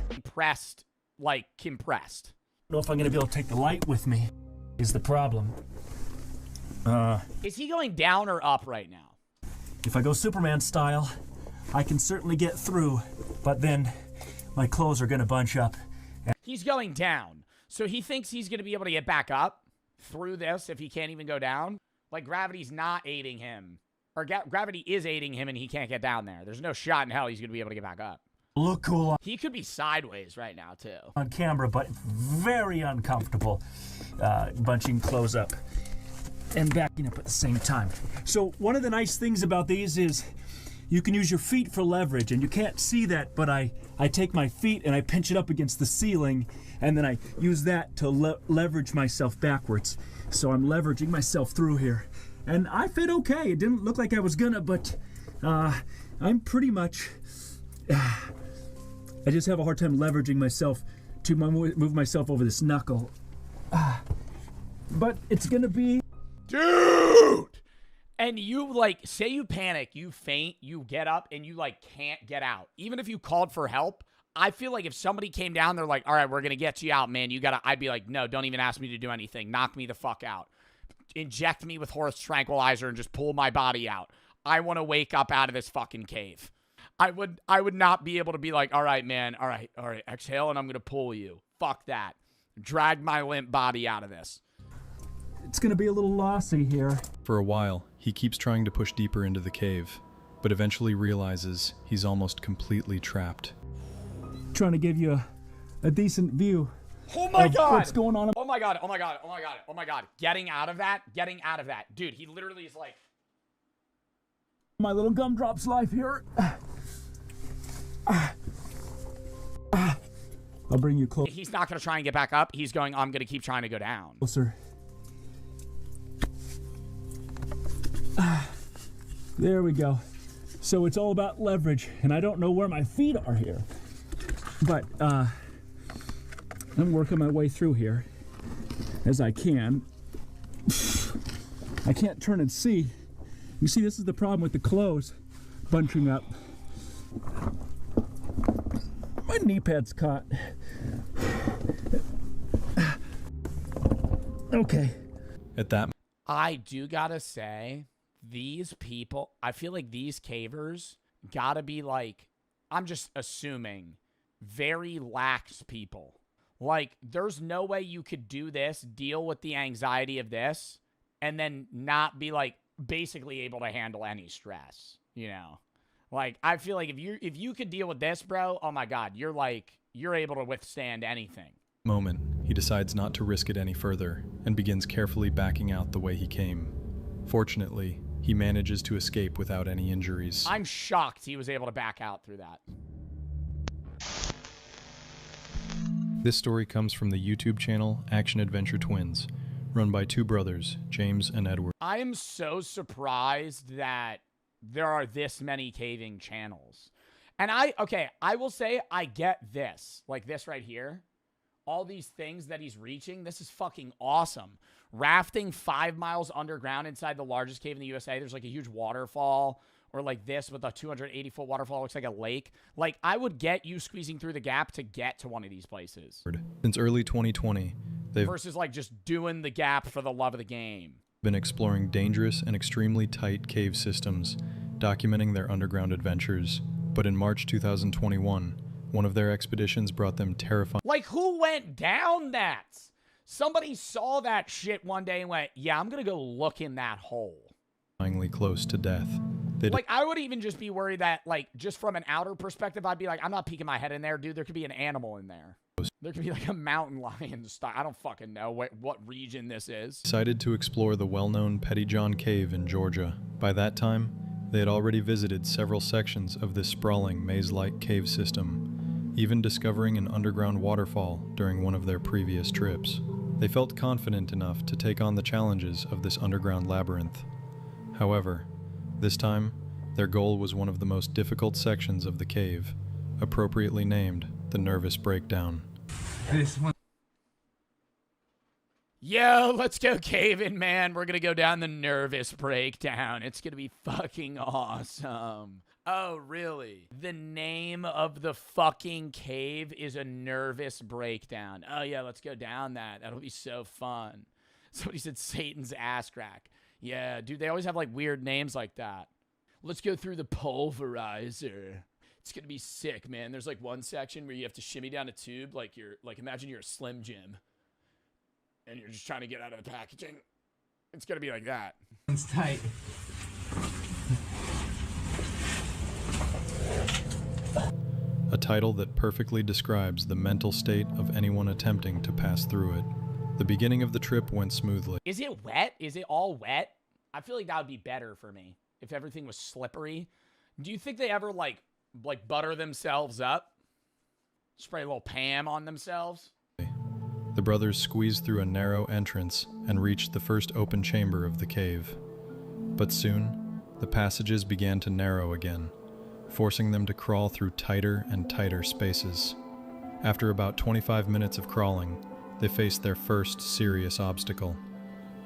Compressed, like compressed. I don't know if I'm gonna be able to take the light with me, is the problem. Is he going down or up right now? If I go Superman style, I can certainly get through, but then my clothes are gonna bunch up. He's going down. So he thinks he's gonna be able to get back up through this if he can't even go down? Like gravity's not aiding him. Or gravity is aiding him and he can't get down there. There's no shot in hell he's gonna be able to get back up. Look cool He could be sideways right now, too. on camera, but very uncomfortable bunching clothes up and backing up at the same time. So one of the nice things about these is you can use your feet for leverage, and you can't see that, but I take my feet and I pinch it up against the ceiling, and then I use that to leverage myself backwards. So I'm leveraging myself through here. And I fit okay. It didn't look like I was gonna, but I'm pretty much... I just have a hard time leveraging myself to move myself over this knuckle. But it's gonna be... Dude! And you, like, say you panic, you faint, you get up, and you, like, can't get out. Even if you called for help, I feel like if somebody came down, they're like, all right, we're gonna get you out, man. I'd be like, no, don't even ask me to do anything. Knock me the fuck out. Inject me with horse tranquilizer and just pull my body out. I want to wake up out of this fucking cave. I would not be able to be like, all right, man, all right, exhale, and I'm going to pull you. Fuck that. Drag my limp body out of this. It's gonna be a little lossy here. For a while, he keeps trying to push deeper into the cave, but eventually realizes he's almost completely trapped. Trying to give you a decent view. Oh my God! What's going on? Oh my God, oh my God, oh my God, oh my God. Getting out of that. Dude, he literally is like... My little gumdrop's life here. I'll bring you close. He's not going to try and get back up. He's going, I'm going to keep trying to go down. Closer. There we go. So it's all about leverage, and I don't know where my feet are here. But I'm working my way through here as I can. I can't turn and see. You see, this is the problem with the clothes bunching up. My knee pad's caught. Okay. At that, I do gotta say, these people, I feel like these cavers gotta be like, I'm just assuming, very lax people. Like, there's no way you could do this, deal with the anxiety of this, and then not be like basically able to handle any stress, you know? Like, I feel like if you could deal with this, bro, oh my God, you're able to withstand anything. moment, he decides not to risk it any further and begins carefully backing out the way he came. Fortunately, he manages to escape without any injuries. I'm shocked he was able to back out through that. This story comes from the YouTube channel Action Adventure Twins, run by two brothers, James and Edward. I am so surprised that there are this many caving channels. And I will say I get this. Like this right here. All these things that he's reaching, this is fucking awesome. Rafting 5 miles underground inside the largest cave in the USA. There's like a huge waterfall. Or like this with a 280-foot waterfall. Looks like a lake. Like, I would get you squeezing through the gap to get to one of these places. Since early 2020, they've versus like just doing the gap for the love of the game. Been exploring dangerous and extremely tight cave systems, documenting their underground adventures. But in March 2021, one of their expeditions brought them terrifying. Like, who went down that? Somebody saw that shit one day and went, yeah, I'm gonna go look in that hole. Close to death. Like, I would even just be worried that, like, just from an outer perspective, I'd be like, I'm not peeking my head in there, dude. There could be an animal in there. There could be, like, a mountain lion style. I don't fucking know what region this is. Decided to explore the well-known Pettyjohn Cave in Georgia. By that time, they had already visited several sections of this sprawling maze-like cave system, even discovering an underground waterfall during one of their previous trips. They felt confident enough to take on the challenges of this underground labyrinth. However, this time, their goal was one of the most difficult sections of the cave, appropriately named the Nervous Breakdown. This one. Yo, let's go caving, man. We're gonna go down the Nervous Breakdown. It's gonna be fucking awesome. Oh, really? The name of the fucking cave is a Nervous Breakdown. Oh, yeah, let's go down that. That'll be so fun. Somebody said Satan's ass crack. Yeah, dude, they always have, like, weird names like that. Let's go through the pulverizer. It's gonna be sick, man. There's, like, one section where you have to shimmy down a tube like imagine you're a Slim Jim. And you're just trying to get out of the packaging. It's gonna be like that. It's tight. A title that perfectly describes the mental state of anyone attempting to pass through it. The beginning of the trip went smoothly. Is it wet? Is it all wet? I feel like that would be better for me if everything was slippery. Do you think they ever like butter themselves up? Spray a little Pam on themselves? The brothers squeezed through a narrow entrance and reached the first open chamber of the cave. But soon, the passages began to narrow again, forcing them to crawl through tighter and tighter spaces. After about 25 minutes of crawling, they faced their first serious obstacle.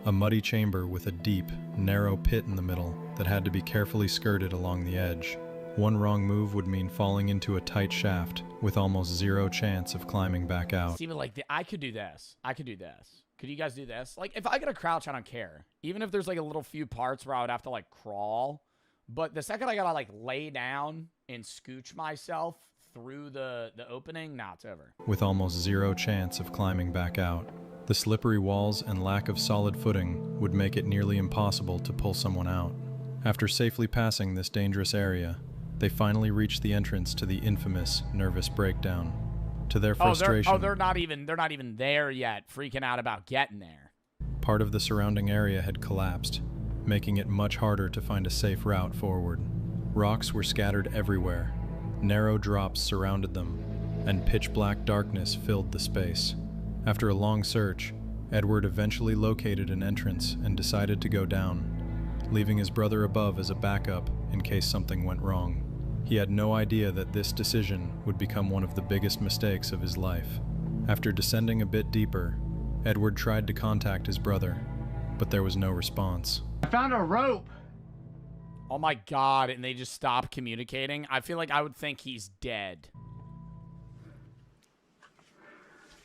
A muddy chamber with a deep, narrow pit in the middle that had to be carefully skirted along the edge. One wrong move would mean falling into a tight shaft with almost zero chance of climbing back out. See, but like, I could do this. I could do this. Could you guys do this? Like, if I get a crouch, I don't care. Even if there's like a little few parts where I would have to like crawl. But the second I gotta like lay down and scooch myself through the opening, nah, it's over. With almost zero chance of climbing back out. The slippery walls and lack of solid footing would make it nearly impossible to pull someone out. After safely passing this dangerous area, they finally reached the entrance to the infamous Nervous Breakdown. To their frustration, they're not even there yet, freaking out about getting there. Part of the surrounding area had collapsed, making it much harder to find a safe route forward. Rocks were scattered everywhere, narrow drops surrounded them, and pitch-black darkness filled the space. After a long search, Edward eventually located an entrance and decided to go down, leaving his brother above as a backup in case something went wrong. He had no idea that this decision would become one of the biggest mistakes of his life. After descending a bit deeper, Edward tried to contact his brother, but there was no response. I found a rope! Oh my god, and they just stopped communicating? I feel like I would think he's dead.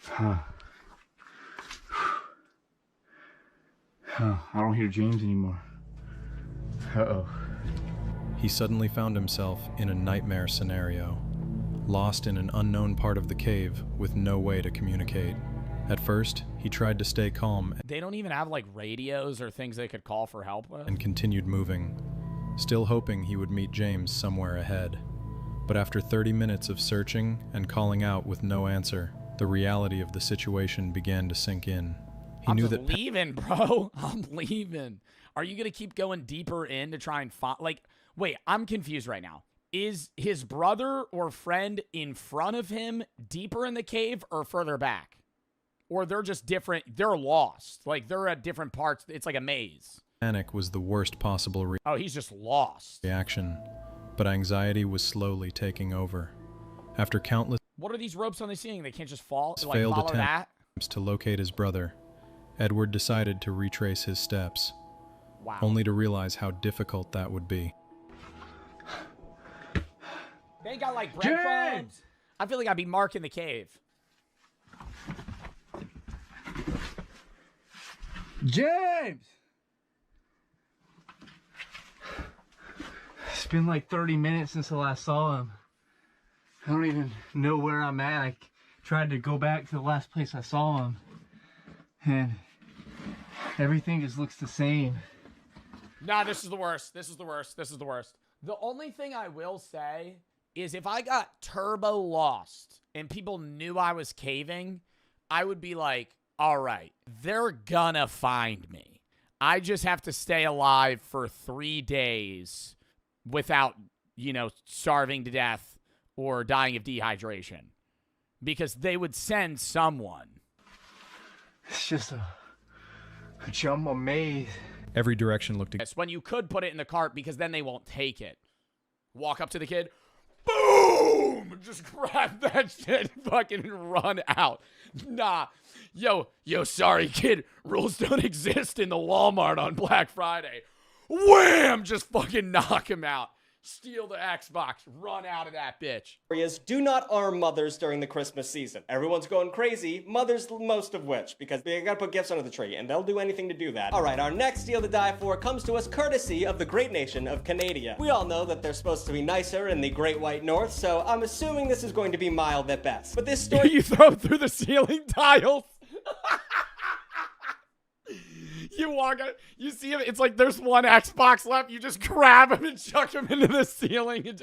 Huh. I don't hear James anymore. Uh-oh. He suddenly found himself in a nightmare scenario, lost in an unknown part of the cave with no way to communicate. At first, he tried to stay calm. They don't even have like radios or things they could call for help with? And continued moving, still hoping he would meet James somewhere ahead. But after 30 minutes of searching and calling out with no answer, the reality of the situation began to sink in. I'm just leaving, bro. I'm leaving. Are you gonna keep going deeper in to try and find? Like, wait, I'm confused right now. Is his brother or friend in front of him deeper in the cave or further back? Or they're just different. They're lost. Like, they're at different parts. It's like a maze. Panic was the worst possible oh, he's just lost. reaction, but anxiety was slowly taking over. After countless What are these ropes on the ceiling? They can't just fall? Like, failed follow that? attempts to locate his brother, Edward decided to retrace his steps, wow. only to realize how difficult that would be. They got like breadcrumbs. I feel like I'd be marking the cave. James! It's been like 30 minutes since I last saw him. I don't even know where I'm at. I tried to go back to the last place I saw him, and everything just looks the same. Nah, this is the worst. This is the worst. This is the worst. The only thing I will say is if I got turbo lost and people knew I was caving, I would be like, all right, they're gonna find me. I just have to stay alive for 3 days without, you know, starving to death or dying of dehydration. Because they would send someone. It's just a jumbo maze. Every direction looked When you could put it in the cart because then they won't take it. Walk up to the kid. Boom! Just grab that shit and fucking run out. Nah. Yo, sorry, kid. Rules don't exist in the Walmart on Black Friday. Wham! Just fucking knock him out. Steal the Xbox. Run out of that bitch. Do not arm mothers during the Christmas season. Everyone's going crazy, mothers most of which, because they gotta put gifts under the tree, and they'll do anything to do that. Alright, our next deal to die for comes to us courtesy of the great nation of Canada. We all know that they're supposed to be nicer in the Great White North, so I'm assuming this is going to be mild at best. But this story- You throw it through the ceiling tiles. You walk out, you see him, it's like there's one Xbox left, you just grab him and chuck him into the ceiling and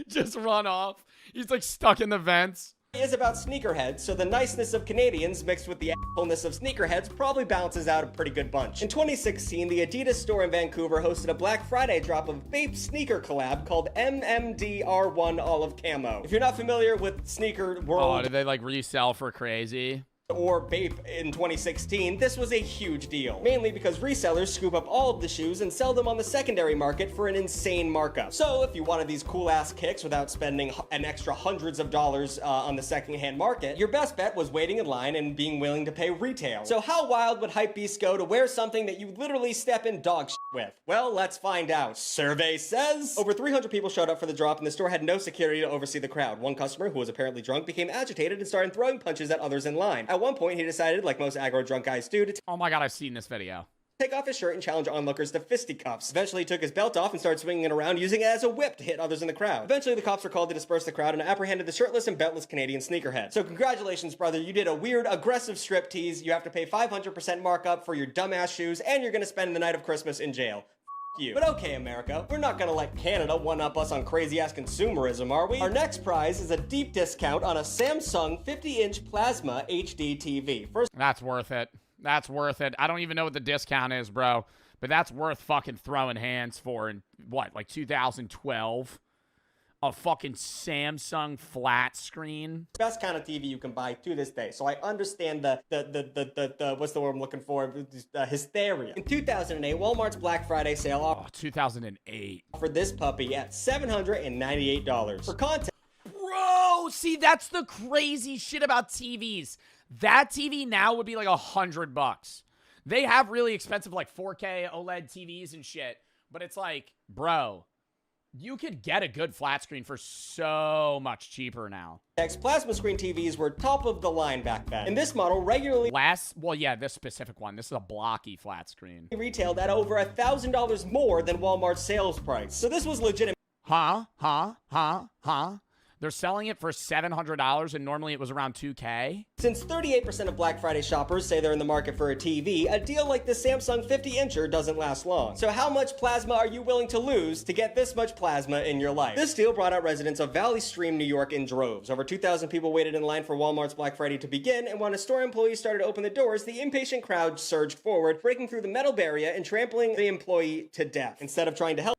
just run off. He's like stuck in the vents. Is about sneakerheads, so the niceness of Canadians mixed with the assholeness of sneakerheads probably balances out a pretty good bunch. In 2016, the Adidas store in Vancouver hosted a Black Friday drop of vape sneaker collab called MMDR1 Olive Camo. If you're not familiar with sneaker world... Oh, did they like resell for crazy? Or vape in 2016, this was a huge deal. Mainly because resellers scoop up all of the shoes and sell them on the secondary market for an insane markup. So if you wanted these cool ass kicks without spending an extra hundreds of dollars on the secondhand market, your best bet was waiting in line and being willing to pay retail. So how wild would hypebeasts go to wear something that you literally step in dog shit with? Well, let's find out. Survey says over 300 people showed up for the drop and the store had no security to oversee the crowd. One customer, who was apparently drunk, became agitated and started throwing punches at others in line. At one point, he decided, like most aggro drunk guys do, to oh my god, I've seen this video. Take off his shirt and challenge onlookers to fisticuffs. Eventually, he took his belt off and started swinging it around, using it as a whip to hit others in the crowd. Eventually, the cops were called to disperse the crowd and apprehended the shirtless and beltless Canadian sneakerhead. So congratulations, brother. You did a weird, aggressive strip tease. You have to pay 500% markup for your dumbass shoes, and you're gonna spend the night of Christmas in jail. You. But okay, America, we're not gonna let Canada one-up us on crazy-ass consumerism, are we? Our next prize is a deep discount on a Samsung 50-inch Plasma HD TV. That's worth it. That's worth it. I don't even know what the discount is, bro. But that's worth fucking throwing hands for in, what, like 2012? A fucking Samsung flat screen. Best kind of TV you can buy to this day. So I understand the what's the word I'm looking for? Hysteria. In 2008, Walmart's Black Friday sale 2008. offered this puppy at $798. For context, bro, see, that's the crazy shit about TVs. That TV now would be like $100. They have really expensive like 4K OLED TVs and shit, but it's like, bro, you could get a good flat screen for so much cheaper now. Plasma screen TVs were top of the line back then. And this model regularly well, yeah, this specific one. This is a blocky flat screen. Retailed at over $1,000 more than Walmart's sales price. So this was legitimate. Huh? They're selling it for $700, and normally it was around $2K. Since 38% of Black Friday shoppers say they're in the market for a TV, a deal like the Samsung 50-incher doesn't last long. So how much plasma are you willing to lose to get this much plasma in your life? This deal brought out residents of Valley Stream, New York in droves. Over 2,000 people waited in line for Walmart's Black Friday to begin, and when a store employee started to open the doors, the impatient crowd surged forward, breaking through the metal barrier and trampling the employee to death. Instead of trying to help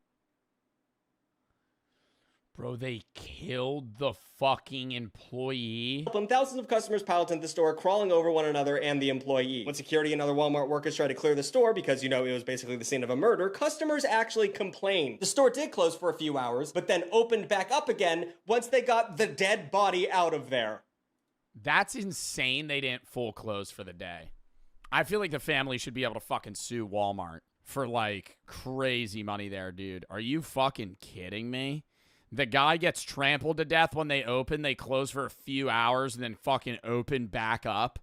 Bro, they killed the fucking employee. thousands of customers piled into the store, crawling over one another and the employee. When security and other Walmart workers tried to clear the store because, you know, it was basically the scene of a murder, customers actually complained. The store did close for a few hours, but then opened back up again once they got the dead body out of there. That's insane they didn't full close for the day. I feel like the family should be able to fucking sue Walmart for, like, crazy money there, dude. Are you fucking kidding me? The guy gets trampled to death when they open. They close for a few hours and then fucking open back up.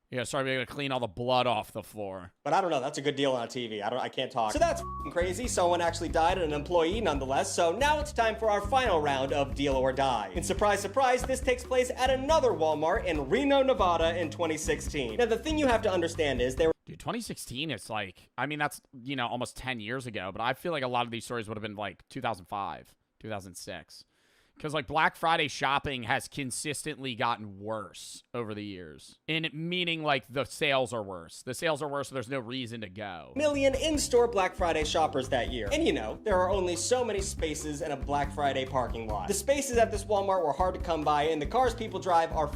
Yeah, sorry, we gotta clean all the blood off the floor. But I don't know, that's a good deal on a TV. I can't talk. So that's crazy. Someone actually died, an employee nonetheless. So now it's time for our final round of Deal or Die. And surprise, surprise, this takes place at another Walmart in Reno, Nevada in 2016. Now, the thing you have to understand is there. Dude, 2016, it's like, I mean, that's, you know, almost 10 years ago. But I feel like a lot of these stories would have been like 2005. 2006, because like Black Friday shopping has consistently gotten worse over the years, and meaning like the sales are worse. The sales are worse, so there's no reason to go. Million in-store Black Friday shoppers that year. And you know, there are only so many spaces in a Black Friday parking lot. The spaces at this Walmart were hard to come by, and the cars people drive are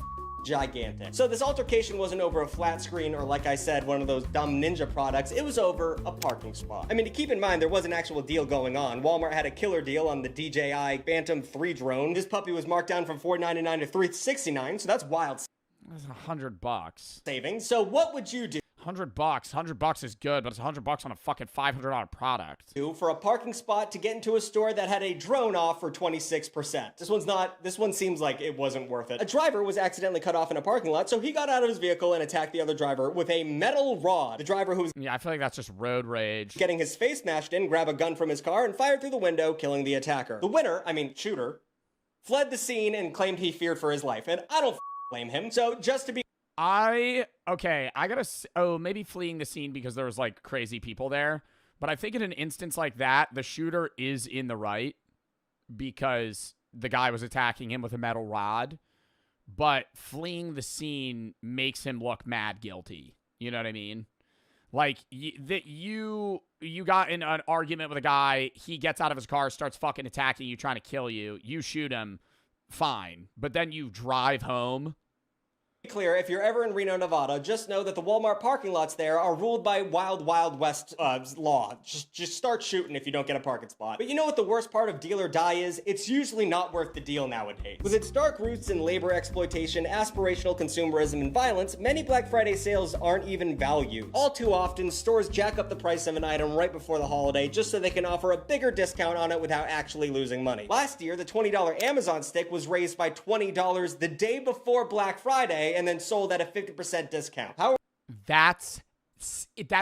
gigantic. So this altercation wasn't over a flat screen or, like I said, one of those dumb ninja products. It was over a parking spot. I mean, to keep in mind, there was an actual deal going on. Walmart had a killer deal on the DJI Phantom 3 drone. This puppy was marked down from $499 to $369, so that's wild. That's $100 savings. So what would you do? $100 is good, but it's $100 on a fucking $500 product. For a parking spot to get into a store that had a drone off for 26%. This one seems like it wasn't worth it. A driver was accidentally cut off in a parking lot, so he got out of his vehicle and attacked the other driver with a metal rod. The driver, who was I feel like that's just road rage, getting his face smashed in, grabbed a gun from his car and fired through the window, killing the attacker. The shooter, fled the scene and claimed he feared for his life, and I don't blame him. So just to be maybe fleeing the scene because there was like crazy people there. But I think in an instance like that, the shooter is in the right because the guy was attacking him with a metal rod. But fleeing the scene makes him look mad guilty. You know what I mean? Like you got in an argument with a guy, he gets out of his car, starts fucking attacking you, trying to kill you. You shoot him, fine. But then you drive home. Clear, if you're ever in Reno, Nevada, just know that the Walmart parking lots there are ruled by Wild Wild West law. Just start shooting if you don't get a parking spot. But you know what the worst part of Deal or Die is? It's usually not worth the deal nowadays. With its dark roots in labor exploitation, aspirational consumerism, and violence, many Black Friday sales aren't even valued. All too often, stores jack up the price of an item right before the holiday just so they can offer a bigger discount on it without actually losing money. Last year, the $20 Amazon stick was raised by $20 the day before Black Friday and then sold at a 50% discount. That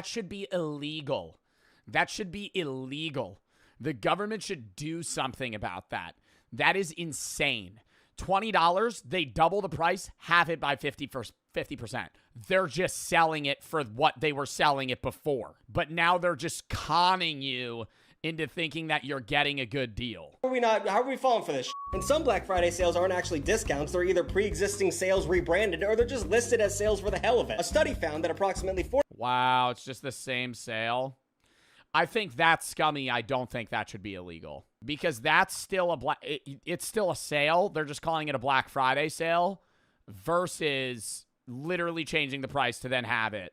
should be illegal. That should be illegal. The government should do something about that. That is insane. $20, they double the price, half it by 50%. They're just selling it for what they were selling it before. But now they're just conning you into thinking that you're getting a good deal. How are we falling for this shit? And some Black Friday sales aren't actually discounts. They're either pre-existing sales rebranded or they're just listed as sales for the hell of it. A study found that approximately Wow, it's just the same sale. I think that's scummy. I don't think that should be illegal because that's still it's still a sale. They're just calling it a Black Friday sale versus literally changing the price to then have it,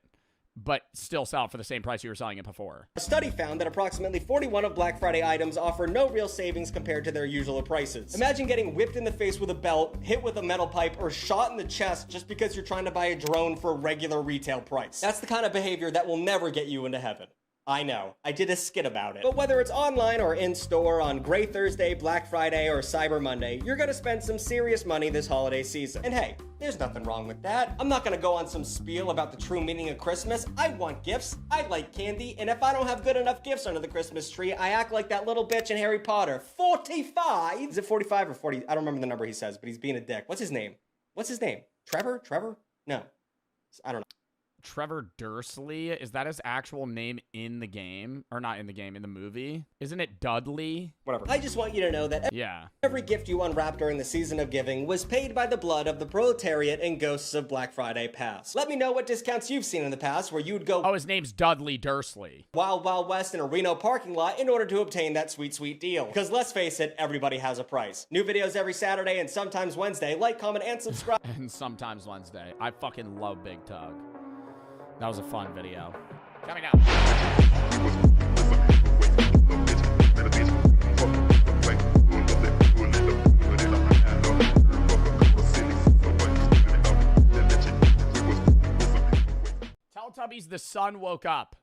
but still sell it for the same price you were selling it before. A study found that approximately 41 of Black Friday items offer no real savings compared to their usual prices. Imagine getting whipped in the face with a belt, hit with a metal pipe, or shot in the chest just because you're trying to buy a drone for regular retail price. That's the kind of behavior that will never get you into heaven. I know, I did a skit about it. But whether it's online or in-store on Grey Thursday, Black Friday, or Cyber Monday, you're gonna spend some serious money this holiday season. And hey, there's nothing wrong with that. I'm not gonna go on some spiel about the true meaning of Christmas. I want gifts, I like candy, and if I don't have good enough gifts under the Christmas tree, I act like that little bitch in Harry Potter. 45? Is it 45 or 40? I don't remember the number he says, but he's being a dick. What's his name? What's his name? Trevor? No. I don't know. Trevor Dursley, is that his actual name in the game? Or not in the game, in the movie? Isn't it Dudley? Whatever. I just want you to know that every gift you unwrap during the season of giving was paid by the blood of the proletariat and ghosts of Black Friday past. Let me know what discounts you've seen in the past where you'd go— Oh, his name's Dudley Dursley. Wild Wild West in a Reno parking lot in order to obtain that sweet, sweet deal. Because let's face it, everybody has a price. New videos every Saturday and sometimes Wednesday. Like, comment, and subscribe. And sometimes Wednesday. I fucking love Big Tug. That was a fun video. Coming up. Teletubbies, the sun woke up.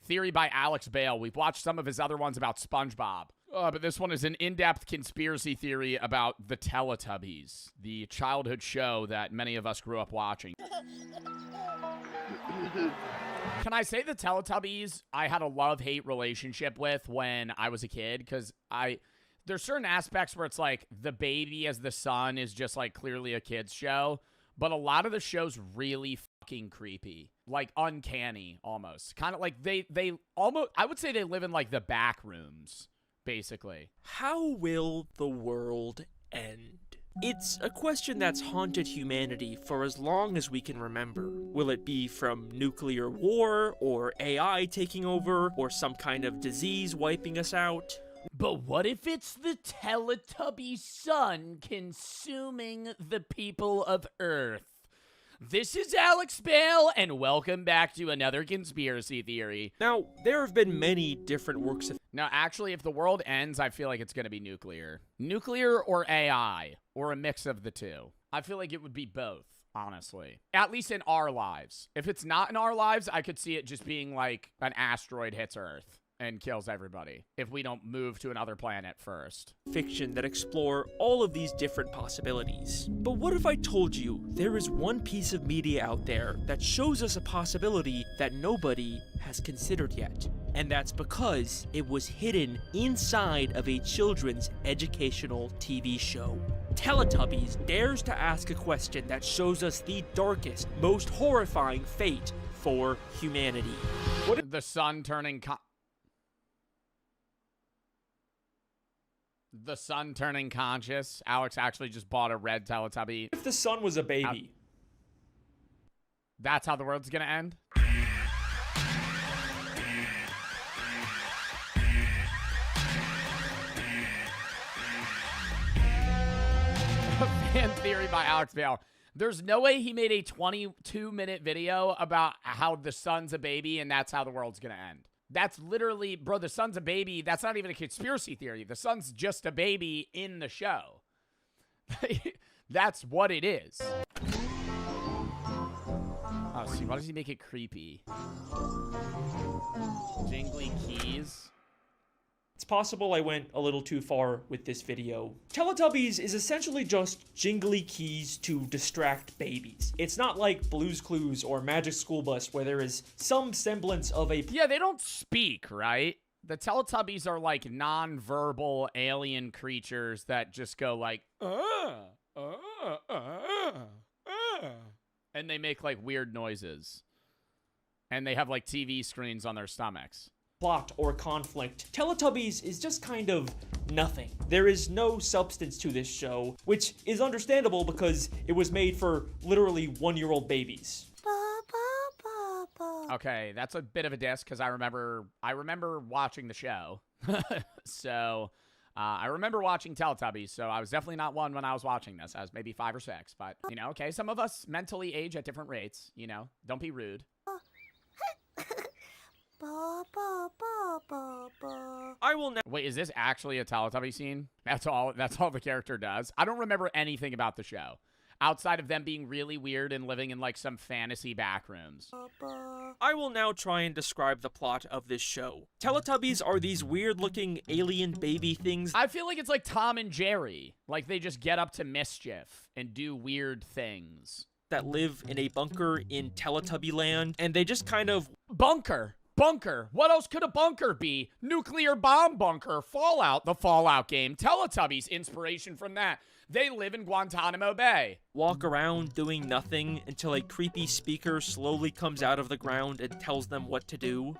Theory by Alex Bale. We've watched some of his other ones about SpongeBob. But this one is an in-depth conspiracy theory about the Teletubbies, the childhood show that many of us grew up watching. Can I say the Teletubbies I had a love-hate relationship with when I was a kid? Because there's certain aspects where it's like the baby as the sun is just like clearly a kid's show. But a lot of the show's really fucking creepy. Like uncanny almost. Kind of like they almost, I would say they live in like the back rooms, basically. How will the world end? It's a question that's haunted humanity for as long as we can remember. Will it be from nuclear war, or AI taking over, or some kind of disease wiping us out? But what if it's the Teletubby sun consuming the people of Earth? This is Alex Bale, and welcome back to another conspiracy theory. Now, there have been many different works of— Now, actually, if the world ends, I feel like it's going to be nuclear. Nuclear or AI, or a mix of the two. I feel like it would be both, honestly. At least in our lives. If it's not in our lives, I could see it just being like an asteroid hits Earth and kills everybody if we don't move to another planet first. Fiction that explore all of these different possibilities. But what if I told you there is one piece of media out there that shows us a possibility that nobody has considered yet? And that's because it was hidden inside of a children's educational TV show. Teletubbies dares to ask a question that shows us the darkest, most horrifying fate for humanity. What the sun turning The sun turning conscious. Alex actually just bought a red Teletubby. If the sun was a baby. That's how the world's gonna end? Fan theory by Alex Bale. There's no way he made a 22-minute video about how the sun's a baby and that's how the world's gonna end. That's literally, bro, the sun's a baby. That's not even a conspiracy theory. The sun's just a baby in the show. That's what it is. Oh, see, why does he make it creepy? Jingly keys. It's possible I went a little too far with this video. Teletubbies is essentially just jingly keys to distract babies. It's not like Blue's Clues or Magic School Bus where there is some semblance of a— Yeah, they don't speak, right? The Teletubbies are like non-verbal alien creatures that just go like, and they make like weird noises. And they have like TV screens on their stomachs. Plot or conflict. Teletubbies is just kind of nothing. There is no substance to this show, which is understandable because it was made for literally one-year-old babies. Okay, that's a bit of a diss because I remember watching the show. So I remember watching Teletubbies, so I was definitely not one when I was watching this. I was maybe 5 or 6, but you know, okay, some of us mentally age at different rates, you know, don't be rude. I will never— Wait, is this actually a Teletubby scene? That's all the character does? I don't remember anything about the show outside of them being really weird and living in like some fantasy back rooms. I will now try and describe the plot of this show. Teletubbies are these weird-looking alien baby things. I feel like it's like Tom and Jerry. Like they just get up to mischief and do weird things. That live in a bunker in Teletubby land, and they just kind of... Bunker! What else could a bunker be? Nuclear bomb bunker. Fallout, the Fallout game. Teletubbies, inspiration from that. They live in Guantanamo Bay. Walk around doing nothing until a creepy speaker slowly comes out of the ground and tells them what to do.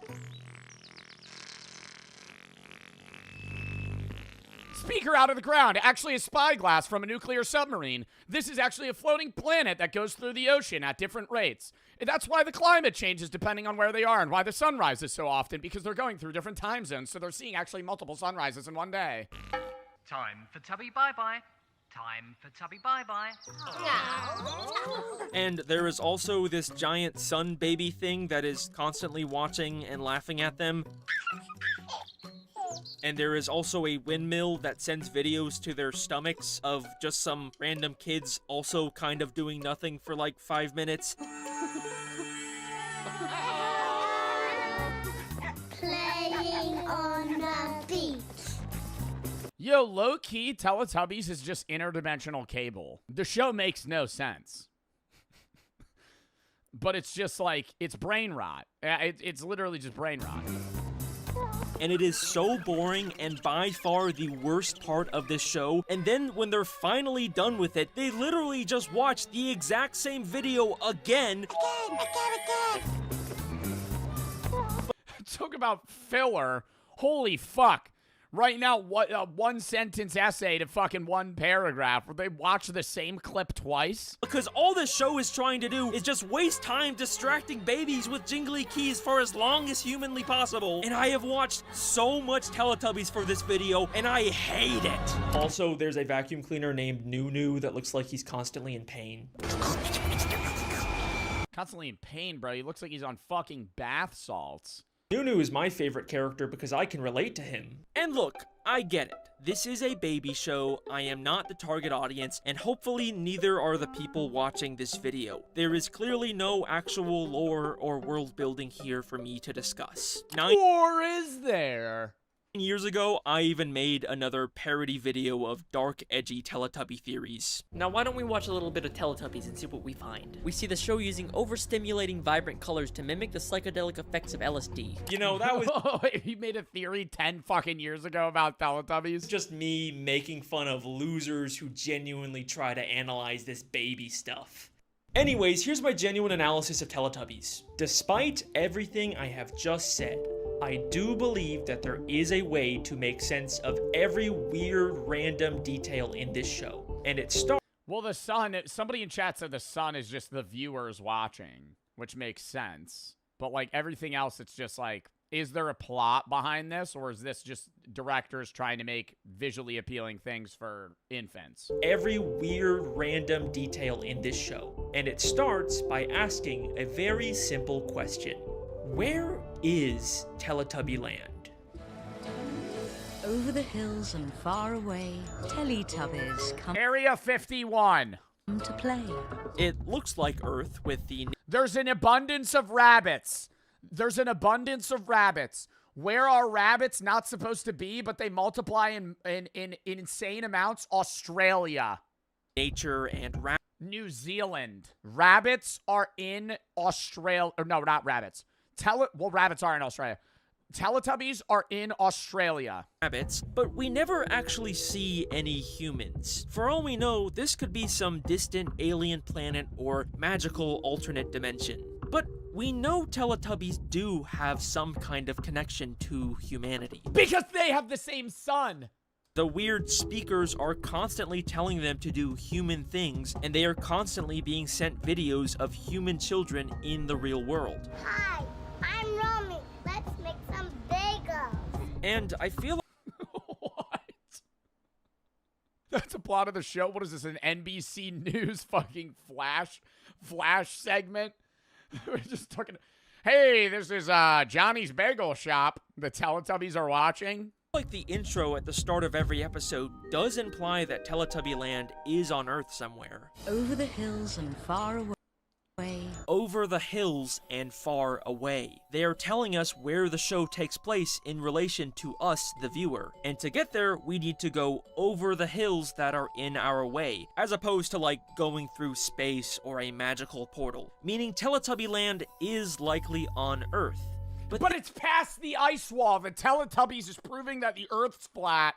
Speaker out of the ground, actually a spyglass from a nuclear submarine. This is actually a floating planet that goes through the ocean at different rates. And that's why the climate changes depending on where they are and why the sun rises so often, because they're going through different time zones, so they're seeing actually multiple sunrises in one day. Time for Tubby bye-bye. Time for Tubby bye-bye. And there is also this giant sun baby thing that is constantly watching and laughing at them. And there is also a windmill that sends videos to their stomachs of just some random kids also kind of doing nothing for like 5 minutes. Playing on the beach. Yo, low-key, Teletubbies is just interdimensional cable. The show makes no sense. But it's just like, it's brain rot. It's literally just brain rot. And it is so boring and by far the worst part of this show. And then when they're finally done with it, they literally just watch the exact same video again. Talk about filler. Holy fuck. Right now, what one sentence essay to fucking one paragraph where they watch the same clip twice? Because all this show is trying to do is just waste time distracting babies with jingly keys for as long as humanly possible. And I have watched so much Teletubbies for this video, and I hate it. Also, there's a vacuum cleaner named Nunu that looks like he's constantly in pain. Constantly in pain, bro. He looks like he's on fucking bath salts. Nunu is my favorite character because I can relate to him. And look, I get it. This is a baby show, I am not the target audience, and hopefully neither are the people watching this video. There is clearly no actual lore or world building here for me to discuss. Or is there? Years ago, I even made another parody video of dark, edgy Teletubby theories. Now why don't we watch a little bit of Teletubbies and see what we find? We see the show using overstimulating vibrant colors to mimic the psychedelic effects of LSD. You know, that was... You made a theory 10 fucking years ago about Teletubbies? Just me making fun of losers who genuinely try to analyze this baby stuff. Anyways, here's my genuine analysis of Teletubbies. Despite everything I have just said, I do believe that there is a way to make sense of every weird random detail in this show. And it starts... Well, the sun, somebody in chat said the sun is just the viewers watching, which makes sense. But like everything else, it's just like, is there a plot behind this? Or is this just directors trying to make visually appealing things for infants? Every weird random detail in this show. And it starts by asking a very simple question. Where is Teletubby Land? Over the hills and far away, Teletubbies come Area 51 to play. It looks like Earth with the... There's an abundance of rabbits. There's an abundance of rabbits. Where are rabbits not supposed to be, but they multiply in insane amounts? Australia. Nature and New Zealand. Rabbits are in Australia. Or no, not rabbits. Well, rabbits are in Australia. Teletubbies are in Australia. Rabbits, but we never actually see any humans. For all we know, this could be some distant alien planet or magical alternate dimension. But we know Teletubbies do have some kind of connection to humanity. Because they have the same sun! The weird speakers are constantly telling them to do human things, and they are constantly being sent videos of human children in the real world. Hi, I'm Romy. Let's make some bagels. And I feel What? That's a plot of the show? What is this, an NBC News fucking flash segment? We're just talking, hey, this is Johnny's Bagel Shop. The Teletubbies are watching. like the intro at the start of every episode does imply that Teletubby Land is on Earth somewhere. Over the hills and far away, over the hills and far away. They are telling us where the show takes place in relation to us, the viewer. And to get there, we need to go over the hills that are in our way, as opposed to like going through space or a magical portal. Meaning Teletubby Land is likely on Earth. But it's past the ice wall. The Teletubbies is proving that the Earth's flat.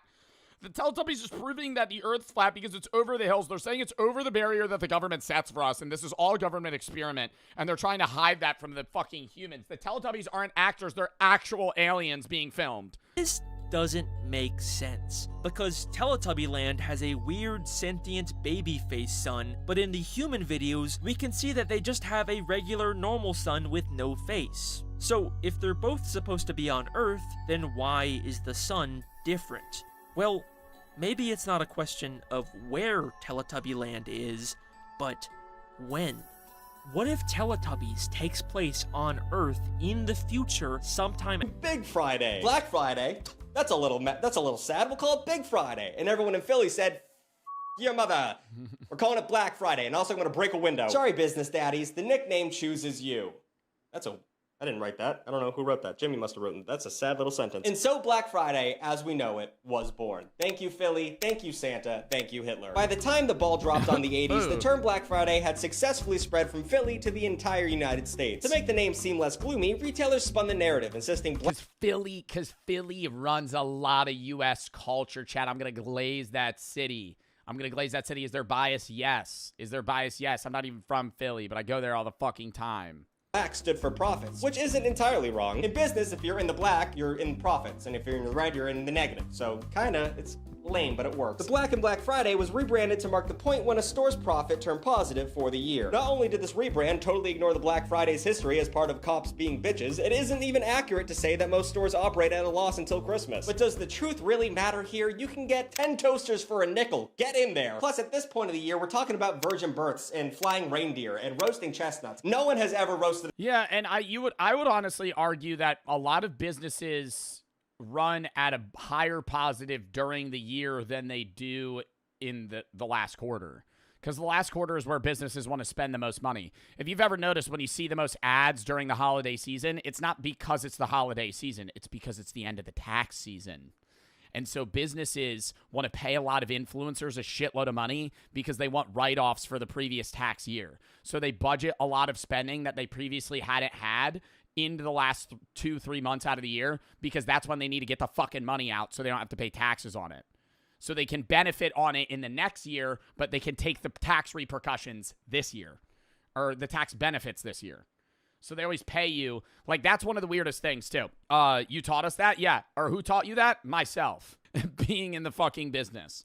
The Teletubbies is proving that the Earth's flat because it's over the hills. They're saying it's over the barrier that the government sets for us, and this is all government experiment, and they're trying to hide that from the fucking humans. The Teletubbies aren't actors. They're actual aliens being filmed. This doesn't make sense, because Teletubby Land has a weird sentient baby face sun, but in the human videos, we can see that they just have a regular normal sun with no face. So, if they're both supposed to be on Earth, then why is the sun different? Well, maybe it's not a question of where Teletubby Land is, but when. What if Teletubbies takes place on Earth in the future sometime? Big Friday. Black Friday. That's a little sad. We'll call it Big Friday. And everyone in Philly said, your mother. We're calling it Black Friday, and also I'm gonna break a window. Sorry, business daddies. The nickname chooses you. I didn't write that. I don't know who wrote that. Jimmy must have written it. That's a sad little sentence. And so Black Friday, as we know it, was born. Thank you, Philly. Thank you, Santa. Thank you, Hitler. By the time the ball dropped on the 80s, the term Black Friday had successfully spread from Philly to the entire United States. To make the name seem less gloomy, retailers spun the narrative, insisting Because Philly runs a lot of U.S. culture, chat. I'm going to glaze that city. Is there bias? Yes. Is there bias? Yes. I'm not even from Philly, but I go there all the fucking time. Black stood for profits, which isn't entirely wrong. In business, if you're in the black, you're in profits, and if you're in the red, you're in the negative. So, kinda, it's lame, but it works. The Black and Black Friday was rebranded to mark the point when a store's profit turned positive for the year. Not only did this rebrand totally ignore the Black Friday's history as part of cops being bitches, it isn't even accurate to say that most stores operate at a loss until Christmas. But does the truth really matter here? You can get 10 toasters for a nickel. Get in there. Plus, at this point of the year, we're talking about virgin births and flying reindeer and roasting chestnuts. No one has ever roasted. Yeah, and I would honestly argue that a lot of businesses run at a higher positive during the year than they do in the last quarter. Because the last quarter is where businesses want to spend the most money. If you've ever noticed, when you see the most ads during the holiday season, it's not because it's the holiday season. It's because it's the end of the tax season. And so businesses want to pay a lot of influencers a shitload of money because they want write-offs for the previous tax year. So they budget a lot of spending that they previously hadn't had into the last 2-3 months out of the year, because that's when they need to get the fucking money out so they don't have to pay taxes on it. So they can benefit on it in the next year, but they can take the tax repercussions this year, or the tax benefits this year. So they always pay you. Like, that's one of the weirdest things, too. You taught us that? Yeah. Or who taught you that? Myself. Being in the fucking business.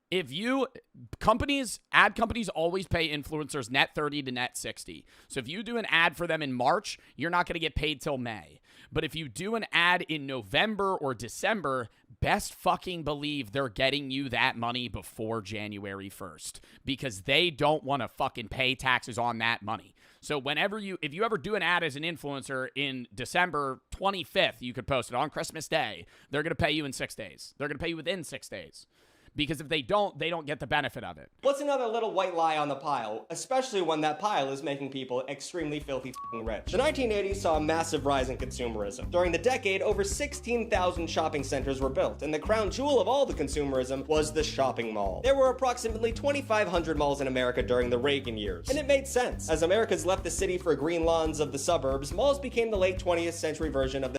If ad companies always pay influencers net 30 to net 60. So if you do an ad for them in March, you're not going to get paid till May. But if you do an ad in November or December, best fucking believe they're getting you that money before January 1st, because they don't want to fucking pay taxes on that money. So if you ever do an ad as an influencer in December 25th, you could post it on Christmas Day. They're going to pay you in 6 days. They're going to pay you within 6 days. Because if they don't get the benefit of it. What's another little white lie on the pile, especially when that pile is making people extremely filthy f***ing rich? The 1980s saw a massive rise in consumerism. During the decade, over 16,000 shopping centers were built, and the crown jewel of all the consumerism was the shopping mall. There were approximately 2,500 malls in America during the Reagan years, and it made sense. As Americans left the city for green lawns of the suburbs, malls became the late 20th century version of the—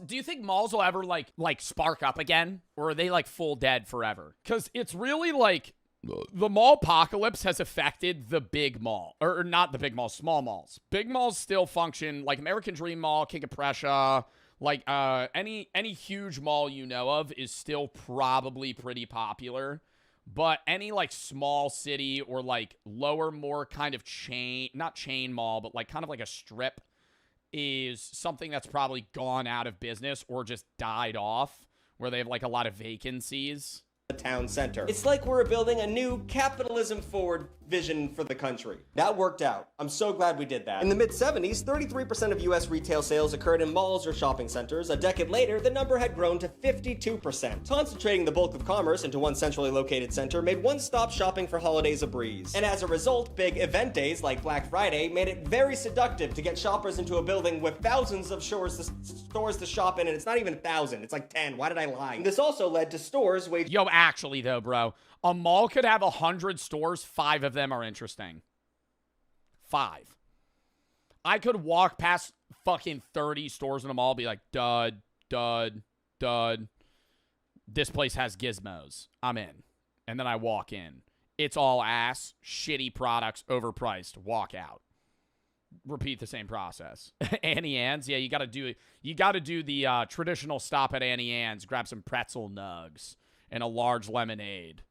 do you think malls will ever like spark up again? Or are they like full dead forever? Because it's really like the mall apocalypse has affected the big mall. Or not the big malls, small malls. Big malls still function, like American Dream Mall, King of Prussia, like any huge mall you know of is still probably pretty popular. But any like small city or like lower, more kind of not chain mall, but like kind of like a strip is something that's probably gone out of business or just died off, where they have like a lot of vacancies. The town center. It's like we're building a new capitalism-forward vision for the country. That worked out. I'm so glad we did that. In the mid-70s, 33% of US retail sales occurred in malls or shopping centers. A decade later, the number had grown to 52%. Concentrating the bulk of commerce into one centrally located center made one-stop shopping for holidays a breeze. And as a result, big event days like Black Friday made it very seductive to get shoppers into a building with thousands of stores to shop in, and it's not even 1,000, it's like 10. Why did I lie? And this also led to stores waging— Yo, actually though, bro, a mall could have 100 stores, 5 of them are interesting. 5. I could walk past fucking 30 stores in a mall, be like, dud, dud, dud. This place has gizmos. I'm in. And then I walk in. It's all ass, shitty products, overpriced. Walk out. Repeat the same process. Annie Ann's, yeah, you gotta do the traditional stop at Annie Ann's, grab some pretzel nugs and a large lemonade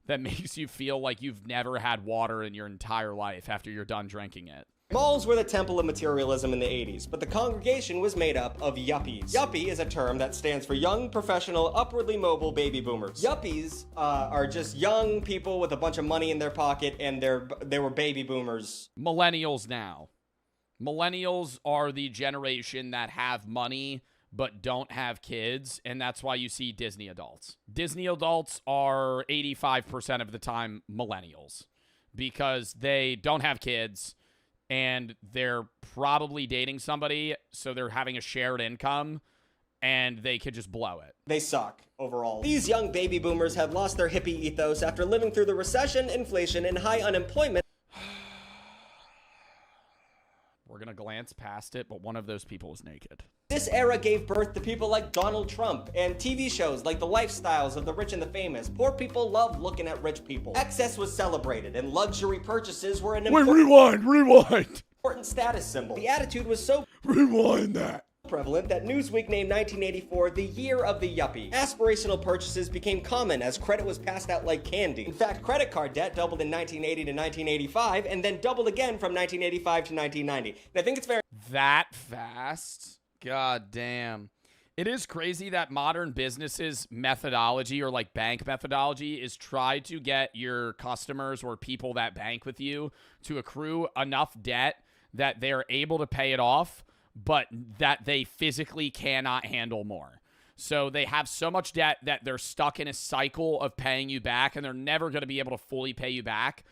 that makes you feel like you've never had water in your entire life after you're done drinking it. Malls were the temple of materialism in the 80s, but the congregation was made up of yuppies. Yuppie is a term that stands for young, professional, upwardly mobile baby boomers. Yuppies are just young people with a bunch of money in their pocket, and they were baby boomers. Millennials now. Millennials are the generation that have money but don't have kids, and that's why you see Disney adults. Disney adults are 85% of the time millennials because they don't have kids and they're probably dating somebody, so they're having a shared income and they could just blow it. They suck overall. These young baby boomers had lost their hippie ethos after living through the recession, inflation, and high unemployment. We're gonna glance past it, but one of those people is naked. This era gave birth to people like Donald Trump and TV shows like The Lifestyles of the Rich and the Famous. Poor people love looking at rich people. Excess was celebrated, and luxury purchases were an important status symbol. The attitude was so prevalent that Newsweek named 1984 the year of the yuppie. Aspirational purchases became common as credit was passed out like candy. In fact, credit card debt doubled in 1980 to 1985 and then doubled again from 1985 to 1990. And I think it's very— That fast? God damn. It is crazy that modern businesses methodology, or like bank methodology, is try to get your customers or people that bank with you to accrue enough debt that they're able to pay it off, but that they physically cannot handle more. So they have so much debt that they're stuck in a cycle of paying you back, and they're never going to be able to fully pay you back.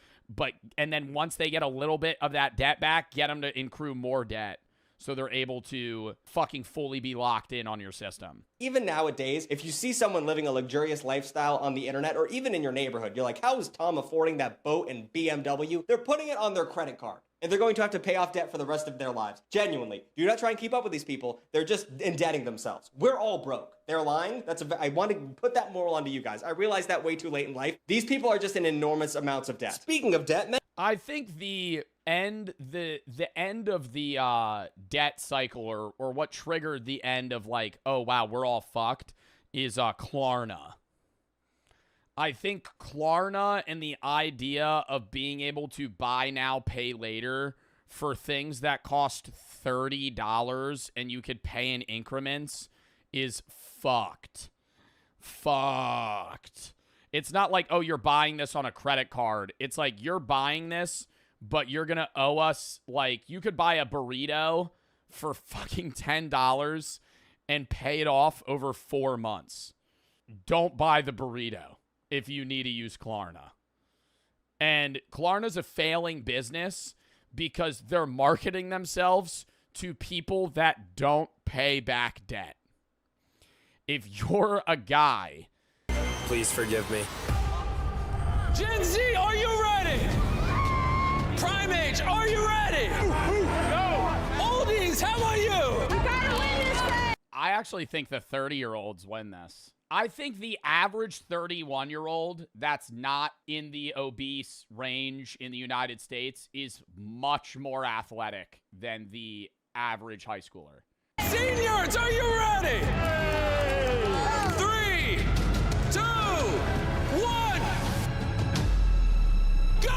And then once they get a little bit of that debt back, get them to accrue more debt, so they're able to fucking fully be locked in on your system. Even nowadays, if you see someone living a luxurious lifestyle on the internet or even in your neighborhood, you're like, how is Tom affording that boat and BMW? They're putting it on their credit card, and they're going to have to pay off debt for the rest of their lives. Genuinely. Do not try and keep up with these people. They're just indebting themselves. We're all broke. They're lying. I want to put that moral onto you guys. I realized that way too late in life. These people are just in enormous amounts of debt. Speaking of debt, I think the end of the debt cycle, or what triggered the end of like, oh wow, we're all fucked, is Klarna. I think Klarna and the idea of being able to buy now, pay later for things that cost $30 and you could pay in increments is fucked. Fucked. It's not like, oh, you're buying this on a credit card. It's like you're buying this, but you're going to owe us, like, you could buy a burrito for fucking $10 and pay it off over 4 months. Don't buy the burrito if you need to use Klarna. And Klarna's a failing business because they're marketing themselves to people that don't pay back debt. If you're a guy... Please forgive me. Gen Z, are you ready? Prime Age, are you ready? No. Oldies, how are you? We gotta win this game. I actually think the 30-year-olds win this. I think the average 31-year-old that's not in the obese range in the United States is much more athletic than the average high schooler. Seniors, are you ready? 3, 2, 1, go!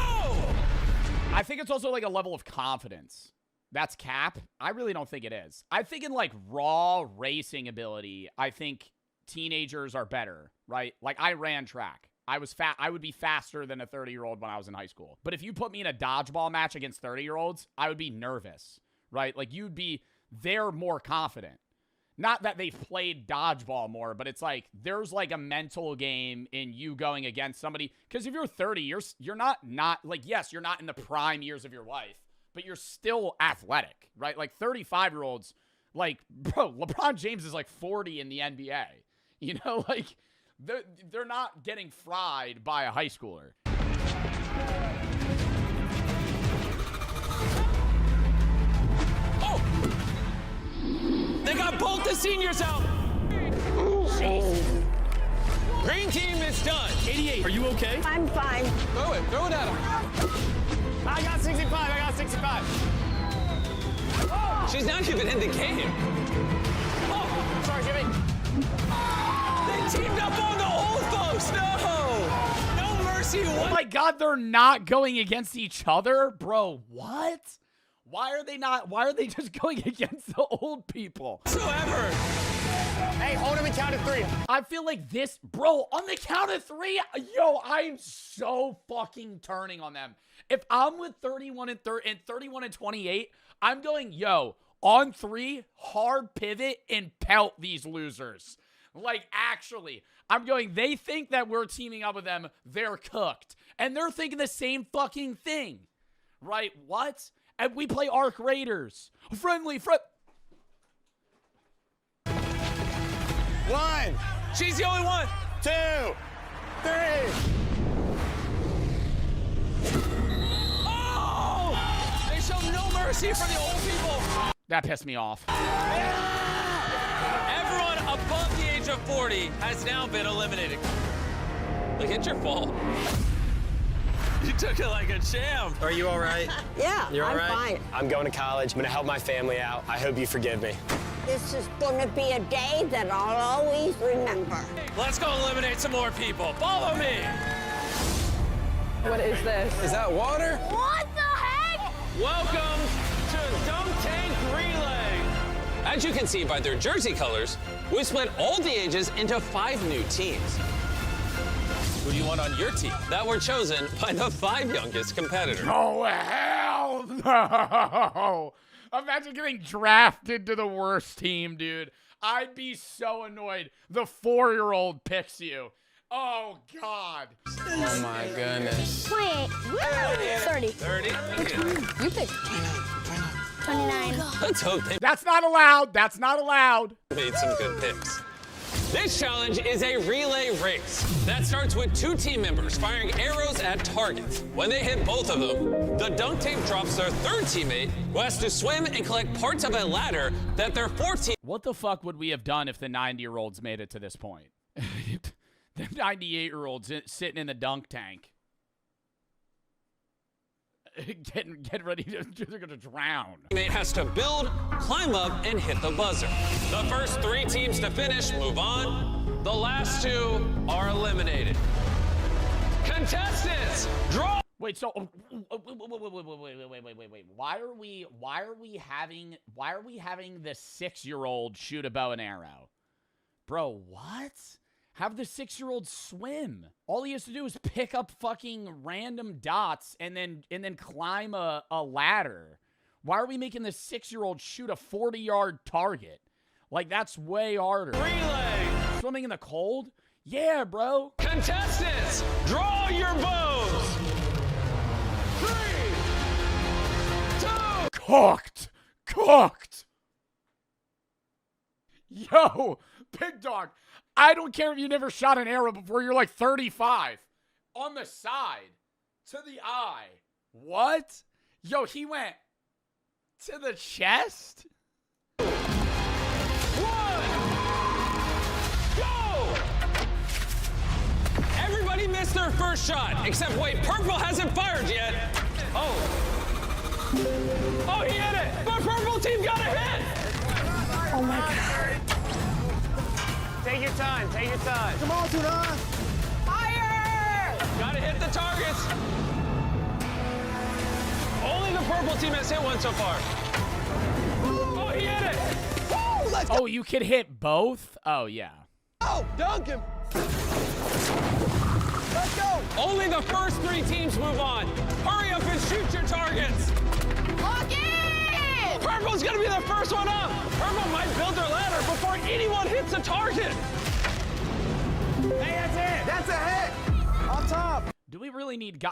I think it's also like a level of confidence. That's cap. I really don't think it is. I think in like raw racing ability, I think teenagers are better, right? Like I ran track. I would be faster than a 30-year-old when I was in high school. But if you put me in a dodgeball match against 30-year-olds, I would be nervous, right? Like, they're more confident. Not that they've played dodgeball more, but it's like there's like a mental game in you going against somebody. Because if you're 30, you're not like, yes, you're not in the prime years of your life, but you're still athletic, right? Like 35-year-olds, like, bro, LeBron James is like 40 in the NBA. You know, like they're not getting fried by a high schooler. They got both the seniors out. Green team is done. 88. Are you okay? I'm fine. Throw it at him. I got 65. She's not even in the game. Oh, sorry, Jimmy. They teamed up on the old folks. No mercy. Oh my God, they're not going against each other, bro. What? Why are they just going against the old people? Whatsoever. Hey, hold him and count to 3. I feel like this, bro, on the count of 3, yo, I'm so fucking turning on them. If I'm with 31 and 28, I'm going, yo, on 3, hard pivot and pelt these losers. Like, actually, I'm going, they think that we're teaming up with them, they're cooked. And they're thinking the same fucking thing. Right? What? And we play Arc Raiders. Friendly. 1. She's the only one. 2, 3. Oh! They show no mercy for the old people. That pissed me off. Everyone above the age of 40 has now been eliminated. Look, it's your fault. You took it like a champ. Are you all right? Yeah, You're all I'm right? fine. I'm going to college. I'm going to help my family out. I hope you forgive me. This is going to be a day that I'll always remember. Let's go eliminate some more people. Follow me. What is this? Is that water? What the heck? Welcome to Dunk Tank Relay. As you can see by their jersey colors, we split all the ages into 5 new teams. Who do you want on your team? That were chosen by the 5 youngest competitors. Oh, hell no! Imagine getting drafted to the worst team, dude. I'd be so annoyed. The 4-year-old picks you. Oh, God. Oh, my goodness. 28. 30. 30. You picked 29. Let's hope they That's not allowed. That's not allowed. made some good picks. This challenge is a relay race that starts with 2 team members firing arrows at targets. When they hit both of them, the dunk tank drops their 3rd teammate, who has to swim and collect parts of a ladder that their 4th What the fuck would we have done if the 90-year-olds made it to this point? The 98-year-olds sitting in the dunk tank. Get ready to, they're gonna drown. teammate has to build, climb up, and hit the buzzer. The first 3 teams to finish move on. The last 2 are eliminated. Contestants, draw. Wait, so wait. Why are we having the 6-year-old shoot a bow and arrow? Bro, what? Have the 6-year-old swim. All he has to do is pick up fucking random dots and then climb a ladder. Why are we making the 6-year-old shoot a 40-yard target? Like, that's way harder. Relay. Swimming in the cold? Yeah, bro. Contestants, draw your bows. 3, 2. Cooked. Yo, Big Dog. I don't care if you never shot an arrow before you're like 35. On the side. To the eye. What? Yo, he went to the chest? 1. Go! Everybody missed their first shot, except wait, purple hasn't fired yet. Oh, he hit it! But purple team got a hit! Oh my God. Take your time. Come on, Tuna. Fire! Gotta hit the targets. Only the purple team has hit one so far. Oh, he hit it! Woo, let's go. Oh, you can hit both? Oh, yeah. Oh, dunk him. Let's Only the first 3 teams move on. Hurry up and shoot your targets. Lock in! Purple's gonna be the first one up. Purple might build their ladder before anyone hits a target. Hey, that's it! That's a hit! On top! Do we really need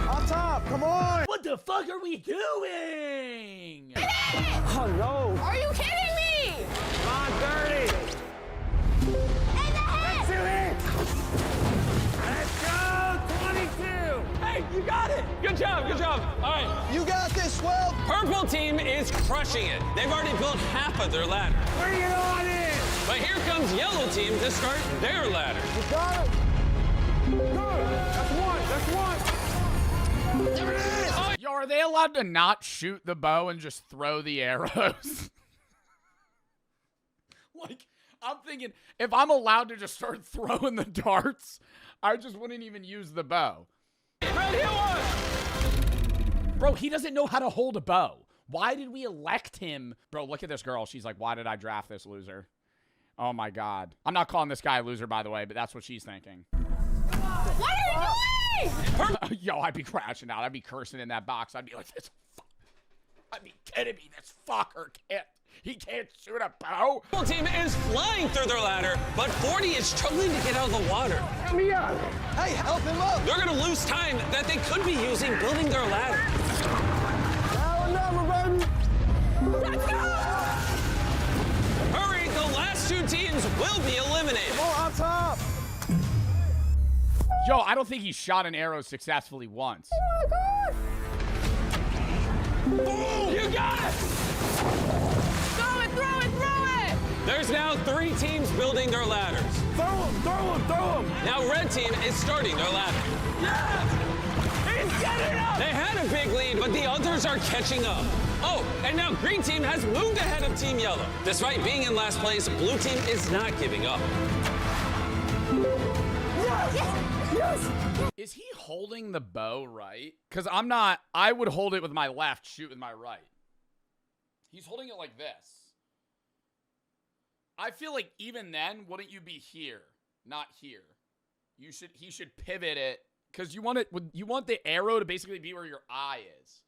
On top! Come on! What the fuck are we doing? Oh no! Are you kidding me? Come on, 30! That's it! Let's go! 22! Hey, you got it! Good job, good job. All right. You got this, Swell! Purple team is crushing it. They've already built half of their ladder. Bring it on in! But here comes yellow team to start their ladder. You got it! Good! That's one! That's one! There it is! Yo, are they allowed to not shoot the bow and just throw the arrows? Like, I'm thinking, if I'm allowed to just start throwing the darts, I just wouldn't even use the bow. Red, hit one! Bro, he doesn't know how to hold a bow. Why did we elect him? Bro, look at this girl. She's like, why did I draft this loser? Oh, my God. I'm not calling this guy a loser, by the way, but that's what she's thinking. What are you doing? Yo, I'd be crashing out. I'd be cursing in that box. I'd be like, this fuck. I'd be kidding me. This fucker he can't shoot a bow. Purple team is flying through their ladder, but 40 is struggling to get out of the water. Help me out! Hey, help him up! They're gonna lose time that they could be using building their ladder. Now number, baby! Let's go! Hurry, the last 2 teams will be eliminated. Come on top! Yo, I don't think he shot an arrow successfully once. Oh my God! Boom! You got it! Throw it, throw it, throw it! There's now 3 teams building their ladders. Throw him, throw him, throw him! Now red team is starting their ladder. Yes! He's getting up! They had a big lead, but the others are catching up. Oh, and now green team has moved ahead of team yellow. Despite being in last place, blue team is not giving up. Yes! Is he holding the bow right? Because I'm not. I would hold it with my left, shoot with my right. He's holding it like this. I feel like even then, wouldn't you be here, not here? He should pivot it because you want the arrow to basically be where your eye is.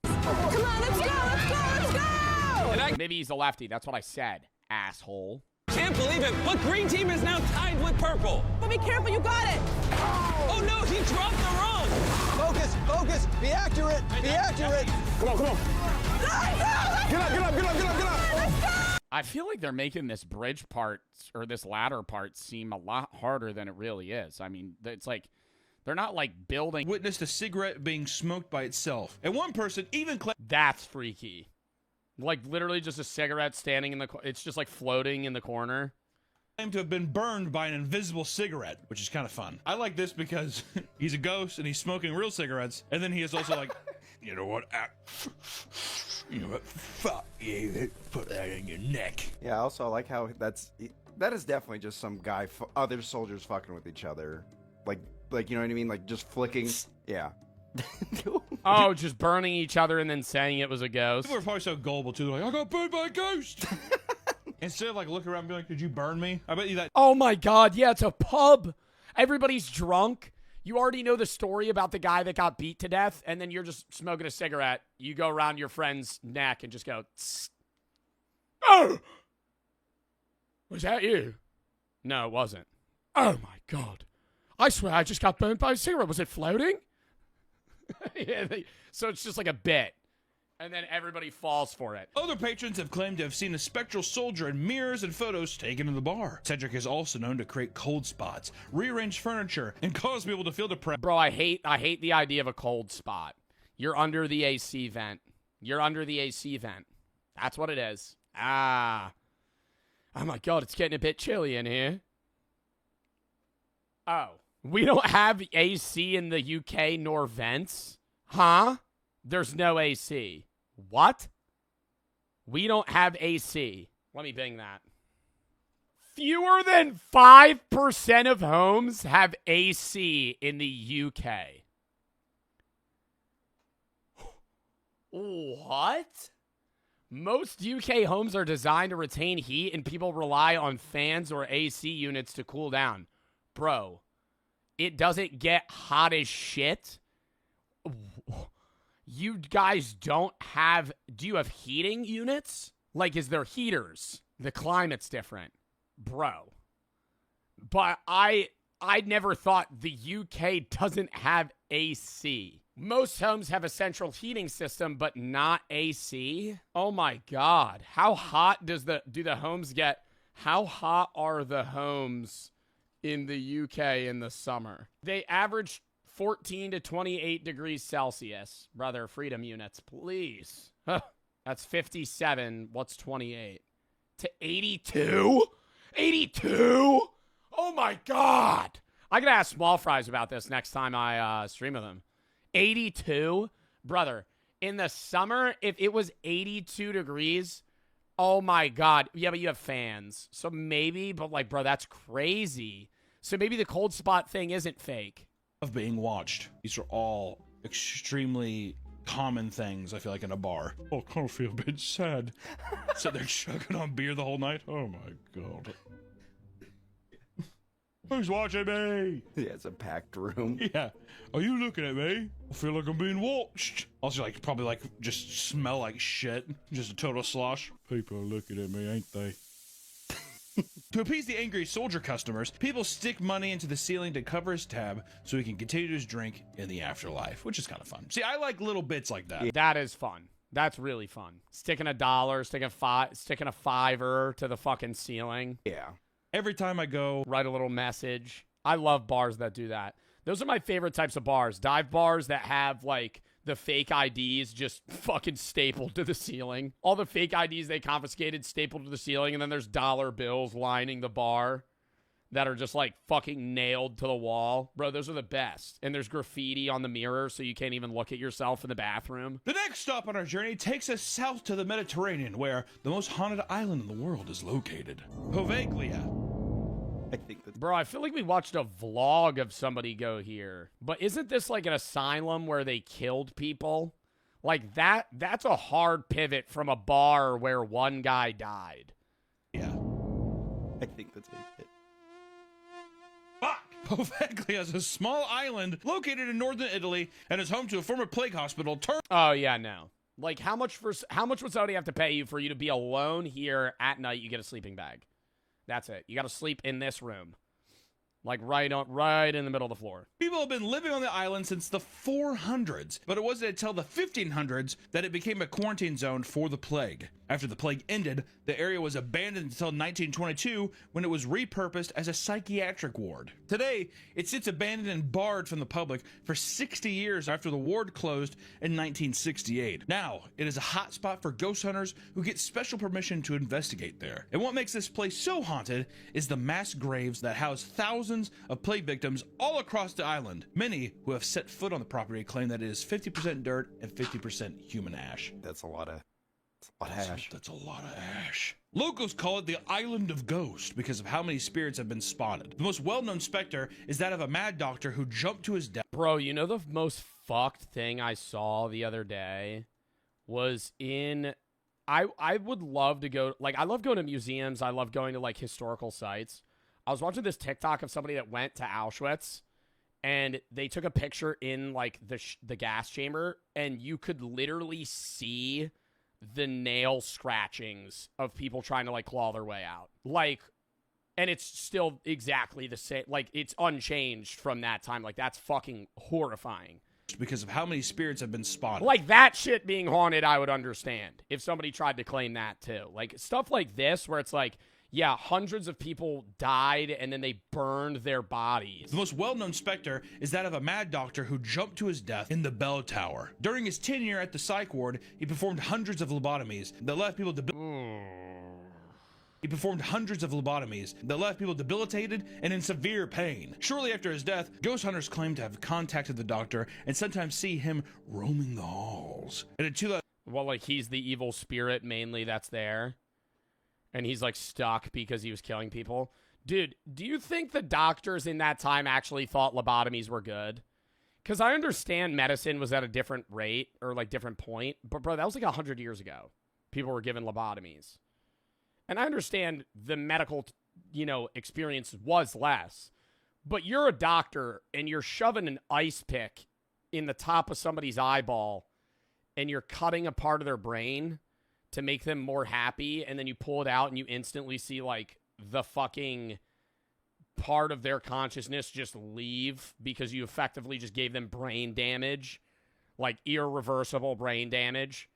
Come on, let's go, let's go, let's go! And maybe he's a lefty. That's what I said, asshole. Can't believe it, but green team is now tied with purple. But be careful, you got it! Oh no, he dropped the rope! Focus, focus, be accurate, be accurate! Come on, come on! Get up, get up, get up, get up, get up! Let's go! I feel like they're making this bridge part or this ladder part seem a lot harder than it really is. I mean, it's like they're not like building. Witnessed a cigarette being smoked by itself, and one person even That's freaky. Like literally just a cigarette standing in the. It's just like floating in the corner. claimed to have been burned by an invisible cigarette, which is kind of fun. I like this because he's a ghost and he's smoking real cigarettes, and then he is also like, you know what? You know what? Fuck you. Put that in your neck. Yeah, also I like how that is definitely just some guy, other soldiers fucking with each other. Like, you know what I mean? Like, just flicking. Yeah. Oh, just burning each other and then saying it was a ghost. People are probably so gullible, too. They're like, I got burned by a ghost. Instead of, like, looking around and being like, did you burn me? I bet you that. Oh, my God. Yeah, it's a pub. Everybody's drunk. You already know the story about the guy that got beat to death, and then you're just smoking a cigarette. You go around your friend's neck and just go, tss. Oh! Was that you? No, it wasn't. Oh, my God. I swear I just got burned by a cigarette. Was it floating? Yeah, so it's just like a bit. And then everybody falls for it. Other patrons have claimed to have seen a spectral soldier in mirrors and photos taken in the bar. Cedric is also known to create cold spots, rearrange furniture, and cause people to feel depressed. Bro, I hate the idea of a cold spot. You're under the AC vent. You're under the AC vent. That's what it is. Ah. Oh my God, it's getting a bit chilly in here. Oh. We don't have AC in the UK nor vents? Huh? There's no AC. What? We don't have AC. Let me bing that. Fewer than 5% of homes have AC in the UK. What? Most UK homes are designed to retain heat and people rely on fans or AC units to cool down. Bro, it doesn't get hot as shit. You guys don't have... Do you have heating units? Like, is there heaters? The climate's different. Bro. But I never thought the UK doesn't have AC. Most homes have a central heating system, but not AC. Oh my God. How hot do the homes get? How hot are the homes in the UK in the summer? They average 14 to 28 degrees Celsius. Brother, freedom units, please. That's 57. What's 28? To 82? 82? Oh my God. I gotta ask Small Fries about this next time I stream with him. 82? Brother, in the summer, if it was 82 degrees, oh my God. Yeah, but you have fans. So maybe, but like, bro, that's crazy. So maybe the cold spot thing isn't fake. Of being watched. These are all extremely common things, I feel like, in a bar. Oh, I kind of feel a bit sad. Sit there chugging on beer the whole night. Oh my God. Who's watching me? Yeah, it's a packed room. Yeah. Are you looking at me? I feel like I'm being watched. Also, like, probably, like, just smell like shit. Just a total slosh. People are looking at me, ain't they? To appease the angry soldier customers, people stick money into the ceiling to cover his tab so he can continue his drink in the afterlife, which is kind of fun. See, I like little bits like that. That is fun. That's really fun. Sticking $1, sticking a $5 to the fucking ceiling. Yeah. Every time I go, write a little message. I love bars that do that. Those are my favorite types of bars. Dive bars that have, like, the fake IDs just fucking stapled to the ceiling. All the fake IDs they confiscated stapled to the ceiling, and then there's dollar bills lining the bar that are just, like, fucking nailed to the wall. Bro, those are the best. And there's graffiti on the mirror so you can't even look at yourself in the bathroom. The next stop on our journey takes us south to the Mediterranean, where the most haunted island in the world is located. Poveglia. I think that's... Bro, I feel like we watched a vlog of somebody go here. But isn't this like an asylum where they killed people? Like, that's a hard pivot from a bar where one guy died. Yeah. I think that's it. Poveglia is a small island located in northern Italy and is home to a former plague hospital. Oh, yeah, no. Like, how much would somebody have to pay you for you to be alone here at night? You get a sleeping bag. That's it. You got to sleep in this room. Like right in the middle of the floor. People have been living on the island since the 400s, but it wasn't until the 1500s that it became a quarantine zone for the plague. After the plague ended, the area was abandoned until 1922 when it was repurposed as a psychiatric ward. Today, it sits abandoned and barred from the public for 60 years after the ward closed in 1968. Now, it is a hotspot for ghost hunters who get special permission to investigate there. And what makes this place so haunted is the mass graves that house thousands of plague victims all across the island. Many who have set foot on the property claim that it is 50% dirt and 50% human ash. That's a lot of ash. That's a lot of ash. Locals call it the Island of Ghosts because of how many spirits have been spotted. The most well-known specter is that of a mad doctor who jumped to his death. Bro, you know the most fucked thing I saw the other day was in... I would love to go... Like, I love going to museums. I love going to, like, historical sites. I was watching this TikTok of somebody that went to Auschwitz, and they took a picture in, like, the gas chamber, and you could literally see the nail scratchings of people trying to, like, claw their way out. Like, and it's still exactly the same. Like, it's unchanged from that time. Like, that's fucking horrifying. Because of how many spirits have been spotted. Like, that shit being haunted, I would understand if somebody tried to claim that, too. Like, stuff like this where it's like, yeah, hundreds of people died and then they burned their bodies. The most well-known specter is that of a mad doctor who jumped to his death in the bell tower. During his tenure at the psych ward, he performed hundreds of lobotomies that left people debilitated and in severe pain. Shortly after his death, ghost hunters claim to have contacted the doctor and sometimes see him roaming the halls. And in 2000, well, like, he's the evil spirit mainly that's there. And he's, like, stuck because he was killing people. Dude, do you think the doctors in that time actually thought lobotomies were good? Because I understand medicine was at a different rate or, like, different point. But, bro, that was, like, 100 years ago. people were given lobotomies. And I understand the medical, experience was less. But you're a doctor, and you're shoving an ice pick in the top of somebody's eyeball, and you're cutting a part of their brain to make them more happy, and then you pull it out, and you instantly see, like, the fucking part of their consciousness just leave because you effectively just gave them brain damage, like irreversible brain damage.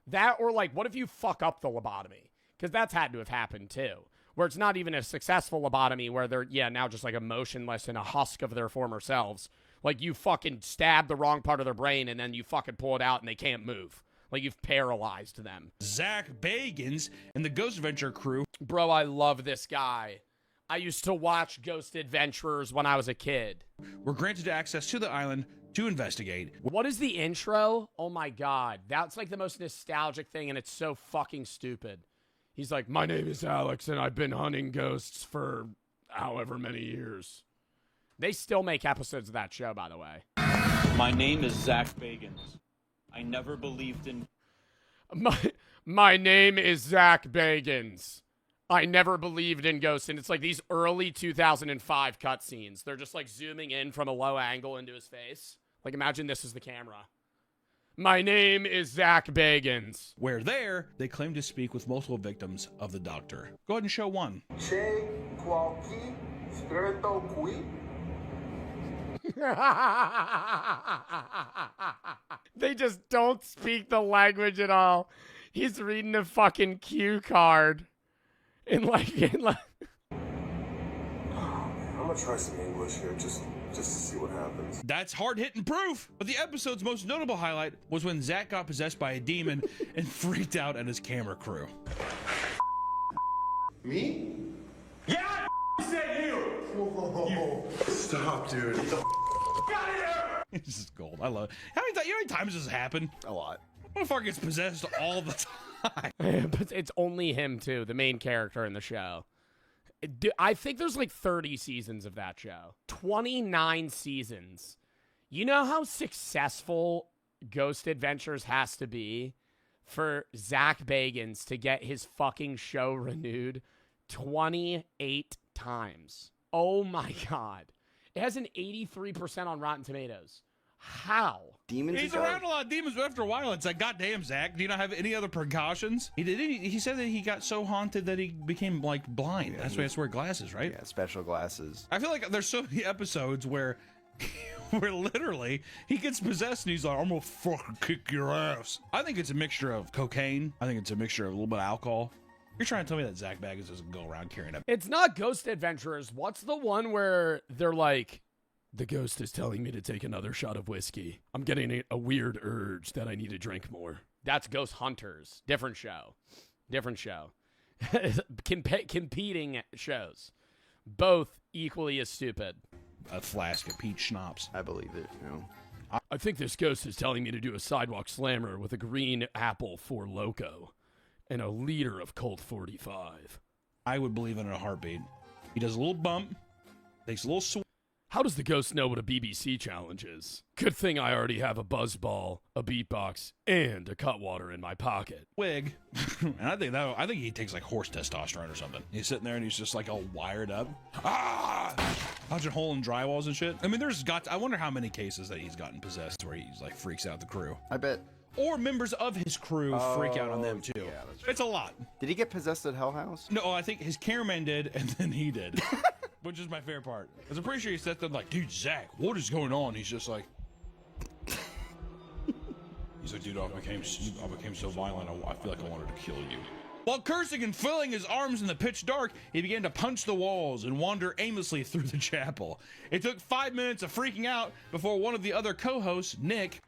That, or, like, what if you fuck up the lobotomy? Because that's had to have happened, too. Where it's not even a successful lobotomy where they're, now just like emotionless and a husk of their former selves. Like, you fucking stab the wrong part of their brain and then you fucking pull it out and they can't move. Like, you've paralyzed them. Zach Bagans and the Ghost Adventure crew. Bro, I love this guy. I used to watch Ghost Adventurers when I was a kid. Were granted access to the island to investigate. What is the intro? Oh my God. That's like the most nostalgic thing, and it's so fucking stupid. He's like, my name is Alex, and I've been hunting ghosts for however many years. They still make episodes of that show, by the way. My name is Zach Bagans. I never believed in... My name is Zach Bagans. I never believed in ghosts. And it's like these early 2005 cutscenes. They're just like zooming in from a low angle into his face. Like, imagine this is the camera. My name is Zach Bagans. Where there, they claim to speak with multiple victims of the Doctor. Go ahead and show one. They just don't speak the language at all. He's reading a fucking cue card. In like... I'm gonna try some English here, just to see what happens. That's hard-hitting proof! But the episode's most notable highlight was when Zach got possessed by a demon and freaked out at his camera crew. Me? Yeah, said you! Whoa. Stop, dude. Get out of here! This is gold. I love it. You know how many times this has happened? A lot. Motherfucker gets possessed all the time. But it's only him, too, the main character in the show. I think there's like 30 seasons of that show. 29 seasons. You know how successful Ghost Adventures has to be for Zach Bagans to get his fucking show renewed 28 times? Oh my God. It has an 83% on Rotten Tomatoes. How? Demons. He's around a lot of demons, but after a while, it's like, goddamn, Zach, do you not have any other precautions? He said that he got so haunted that he became like blind. Yeah, that's why he has to wear glasses, right? Yeah, special glasses. I feel like there's so many episodes where literally he gets possessed and he's like, I'm gonna fucking kick your ass. I think it's a mixture of cocaine. I think it's a mixture of a little bit of alcohol. You're trying to tell me that Zach Bagans doesn't go around carrying up? It's not Ghost Adventurers. What's the one where they're like, the ghost is telling me to take another shot of whiskey. I'm getting a weird urge that I need to drink more. That's Ghost Hunters. Different show. Competing shows. Both equally as stupid. A flask of peach schnapps. I believe it, I think this ghost is telling me to do a sidewalk slammer with a green apple for Loco and a liter of Colt 45. I would believe in a heartbeat. He does a little bump, takes a little swing. How does the ghost know what a BBC challenge is? Good thing I already have a buzz ball, a beatbox, and a Cutwater in my pocket. Wig. And I think he takes like horse testosterone or something. He's sitting there and he's just like all wired up. Punching hole in drywalls and shit. I mean, I wonder how many cases that he's gotten possessed where he's like freaks out the crew. I bet. Or members of his crew freak out on them too. Yeah, that's right. It's a lot. Did he get possessed at Hell House? No, I think his cameraman did, and then he did. Which is my favorite part. Because I'm pretty sure he said them like, dude, Zach, what is going on? He's just like... He's like, dude, I became so violent, I feel like I wanted to kill you. While cursing and flailing his arms in the pitch dark, he began to punch the walls and wander aimlessly through the chapel. It took 5 minutes of freaking out before one of the other co-hosts, Nick,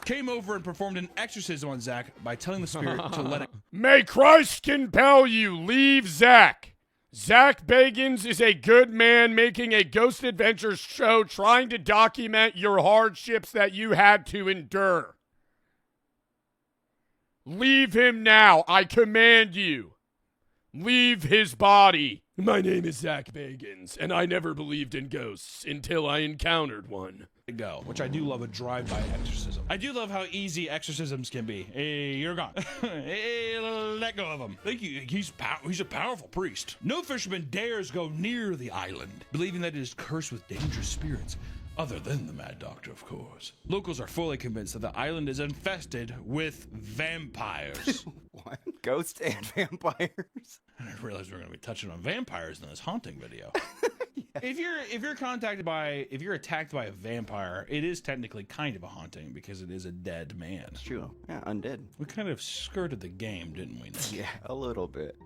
came over and performed an exorcism on Zach by telling the spirit to let it... May Christ compel you, leave Zach. Zach Bagans is a good man making a Ghost Adventures show trying to document your hardships that you had to endure. Leave him now, I command you. Leave his body. My name is Zach Bagans, and I never believed in ghosts until I encountered one. go, which I do love a drive-by exorcism. I do love how easy exorcisms can be. Hey, you're gone. Hey, let go of him. Thank you. He's a powerful priest. No fisherman dares go near the island, believing that it is cursed with dangerous spirits. Other than the Mad Doctor, of course. Locals are fully convinced that the island is infested with vampires. What? Ghosts and vampires? I didn't realize we were going to be touching on vampires in this haunting video. If you're attacked by a vampire, it is technically kind of a haunting because it is a dead man. It's true. Yeah, undead. We kind of skirted the game, didn't we, Nick? Yeah, a little bit.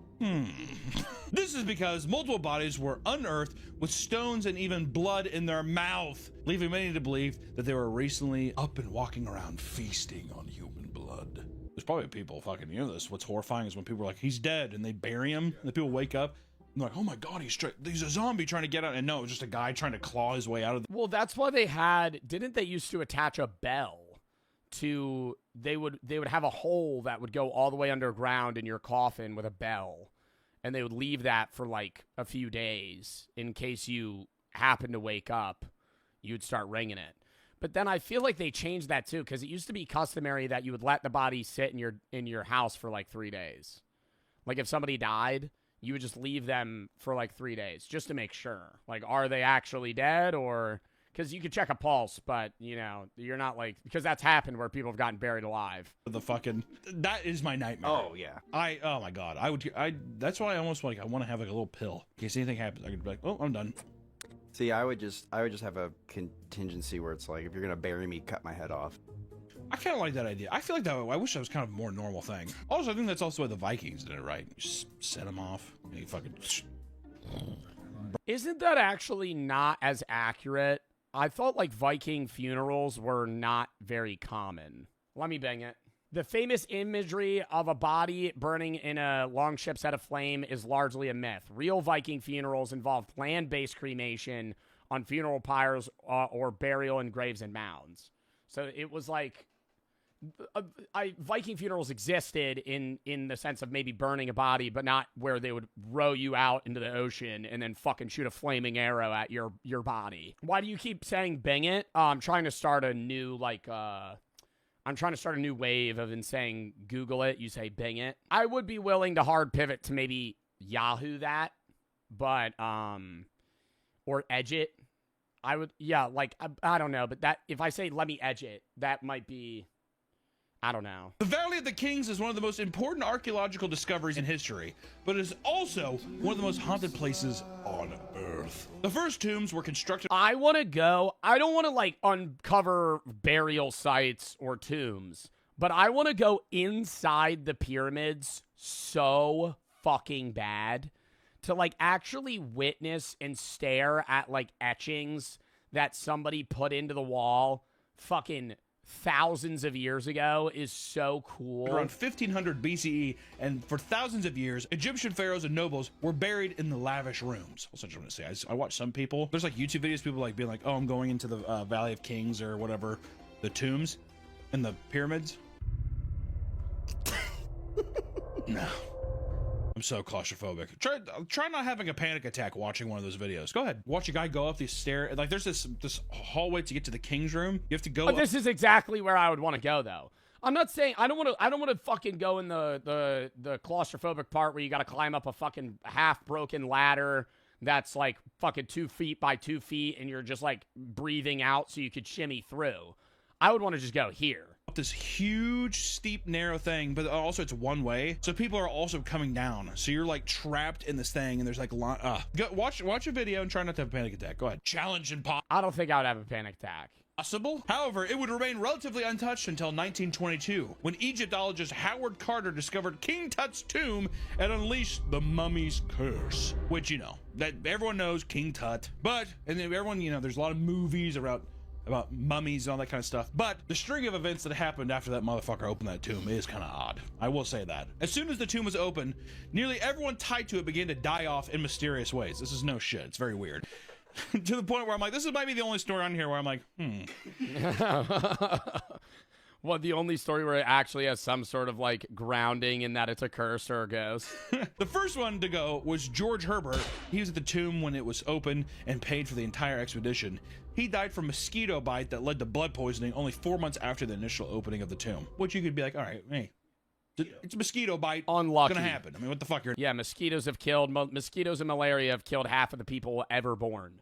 This is because multiple bodies were unearthed with stones and even blood in their mouth, leaving many to believe that they were recently up and walking around feasting on human blood. There's probably people fucking this. What's horrifying is when people are like, he's dead, and they bury him, and the people wake up, and they're like, oh my god, he's a zombie trying to get out, and no, it was just a guy trying to claw his way out of the— Well, that's why didn't they used to attach a bell to, they would have a hole that would go all the way underground in your coffin with a bell, and they would leave that for like a few days in case you happen to wake up, you'd start ringing it. But then I feel like they changed that too, because it used to be customary that you would let the body sit in your house for like 3 days. Like if somebody died, you would just leave them for like 3 days just to make sure. Like, are they actually dead? Or because you could check a pulse, but you're not like, because that's happened where people have gotten buried alive. That is my nightmare. Oh yeah. Oh my god. That's why I almost I want to have like a little pill in case anything happens. I could be like, oh, I'm done. See, I would just have a contingency where it's like, if you're gonna bury me, cut my head off. I kind of like that idea. I feel like I wish that was kind of a more normal thing. Also, I think that's also why the Vikings did it, right? Just set them off. You fucking... Isn't that actually not as accurate? I thought like Viking funerals were not very common. Let me bang it. The famous imagery of a body burning in a long ship set aflame is largely a myth. Real Viking funerals involved land-based cremation on funeral pyres or burial in graves and mounds. So it was like... Viking funerals existed in the sense of maybe burning a body, but not where they would row you out into the ocean and then fucking shoot a flaming arrow at your body. Why do you keep saying bang it? I'm trying to start a new wave of in saying Google it, you say bang it. I would be willing to hard pivot to maybe Yahoo that, but or edge it. I would, yeah, like I don't know, but that if I say let me edge it, that might be, I don't know. The Valley of the Kings is one of the most important archaeological discoveries in history, but it is also one of the most haunted places on Earth. The first tombs were constructed— I want to go. I don't want to like uncover burial sites or tombs, but I want to go inside the pyramids so fucking bad to like actually witness and stare at like etchings that somebody put into the wall fucking thousands of years ago is so cool. Around 1500 BCE, and for thousands of years, Egyptian pharaohs and nobles were buried in the lavish rooms. That's what I'm going to say. I watch some people, there's like YouTube videos, people like being like, oh, I'm going into the Valley of Kings or whatever, the tombs and the pyramids. No. I'm so claustrophobic. Try not having a panic attack watching one of those videos. Go ahead. Watch a guy go up these stairs. Like there's this hallway to get to the king's room. You have to go up. This is exactly where I would want to go though. I'm not saying I don't want to fucking go in the claustrophobic part where you got to climb up a fucking half broken ladder that's like fucking 2 feet by 2 feet and you're just like breathing out so you could shimmy through. I would want to just go here. This huge, steep, narrow thing, but also it's one way, so people are also coming down. So you're like trapped in this thing, and there's like watch a video and try not to have a panic attack. Go ahead. Challenge and pop. I don't think I would have a panic attack. Possible. However, it would remain relatively untouched until 1922, when Egyptologist Howard Carter discovered King Tut's tomb and unleashed the mummy's curse. Which that everyone knows King Tut, but and then everyone there's a lot of movies about mummies and all that kind of stuff. But the string of events that happened after that motherfucker opened that tomb is kind of odd. I will say that. As soon as the tomb was open, nearly everyone tied to it began to die off in mysterious ways. This is no shit. It's very weird. To the point where I'm like, this might be the only story on here where I'm like, Well, the only story where it actually has some sort of like grounding in that it's a curse or a ghost. The first one to go was George Herbert. He was at the tomb when it was open and paid for the entire expedition. He died from mosquito bite that led to blood poisoning only 4 months after the initial opening of the tomb. Which you could be like, all right, hey, it's a mosquito bite. Unlucky. It's gonna happen. I mean, what the fuck? Yeah, mosquitoes and malaria have killed half of the people ever born.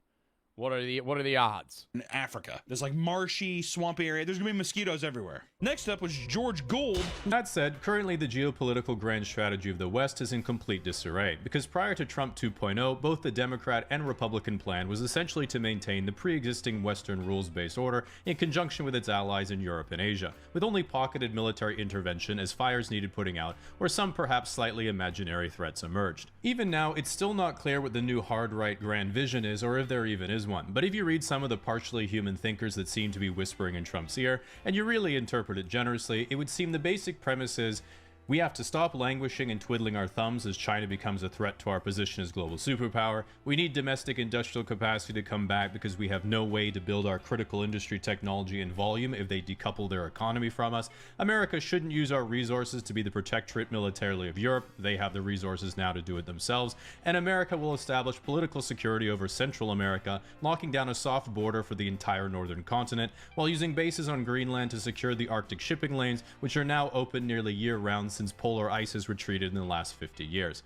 What are the odds? In Africa, there's like marshy, swampy area. There's gonna be mosquitoes everywhere. Next up was George Gould. That said, currently the geopolitical grand strategy of the West is in complete disarray, because prior to Trump 2.0, both the Democrat and Republican plan was essentially to maintain the pre-existing Western rules-based order in conjunction with its allies in Europe and Asia, with only pocketed military intervention as fires needed putting out, or some perhaps slightly imaginary threats emerged. Even now, it's still not clear what the new hard-right grand vision is, or if there even is one, but if you read some of the partially human thinkers that seem to be whispering in Trump's ear, and you really interpret it generously, it would seem the basic premise is, we have to stop languishing and twiddling our thumbs as China becomes a threat to our position as global superpower. We need domestic industrial capacity to come back because we have no way to build our critical industry technology in volume if they decouple their economy from us. America shouldn't use our resources to be the protectorate militarily of Europe. They have the resources now to do it themselves. And America will establish political security over Central America, locking down a soft border for the entire northern continent, while using bases on Greenland to secure the Arctic shipping lanes, which are now open nearly year-round since polar ice has retreated in the last 50 years.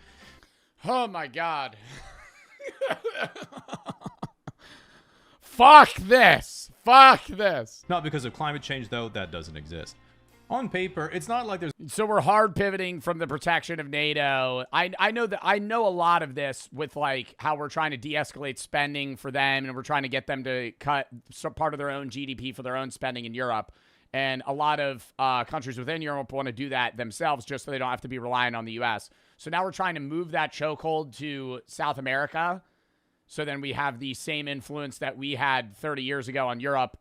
Oh my god. Fuck this. Fuck this. Not because of climate change, though, that doesn't exist. On paper, it's not like there's... So we're hard pivoting from the protection of NATO. I know a lot of this with like how we're trying to de-escalate spending for them, and we're trying to get them to cut some part of their own GDP for their own spending in Europe. And a lot of countries within Europe want to do that themselves just so they don't have to be reliant on the U.S. So now we're trying to move that chokehold to South America. So then we have the same influence that we had 30 years ago on Europe,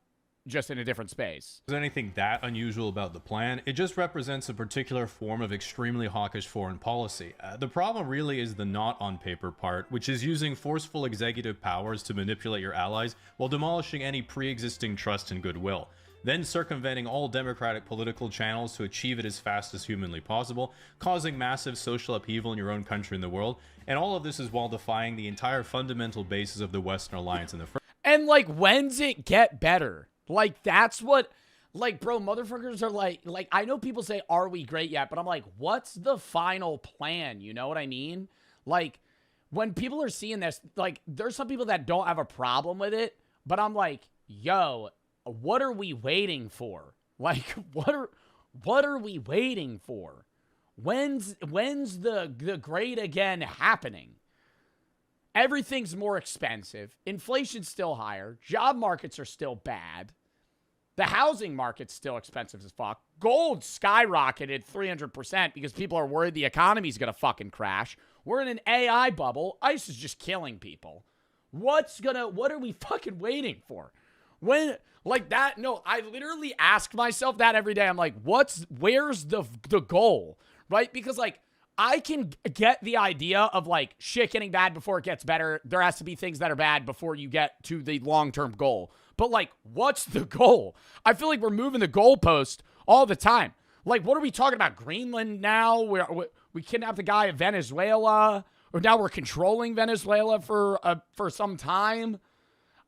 just in a different space. There's anything that unusual about the plan. It just represents a particular form of extremely hawkish foreign policy. The problem really is the not on paper part, which is using forceful executive powers to manipulate your allies while demolishing any pre-existing trust and goodwill, then circumventing all democratic political channels to achieve it as fast as humanly possible, causing massive social upheaval in your own country and the world, and all of this is while defying the entire fundamental basis of the Western alliance in the first. And like, when's it get better? Like, that's what, like, bro, motherfuckers are like, I know people say, are we great yet? But I'm like, what's the final plan? You know what I mean? Like, when people are seeing this, like, there's some people that don't have a problem with it, but I'm like, yo, what are we waiting for? Like, what are we waiting for? When's the great again happening? Everything's more expensive. Inflation's still higher. Job markets are still bad. The housing market's still expensive as fuck. Gold skyrocketed 300% because people are worried the economy's gonna fucking crash. We're in an AI bubble. ICE is just killing people. What are we fucking waiting for? When, like that, no, I literally ask myself that every day. I'm like, where's the goal, right? Because like, I can get the idea of like shit getting bad before it gets better. There has to be things that are bad before you get to the long-term goal. But like, what's the goal? I feel like we're moving the goalpost all the time. Like, what are we talking about? Greenland now? We kidnapped the guy of Venezuela, or now we're controlling Venezuela for some time.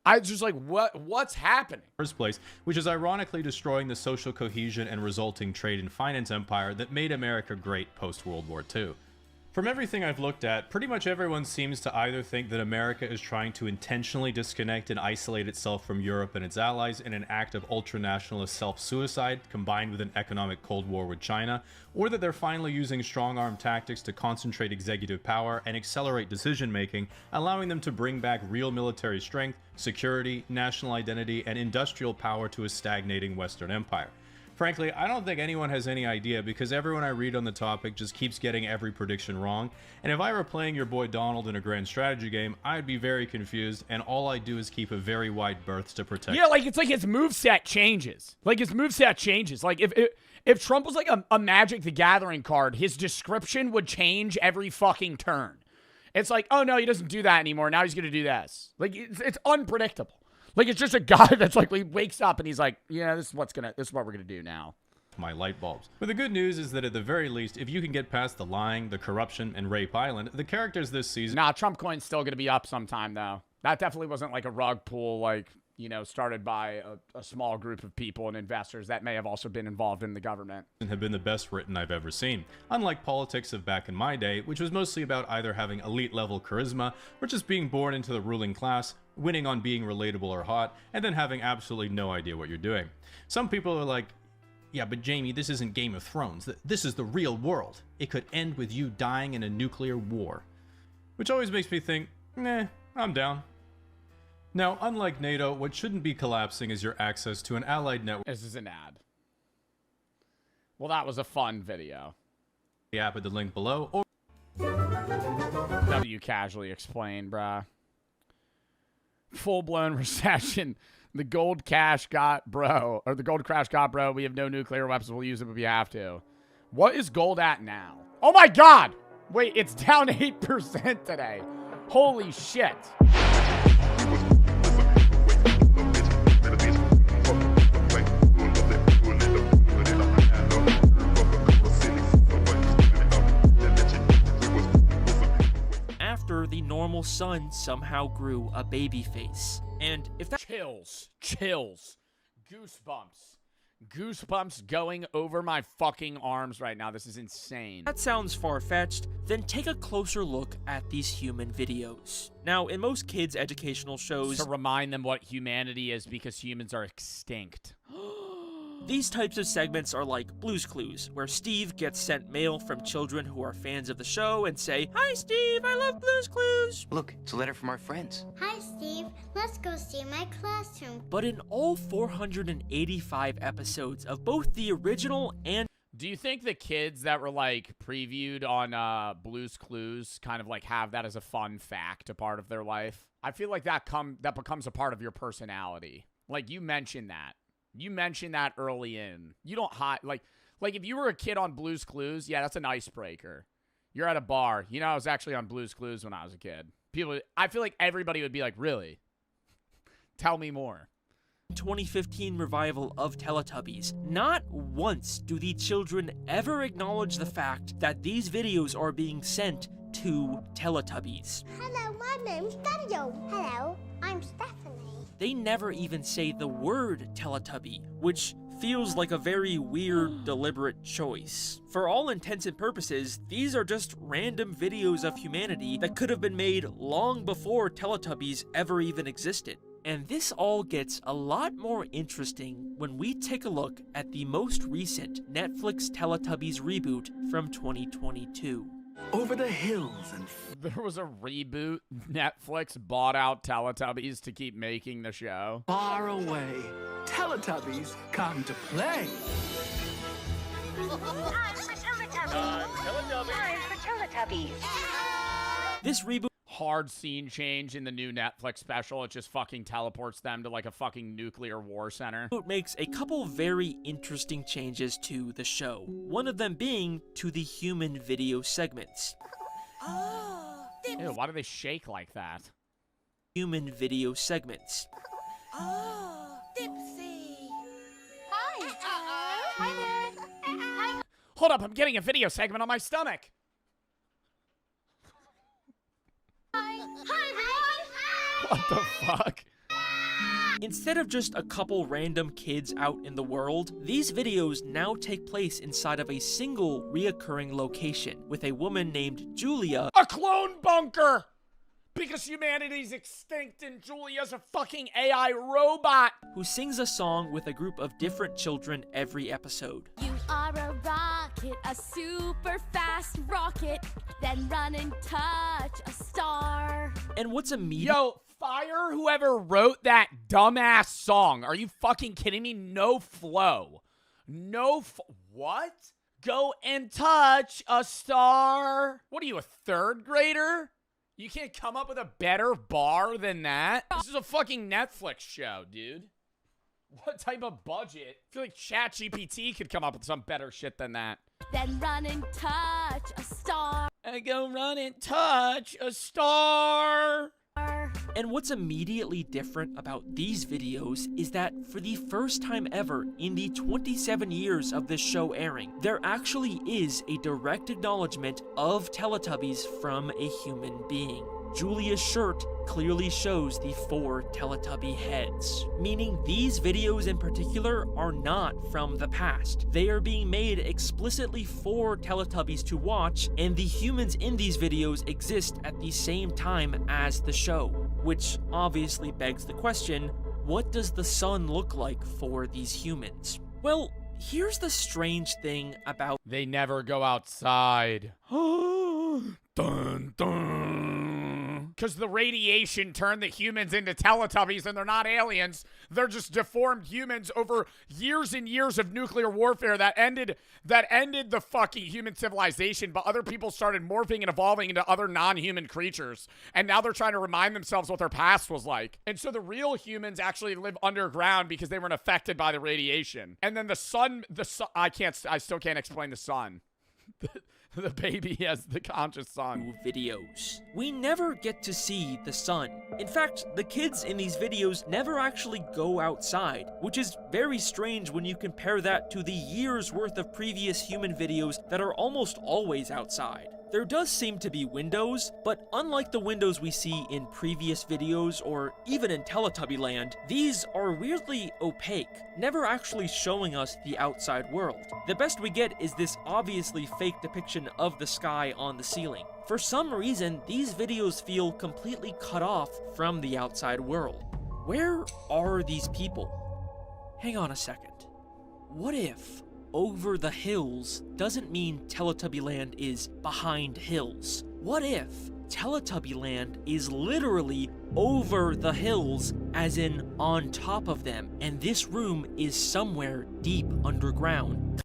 I was just like, what's happening? First place, which is ironically destroying the social cohesion and resulting trade and finance empire that made America great post-World War II. From everything I've looked at, pretty much everyone seems to either think that America is trying to intentionally disconnect and isolate itself from Europe and its allies in an act of ultranationalist self-suicide combined with an economic Cold War with China, or that they're finally using strong-arm tactics to concentrate executive power and accelerate decision-making, allowing them to bring back real military strength, security, national identity, and industrial power to a stagnating Western empire. Frankly, I don't think anyone has any idea because everyone I read on the topic just keeps getting every prediction wrong, and if I were playing your boy Donald in a grand strategy game, I'd be very confused, and all I do is keep a very wide berth to protect. Yeah, like, it's like his moveset changes. Like, if Trump was like a Magic the Gathering card, his description would change every fucking turn. It's like, oh no, he doesn't do that anymore, now he's gonna do this. Like, it's unpredictable. Like, it's just a guy that's like, he wakes up and he's like, yeah, this is what we're gonna do now. My light bulbs. But the good news is that at the very least, if you can get past the lying, the corruption, and Rape Island, the characters this season... Nah, Trump coin's still gonna be up sometime, though. That definitely wasn't like a rug pull, like, you know, started by a small group of people and investors that may have also been involved in the government. And have been the best written I've ever seen. Unlike politics of back in my day, which was mostly about either having elite level charisma or just being born into the ruling class, winning on being relatable or hot, and then having absolutely no idea what you're doing. Some people are like, yeah, but Jamie, this isn't Game of Thrones. This is the real world. It could end with you dying in a nuclear war. Which always makes me think, nah, I'm down. Now, unlike NATO, what shouldn't be collapsing is your access to an allied network. This is an ad. Well, that was a fun video. The app at the link below, or W casually explained, bruh. Full-blown recession. The gold cash got, bro. Or the gold crash got, bro. We have no nuclear weapons. We'll use it if we have to. What is gold at now? Oh my god! Wait, it's down 8% today. Holy shit. After the normal son somehow grew a baby face. And if that— Chills. Goosebumps going over my fucking arms right now. This is insane. that sounds far-fetched, then take a closer look at these human videos. Now, in most kids' educational shows— To remind them what humanity is because humans are extinct. These types of segments are like Blue's Clues, where Steve gets sent mail from children who are fans of the show and say, "Hi Steve, I love Blue's Clues." Look, it's a letter from our friends. Hi, Steve. Let's go see my classroom. But in all 485 episodes of both the original and— Do you think the kids that were like previewed on Blue's Clues kind of like have that as a fun fact, a part of their life? I feel like that becomes a part of your personality. Like you mentioned that. You mentioned that early in. You don't hide like if you were a kid on Blue's Clues, yeah, that's an icebreaker. You're at a bar. You know, I was actually on Blue's Clues when I was a kid. I feel like everybody would be like, "Really? Tell me more." 2015 revival of Teletubbies. Not once do the children ever acknowledge the fact that these videos are being sent to Teletubbies. Hello, my name's Daniel. Hello, I'm Stephanie. They never even say the word Teletubby, which feels like a very weird, deliberate choice. For all intents and purposes, these are just random videos of humanity that could have been made long before Teletubbies ever even existed. And this all gets a lot more interesting when we take a look at the most recent Netflix Teletubbies reboot from 2022. Over the hills and... There was a reboot. Netflix bought out Teletubbies to keep making the show. Far away, Teletubbies come to play. This reboot— Hard scene change in the new Netflix special. It just fucking teleports them to like a fucking nuclear war center. It makes a couple very interesting changes to the show. One of them being to the human video segments. Ew, why do they shake like that? Human video segments. Dipsy. Hi. Hi there. Hi. Hold up, I'm getting a video segment on my stomach. What the fuck? Instead of just a couple random kids out in the world, these videos now take place inside of a single reoccurring location with a woman named Julia, a clone bunker! Because humanity's extinct and Julia's a fucking AI robot! Who sings a song with a group of different children every episode. You are a rocket, a super fast rocket, then run and touch a star. And what's Yo, fire whoever wrote that dumbass song. Are you fucking kidding me? No flow. What? Go and touch a star. What are you, a third grader? You can't come up with a better bar than that? This is a fucking Netflix show, dude. What type of budget? I feel like ChatGPT could come up with some better shit than that. Then run and touch a star. I go run and touch a star. And what's immediately different about these videos is that for the first time ever in the 27 years of this show airing, there actually is a direct acknowledgement of Teletubbies from a human being. Julia's shirt clearly shows the 4 Teletubby heads, meaning these videos in particular are not from the past. They are being made explicitly for Teletubbies to watch, and the humans in these videos exist at the same time as the show, which obviously begs the question, what does the sun look like for these humans? Well, here's the strange thing about— They never go outside. Dun, dun. Because the radiation turned the humans into Teletubbies, and they're not aliens. They're just deformed humans over years and years of nuclear warfare that ended the fucking human civilization, but other people started morphing and evolving into other non-human creatures. And now they're trying to remind themselves what their past was like. And so the real humans actually live underground because they weren't affected by the radiation. And then the sun, I still can't explain the sun. The baby has the conscious sun. Videos. We never get to see the sun. In fact, the kids in these videos never actually go outside, which is very strange when you compare that to the years worth of previous human videos that are almost always outside. There does seem to be windows, but unlike the windows we see in previous videos or even in Teletubby Land, these are weirdly opaque, never actually showing us the outside world. The best we get is this obviously fake depiction of the sky on the ceiling. For some reason, these videos feel completely cut off from the outside world. Where are these people? Hang on a second. What if over the hills doesn't mean Teletubby Land is behind hills? What if Teletubby Land is literally over the hills, as in on top of them, and this room is somewhere deep underground?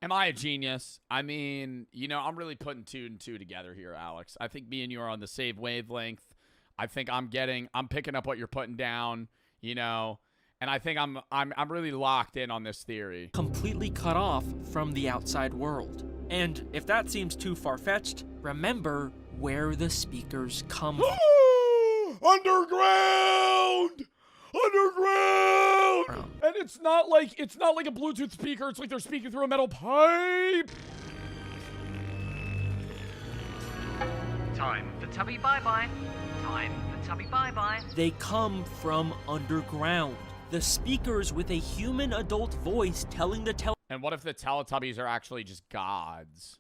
Am I a genius? I mean, you know, I'm really putting 2 and 2 together here, Alex. I think me and you are on the same wavelength. I think I'm picking up what you're putting down, you know. And I think I'm really locked in on this theory. Completely cut off from the outside world. And if that seems too far-fetched, remember where the speakers come from. Underground! Underground! And it's not like a Bluetooth speaker, it's like they're speaking through a metal pipe. Time for Tubby Bye-Bye. Time for Tubby Bye-Bye. They come from underground. The speakers with a human adult voice telling the And what if the Teletubbies are actually just gods?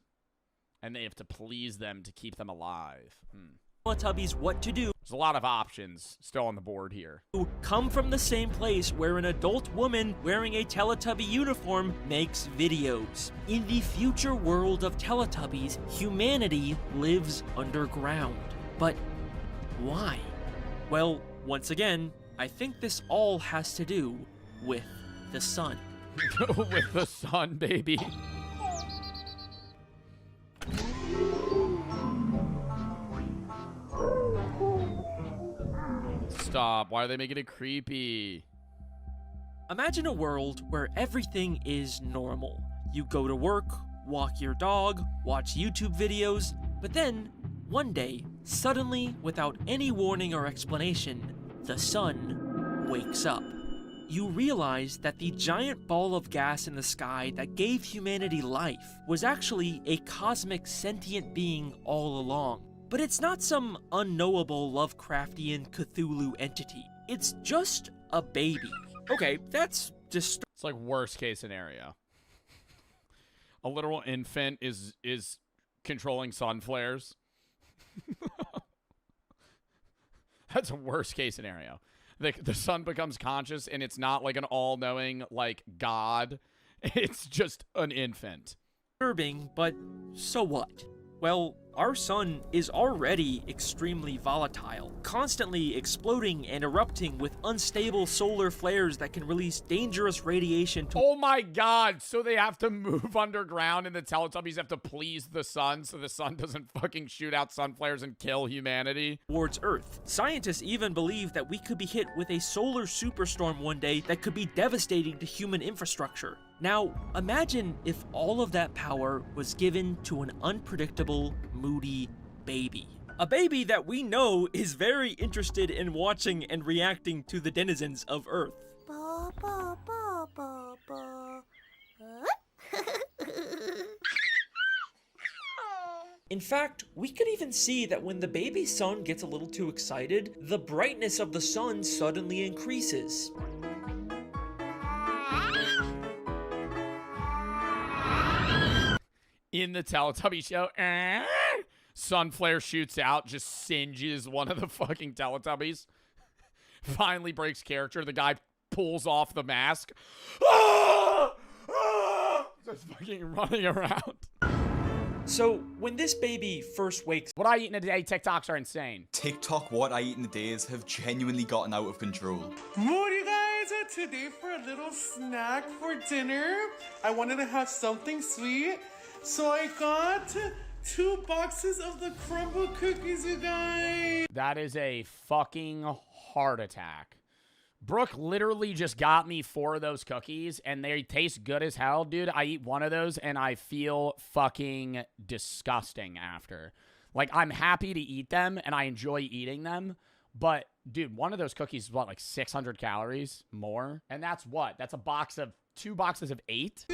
And they have to please them to keep them alive? Teletubbies what to do. There's a lot of options still on the board here. Come from the same place where an adult woman wearing a Teletubby uniform makes videos. In the future world of Teletubbies, humanity lives underground. But why? Well, once again, I think this all has to do with the sun. With the sun, baby. Stop. Why are they making it creepy? Imagine a world where everything is normal. You go to work, walk your dog, watch YouTube videos, but then, one day, suddenly, without any warning or explanation, the sun wakes up. You realize that the giant ball of gas in the sky that gave humanity life was actually a cosmic sentient being all along. But it's not some unknowable Lovecraftian Cthulhu entity. It's just a baby. Okay, that's just— It's like worst case scenario. A literal infant is controlling sun flares. That's a worst case scenario. The sun becomes conscious and it's not like an all-knowing, like, God. It's just an infant. Disturbing, but so what? Well, our sun is already extremely volatile, constantly exploding and erupting with unstable solar flares that can release dangerous radiation to— Oh my god, so they have to move underground and the Teletubbies have to please the sun so the sun doesn't fucking shoot out sun flares and kill humanity? Towards Earth. Scientists even believe that we could be hit with a solar superstorm one day that could be devastating to human infrastructure. Now, imagine if all of that power was given to an unpredictable, moody baby. A baby that we know is very interested in watching and reacting to the denizens of Earth. Ba, ba, ba, ba, ba. In fact, we could even see that when the baby sun gets a little too excited, the brightness of the sun suddenly increases. In the Teletubby show, sun flare shoots out, just singes one of the fucking Teletubbies. Finally breaks character. The guy pulls off the mask. Just fucking running around. So, when this baby first wakes... What I eat in a day, TikToks are insane. TikTok what I eat in the days have genuinely gotten out of control. What you guys are today for a little snack for dinner? I wanted to have something sweet, so I got 2 boxes of the crumble cookies, you guys. That is a fucking heart attack. Brooke literally just got me 4 of those cookies, and they taste good as hell, dude. I eat one of those, and I feel fucking disgusting after. Like, I'm happy to eat them, and I enjoy eating them, but, dude, one of those cookies is, what, like 600 calories more? And that's what? That's a box of 2 boxes of 8?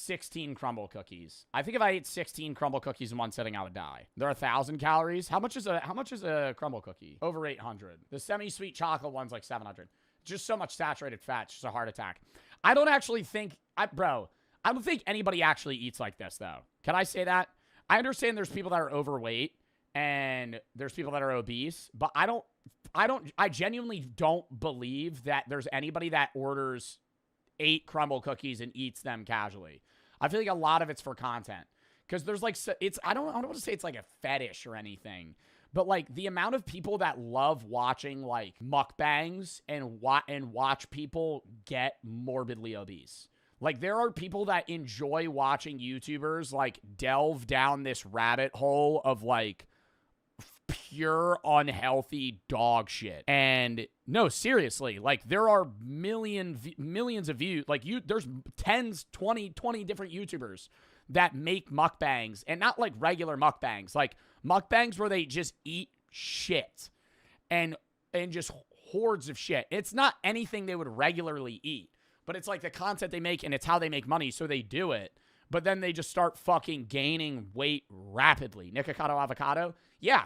16 crumble cookies. I think if I ate 16 crumble cookies in one sitting, I would die. They're 1,000 calories. How much is a crumble cookie? Over 800. The semi-sweet chocolate one's like 700. Just so much saturated fat. It's just a heart attack. I don't actually think, I don't think anybody actually eats like this, though. Can I say that? I understand there's people that are overweight and there's people that are obese, but I genuinely don't believe that there's anybody that orders 8 crumble cookies and eats them casually. I feel like a lot of it's for content. Because there's like, I don't want to say it's like a fetish or anything. But like the amount of people that love watching like mukbangs and watch people get morbidly obese. Like there are people that enjoy watching YouTubers like delve down this rabbit hole of like pure unhealthy dog shit. And no, seriously, like there are millions of views. Like there's 20 different YouTubers that make mukbangs, and not like regular mukbangs, like mukbangs where they just eat shit and just hordes of shit. It's not anything they would regularly eat, but it's like the content they make and it's how they make money, so they do it. But then they just start fucking gaining weight rapidly. Nikocado Avocado? Yeah.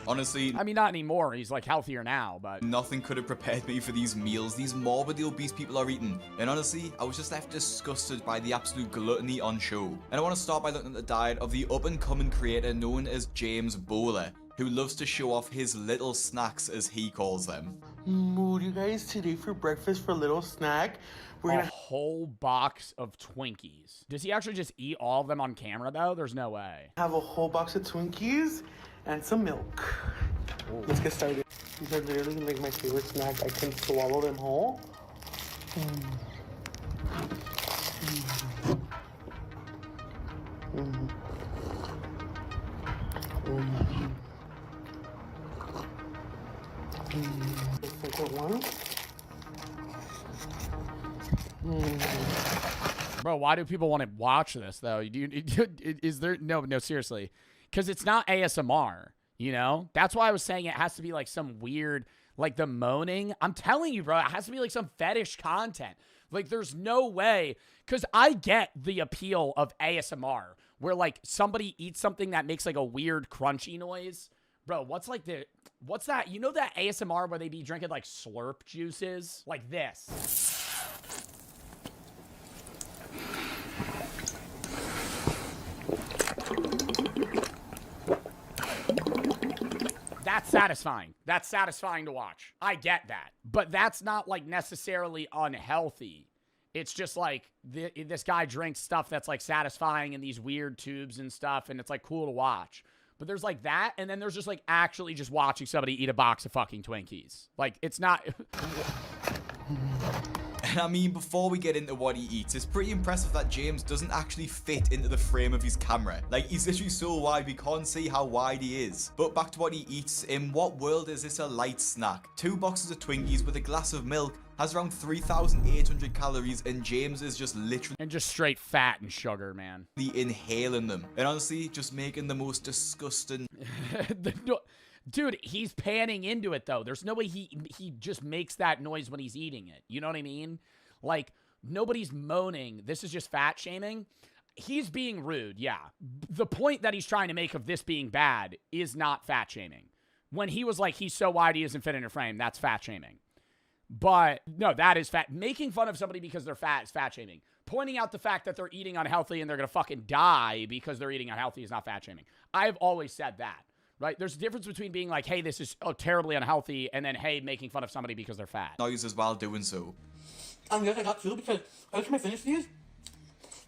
Honestly, I mean, not anymore. He's like healthier now, but nothing could have prepared me for these meals these morbidly obese people are eating. And honestly, I was just left disgusted by the absolute gluttony on show. And I want to start by looking at the diet of the up-and-coming creator known as James Bowler, who loves to show off his little snacks, as he calls them. What do you guys today for breakfast for a little snack? We're a whole box of Twinkies. Does he actually just eat all of them on camera, though? There's no way. Have a whole box of Twinkies and some milk. Let's get started. These are literally like my favorite snack. I can swallow them whole. The second one. Bro, why do people want to watch this, though? Is there... No, seriously. Because it's not ASMR, you know? That's why I was saying it has to be, like, some weird... Like, the moaning. I'm telling you, bro, it has to be, like, some fetish content. Like, there's no way... Because I get the appeal of ASMR, where, like, somebody eats something that makes, like, a weird crunchy noise. Bro, what's that? You know that ASMR where they be drinking, like, slurp juices? Like this. That's satisfying. That's satisfying to watch. I get that. But that's not, like, necessarily unhealthy. It's just, like, this guy drinks stuff that's, like, satisfying in these weird tubes and stuff, and it's, like, cool to watch. But there's, like, that, and then there's just, like, actually just watching somebody eat a box of fucking Twinkies. Like, it's not... And I mean, before we get into what he eats, it's pretty impressive that James doesn't actually fit into the frame of his camera. Like, he's literally so wide, we can't see how wide he is. But back to what he eats, in what world is this a light snack? 2 boxes of Twinkies with a glass of milk has around 3,800 calories, and James is just literally... And just straight fat and sugar, man. Inhaling them. And honestly, just making the most disgusting... Dude, he's panning into it, though. There's no way he just makes that noise when he's eating it. You know what I mean? Like, nobody's moaning. This is just fat shaming. He's being rude, yeah. The point that he's trying to make of this being bad is not fat shaming. When he was like, he's so wide he isn't fit in a frame, that's fat shaming. But no, that is fat. Making fun of somebody because they're fat is fat shaming. Pointing out the fact that they're eating unhealthy and they're going to fucking die because they're eating unhealthy is not fat shaming. I've always said that, right? There's a difference between being like, hey, this is terribly unhealthy, and then, hey, making fun of somebody because they're fat. Noises while doing so. And yes, I got two because every time I finish these,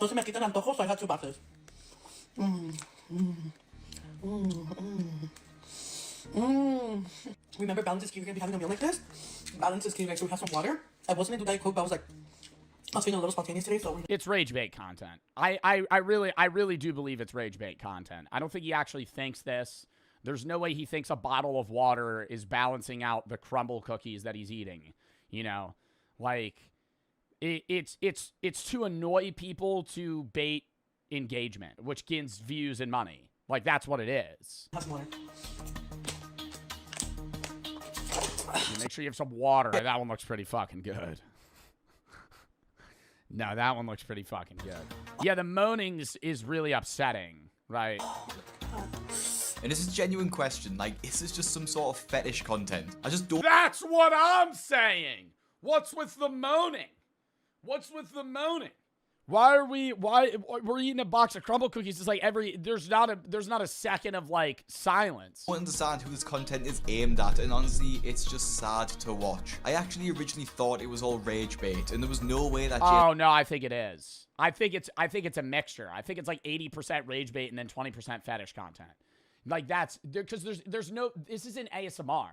no se me quitan antojos, so I got 2 boxes. Remember Balance's King, we're gonna be having a meal like this? Balance's King, so we have some water. I wasn't gonna do Diet Coke, but I was feeling a little spontaneous today, so it's rage bait content. I really do believe it's rage bait content. I don't think he actually thinks this. There's no way he thinks a bottle of water is balancing out the crumble cookies that he's eating. You know, like it's to annoy people to bait engagement, which gains views and money. Like that's what it is. have some water. Make sure you have some water. That one looks pretty fucking good. No, that one looks pretty fucking good. Yeah, the moaning is really upsetting, right? And this is a genuine question. Like, is this just some sort of fetish content? I just don't. That's what I'm saying. What's with the moaning? What's with the moaning? Why we're eating a box of crumble cookies? It's like there's not a second of like silence. I don't understand who this content is aimed at, and honestly, it's just sad to watch. I actually originally thought it was all rage bait, and there was no way that. Oh no, I think it is. I think it's a mixture. I think it's like 80% rage bait and then 20% fetish content. Like that's because there's no. This isn't ASMR,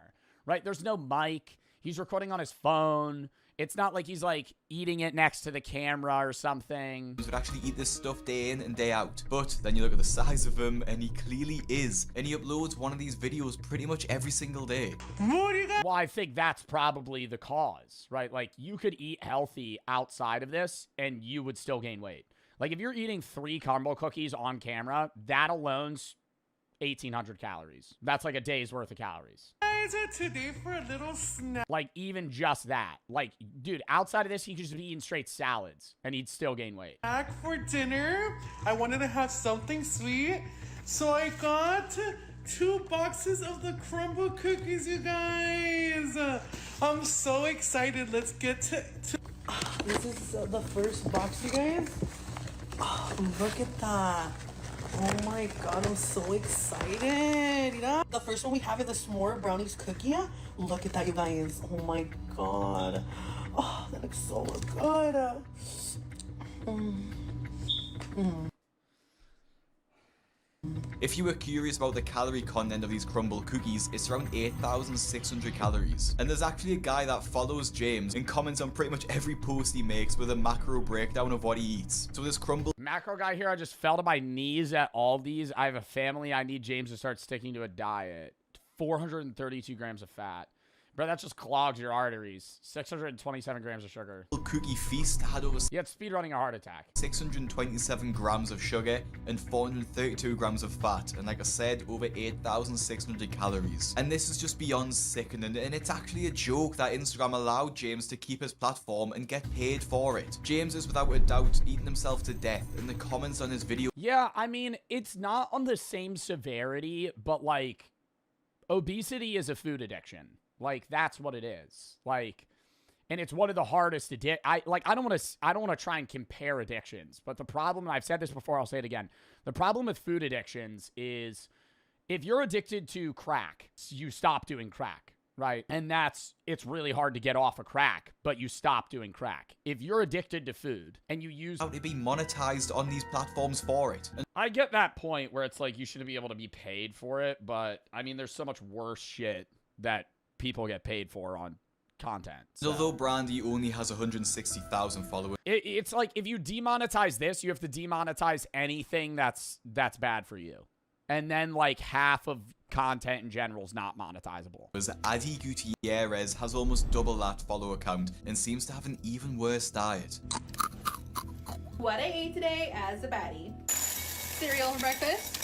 right? There's no mic. He's recording on his phone. It's not like he's like eating it next to the camera or something. Would actually eat this stuff day in and day out. But then you look at the size of him, and he clearly is. And he uploads one of these videos pretty much every single day. Well, I think that's probably the cause, right? Like you could eat healthy outside of this and you would still gain weight. Like if you're eating 3 caramel cookies on camera, that alone's 1,800 calories. That's like a day's worth of calories. Today for a little snack. Like even just that. Like, dude, outside of this, he could just be eating straight salads and he'd still gain weight. Snack for dinner. I wanted to have something sweet, so I got 2 boxes of the crumble cookies, you guys. I'm so excited. Let's get to this is the first box, you guys. Oh, look at that. Oh my god, I'm so excited. You know? The first one we have is the s'more brownies cookie. Look at that, you guys. Oh my god. Oh, that looks so good. If you were curious about the calorie content of these crumble cookies, it's around 8,600 calories. And there's actually a guy that follows James and comments on pretty much every post he makes with a macro breakdown of what he eats. So this crumble macro guy here, I just fell to my knees at all these. I have a family. I need James to start sticking to a diet. 432 grams of fat. Bro, that just clogs your arteries. 627 grams of sugar. Cookie feast had over speedrunning a heart attack. 627 grams of sugar and 432 grams of fat. And like I said, over 8,600 calories. And this is just beyond sickening. And it's actually a joke that Instagram allowed James to keep his platform and get paid for it. James is without a doubt eating himself to death. In the comments on his video. Yeah, I mean, it's not on the same severity, but like obesity is a food addiction. Like that's what it is. Like, and it's one of the hardest to I don't want to try and compare addictions, but the problem, and I've said this before, I'll say it again. The problem with food addictions is if you're addicted to crack, you stop doing crack, right? And it's really hard to get off of crack, but you stop doing crack. If you're addicted to food and you use how to be monetized on these platforms for it. And I get that point where it's like you shouldn't be able to be paid for it, but I mean, there's so much worse shit that people get paid for on content. So. Although Brandy only has 160,000 followers. It's like if you demonetize this, you have to demonetize anything that's bad for you. And then like half of content in general is not monetizable. Adi Gutierrez has almost double that follower count and seems to have an even worse diet. What I ate today as a baddie. Cereal for breakfast.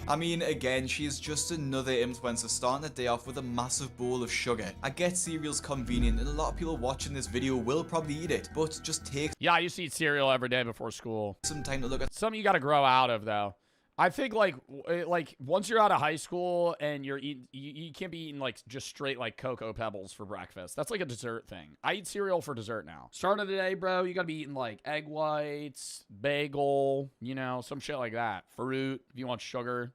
I mean, again, she is just another influencer starting the day off with a massive bowl of sugar. I get cereal's convenient, and a lot of people watching this video will probably eat it, but just take Yeah, I used to eat cereal every day before school. some time to look at Something you got to grow out of, though. I think, like once you're out of high school and you're eating, you can't be eating, like, just straight, like, Cocoa Pebbles for breakfast. That's, like, a dessert thing. I eat cereal for dessert now. Starting of the day, bro, you got to be eating, like, egg whites, bagel, you know, some shit like that. Fruit, if you want sugar.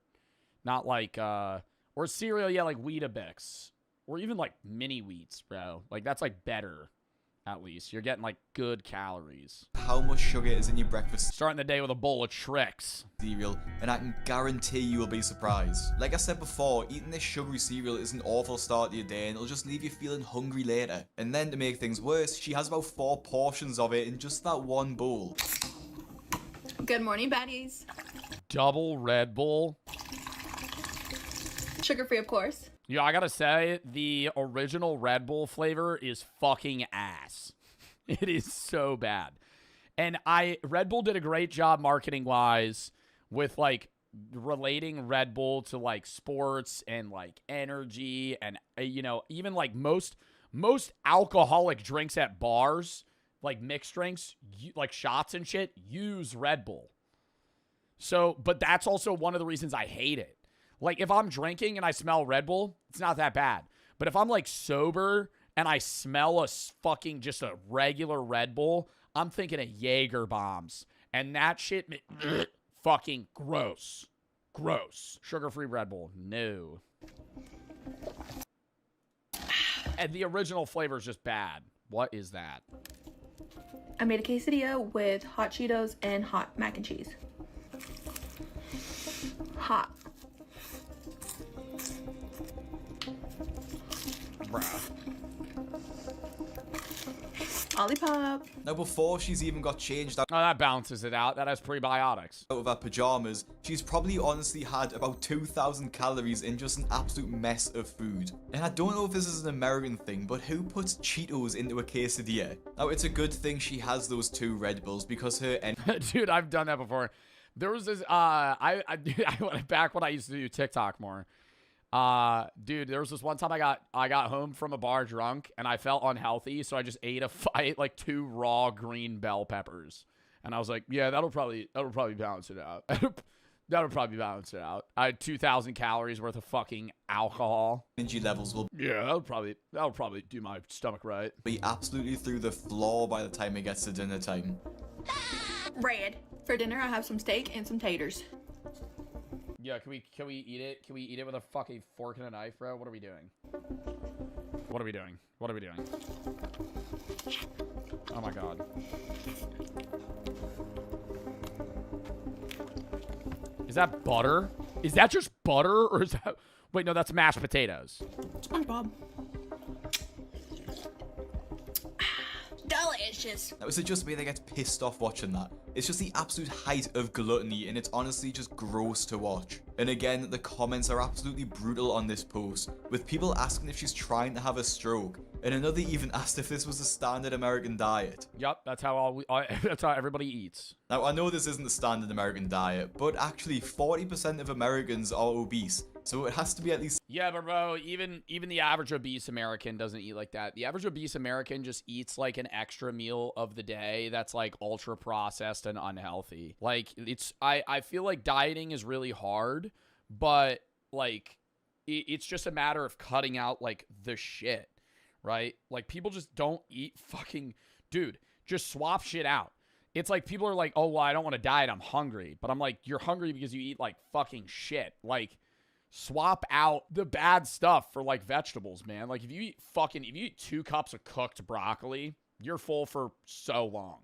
Not, like, or cereal, yeah, like Weetabix. Or even, like, mini wheats, bro. Like, that's, like, better. At least. You're getting, like, good calories. how much sugar is in your breakfast Starting the day with a bowl of Trix. cereal, and I can guarantee you will be surprised. Like I said before, eating this sugary cereal is an awful start to your day, and it'll just leave you feeling hungry later. And then to make things worse, she has about 4 portions of it in just that one bowl. Good morning, baddies. Double Red Bull. Sugar free, of course. Yeah, I gotta say, the original Red Bull flavor is fucking ass. It is so bad. And Red Bull did a great job marketing-wise with, like, relating Red Bull to, like, sports and, like, energy and, you know, even, like, most alcoholic drinks at bars, like, mixed drinks, like, shots and shit, use Red Bull. So, but that's also one of the reasons I hate it. Like, if I'm drinking and I smell Red Bull, it's not that bad. But if I'm, like, sober and I smell just a regular Red Bull, I'm thinking of Jaeger bombs. And that shit, fucking gross. Gross. Sugar-free Red Bull, no. And the original flavor is just bad. What is that? I made a quesadilla with hot Cheetos and hot mac and cheese. Hot. Bruh. Olipop. Now, before she's even got changed out Oh, that balances it out. That has prebiotics. of her pajamas, she's probably honestly had about 2,000 calories in just an absolute mess of food. And I don't know if this is an American thing, but who puts Cheetos into a quesadilla? Now, it's a good thing she has those 2 Red Bulls because her Dude, I've done that before. There was this, I went back when I used to do TikTok more. Dude, there was this one time I got home from a bar drunk and I felt unhealthy, so I just ate like 2 raw green bell peppers, and I was like, yeah, that'll probably balance it out. That'll probably balance it out. I had 2,000 calories worth of fucking alcohol. energy levels will Yeah, that'll probably do my stomach right. be absolutely through the floor by the time it gets to dinner time. Red. For dinner, I have some steak and some taters. Yeah, can we eat it? Can we eat it with a fucking fork and a knife, bro? What are we doing? What are we doing? What are we doing? Oh my god. Is that butter? Is that just butter, or is that... Wait, no, that's mashed potatoes. SpongeBob. Delicious. Now, is it just me that gets pissed off watching that? It's just the absolute height of gluttony, and it's honestly just gross to watch. And again, the comments are absolutely brutal on this post, with people asking if she's trying to have a stroke, and another even asked if this was a standard American diet. Yup, that's how that's how everybody eats. Now, I know this isn't the standard American diet, but actually 40% of Americans are obese, so it has to be at least... Yeah, but bro, even the average obese American doesn't eat like that. The average obese American just eats like an extra meal of the day that's like ultra processed and unhealthy. Like, I feel like dieting is really hard, but like it's just a matter of cutting out like the shit, right? Like, people just don't eat fucking... Dude, just swap shit out. It's like people are like, oh, well, I don't want to diet, I'm hungry. But I'm like, you're hungry because you eat like fucking shit. Like, swap out the bad stuff for like vegetables, man. Like, if you eat 2 cups of cooked broccoli, you're full for so long,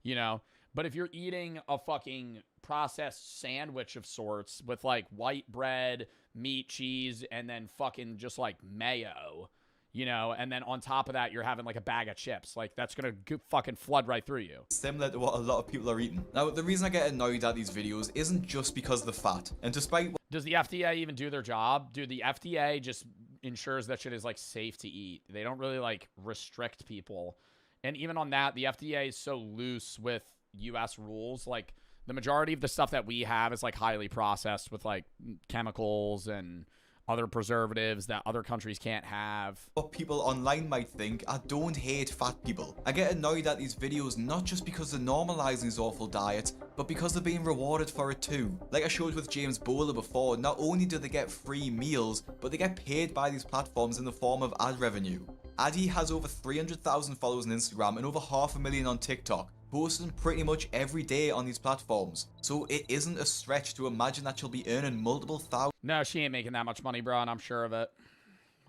you know? But if you're eating a fucking processed sandwich of sorts with like white bread, meat, cheese, and then fucking just like mayo, you know, and then on top of that, you're having like a bag of chips. Like, that's gonna fucking flood right through you. Similar to what a lot of people are eating. Now, the reason I get annoyed at these videos isn't just because of the fat. And despite... Does the FDA even do their job? Dude, the FDA just ensures that shit is like safe to eat. They don't really like restrict people. And even on that, the FDA is so loose with US rules. Like, The majority of the stuff that we have is like highly processed with like chemicals and other preservatives that other countries can't have. What people online might think, I don't hate fat people. I get annoyed at these videos not just because they're normalizing these awful diets, but because they're being rewarded for it too. Like I showed with James Bowler before, not only do they get free meals, but they get paid by these platforms in the form of ad revenue. Addy has over 300,000 followers on Instagram and over 500,000 on TikTok, posting pretty much every day on these platforms. So it isn't a stretch to imagine that she'll be earning multiple thousands. No, she ain't making that much money, bro, and I'm sure of it.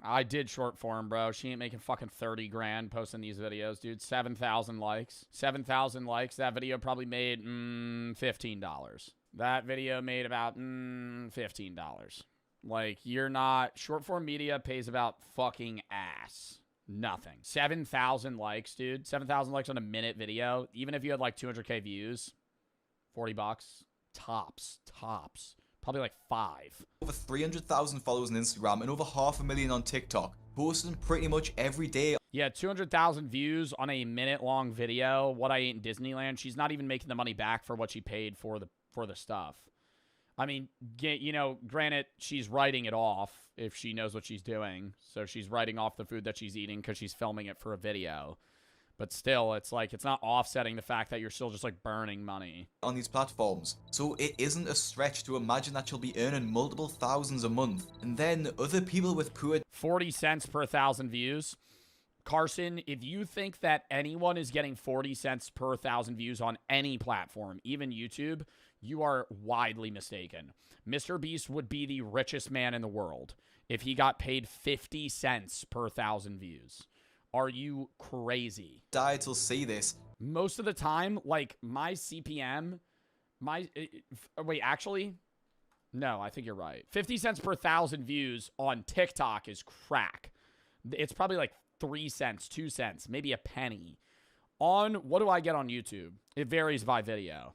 I did short form, bro. She ain't making fucking 30 grand posting these videos, dude. 7,000 likes. 7,000 likes. That video probably made $15. That video made about $15. Like, you're not... Short form media pays about fucking ass. Nothing. 7,000 likes, dude. 7,000 likes on a minute video. Even if you had like 200k views, $40. Tops. Probably like 5. Over 300,000 followers on Instagram and over 500,000 on TikTok, posting pretty much every day. Yeah, 200,000 views on a minute-long video. What I ate in Disneyland. She's not even making the money back for what she paid for the stuff. I mean, you know, granted, she's writing it off if she knows what she's doing. So she's writing off the food that she's eating because she's filming it for a video. But still, it's like, it's not offsetting the fact that you're still just like burning money on these platforms. So it isn't a stretch to imagine that she'll be earning multiple thousands a month. And then other people with poor 40 cents per 1,000 views. Carson, if you think that anyone is getting 40 cents per 1,000 views on any platform, even YouTube, you are widely mistaken. Mr. Beast would be the richest man in the world if he got paid 50 cents per 1,000 views. Are you crazy? Diets will see this. Most of the time, like, my CPM, wait, actually, no, I think you're right. 50 cents per 1,000 views on TikTok is crack. It's probably like 3 cents, 2 cents, maybe a penny. On, what do I get on YouTube? It varies by video.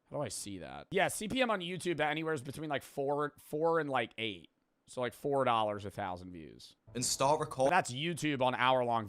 How do I see that? Yeah, CPM on YouTube, anywhere is between like 4 and like 8. So like $4 a 1,000 views. And start recording. That's YouTube on hour-long videos.